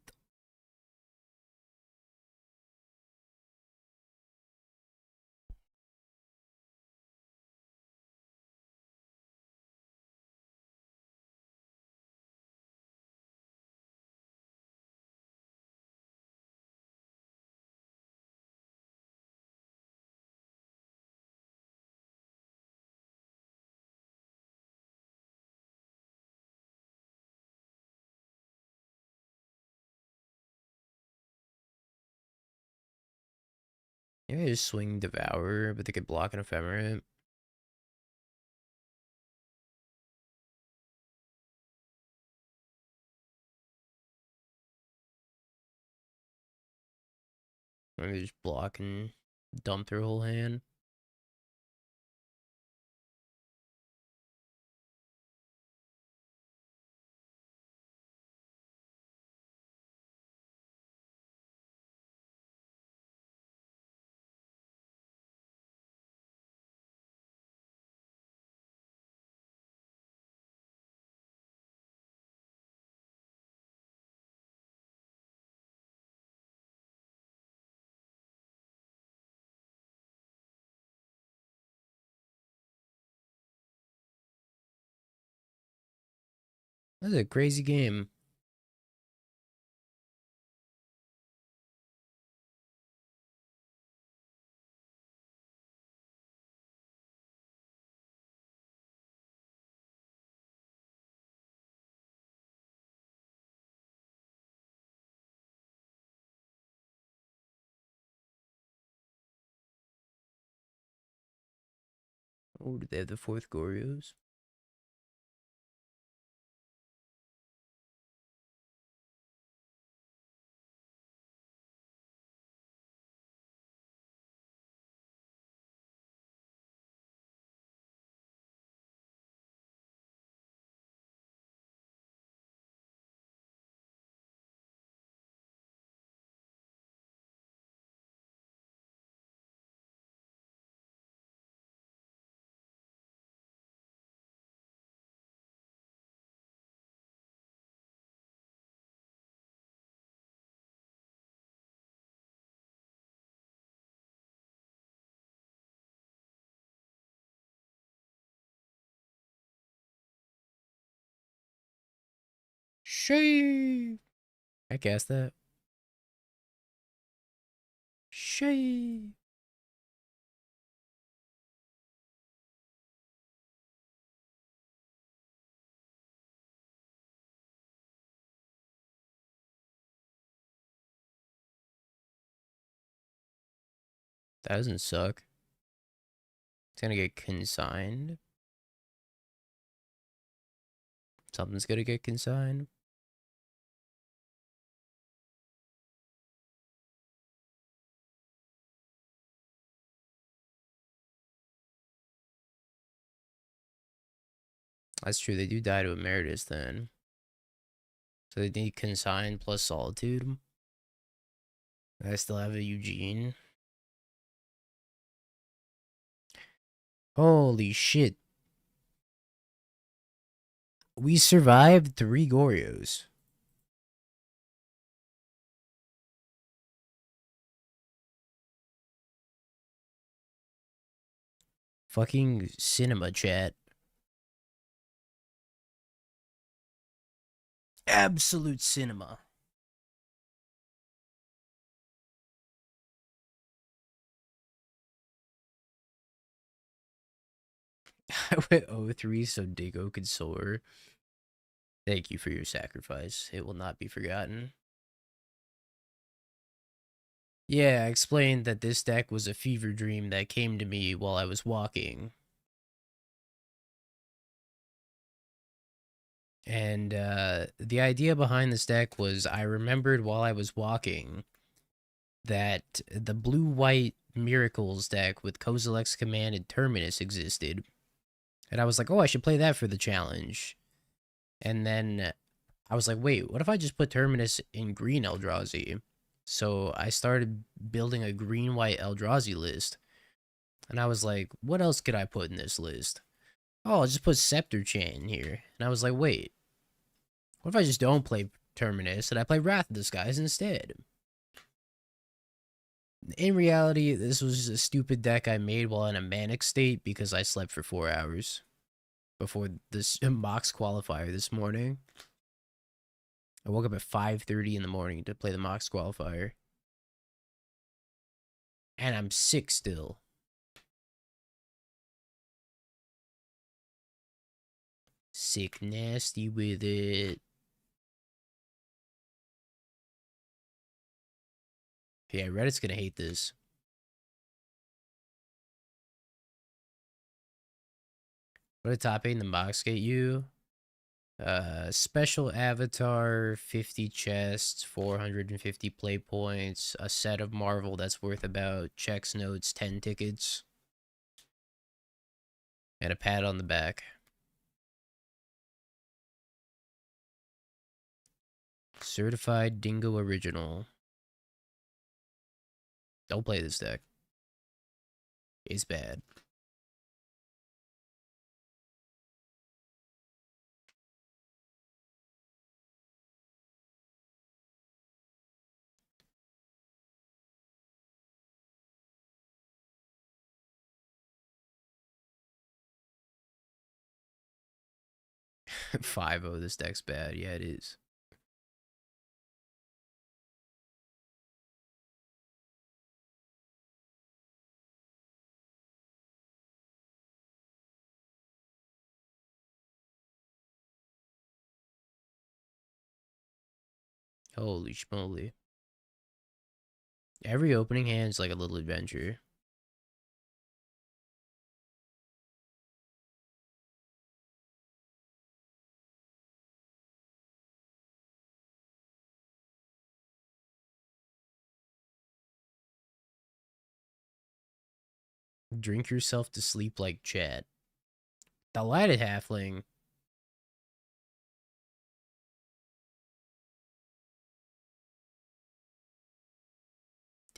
Yeah, just swing Devour, but they could block an Ephemerate. Or they just block and dump their whole hand. That's a crazy game. Oh, do they have the fourth Goryo's? Shave. I guess that. Shave. That doesn't suck. It's gonna get consigned. Something's gonna get consigned. That's true. They do die to Emeritus then. So they need consigned plus Solitude. I still have a Eugene. Holy shit. We survived 3 Goryos. Fucking cinema chat. Absolute cinema. I went 0-3 so Dingo could soar. Thank you for your sacrifice. It will not be forgotten. Yeah, I explained that this deck was a fever dream that came to me while I was walking. And the idea behind this deck was I remembered while I was walking that the blue-white Miracles deck with Kozilek's Command and Terminus existed. And I was like, oh, I should play that for the challenge. And then I was like, wait, what if I just put Terminus in green Eldrazi? So I started building a green-white Eldrazi list. And I was like, what else could I put in this list? Oh, I'll just put Scepter Chain here. And I was like, wait, what if I just don't play Terminus and I play Wrath of Disguise instead? In reality, this was just a stupid deck I made while in a manic state because I slept for 4 hours before this Mox qualifier this morning. I woke up at 5:30 in the morning to play the Mox qualifier. And I'm sick still. Sick nasty with it. Yeah, Reddit's gonna hate this. What did top 8 in the box get you? Special avatar, 50 chests, 450 play points, a set of Marvel that's worth about checks notes, 10 tickets, and a pat on the back. Certified Dingo Original. Don't play this deck. It's bad. Five oh, this deck's bad. Yeah, it is. Holy schmoly. Every opening hand is like a little adventure. Drink yourself to sleep like Chad. Delighted Halfling.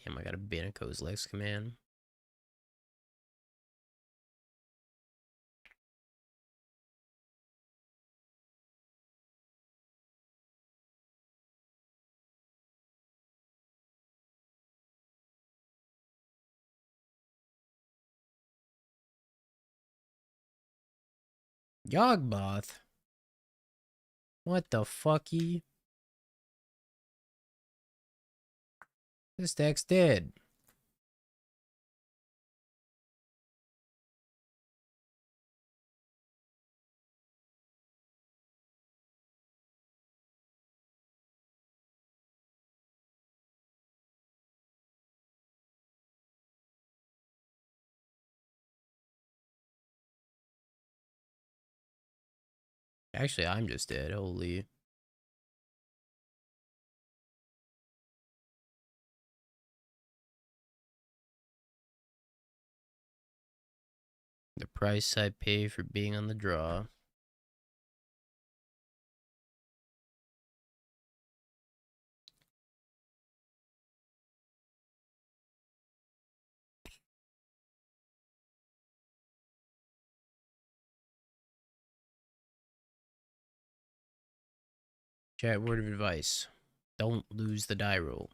Damn, I got a Banako's Lex command. Yawgmoth. What the fucky? This deck's dead. Actually, I'm just dead. Holy. The price I pay for being on the draw. Chat, word of advice. Don't lose the die roll.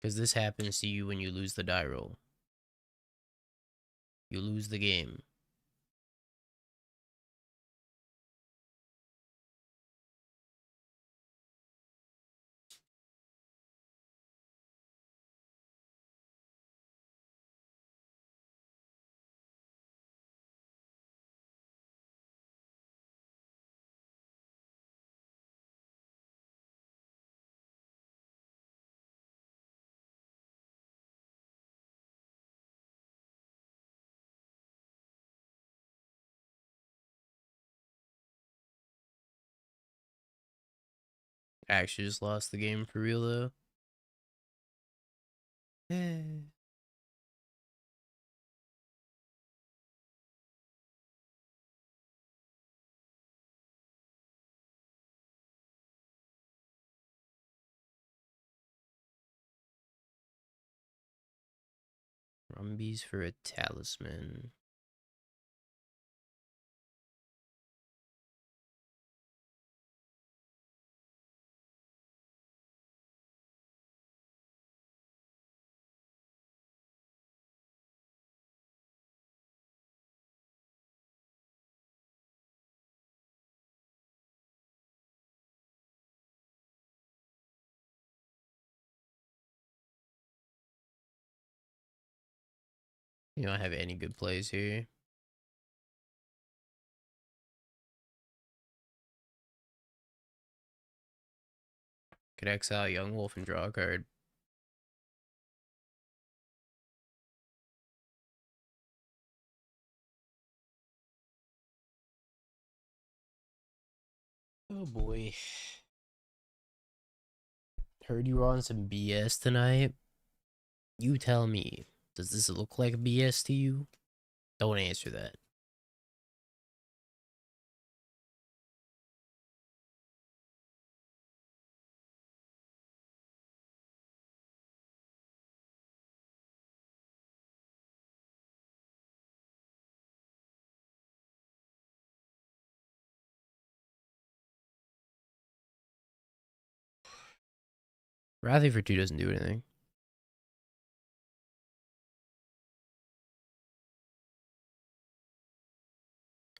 Because this happens to you when you lose the die roll. You lose the game. I actually just lost the game for real though. Rumbies for a talisman. You don't have any good plays here. Could exile Young Wolf and draw a card. Oh boy. Heard you were on some BS tonight. You tell me, does this look like BS to you? Don't answer that. Wrathy for 2 doesn't do anything.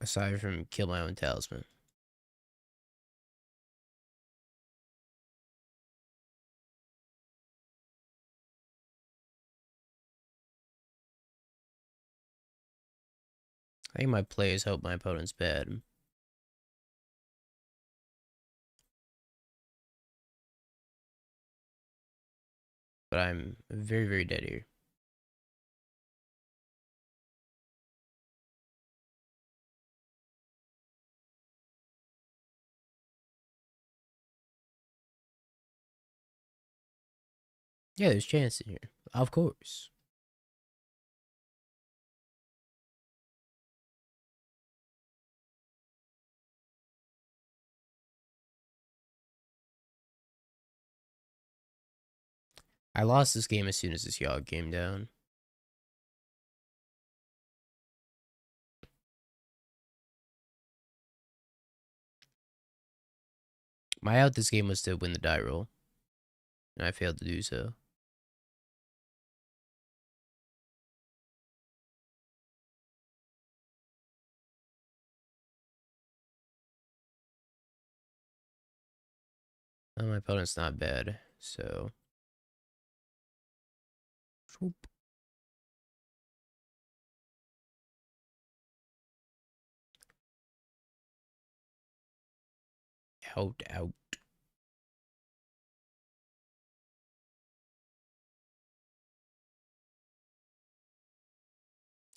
Aside from kill my own talisman. I think my plays hope my opponent's bad. But I'm very, very dead here. Yeah, there's chance in here. Of course. I lost this game as soon as this Yogg came down. My out this game was to win the die roll. And I failed to do so. Well, my opponent's not bad, so. Swoop. Out, out.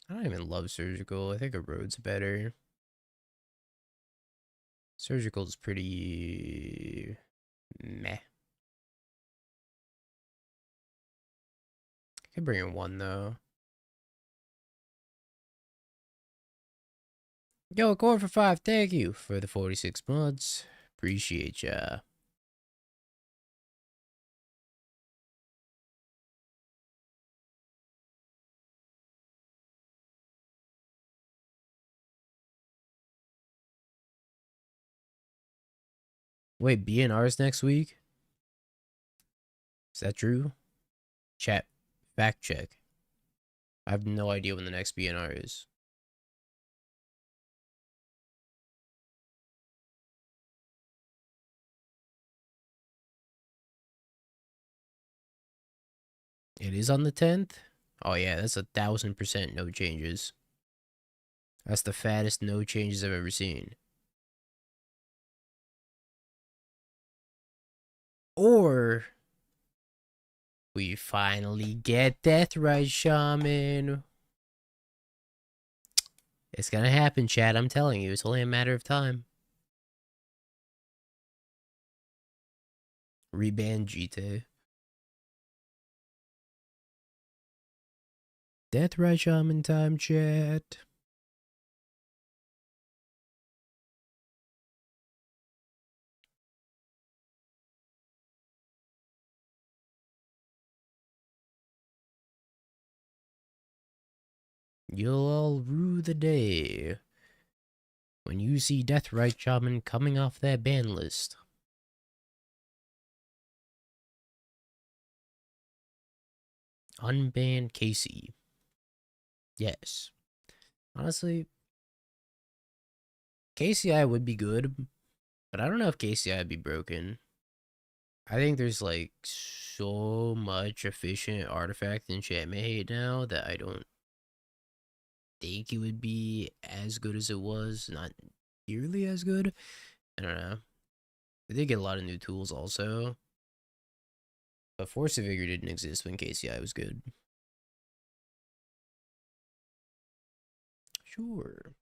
I don't even love Surgical. I think a Road's better. Surgical's pretty meh. I could bring in 1 though. Yo, going for 5. Thank you for the 46 months. Appreciate ya. Wait, BNR's next week? Is that true? Chat, fact check. I have no idea when the next BNR is. It is on the 10th? Oh yeah, that's 1,000% no changes. That's the fattest no changes I've ever seen. Or we finally get Deathrite Shaman. It's gonna happen, Chad. I'm telling you. It's only a matter of time. Reban Jite. Deathrite Shaman time, chat. You'll all rue the day when you see Deathrite Shaman coming off that ban list. Unban Casey. Yes. Honestly, KCI would be good, but I don't know if KCI would be broken. I think there's like so much efficient artifact in Enchantment Hate now that I don't think it would be as good as it was. Not nearly as good. I don't know. They did get a lot of new tools also. But Force of Vigor didn't exist when KCI was good. Sure.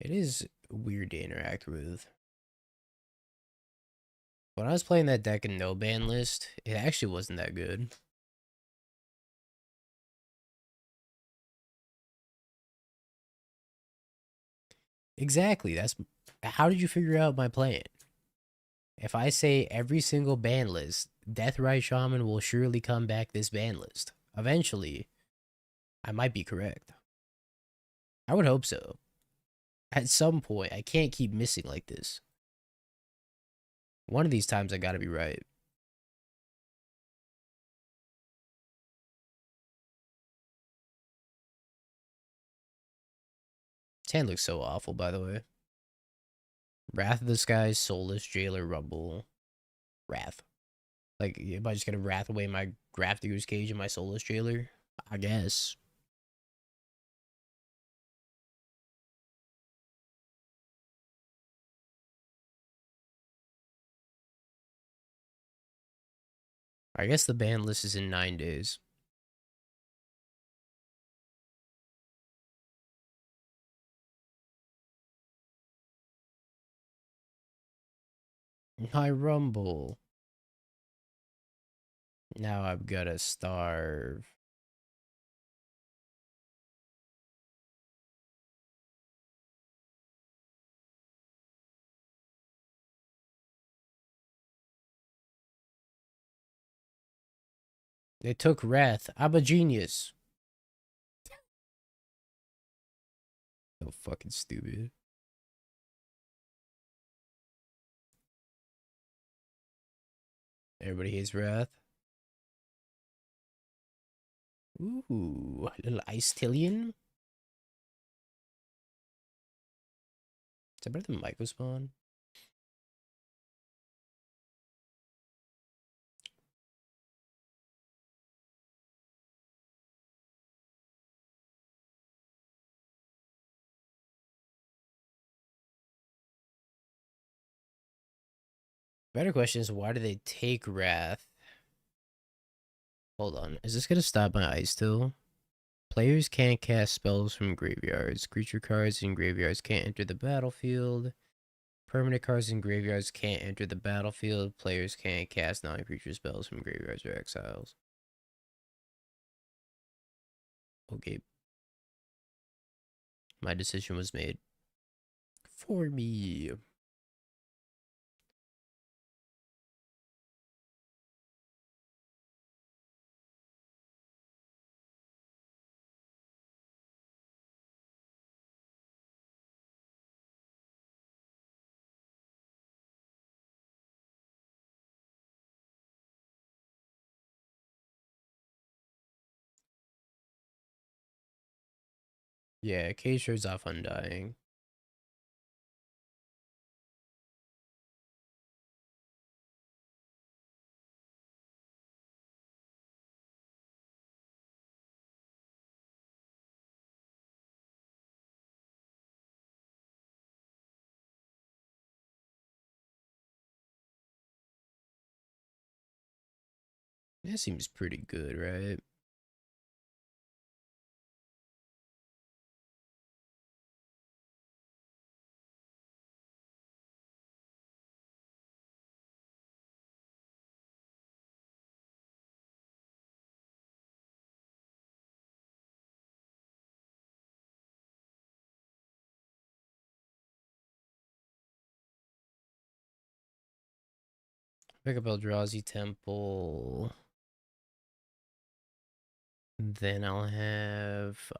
It is weird to interact with. When I was playing that deck in no ban list, it actually wasn't that good. Exactly. That's how did you figure out my plan? If I say every single ban list, Deathrite Shaman will surely come back this ban list. Eventually, I might be correct. I would hope so. At some point, I can't keep missing like this. One of these times I gotta be right. His hand looks so awful, by the way. Wrath of the Skies, Soulless, Jailer, Rumble. Wrath. Like, am I just gonna wrath away my Grafdigger's Cage and my Soulless Jailer? I guess. I guess the ban list is in 9 days. My Rumble. Now I've gotta starve. They took Wrath. I'm a genius. So fucking stupid. Everybody hates Wrath. Ooh, little Ice Tillion. Is that better than Myco Spawn? Better question is, why do they take Wrath? Hold on. Is this gonna stop my Ice Till? Players can't cast spells from graveyards. Creature cards in graveyards can't enter the battlefield. Permanent cards in graveyards can't enter the battlefield. Players can't cast non-creature spells from graveyards or exiles. Okay. My decision was made. For me. Yeah, K shows off Undying. That seems pretty good, right? Pick up Eldrazi Temple. Then I'll have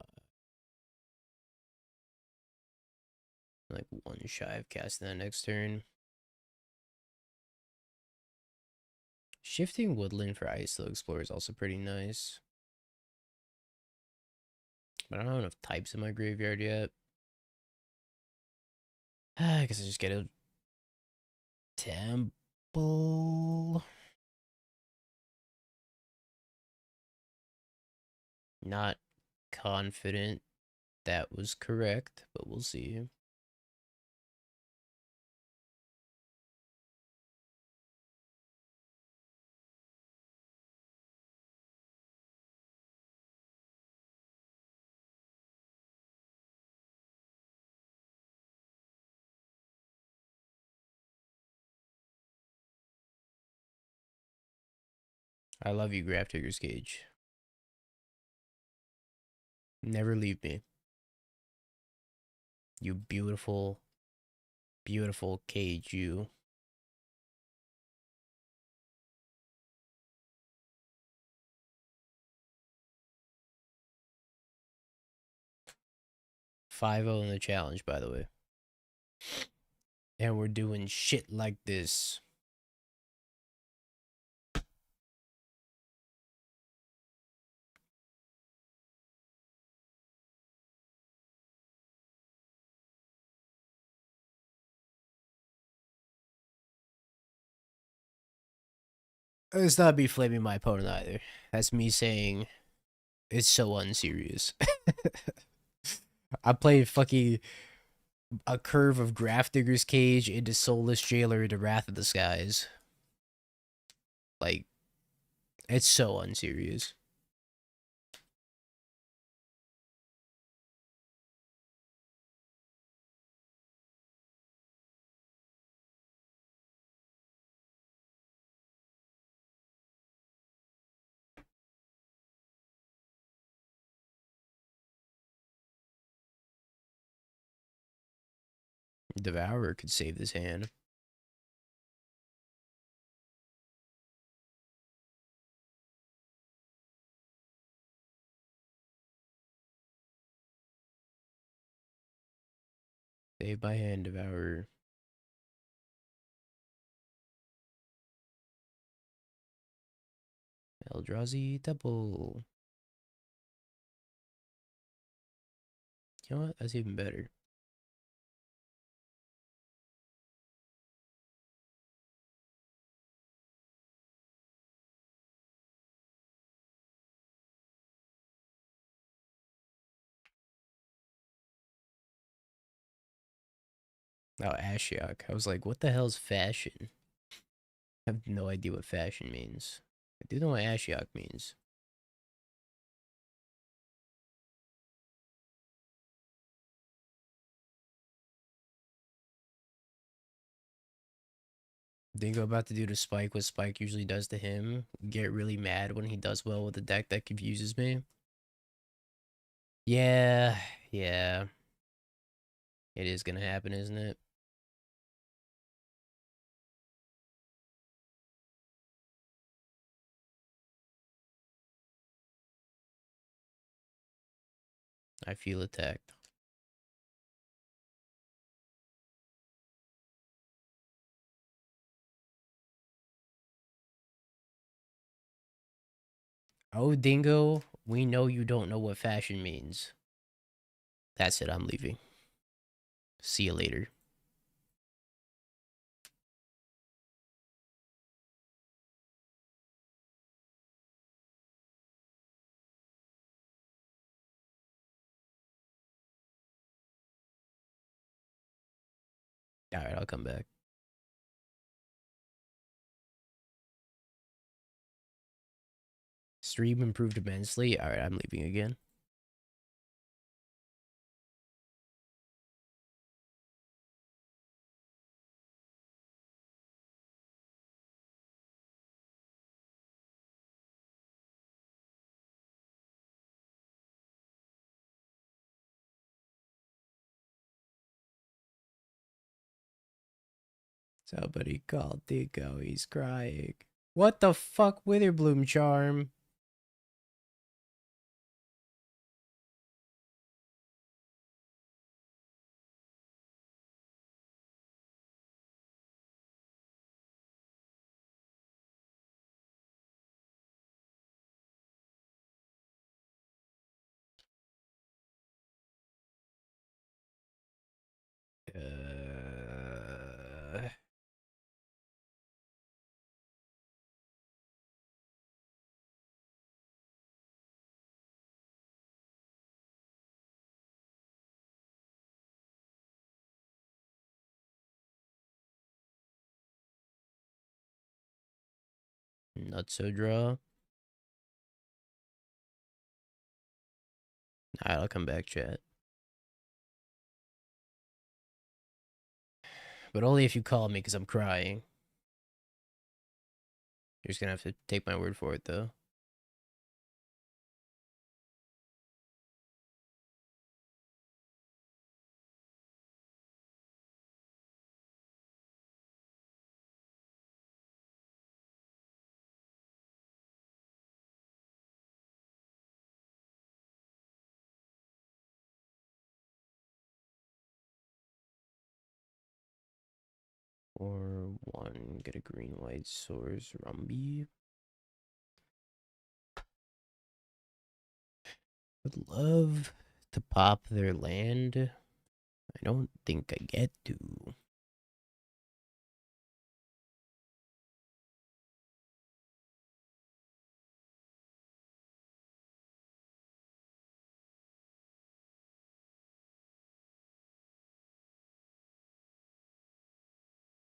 like one shy of casting that next turn. Shifting Woodland for Ice Slow Explorer is also pretty nice. But I don't have enough types in my graveyard yet. I guess I just get a Temple. Not confident that was correct, but we'll see. I love you, Grafdigger's Cage. Never leave me. You beautiful, beautiful cage, you. 5-0 in the challenge, by the way. And we're doing shit like this. It's not me flaming my opponent either. That's me saying it's so unserious. I played fucking a curve of Grafdigger's Cage into Soulless Jailer into Wrath of the Skies. Like, it's so unserious. Devourer could save this hand. Save by hand, Devourer. Eldrazi Temple. You know what? That's even better. Oh, Ashiok. I was like, what the hell's fashion? I have no idea what fashion means. I do know what Ashiok means. Dingo about to do to Spike what Spike usually does to him. Get really mad when he does well with a deck that confuses me. Yeah, yeah. It is gonna happen, isn't it? I feel attacked. Oh, Dingo, we know you don't know what fashion means. That's it. I'm leaving. See you later. All right, I'll come back. Stream improved immensely. All right, I'm leaving again. Somebody called Dingo. He's crying. What the fuck, Witherbloom charm? Not so draw. Alright, I'll come back, chat. But only if you call me, because I'm crying. You're just gonna have to take my word for it, though. Or one, get a green white source Rumby. Would love to pop their land. I don't think I get to.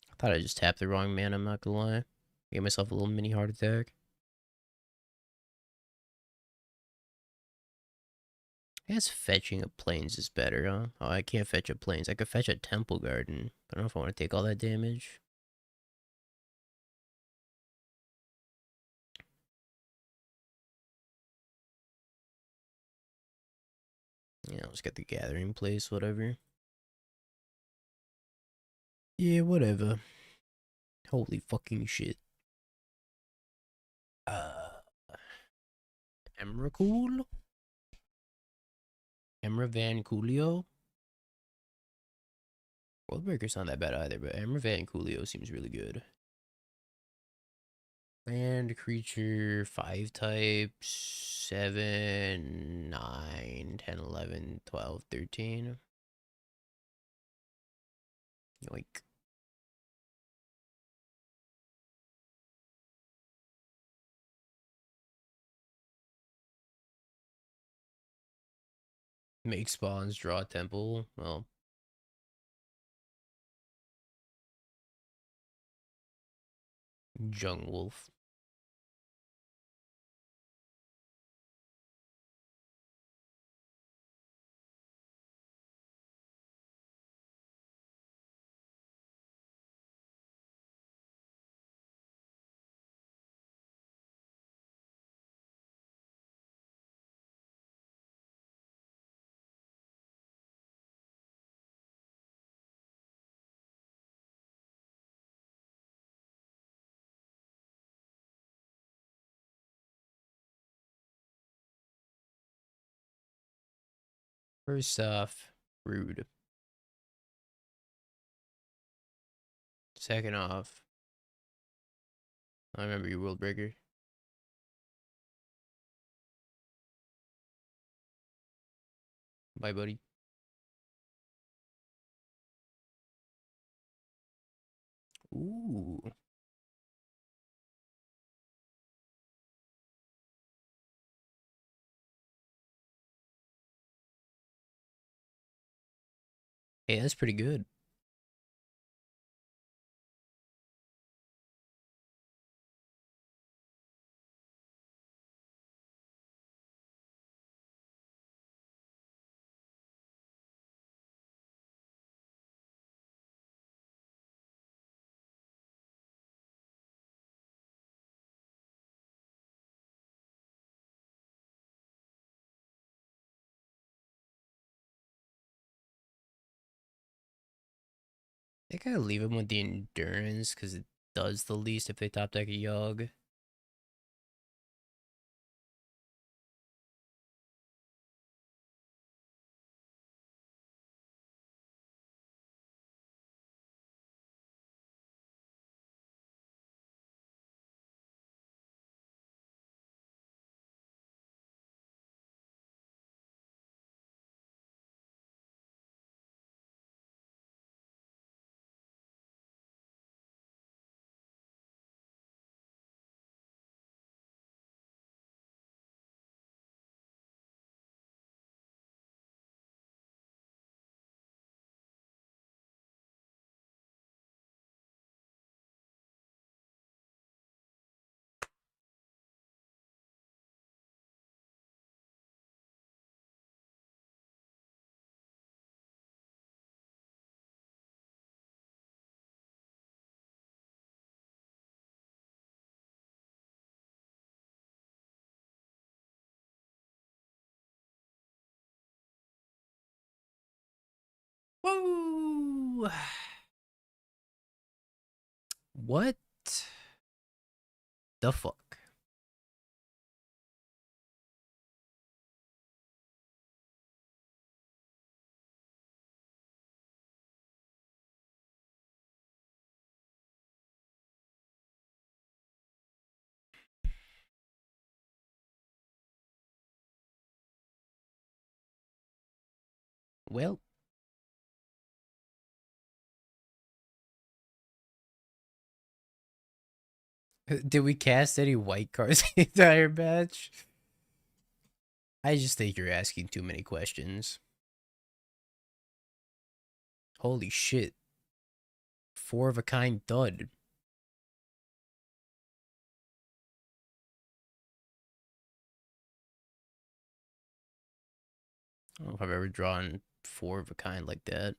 I thought I just tapped the wrong man, I'm not gonna lie. Gave myself a little mini heart attack. I guess fetching a plains is better, huh? Oh, I can't fetch a plains. I could fetch a temple garden. I don't know if I want to take all that damage. Yeah, let's get the gathering place, whatever. Yeah, whatever. Holy fucking shit. Emrakul? Emra Van Coolio? Worldbreaker's not that bad either, but Emra Van Coolio seems really good. Land, creature, 5 types, 7, 9, 10, 11, 12, 13. Yoink. Make spawns, draw a temple. Well, Jung Wolf. First off, rude. Second off, I remember you, Worldbreaker. Bye, buddy. Ooh. Hey, that's pretty good. I think I leave him with the endurance because it does the least if they top deck a Yogg. Whoa! What the fuck? Well, did we cast any white cards the entire match? I just think you're asking too many questions. Holy shit. 4 of a kind dud. I don't know if I've ever drawn 4 of a kind like that.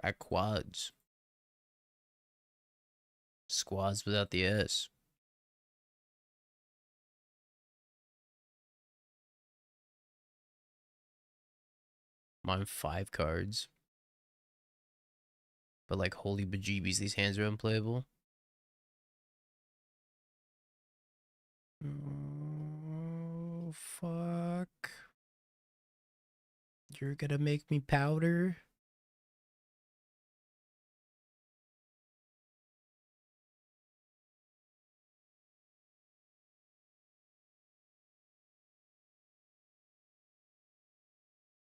At quads. Squads without the S. I'm on 5 cards. But like, holy bejeebies, these hands are unplayable. Oh, fuck. You're gonna make me powder?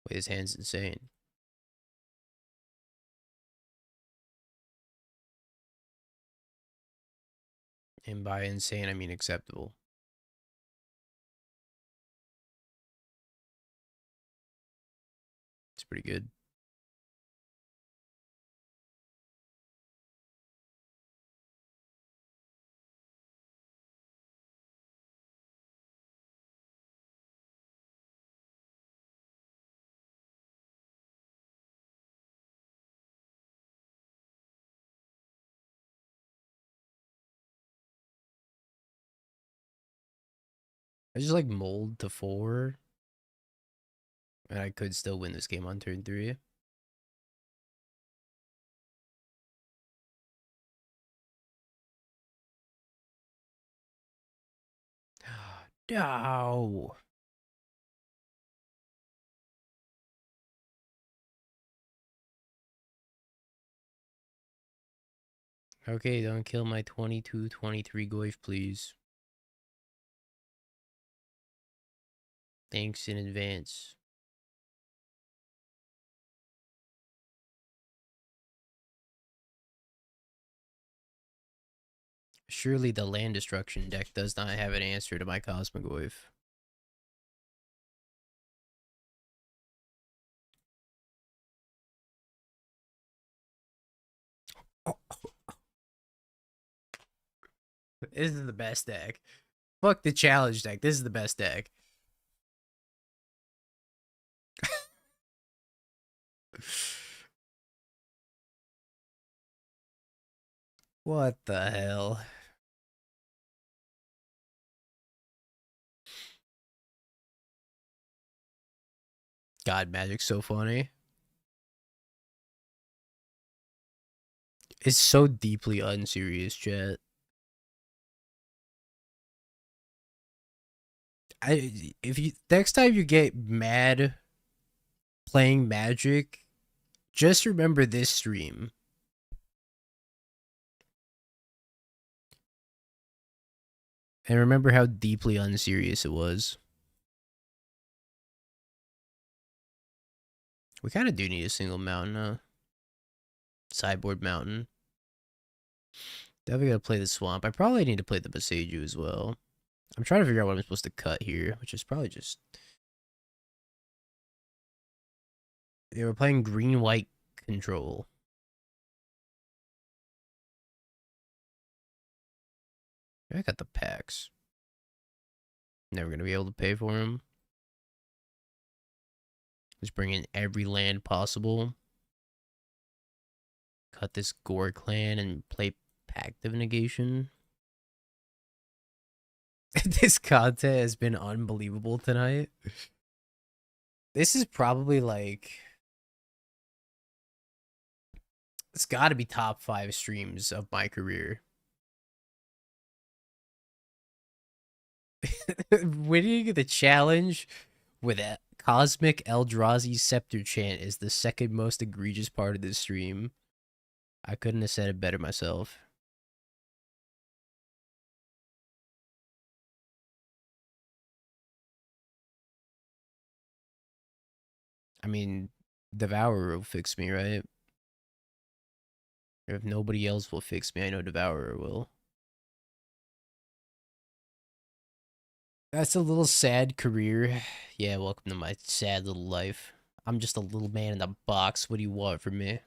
Wait, his hand's insane. And by insane, I mean acceptable. It's pretty good. I just like mold to 4. And I could still win this game on turn 3. No. Okay, don't kill my 22-23 Goif, please. Thanks in advance. Surely the land destruction deck does not have an answer to my Cosmic Wave. This is the best deck. Fuck the challenge deck. This is the best deck. What the hell? God, Magic's so funny. It's so deeply unserious, chat. If you next time you get mad playing Magic, just remember this stream. And remember how deeply unserious it was. We kind of do need a single mountain, sideboard mountain. Definitely gotta play the swamp. I probably need to play the Boseiju as well. I'm trying to figure out what I'm supposed to cut here, which is probably just... Yeah, we're playing green-white control. I got the packs. Never gonna be able to pay for them. Just bring in every land possible. Cut this Gore clan and play Pact of Negation. This content has been unbelievable tonight. This is probably like... It's gotta be top 5 streams of my career. Winning the challenge with a Cosmic Eldrazi Scepter Chant is the second most egregious part of this stream. I couldn't have said it better myself. I mean, Devourer will fix me, right? If nobody else will fix me, I know Devourer will. That's a little sad career. Yeah, welcome to my sad little life. I'm just a little man in a box. What do you want from me?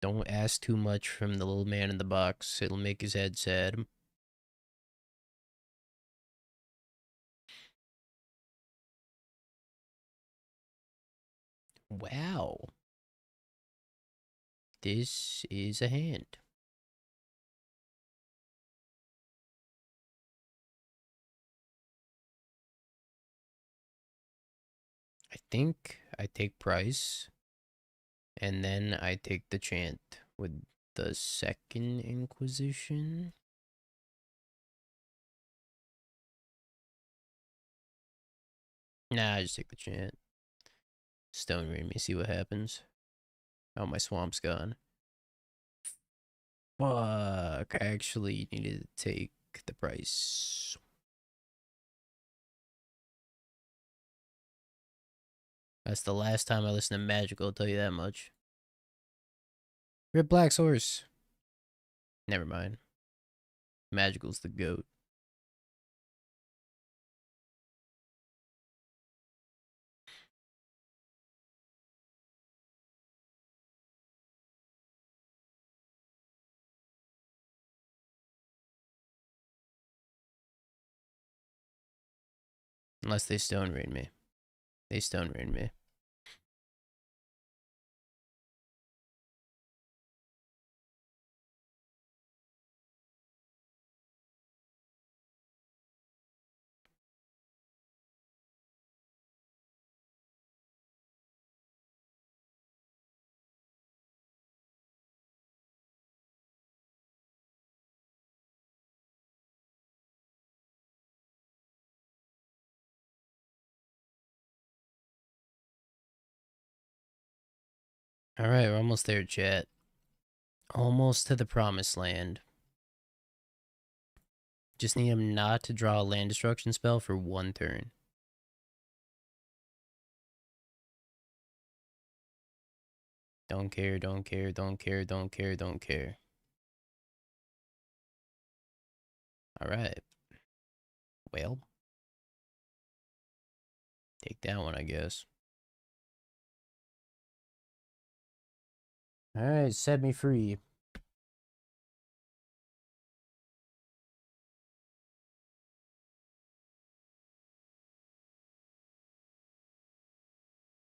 Don't ask too much from the little man in the box. It'll make his head sad. Wow. This is a hand. I think I take price, and then I take the chant with the second Inquisition. Nah, I just take the chant. Stone Rain me, see what happens. Oh, my swamp's gone. Fuck, I actually needed to take the price. That's the last time I listen to Magic, I'll tell you that much. Red Black Source. Never mind. Magical's the GOAT. Unless they Stone Rain me. They Stone Rain me. Alright, we're almost there, chat. Almost to the promised land. Just need him not to draw a land destruction spell for one turn. Don't care, don't care, don't care, don't care, don't care. Alright. Well. Take that one, I guess. Alright, set me free.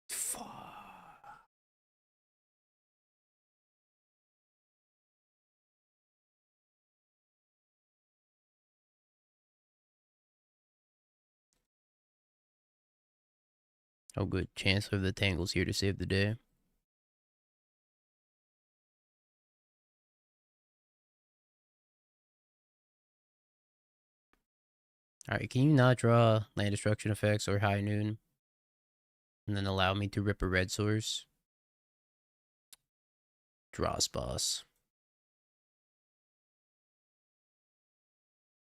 Fuck. Oh good, Chancellor of the Tangle's here to save the day. Alright, can you not draw land destruction effects or high noon? And then allow me to rip a red source? Dross boss.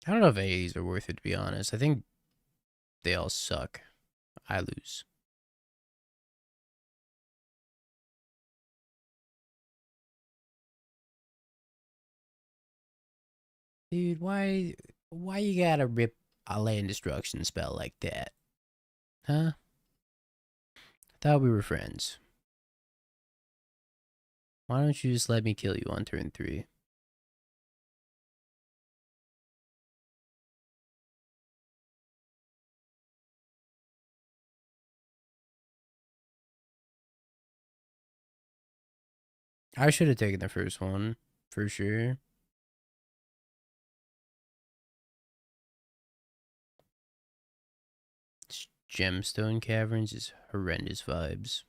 I don't know if any of these are worth it, to be honest. I think they all suck. I lose. Dude, why you gotta rip a land destruction spell like that? Huh? I thought we were friends. Why don't you just let me kill you on turn 3? I should have taken the first one, for sure. Gemstone Caverns is horrendous vibes.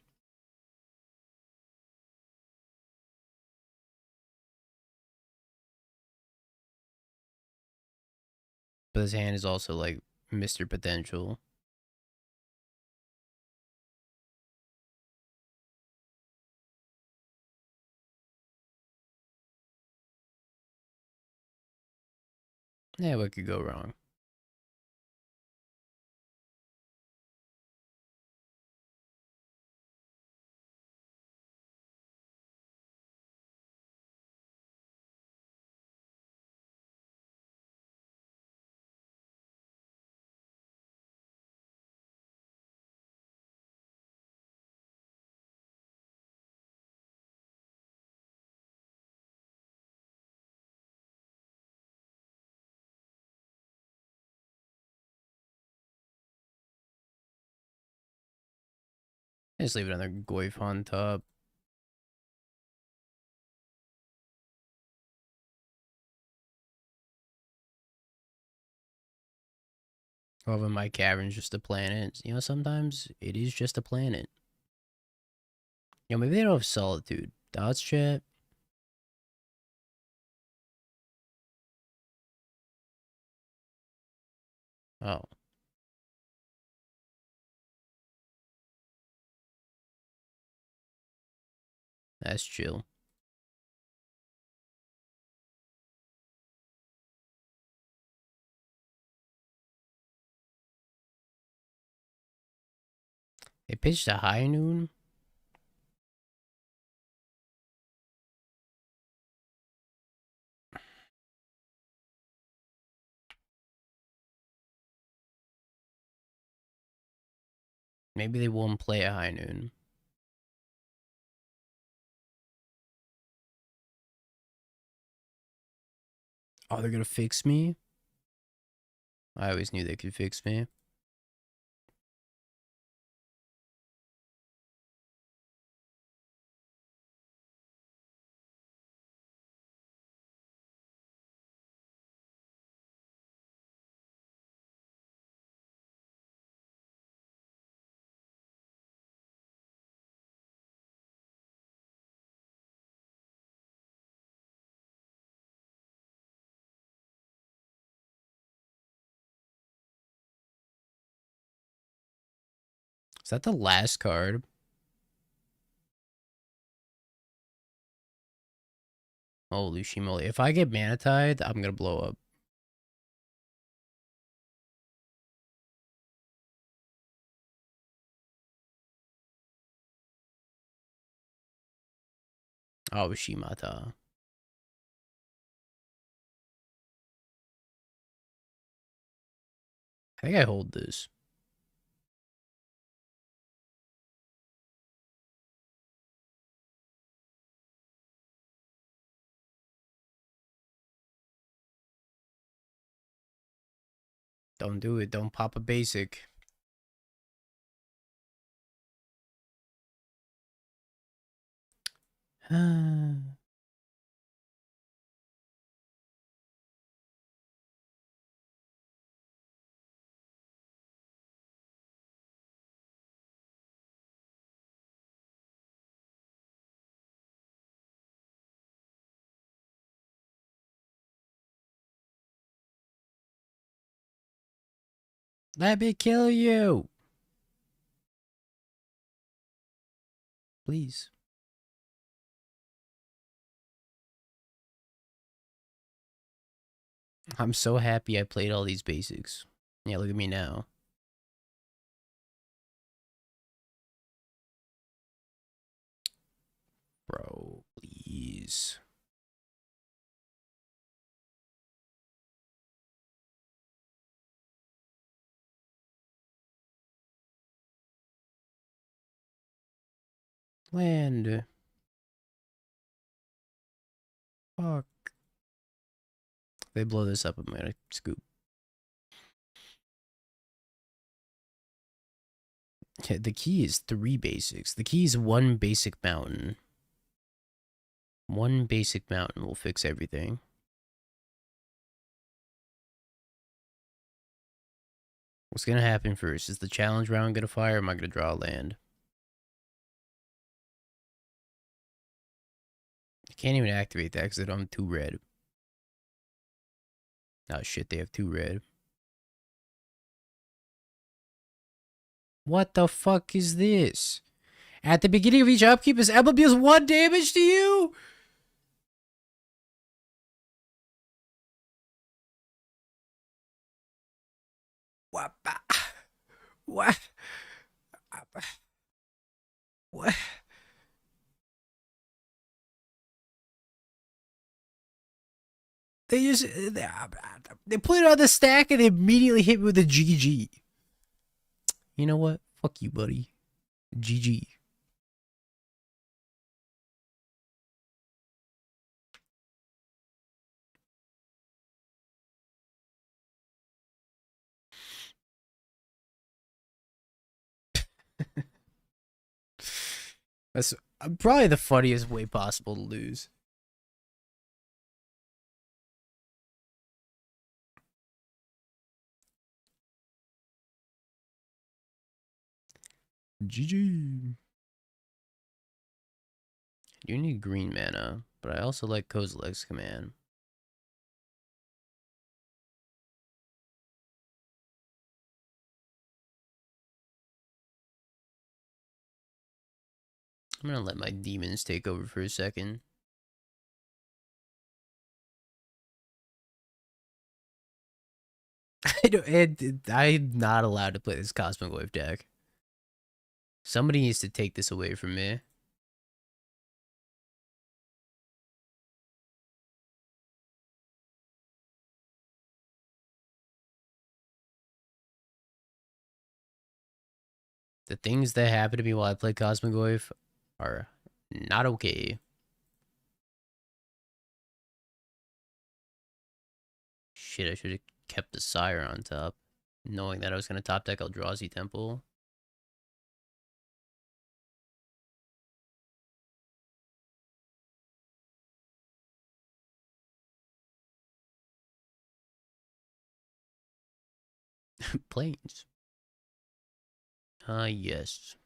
But his hand is also like Mr. Potential. Yeah, what could go wrong? Just leave another Goyf on top. Over my cavern's just a planet. You know, sometimes it is just a planet. You know, maybe they don't have Solitude. Dots chat? Oh. That's chill. They pitched a high noon? Maybe they won't play a high noon. Oh, they're gonna fix me? I always knew they could fix me. Is that the last card? Holy shimoly. If I get Mana Tide, I'm gonna blow up. Oh, Shimata. I think I hold this. Don't do it. Don't pop a basic. Let me kill you. Please. I'm so happy I played all these basics. Yeah, look at me now. Bro, please. Land. Fuck. If they blow this up, I'm gonna scoop. Okay, the key is 3 basics. The key is 1 basic mountain. 1 basic mountain will fix everything. What's gonna happen first? Is the challenge round gonna fire or am I gonna draw a land? I can't even activate that because they don't have 2 red. Oh shit, they have 2 red. What the fuck is this? At the beginning of each upkeep, is Emblem deals 1 damage to you? What? What? What? They just they put it on the stack and they immediately hit me with a GG. You know what? Fuck you, buddy. GG. That's probably the funniest way possible to lose. GG. You need green mana, but I also like Kozilek's command. I'm gonna let my demons take over for a second. I'm not allowed to play this Cosmic Wave deck. Somebody needs to take this away from me. The things that happen to me while I play Cosmic Wave are not okay. Shit, I should have kept the Sire on top, knowing that I was going to top deck Eldrazi Temple. Planes. Yes.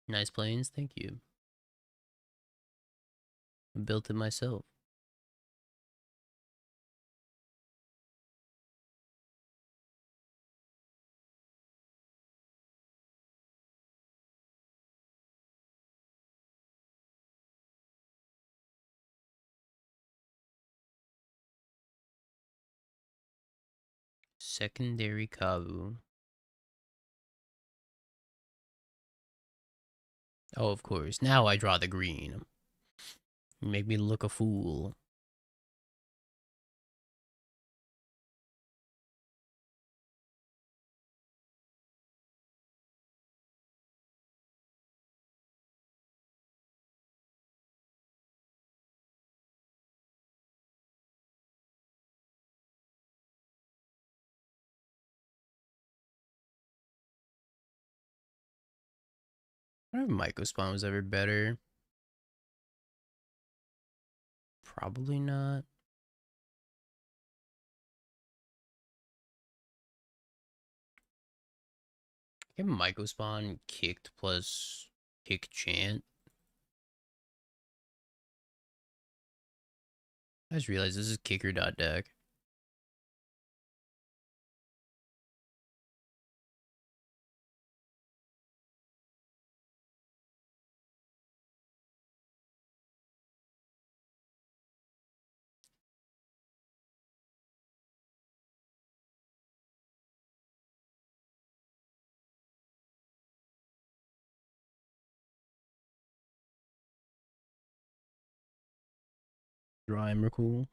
Nice planes, thank you. I built it myself. Secondary Kavu. Oh, of course. Now I draw the green. You make me look a fool. I don't know if Mycospawn was ever better. Probably not. Get Mycospawn kicked plus kick chant. I just realized this is kicker dot deck. Draw Emrakul.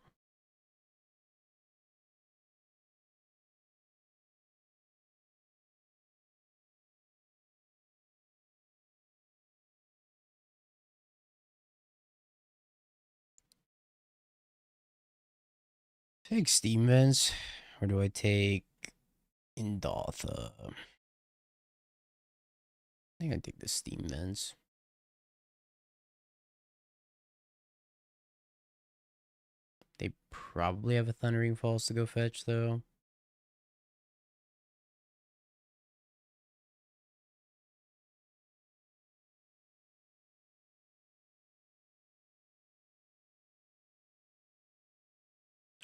Take Steam Vents, or do I take Indotha? I think I take the Steam Vents. They probably have a Thundering Falls to go fetch, though.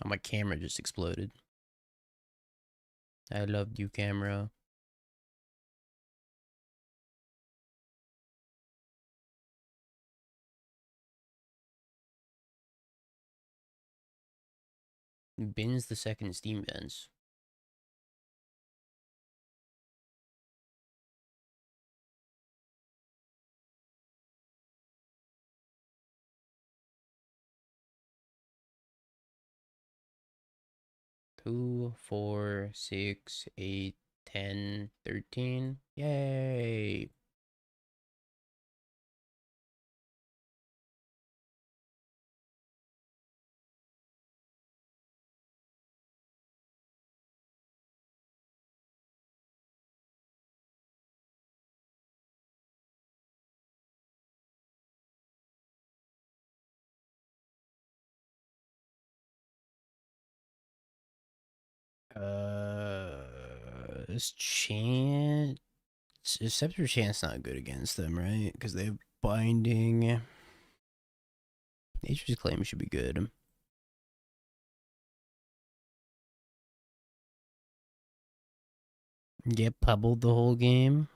Oh, my camera just exploded. I loved you, camera. Bins the second Steam Vents. Two, 4, 6, 8, 10, 13. Yay! This chant. Scepter Chant's not good against them, right? Because they have binding. Nature's Claim should be good. Get pubbled the whole game.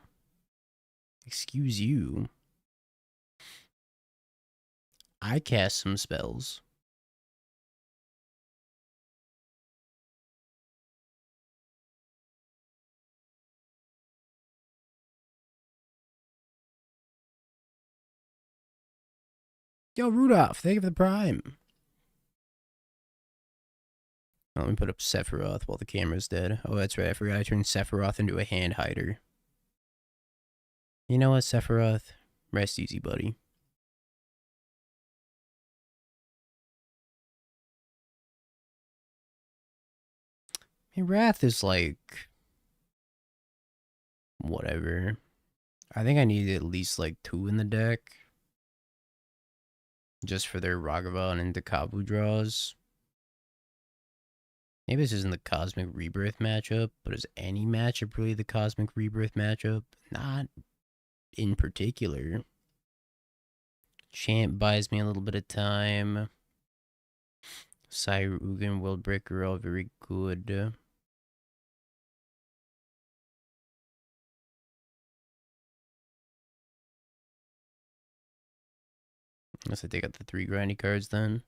Excuse you. I cast some spells. Yo, Rudolph, thank you for the prime. Oh, let me put up Sephiroth while the camera's dead. Oh, that's right. I forgot I turned Sephiroth into a hand hider. You know what, Sephiroth? Rest easy, buddy. Hey, Wrath is like... whatever. I think I need at least like 2 in the deck. Just for their Ragavan and Dekabu draws. Maybe this isn't the Cosmic Rebirth matchup, but is any matchup really the Cosmic Rebirth matchup? Not in particular. Chant buys me a little bit of time. Cyrugan, Worldbreaker, all very good. Unless I take out the 3 grindy cards then.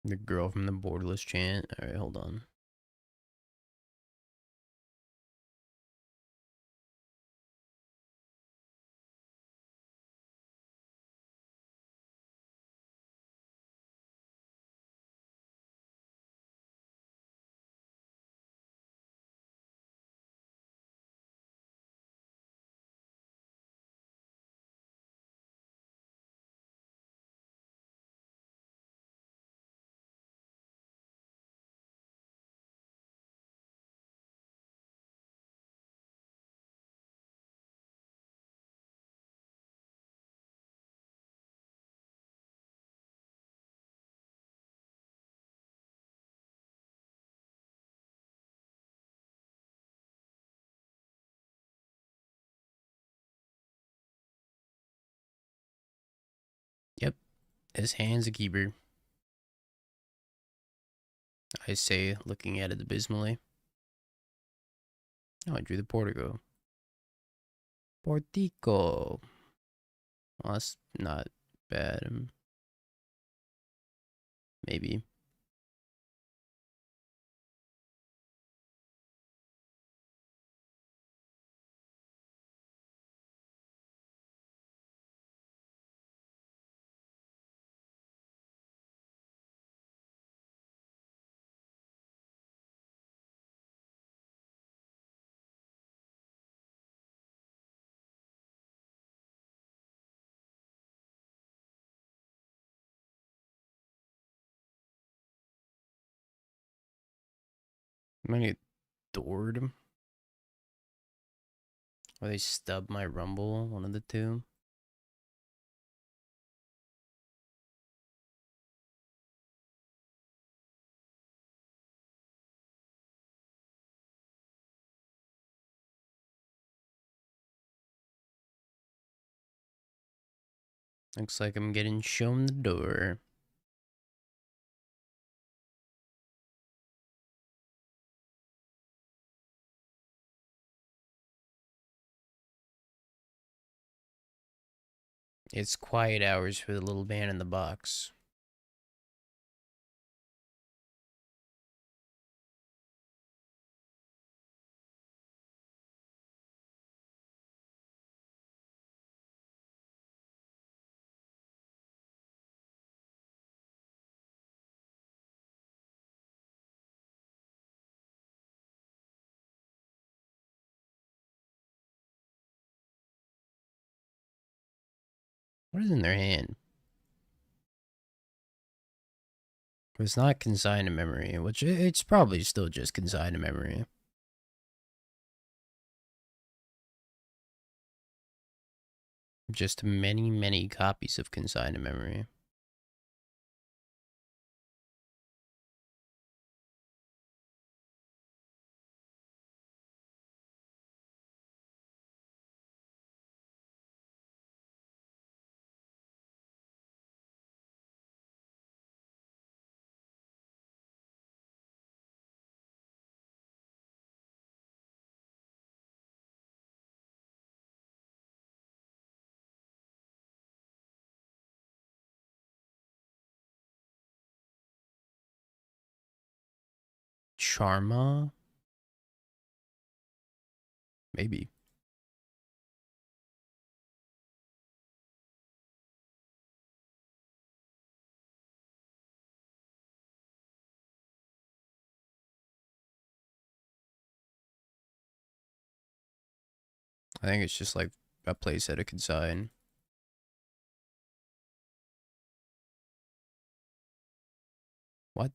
The girl from the borderless chant. Alright, hold on. Yep, his hand's a keeper. I say, looking at it abysmally. Oh, I drew the Portico. Portico. Well, that's not bad. Maybe. I'm gonna get Doored. Or they stub my Rumble, one of the two. Looks like I'm getting shown the door. It's quiet hours for the little man in the box. What is in their hand? It's not consigned to memory, which it's probably still just consigned to memory. Just many, many copies of consigned to memory. Charma? Maybe. I think it's just like a playset of consign. What?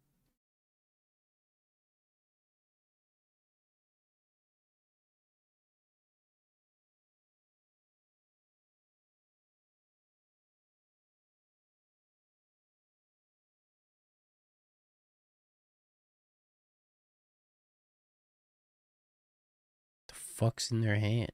The fuck's in their hand?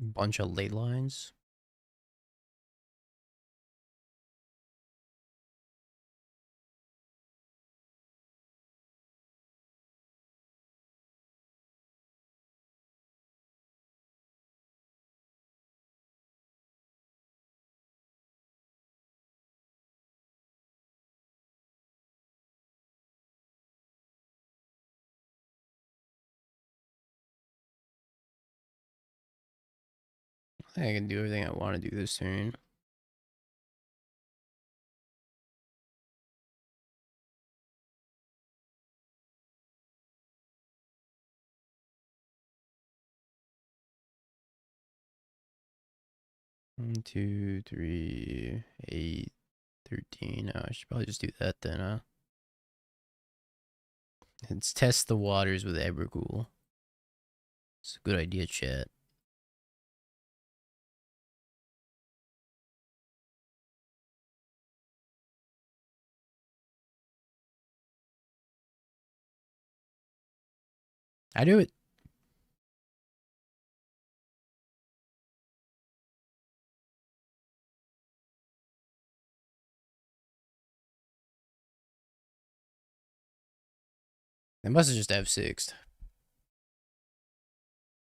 Bunch of ley lines? think I can do everything I want to do this turn. One, 2, 3, 8, 13. Oh, I should probably just do that then, Let's test the waters with Evercool. It's a good idea, chat. I do it. They must have just F6'd.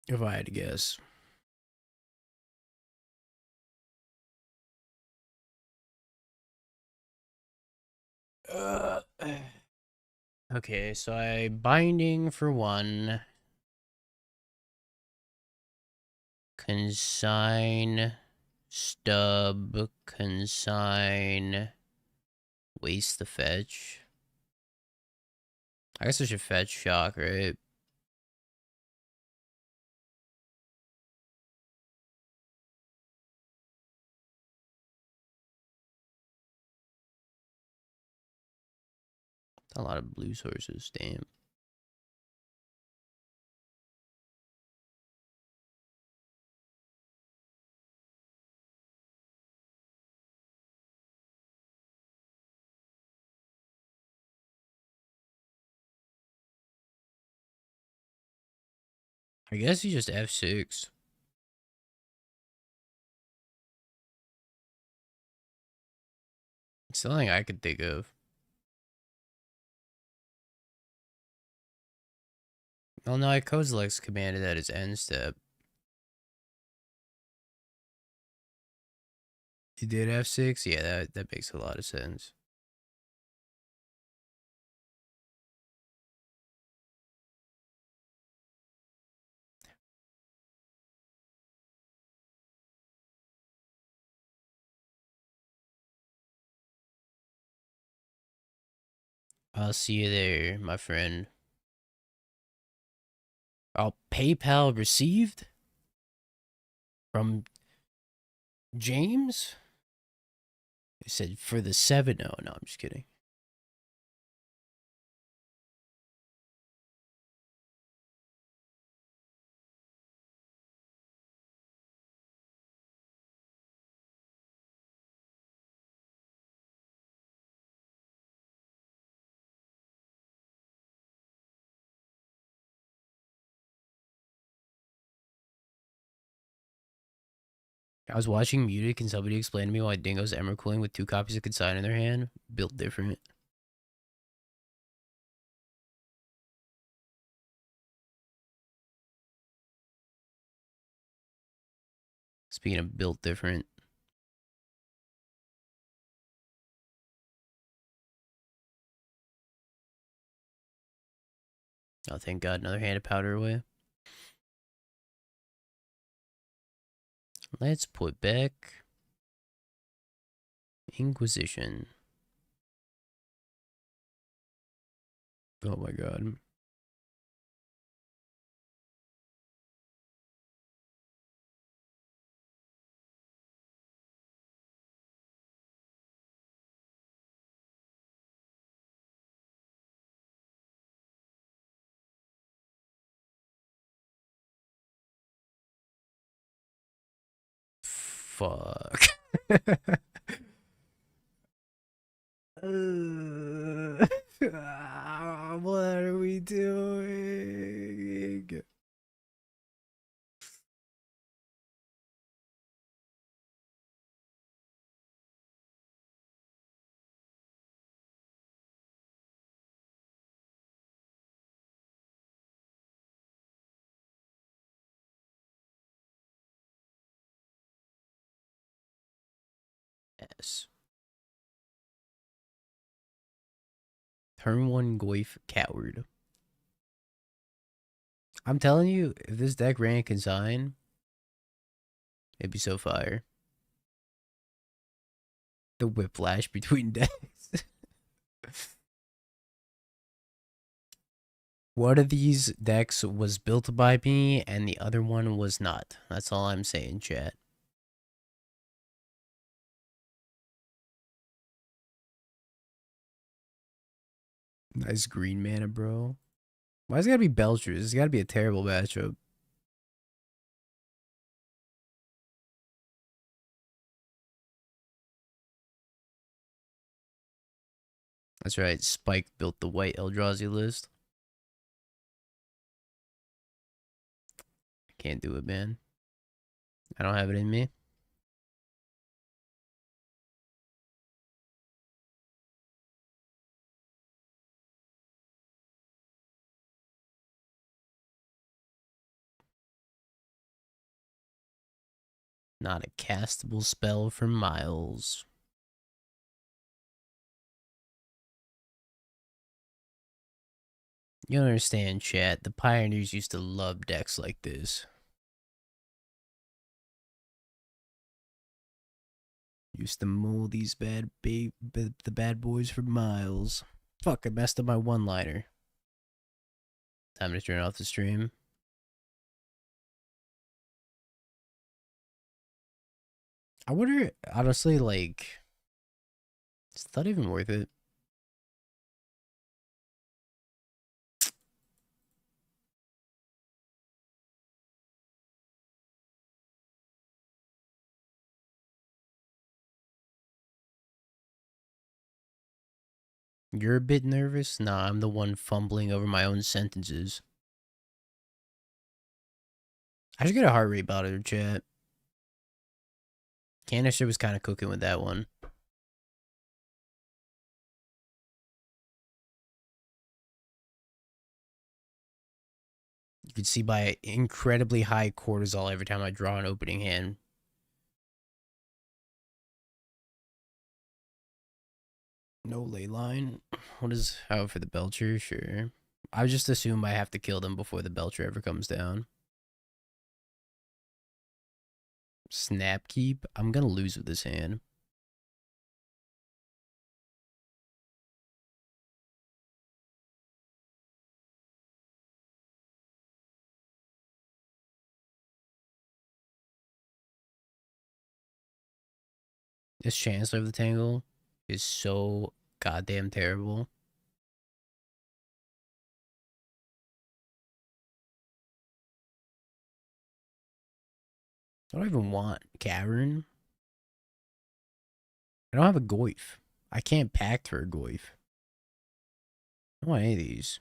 If I had to guess. Okay, so I binding for 1. Consign. Stub. Consign. Waste the fetch. I guess I should fetch shock, right? A lot of blue sources, damn. I guess he just F6. It's something I could think of. Oh no, I Kozilek's commanded at his end step. He did F6? Yeah, that makes a lot of sense. I'll see you there, my friend. Oh, PayPal received? From James? It said for the 7. No, I'm just kidding. I was watching Mutic and somebody explained to me why Dingo's Emmercooling with 2 copies of Consign in their hand built different. Speaking of built different. Oh, thank God, another hand of powder away. Let's put back Inquisition. Oh my God. Fuck. What are we doing? Yes. Turn 1 Goyf Coward. I'm telling you, if this deck ran Consign, It'd be so fire. The whiplash between decks. One of these decks was built by me, and the other one was not. That's all I'm saying, chat. Nice green mana, bro. Why's it gotta be Belchers? It's gotta be a terrible matchup. That's right, Spike built the white Eldrazi list. Can't do it, man. I don't have it in me. Not a castable spell for Miles. You understand, chat. The Pioneers used to love decks like this. Used to mull these the bad boys for miles. Fuck, I messed up my one-liner. Time to turn off the stream. I wonder, honestly, like, is that even worth it? You're a bit nervous? Nah, I'm the one fumbling over my own sentences. I just get a heart rate monitor, chat. Canister was kind of cooking with that one. You can see my incredibly high cortisol every time I draw an opening hand. No ley line. What is how for the Belcher? Sure. I just assume I have to kill them before the Belcher ever comes down. Snap keep. I'm gonna lose with this hand. This Chancellor of the Tangle is so goddamn terrible. I don't even want Cavern. I don't have a Goyf. I can't pact for a Goyf. I don't want any of these.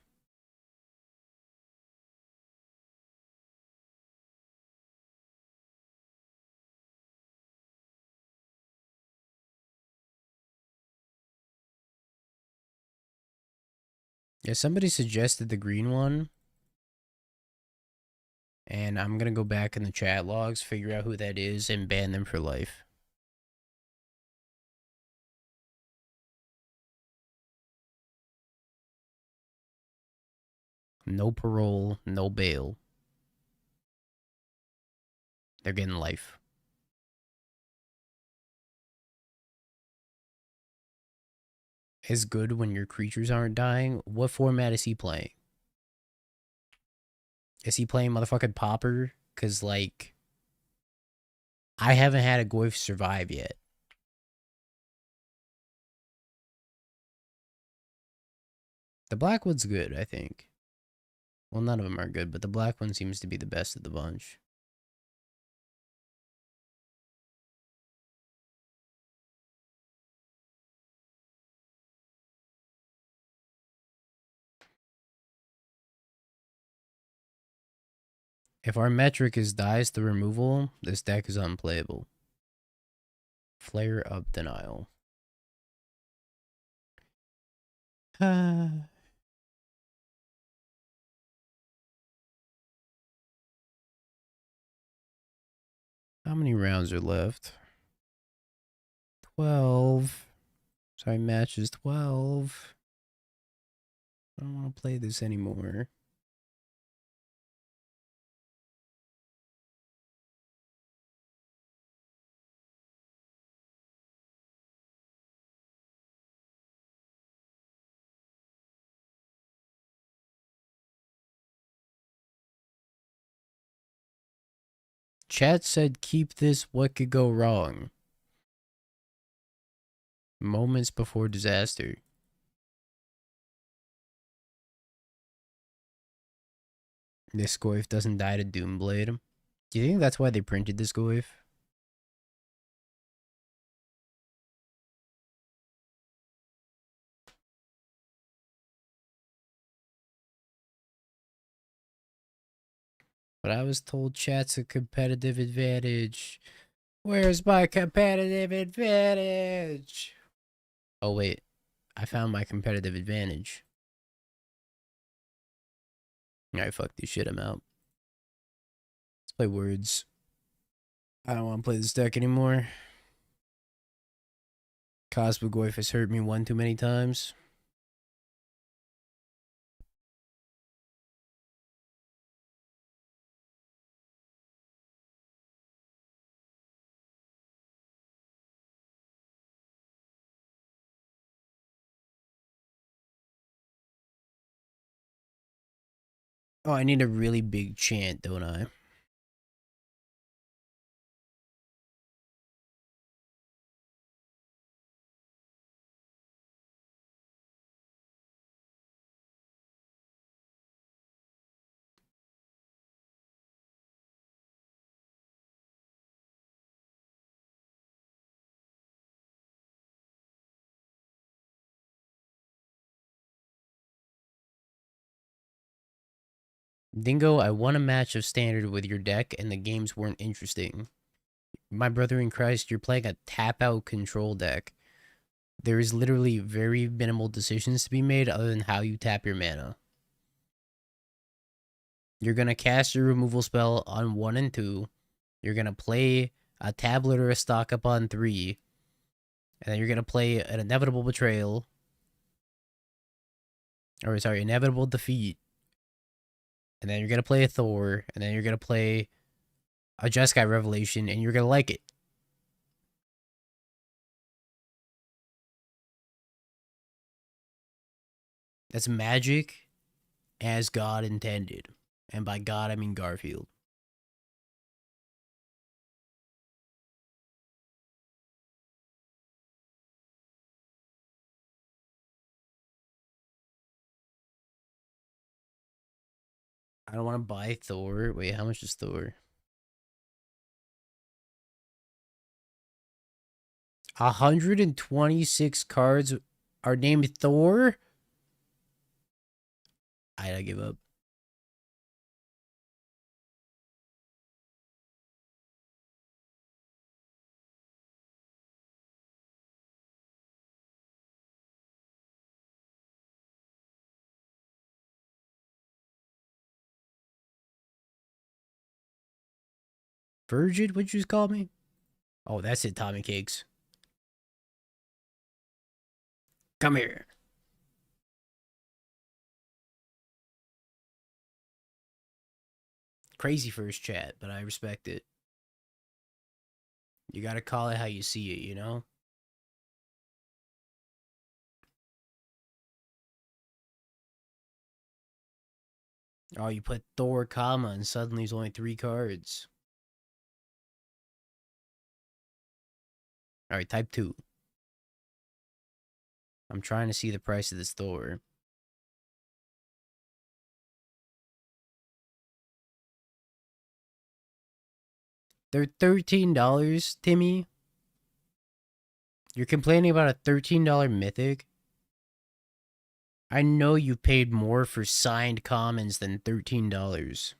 Yeah, somebody suggested the green one. And I'm gonna go back in the chat logs, figure out who that is, and ban them for life. No parole, no bail. They're getting life. Is good when your creatures aren't dying. What format is he playing? Is he playing motherfucking Pauper? Because, like, I haven't had a Goyf survive yet. The black one's good, I think. Well, none of them are good, but the black one seems to be the best of the bunch. If our metric is dies the removal, this deck is unplayable. Flare up denial. How many rounds are left? 12. Sorry, match is 12. I don't want to play this anymore. Chat said keep this, what could go wrong? Moments before disaster. This Goif doesn't die to Doomblade. Do you think that's why they printed this Goif? But I was told chat's a competitive advantage. Where's my competitive advantage? Oh wait, I found my competitive advantage. Alright, fuck this shit, I'm out. Let's play Words. I don't want to play this deck anymore. Cosmic Goif has hurt me one too many times. Oh, I need a really big chant, don't I? Dingo, I won a match of standard with your deck and the games weren't interesting. My brother in Christ, you're playing a tap out control deck. There is literally very minimal decisions to be made other than how you tap your mana. You're going to cast your removal spell on 1 and 2. You're going to play a tablet or a stock up on 3. And then you're going to play an inevitable betrayal. Or, sorry, inevitable defeat. And then you're going to play a Thor. And then you're going to play a Jeskai Revelation. And you're going to like it. That's Magic as God intended. And by God, I mean Garfield. I don't want to buy Thor. Wait, how much is Thor? 126 cards are named Thor? I give up. Virgin, what'd you just call me? Oh, that's it, Tommy Cakes. Come here. Crazy first chat, but I respect it. You gotta call it how you see it, you know? Oh, you put Thor, comma, and suddenly there's only 3 cards. Alright, type 2. I'm trying to see the price of this Thor. They're $13, Timmy. You're complaining about a $13 mythic? I know you paid more for signed commons than $13.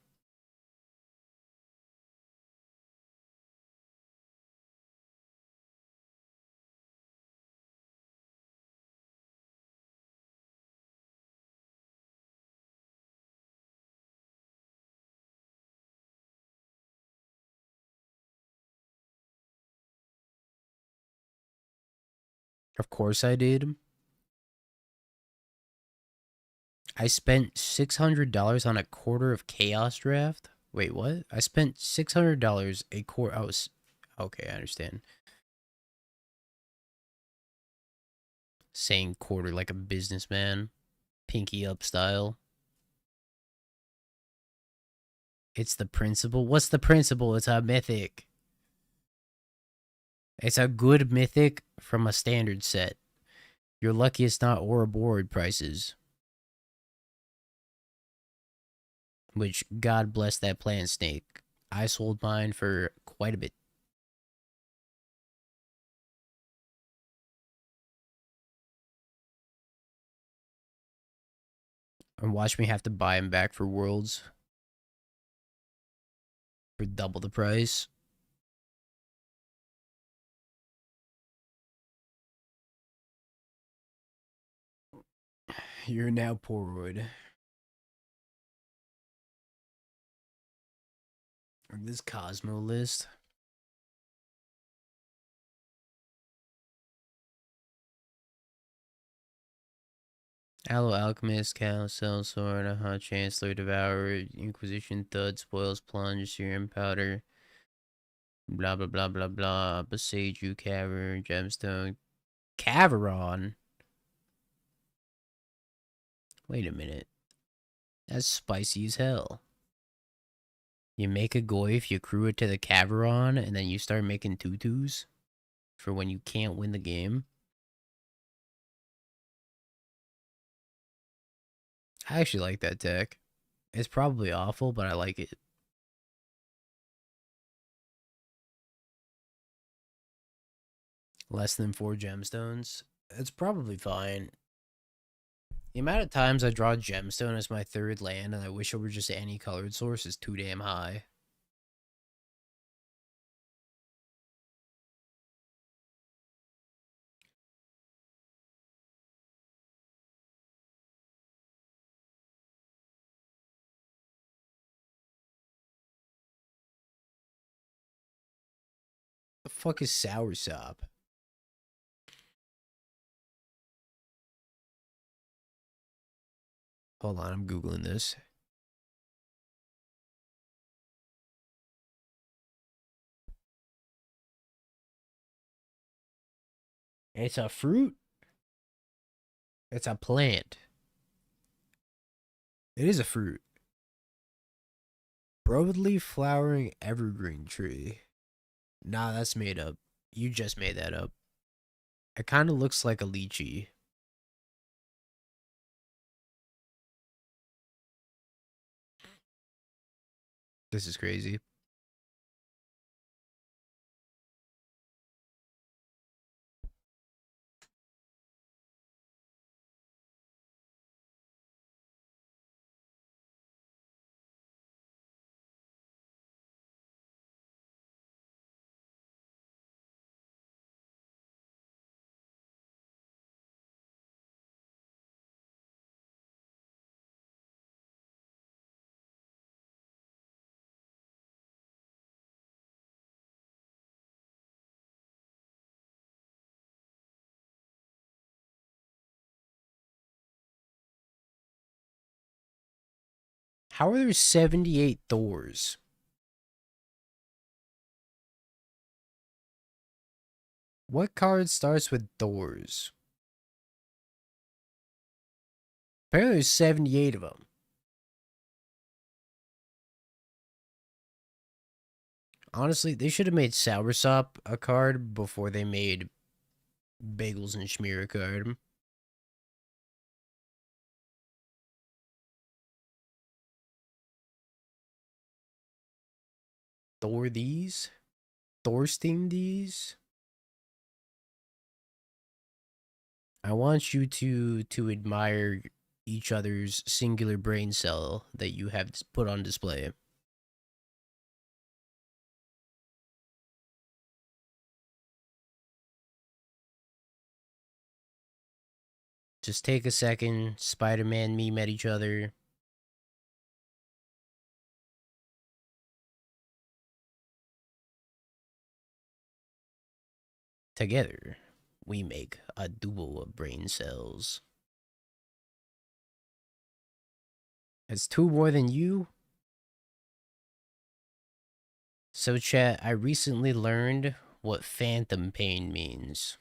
Of course I did. I spent $600 on a quarter of Chaos Draft. Wait, what? I spent $600 a quarter. I was okay. I understand. Saying quarter like a businessman, pinky up style. It's the principle. What's the principle? It's a mythic. It's a good mythic from a standard set. You're lucky it's not Ouroboros prices. Which, God bless that plant snake. I sold mine for quite a bit. And watch me have to buy them back for Worlds. For double the price. You're now Poroid. This Cosmo list. Aloe Alchemist, Cal, Sellsword, Hot Chancellor, Devourer, Inquisition, Thud, Spoils, Plunge, Serum Powder, blah blah blah blah blah, Beseiju, Cavern, Gemstone, Caveron? Wait a minute. That's spicy as hell. You make a Goyf, you crew it to the Caveron, and then you start making tutus for when you can't win the game. I actually like that deck. It's probably awful, but I like it. Less than 4 gemstones. It's probably fine. The amount of times I draw gemstone as my third land and I wish it were just any colored source is too damn high. The fuck is Soursop? Hold on, I'm Googling this. It's a fruit? It's a plant. It is a fruit. Broadleaf flowering evergreen tree. Nah, that's made up. You just made that up. It kind of looks like a lychee. This is crazy. How are there 78 Thors? What card starts with Thors? Apparently there's 78 of them. Honestly, they should have made Soursop a card before they made Bagels and Schmear a card. Thor these? Thorstein these? I want you to admire each other's singular brain cell that you have put on display. Just take a second. Spider-Man, me met each other. Together, we make a duo of brain cells. It's 2 more than you? So chat, I recently learned what phantom pain means.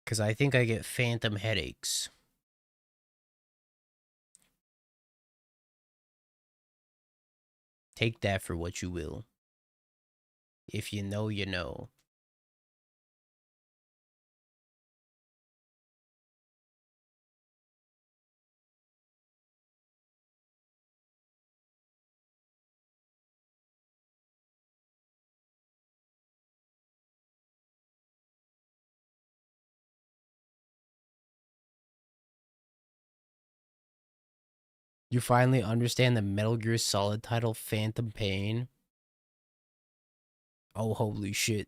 Because I think I get phantom headaches. Take that for what you will. If you know, you know. You finally understand the Metal Gear Solid title, Phantom Pain? Oh, holy shit.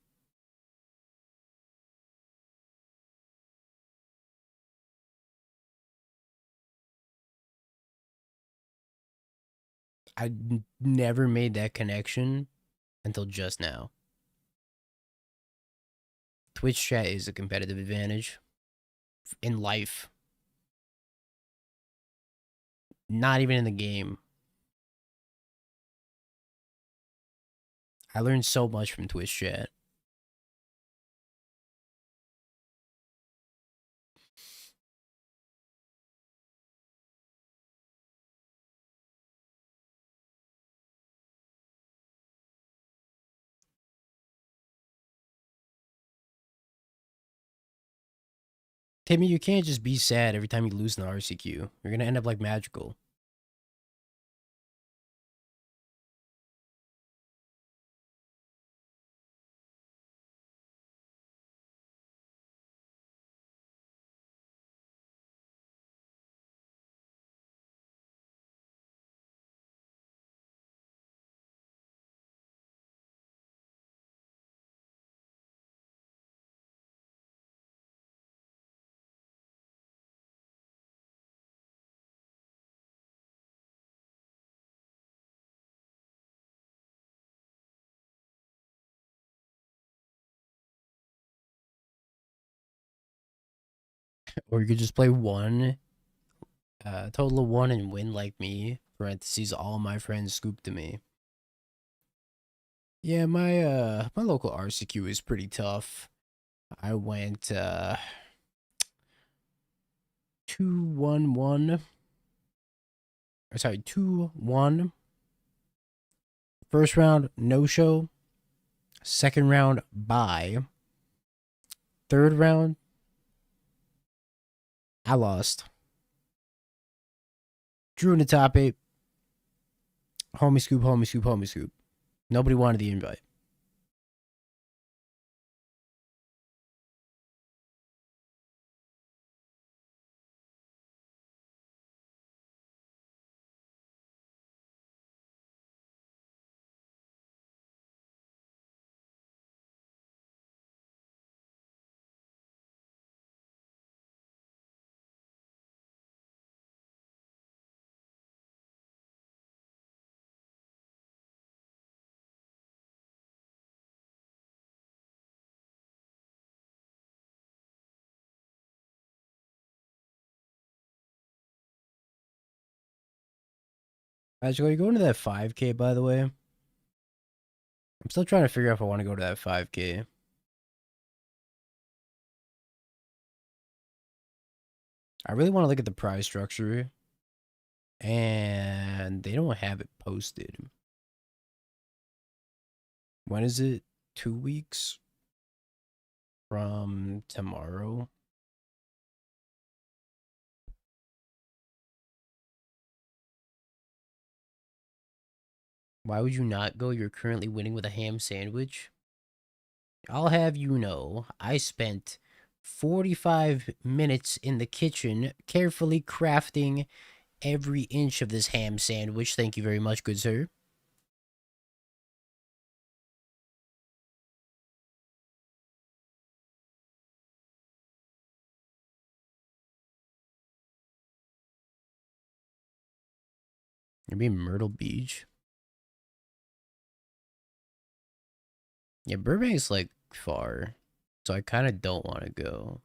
Never made that connection until just now. Twitch chat is a competitive advantage in life. Not even in the game. I learned so much from Twitch chat. Timmy, you can't just be sad every time you lose an RCQ. You're gonna end up like Magical. Or you could just play one, total of one and win like me. Parentheses, all my friends scoop to me. Yeah, my local RCQ is pretty tough. I went 2-1-1. Or sorry, 2-1. First round, no show. Second round, bye. Third round, I lost. Drew in the top 8. Homie scoop, homie scoop, homie scoop. Nobody wanted the invite. Actually, you going to that 5K, by the way? I'm still trying to figure out if I want to go to that 5K. I really want to look at the prize structure. And they don't have it posted. When is it? 2 weeks from tomorrow? Why would you not go? You're currently winning with a ham sandwich. I'll have you know, I spent 45 minutes in the kitchen carefully crafting every inch of this ham sandwich. Thank you very much, good sir. You're being Myrtle Beach. Yeah, Burbank's like far, so I kind of don't want to go.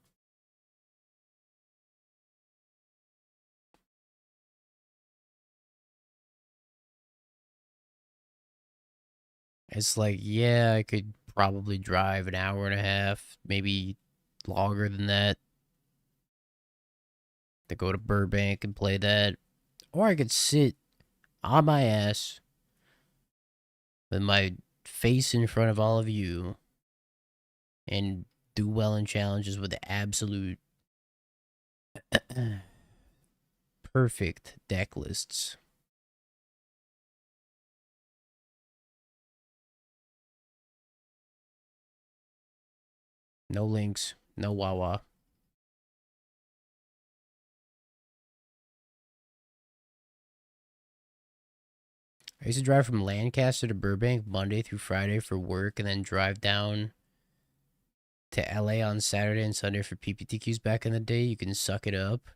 It's like, yeah, I could probably drive an hour and a half, maybe longer than that, to go to Burbank and play that. Or I could sit on my ass with my face in front of all of you and do well in challenges with the absolute perfect deck lists. No links, no Wawa. I used to drive from Lancaster to Burbank Monday through Friday for work and then drive down to LA on Saturday and Sunday for PPTQs back in the day. You can suck it up.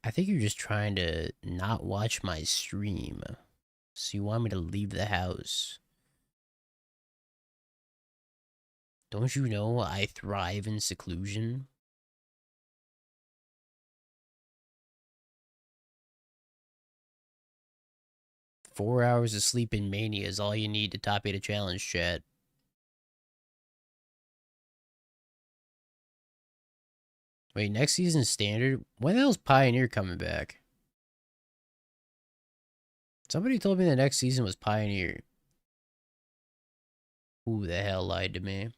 I think you're just trying to not watch my stream. So you want me to leave the house. Don't you know I thrive in seclusion? Four hours of sleep in Mania is all you need to top 8 a challenge, chat. Wait, next season standard? When the hell's Pioneer coming back? Somebody told me the next season was Pioneer. Who the hell lied to me?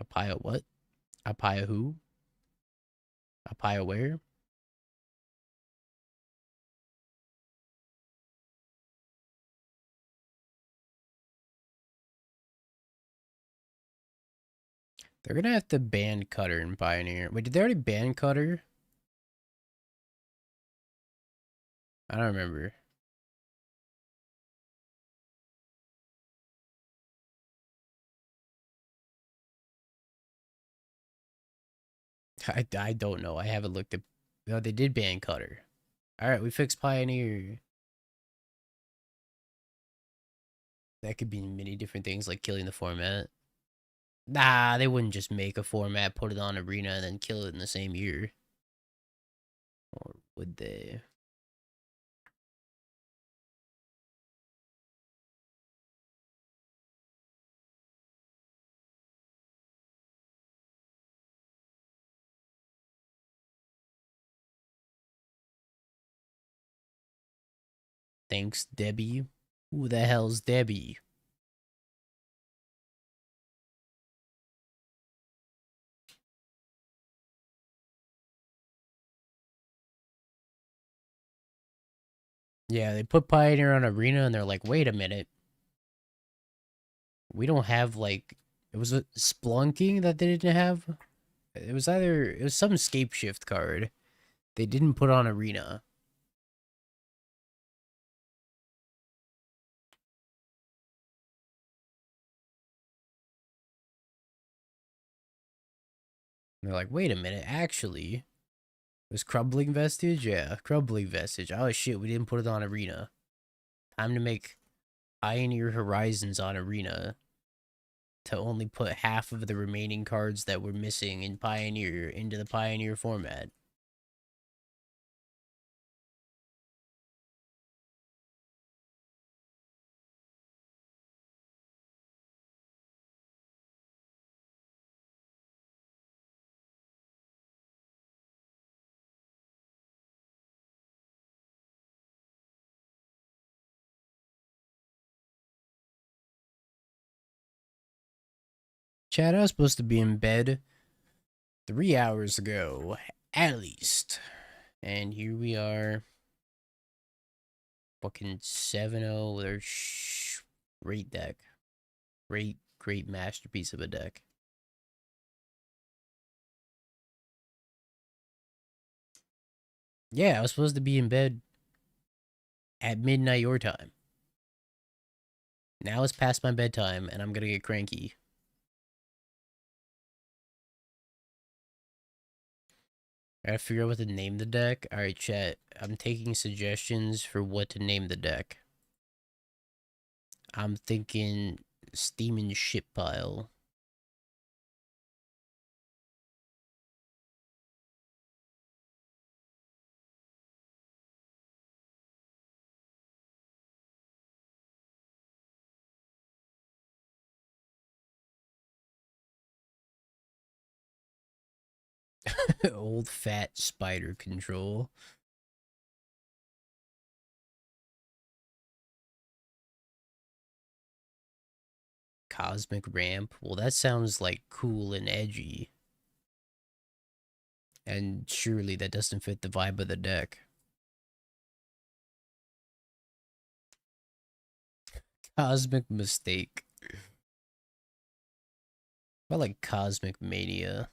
Apaya what? Apaya who? Apaya where? They're gonna have to ban Cutter in Pioneer. Wait, did they already ban Cutter? I don't remember. I don't know. I haven't looked at... No, they did ban Cutter. Alright, we fixed Pioneer. That could be many different things, like killing the format. Nah, they wouldn't just make a format, put it on Arena, and then kill it in the same year. Or would they? Thanks, Debbie. Who the hell's Debbie? Yeah, they put Pioneer on Arena, and they're like, wait a minute. We don't have, like... It was a Splunking that they didn't have? It was either... It was some Scape Shift card. They didn't put on Arena. And they're like, wait a minute, actually... It was Crumbling Vestige? Yeah, Crumbling Vestige. Oh shit, we didn't put it on Arena. Time to make Pioneer Horizons on Arena to only put half of the remaining cards that were missing in Pioneer into the Pioneer format. Chad, I was supposed to be in bed 3 hours ago, at least. And here we are. Fucking 7-0 with our great deck. Great masterpiece of a deck. Yeah, I was supposed to be in bed at midnight your time. Now it's past my bedtime, and I'm gonna get cranky. I gotta figure out what to name the deck. Alright, chat. I'm taking suggestions for what to name the deck. I'm thinking Steaming Ship Pile. Old fat spider control. Cosmic ramp. Well, that sounds like cool and edgy. And surely that doesn't fit the vibe of the deck. Cosmic mistake. I like cosmic mania.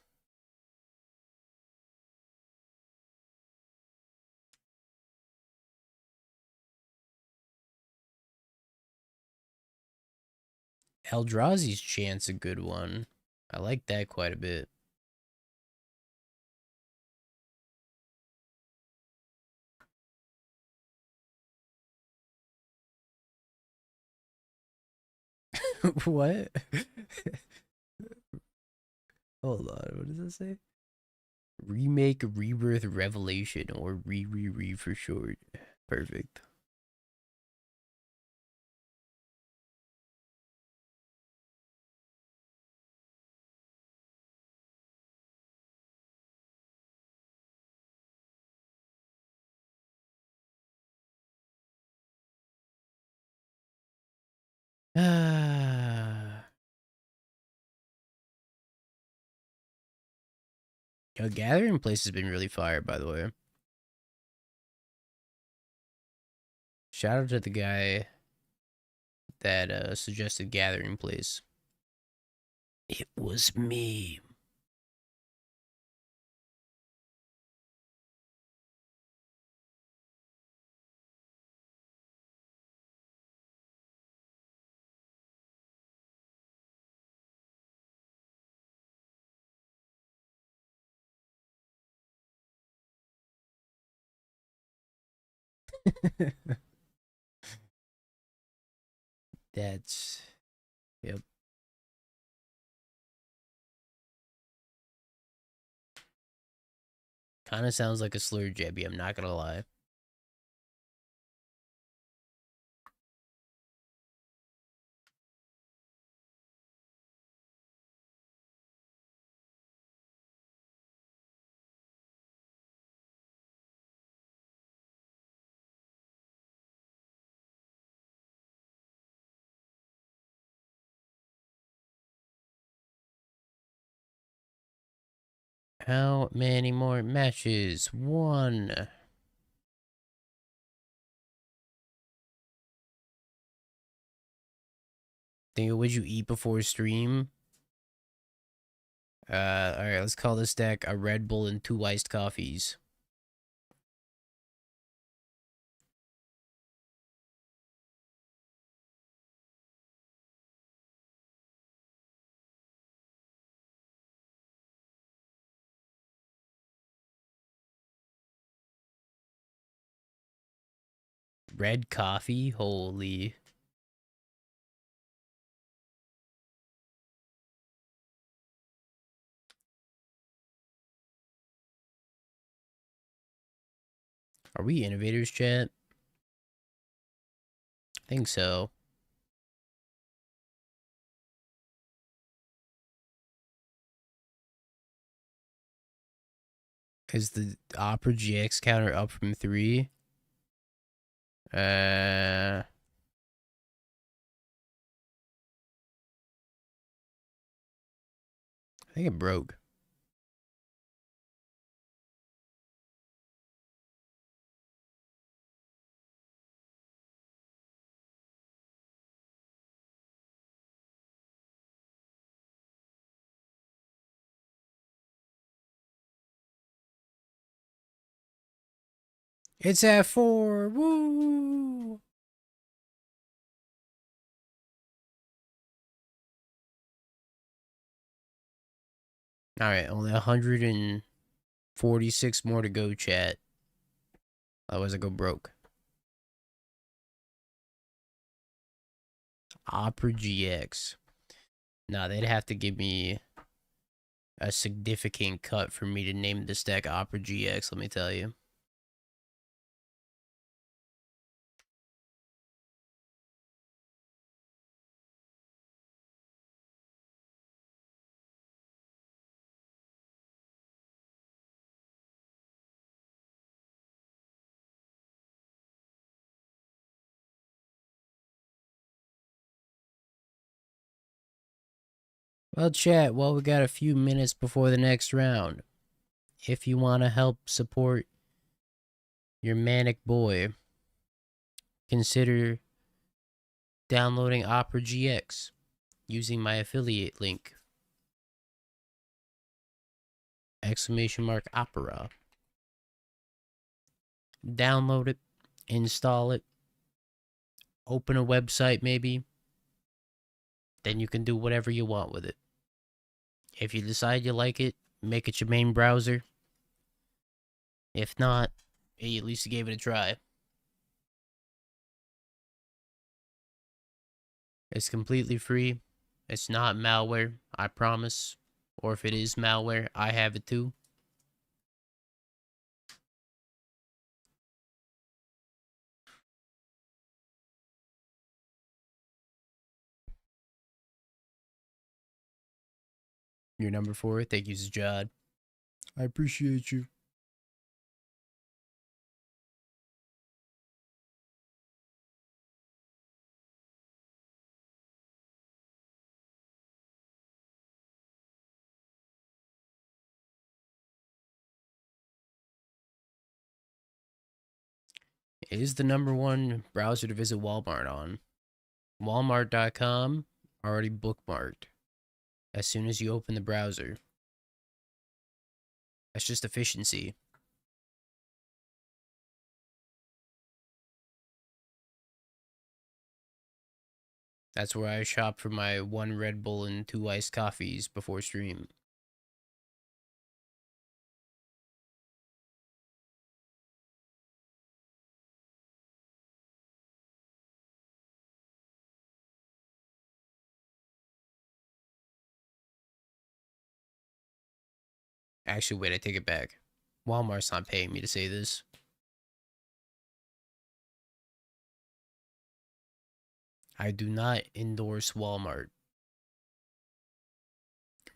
Eldrazi's chance a good one. I like that quite a bit. What? Hold on, what does it say? Remake, rebirth, revelation, or re for short. Perfect. Ah. Yo, Gathering Place has been really fire, by the way. Shout out to the guy that suggested Gathering Place. It was me. That's... Yep. Kind of sounds like a slur, Jebby, I'm not gonna lie. How many more matches? One. Think what'd you eat before stream? Alright, let's call this deck a Red Bull and 2 iced coffees. Red coffee? Holy. Are we innovators, chat? I think so. Is the Opera GX counter up from 3? I think it broke. It's at 4. Woo! Alright, only 146 more to go, chat. Otherwise I go broke. Opera GX. Nah, they'd have to give me a significant cut for me to name this deck Opera GX, let me tell you. Well, chat, well, we got a few minutes before the next round. If you want to help support your manic boy, consider downloading Opera GX using my affiliate link. !Opera. Download it, install it, open a website maybe. Then you can do whatever you want with it. If you decide you like it, make it your main browser. If not, hey, at least you gave it a try. It's completely free. It's not malware, I promise. Or if it is malware, I have it too. You're number 4. Thank you, Sajad. I appreciate you. It is the number 1 browser to visit Walmart on. Walmart.com already bookmarked as soon as you open the browser. That's just efficiency. That's where I shop for my 1 Red Bull and 2 iced coffees before stream. Actually, wait, I take it back. Walmart's not paying me to say this. I do not endorse Walmart.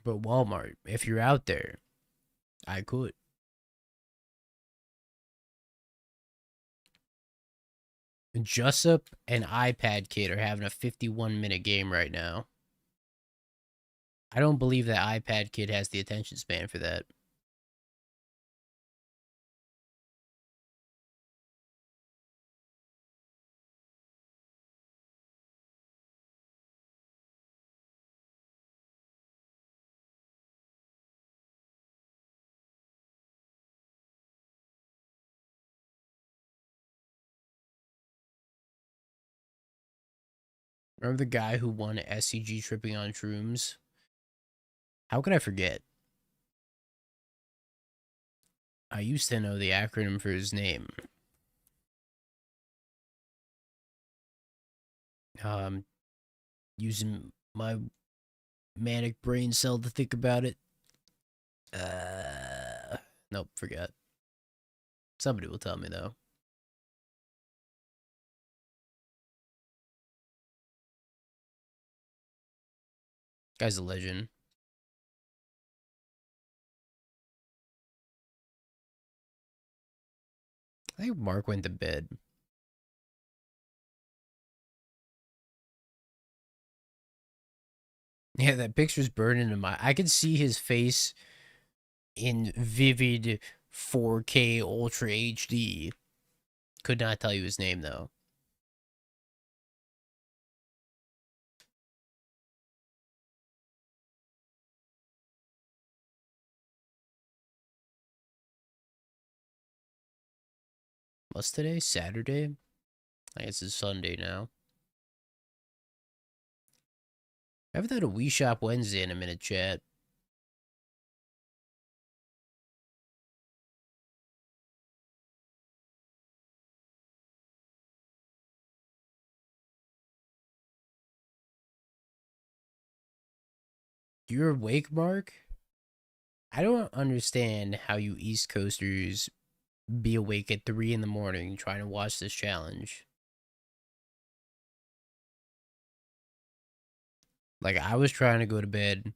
But Walmart, if you're out there, I could. Jessup and iPad Kid are having a 51-minute game right now. I don't believe that iPad Kid has the attention span for that. Remember the guy who won SCG tripping on shrooms? How could I forget? I used to know the acronym for his name. Using my manic brain cell to think about it. Nope, forgot. Somebody will tell me though. Guy's a legend. I think Mark went to bed. Yeah, that picture's burned into my... I could see his face in vivid 4K Ultra HD. Could not tell you his name, though. What's today? Saturday? I guess it's Sunday now. I haven't done a Wii Shop Wednesday in a minute, chat. You're awake, Mark? I don't understand how you East Coasters be awake at 3 in the morning trying to watch this challenge. Like, I was trying to go to bed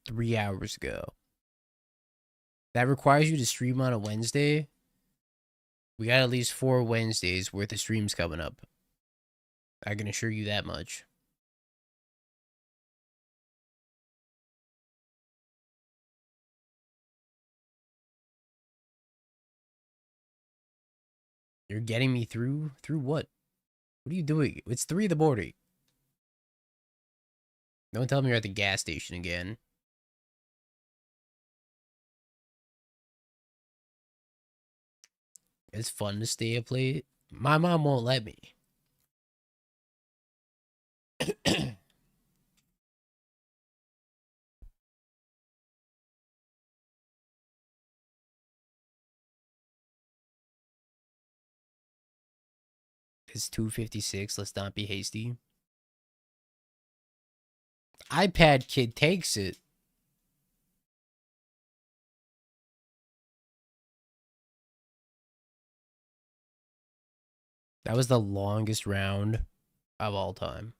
3 hours ago. That requires you to stream on a Wednesday. We got at least 4 Wednesdays worth of streams coming up. I can assure you that much. You're getting me through? Through what? What are you doing? It's 3 in the morning. Don't tell me you're at the gas station again. It's fun to stay up late. My mom won't let me. It's 2:56. Let's not be hasty. iPad kid takes it. That was the longest round of all time.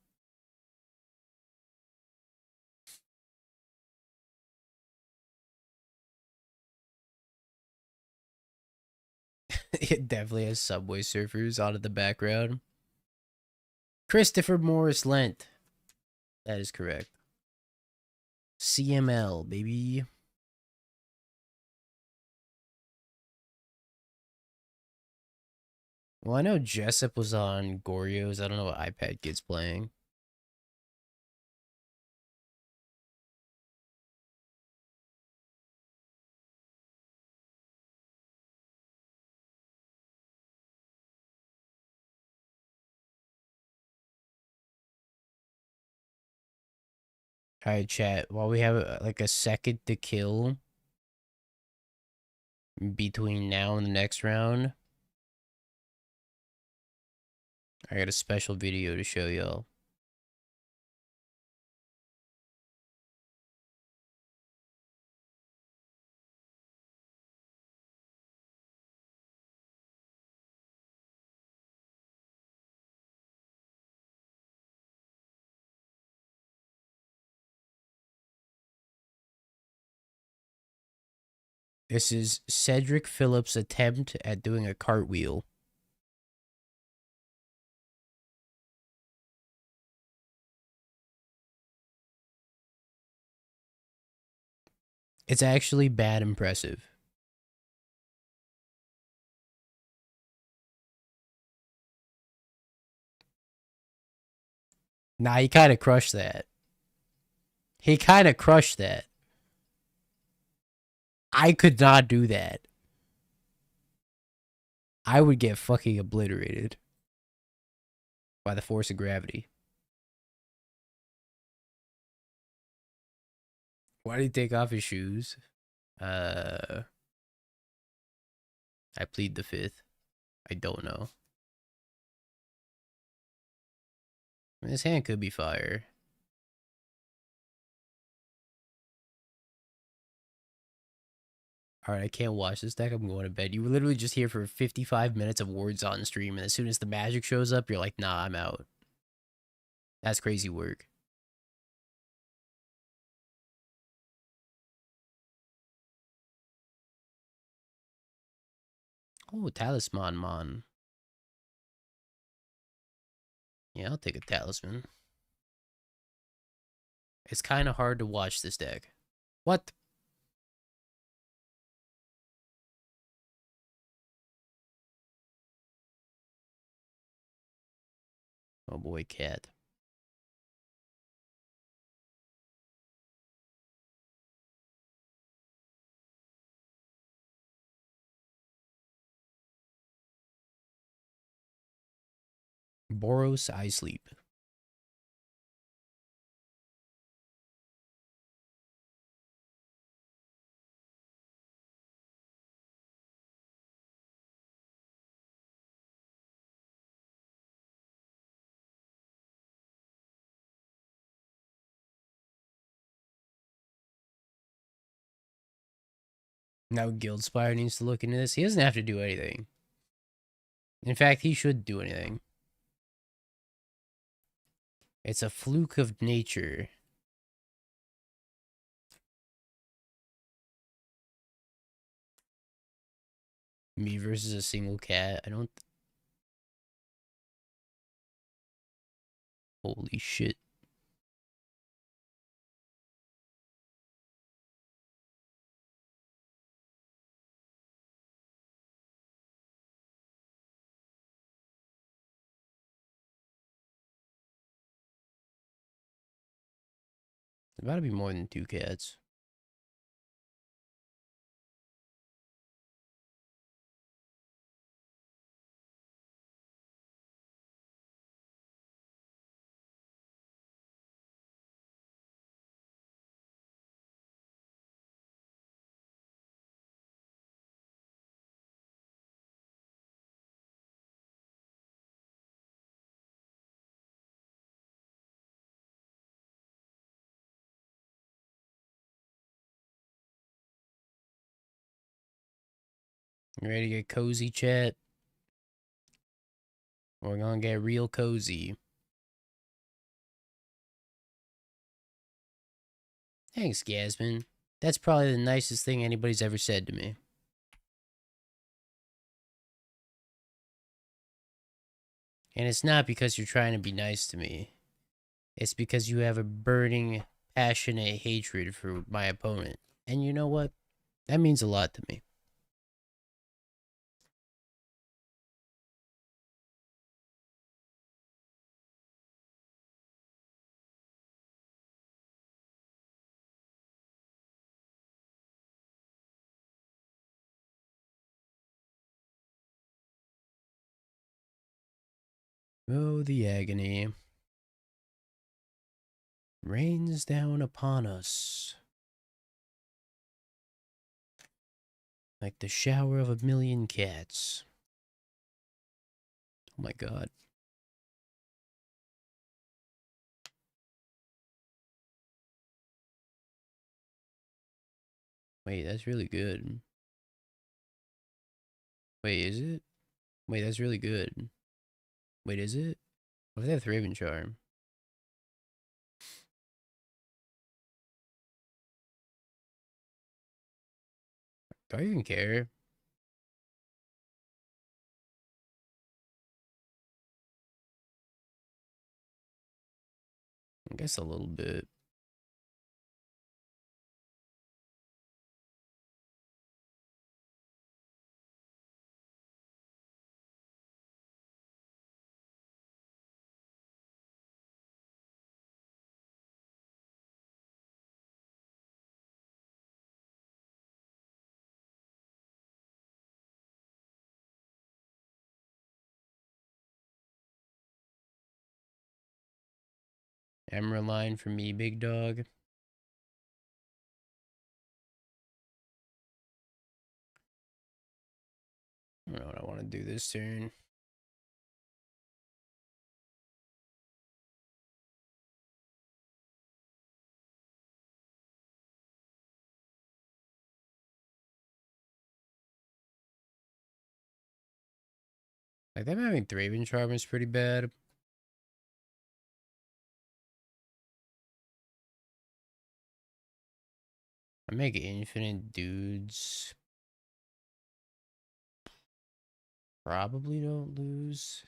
It definitely has Subway Surfers on in the background. Christopher Morris Lent. That is correct. CML, baby. Well, I know Jessup was on Gorio's. I don't know what iPad kid's playing. Alright, chat. While we have like a second to kill between now and the next round, I got a special video to show y'all. This is Cedric Phillips' attempt at doing a cartwheel. It's actually bad impressive. Nah, he kind of crushed that. He kind of crushed that. I could not do that. I would get fucking obliterated by the force of gravity. Why did he take off his shoes? I plead the fifth. I don't know. I mean, his hand could be fire. Alright, I can't watch this deck. I'm going to bed. You were literally just here for 55 minutes of words on stream, and as soon as the magic shows up, you're like, nah, I'm out. That's crazy work. Oh, Talisman Mon. Yeah, I'll take a Talisman. It's kind of hard to watch this deck. What? Oh boy, cat. Boros, I sleep. Now Guildspire needs to look into this. He doesn't have to do anything. In fact, he should do anything. It's a fluke of nature. Me versus a single cat. I don't... Holy shit. There's about to be more than 2 cats. You ready to get cozy, chat? We're gonna get real cozy. Thanks, Gasman. That's probably the nicest thing anybody's ever said to me. And it's not because you're trying to be nice to me. It's because you have a burning, passionate hatred for my opponent. And you know what? That means a lot to me. Oh, the agony rains down upon us like the shower of a million cats. Oh my god. Wait, that's really good. Wait, is it? Wait, that's really good. Wait, is it? What if they have Raven Charm? Do I even care? I guess a little bit. Emerald line for me, big dog. I don't know what I want to do this turn. Like, them having Raven Charm is pretty bad. I make infinite dudes. Probably don't lose.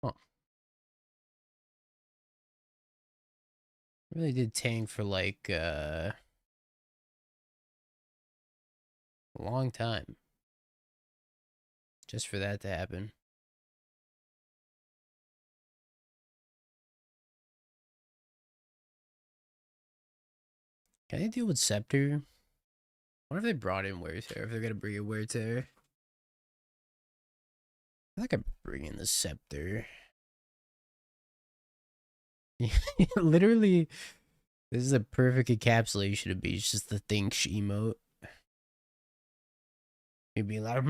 Huh. Really did tank for like a long time. Just for that to happen. Can they deal with Scepter? What if they brought in Wear Tear? If they're gonna bring in Wear Tear? I think I'm bringing the Scepter. Literally, this is a perfect encapsulation of me. It's just the think emote. You'd be like,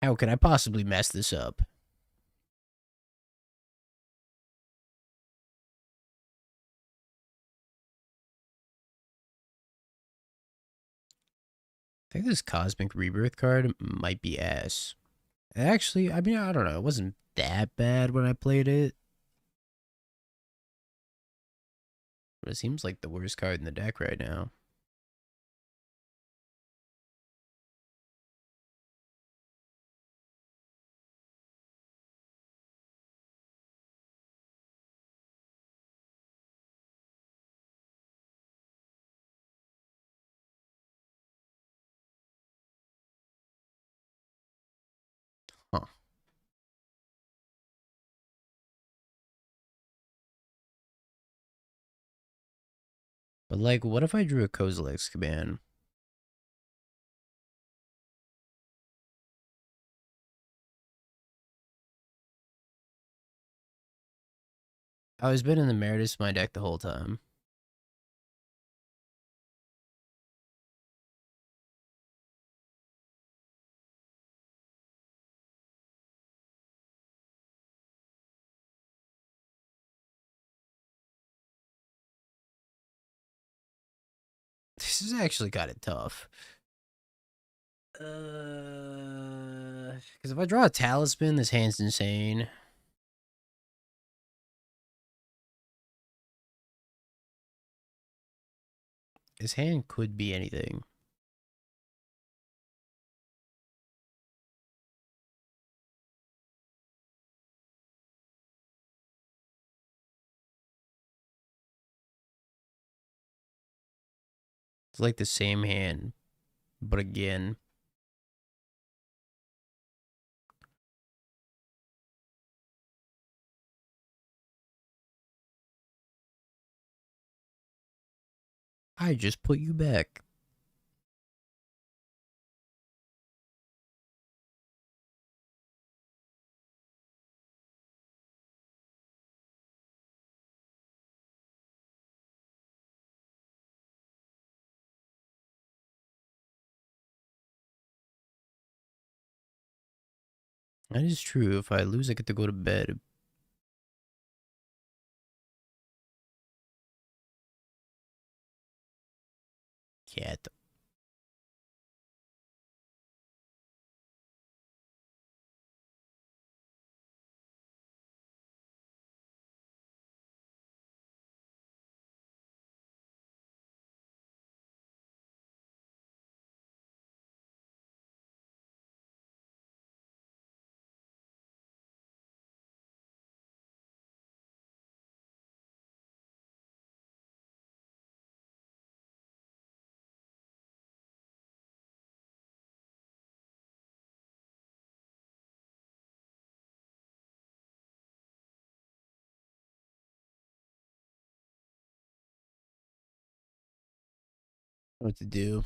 how can I possibly mess this up? I think this Cosmic Rebirth card might be ass. Actually, I mean, I don't know. It wasn't that bad when I played it. But it seems like the worst card in the deck right now. Huh. But like, what if I drew a Kozilek's command? I was been in the Meredith my deck the whole time. This is actually kind of tough. Because if I draw a Talisman, this hand's insane. His hand could be anything. It's like the same hand, but again. I just put you back. That is true. If I lose, I get to go to bed. Cat. What to do?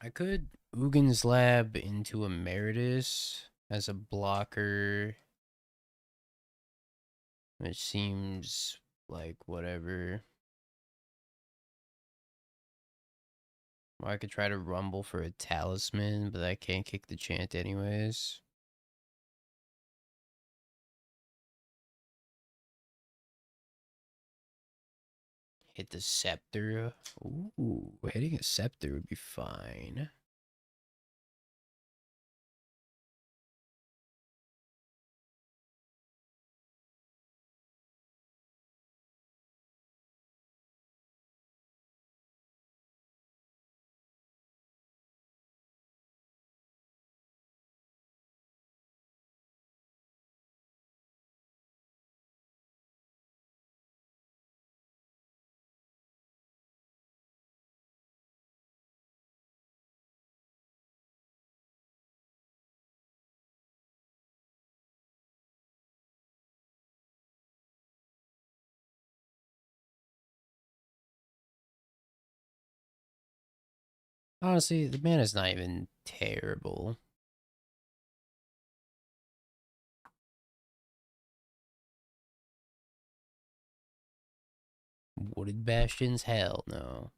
I could Ugin's Lab into Emeritus as a blocker, which seems like whatever. Or I could try to Rumble for a Talisman, but I can't kick the chant anyways. Hit the Scepter. Ooh, hitting a Scepter would be fine. Honestly, the mana's not even terrible. Wooded Bastions? Hell no.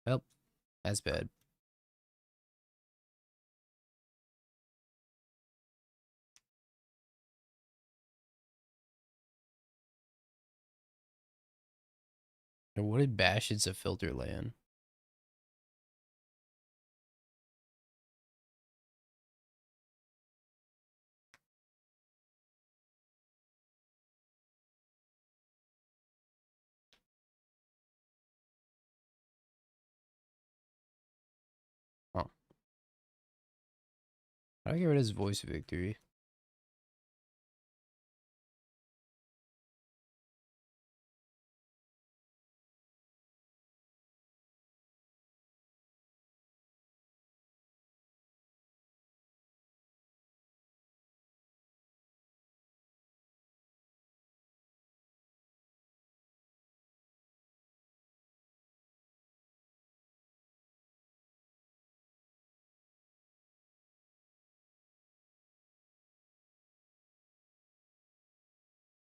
Well, That's bad. And what did bash? It's a filter land. Oh. How do I get rid of his voice of victory?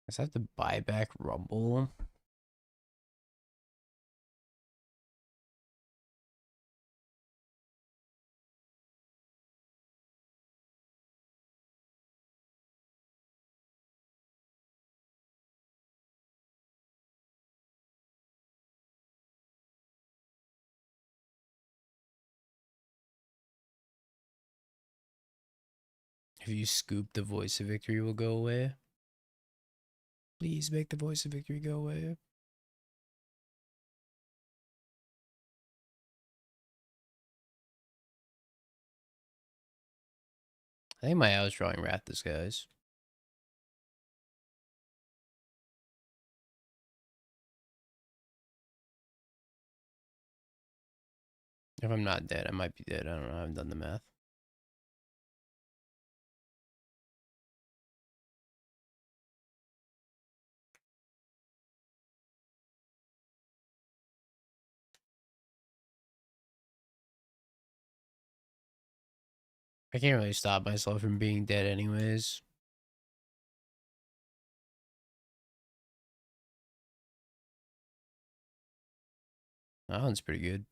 I just have to buy back Rumble. If you scoop, the voice of victory will go away. Please make the voice of victory go away. I think my outdrawing Wrath Disguise. If I'm not dead, I might be dead. I don't know. I haven't done the math. I can't really stop myself from being dead anyways. That one's pretty good.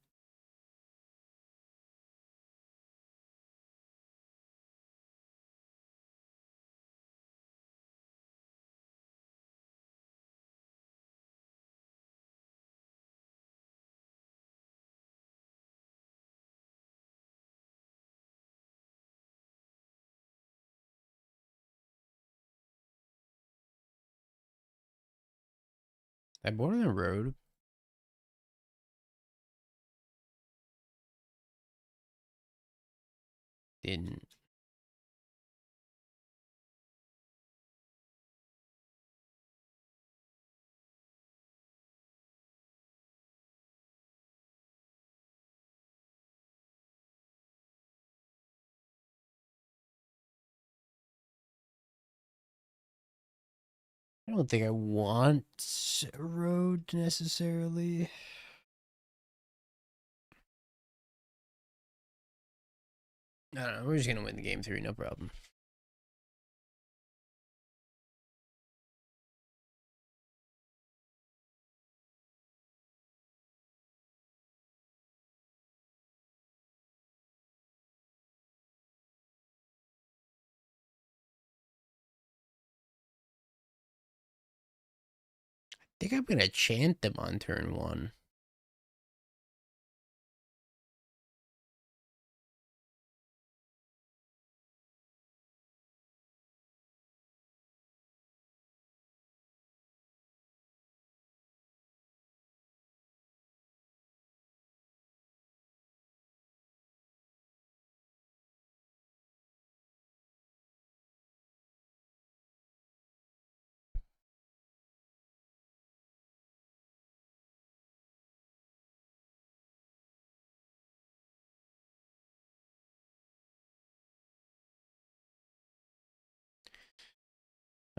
I boarded the road. Didn't. I don't think I want a road necessarily. I don't know. We're just gonna win the game 3, no problem. I think I'm gonna chant them on turn 1.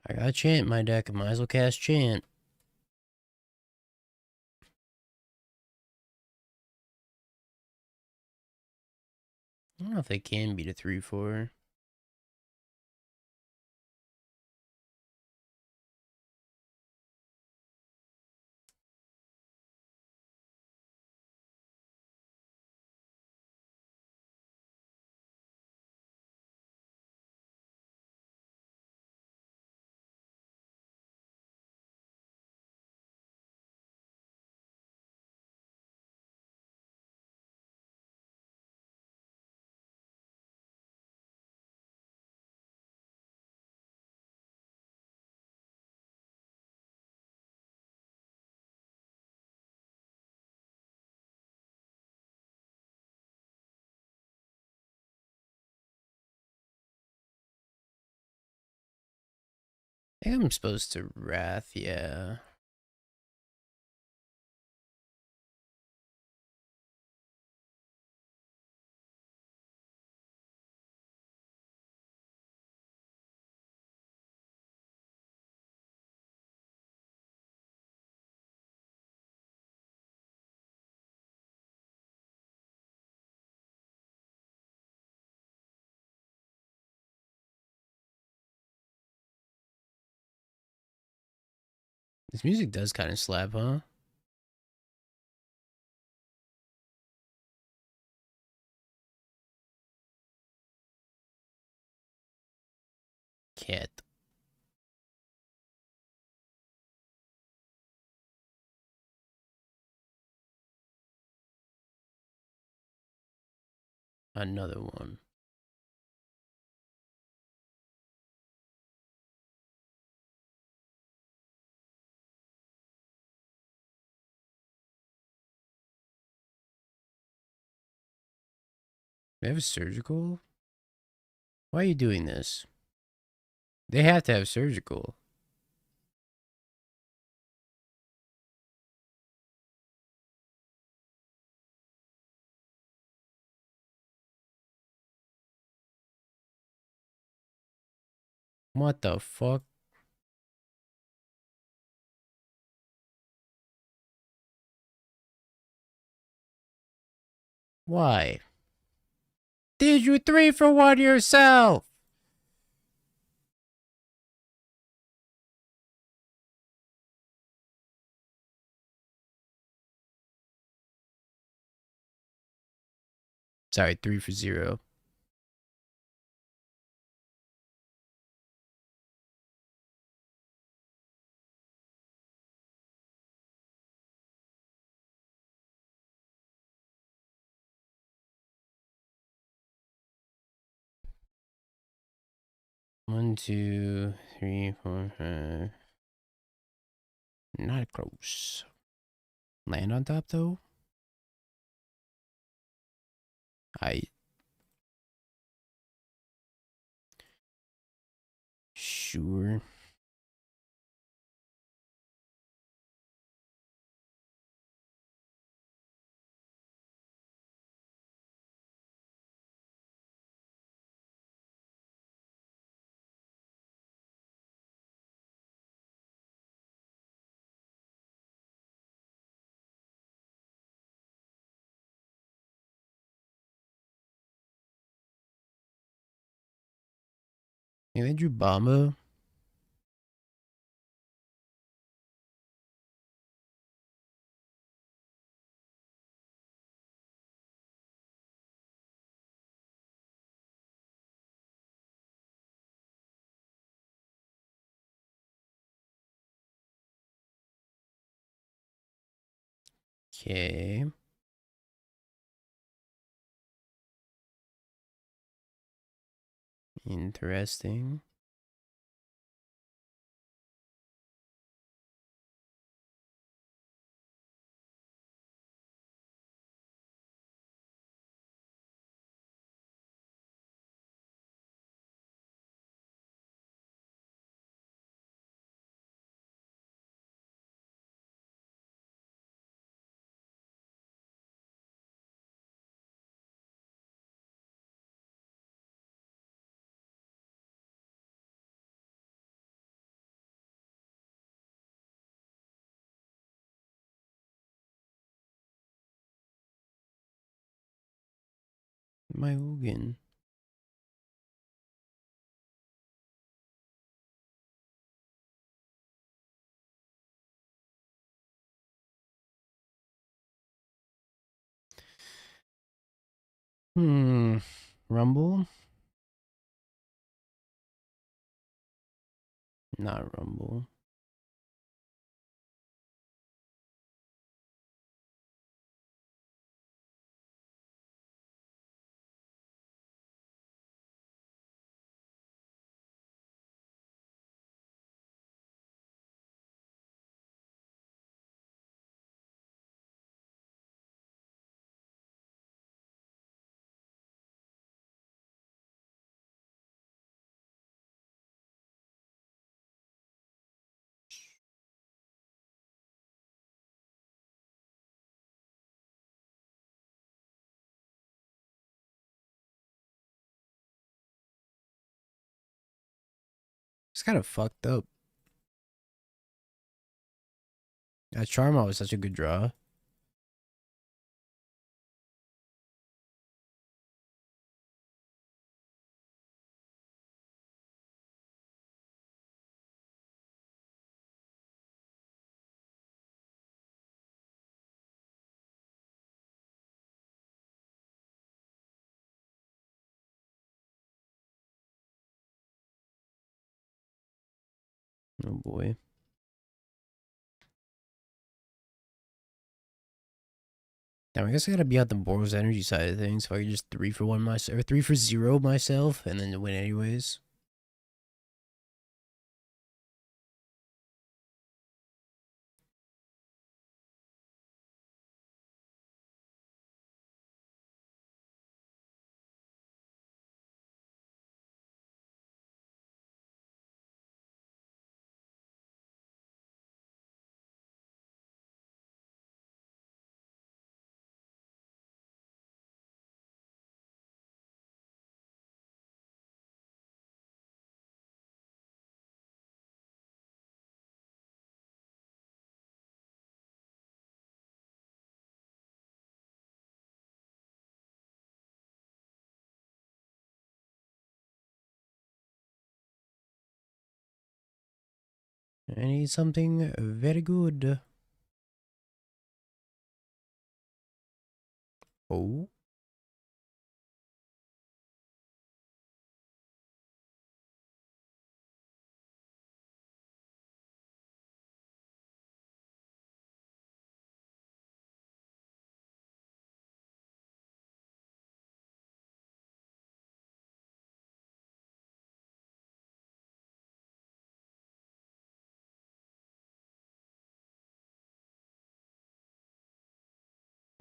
I got chant in my deck. I might as well cast chant. I don't know if they can beat a 3-4. I think I'm supposed to Wrath, yeah. This music does kind of slap, huh? Cat. Another one. They have a surgical? Why are you doing this? They have to have surgical. What the fuck? Why? Did you 3-for-1 yourself? Sorry, 3-for-0. One, 2, 3, 4, 5. Not close. Land on top though? I sure. Hey, they drew Bomba. Okay. Interesting. My Hogan. Rumble? Not Rumble. It's kind of fucked up. That Charma was such a good draw. Oh boy. Now I guess I gotta be out the Boros energy side of things, so I can just 3-for-1 myself, or 3-for-0 myself, and then win anyways. I need something very good. Oh.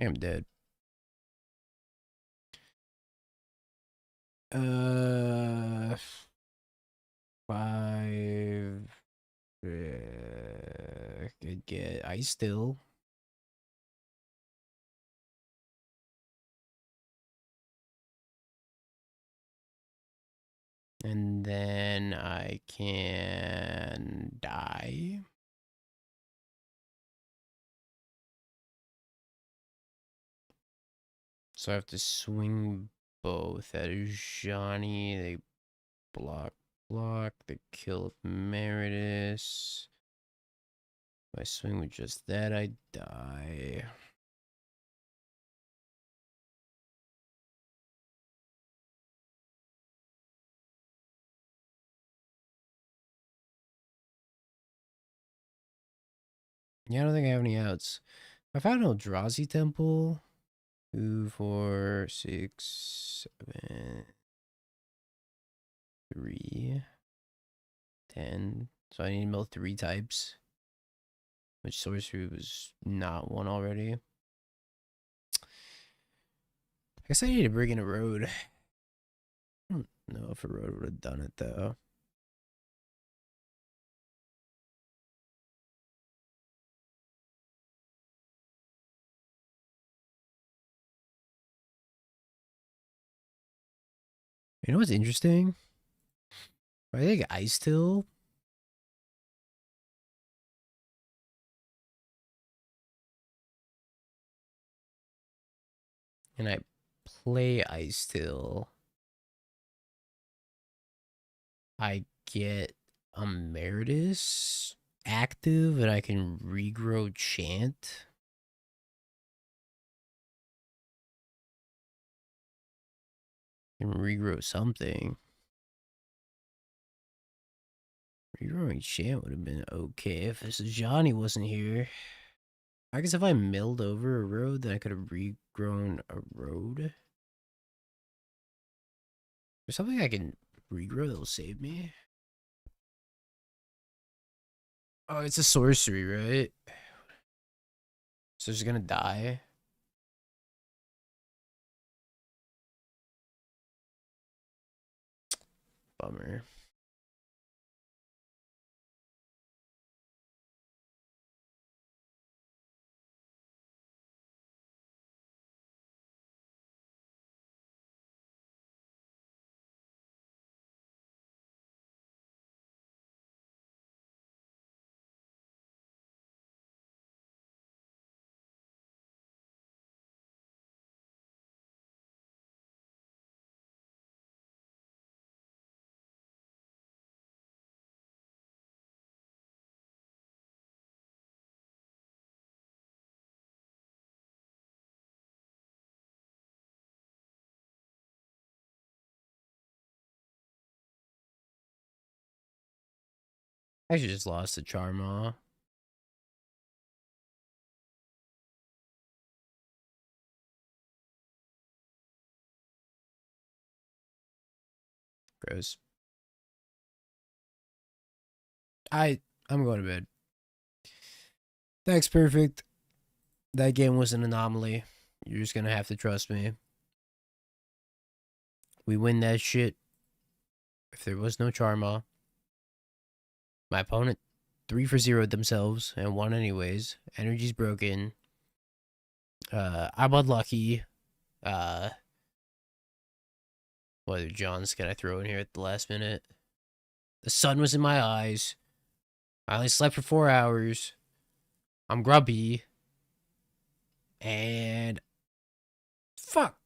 I am dead. Uh, 5. Could get ice still. And then I can die. So I have to swing both at Johnny. They block, they kill Meredith. If I swing with just that, I die. Yeah, I don't think I have any outs. I found an Eldrazi temple. 2, 4, 6, 7, 3, 10. So I need to mill 3 types. Which sorcery was not one already. I guess I need to bring in a road. I don't know if a road would have done it though. You know what's interesting? I think Ice Till. And I play Ice Till. I get Emeritus active and I can regrow Chant. And regrow something. Regrowing Chant would have been okay if this Johnny wasn't here. I guess if I milled over a road, then I could have regrown a road. There's something I can regrow that will save me. Oh, it's a sorcery, right? So it's gonna die. Bummer. I actually just lost the Charmaw. Gross. I'm going to bed. Thanks, perfect. That game was an anomaly. You're just gonna have to trust me. We win that shit. If there was no Charma, my opponent 3 for 0'd themselves and won anyways. Energy's broken. I'm unlucky. What other Johns can I throw in here at the last minute? The sun was in my eyes. I only slept for 4 hours. I'm grubby. And fuck.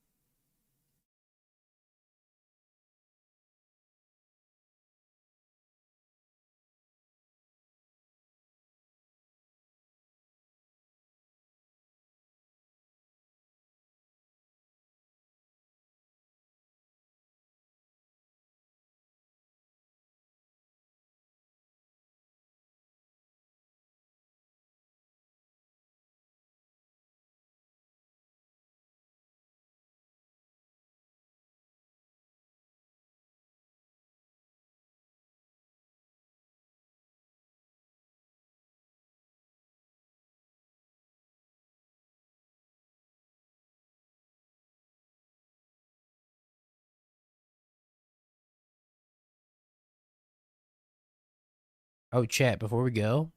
Oh, chat, before we go,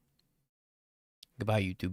goodbye, YouTube.